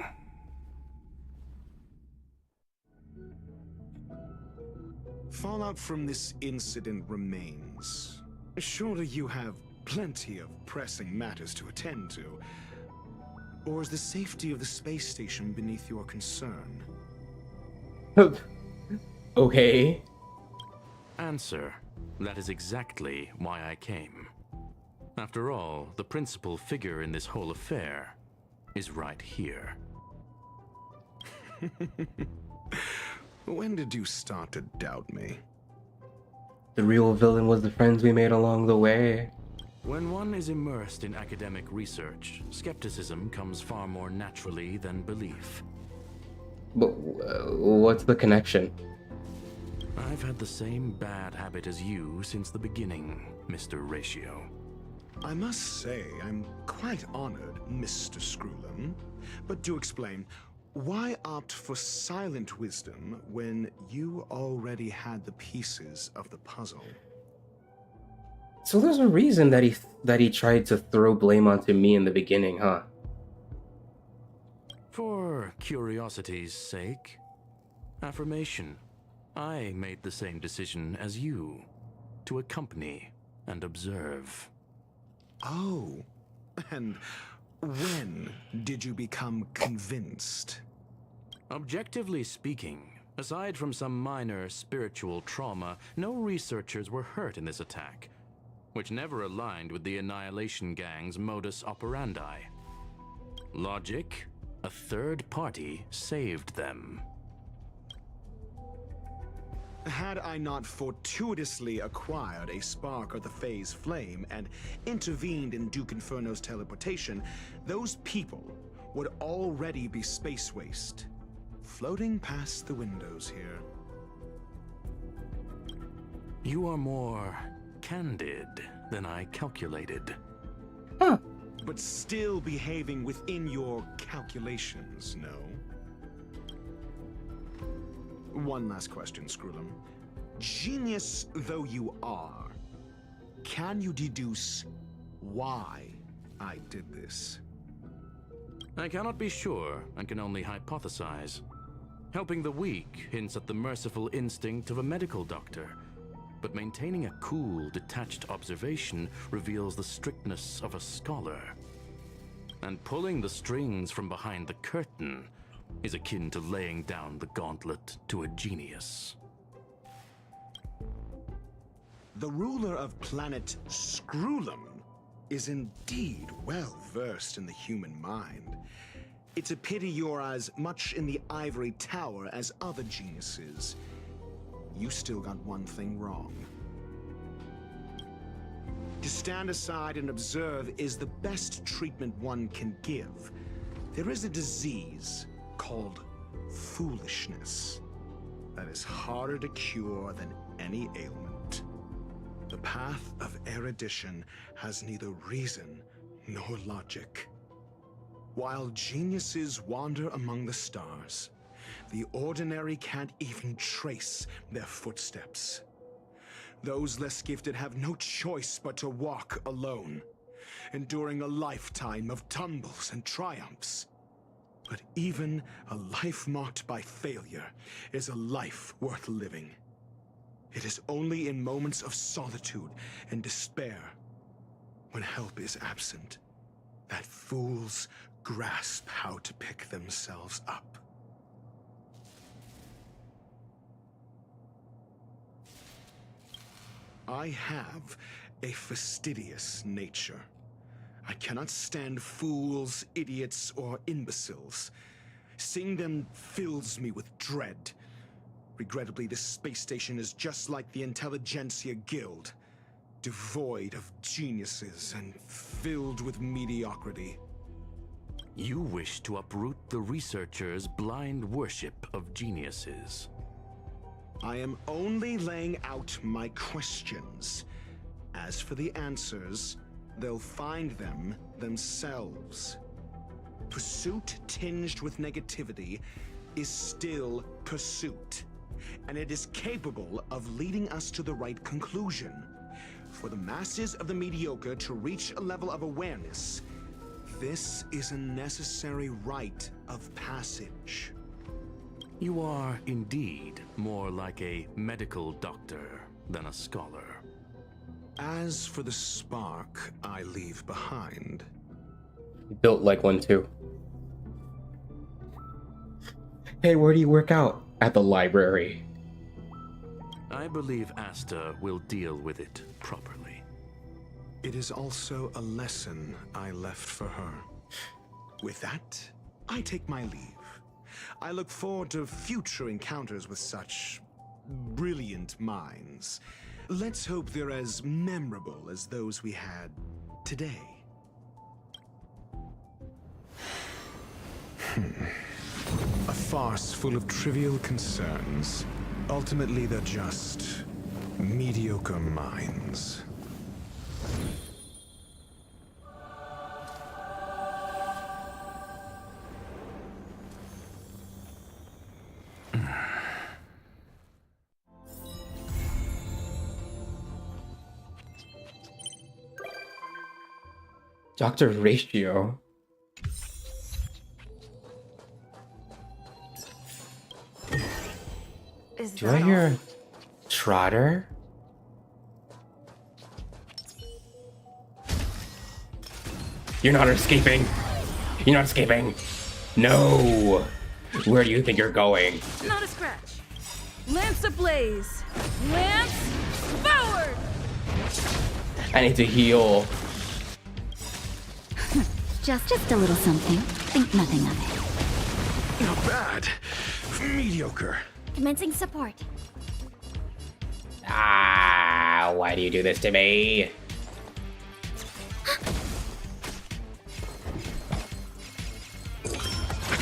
Fallout from this incident remains. Surely you have plenty of pressing matters to attend to. Or is the safety of the space station beneath your concern? Okay. Answer. That is exactly why I came. After all, the principal figure in this whole affair is right here. When did you start to doubt me? The real villain was the friends we made along the way. When one is immersed in academic research, skepticism comes far more naturally than belief. But what's the connection? I I've had the same bad habit as you since the beginning, Mr. Ratio. I must say, I'm quite honored, Mr. Screwlum. But do explain, why opt for silent wisdom when you already had the pieces of the puzzle? So there's a reason that he tried to throw blame onto me in the beginning, huh? For curiosity's sake. Affirmation. I made the same decision as you. To accompany and observe. Oh, and when did you become convinced? Objectively speaking, aside from some minor spiritual trauma, no researchers were hurt in this attack, which never aligned with the Annihilation Gang's modus operandi. Logic? A third party saved them. Had I not fortuitously acquired a spark of the Phase Flame and intervened in Duke Inferno's teleportation, those people would already be space waste, floating past the windows here. You are more candid than I calculated. Huh. But still behaving within your calculations, no? One last question, Screwlum. Genius though you are, can you deduce why I did this? I cannot be sure and can only hypothesize. Helping the weak hints at the merciful instinct of a medical doctor, but maintaining a cool, detached observation reveals the strictness of a scholar. And pulling the strings from behind the curtain is akin to laying down the gauntlet to a genius. The ruler of planet Screwlum is indeed well versed in the human mind. It's a pity you're as much in the ivory tower as other geniuses. You still got one thing wrong. To stand aside and observe is the best treatment one can give. There is a disease called foolishness that is harder to cure than any ailment. The path of erudition has neither reason nor logic. While geniuses wander among the stars, the ordinary can't even trace their footsteps. Those less gifted have no choice but to walk alone, enduring a lifetime of tumbles and triumphs. But even a life marked by failure is a life worth living. It is only in moments of solitude and despair, when help is absent, that fools grasp how to pick themselves up. I have a fastidious nature. I cannot stand fools, idiots, or imbeciles. Seeing them fills me with dread. Regrettably, this space station is just like the Intelligentsia Guild, devoid of geniuses and filled with mediocrity. You wish to uproot the researchers' blind worship of geniuses. I am only laying out my questions. As for the answers, they'll find them themselves. Pursuit tinged with negativity is still pursuit, and it is capable of leading us to the right conclusion. For the masses of the mediocre to reach a level of awareness, this is a necessary rite of passage. You are indeed more like a medical doctor than a scholar. As for the spark I leave behind... Built like one too. Hey, where do you work out? At the library. I believe Asta will deal with it properly. It is also a lesson I left for her. With that, I take my leave. I look forward to future encounters with such brilliant minds. Let's hope they're as memorable as those we had today. A farce full of trivial concerns. Ultimately, they're just mediocre minds. Dr. Ratio. Do I hear Trotter? You're not escaping. You're not escaping. No. Where do you think you're going? Not a scratch. Lance ablaze. Lance forward. I need to heal. Just a little something. Think nothing of it. Not bad. Mediocre. Commencing support. Ah, why do you do this to me?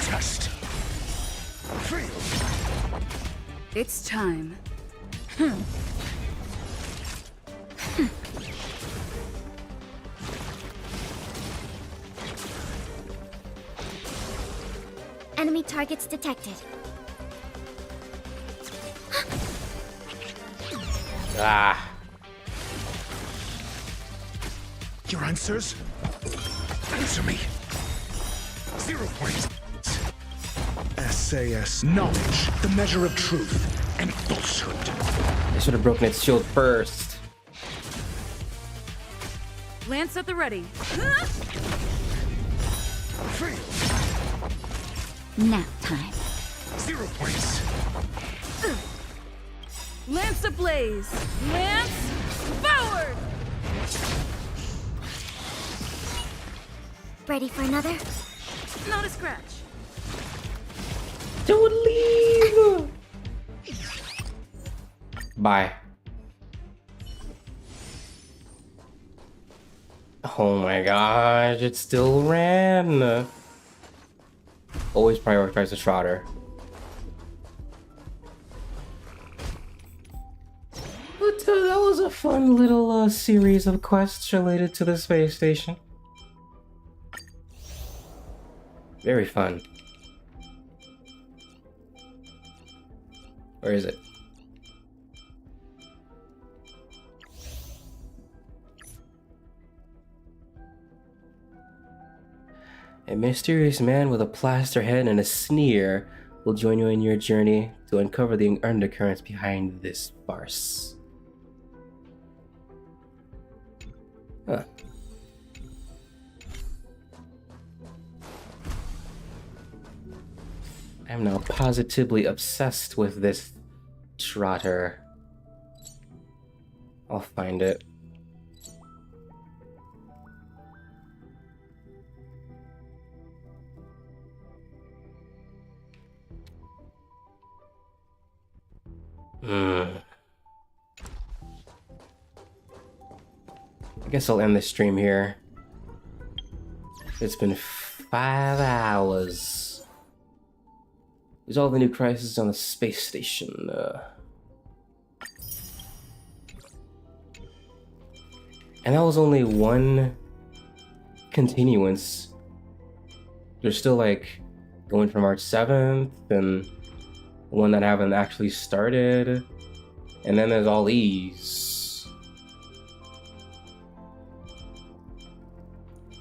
Test. It's time. Enemy targets detected. Ah. Your answers? Answer me. 0 points. SAS knowledge, the measure of truth and falsehood. I should have broken its shield first. Lance at the ready. Nap time. 0 points. Lance ablaze. Lance forward. Ready for another? Not a scratch. Don't leave. Bye. Oh my gosh, it still ran. Always prioritize the Trotter. But that was a fun little series of quests related to the space station. Very fun. Where is it? A mysterious man with a plaster head and a sneer will join you in your journey to uncover the undercurrents behind this farce. Huh. I'm now positively obsessed with this Trotter. I'll find it. I guess I'll end this stream here. It's been 5 hours. There's all the new crises on the space station. And that was only one continuance. There's still like going from March 7th and one that haven't actually started. And then there's all these.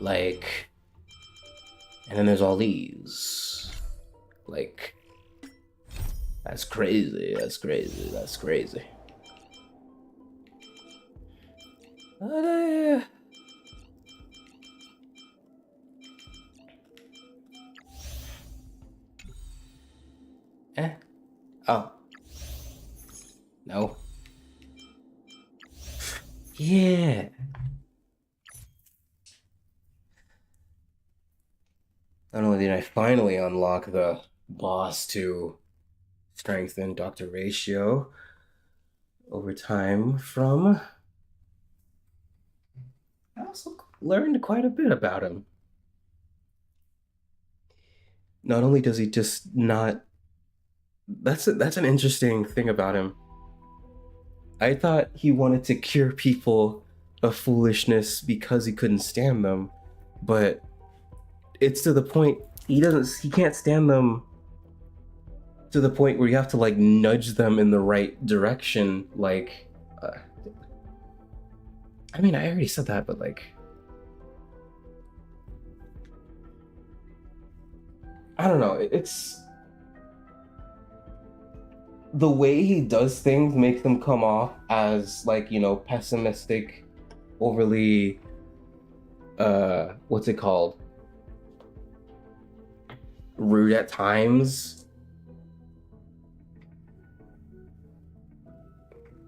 Like, and then there's all these. Like, that's crazy, that's crazy, that's crazy. But, oh. No. Yeah. Not only did I finally unlock the boss to strengthen Dr. Ratio over time from, I also learned quite a bit about him. Not only does he just not That's an interesting thing about him. I thought he wanted to cure people of foolishness because he couldn't stand them, but it's to the point he can't stand them to the point where you have to like nudge them in the right direction. Like, I mean, I already said that, but like, I don't know. It's the way he does things makes them come off as like, you know, pessimistic, overly, what's it called? Rude at times.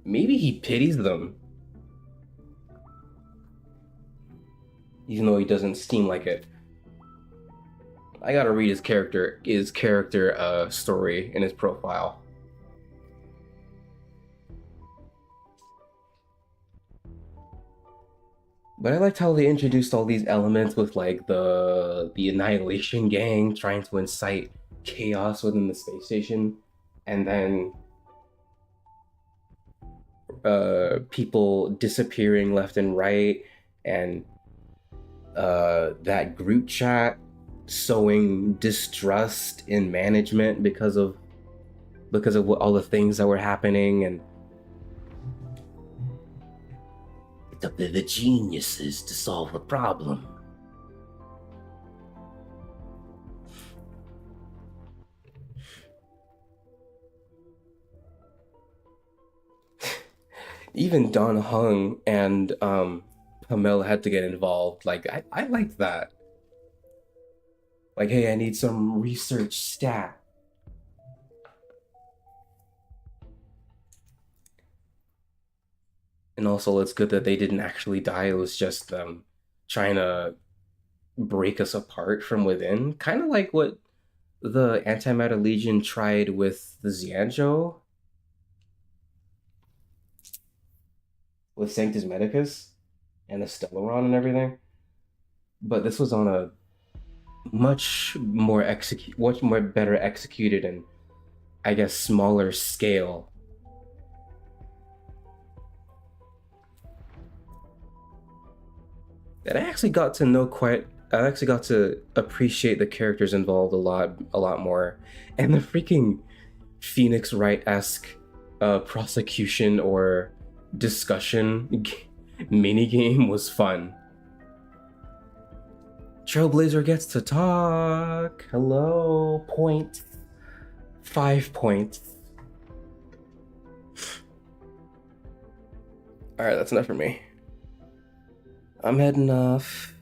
Maybe he pities them, even though he doesn't seem like it. I gotta read his character story in his profile. But I liked how they introduced all these elements with like the Annihilation Gang trying to incite chaos within the space station, and then people disappearing left and right, and that group chat sowing distrust in management because of what, all the things that were happening, and it's up to the geniuses to solve a problem. Even Don Hung and Pamela had to get involved. Like, I liked that. Like, hey, I need some research stat. And also, it's good that they didn't actually die. It was just them trying to break us apart from within. Kind of like what the Antimatter Legion tried with the Xianzhou. With Sanctus Medicus and the Stellaron and everything. But this was on a much more better executed and, I guess, smaller scale. And I actually got to appreciate the characters involved a lot more. And the freaking Phoenix Wright-esque prosecution or discussion minigame was fun. Trailblazer gets to talk. Hello. 5 points. Alright, that's enough for me. I'm heading off.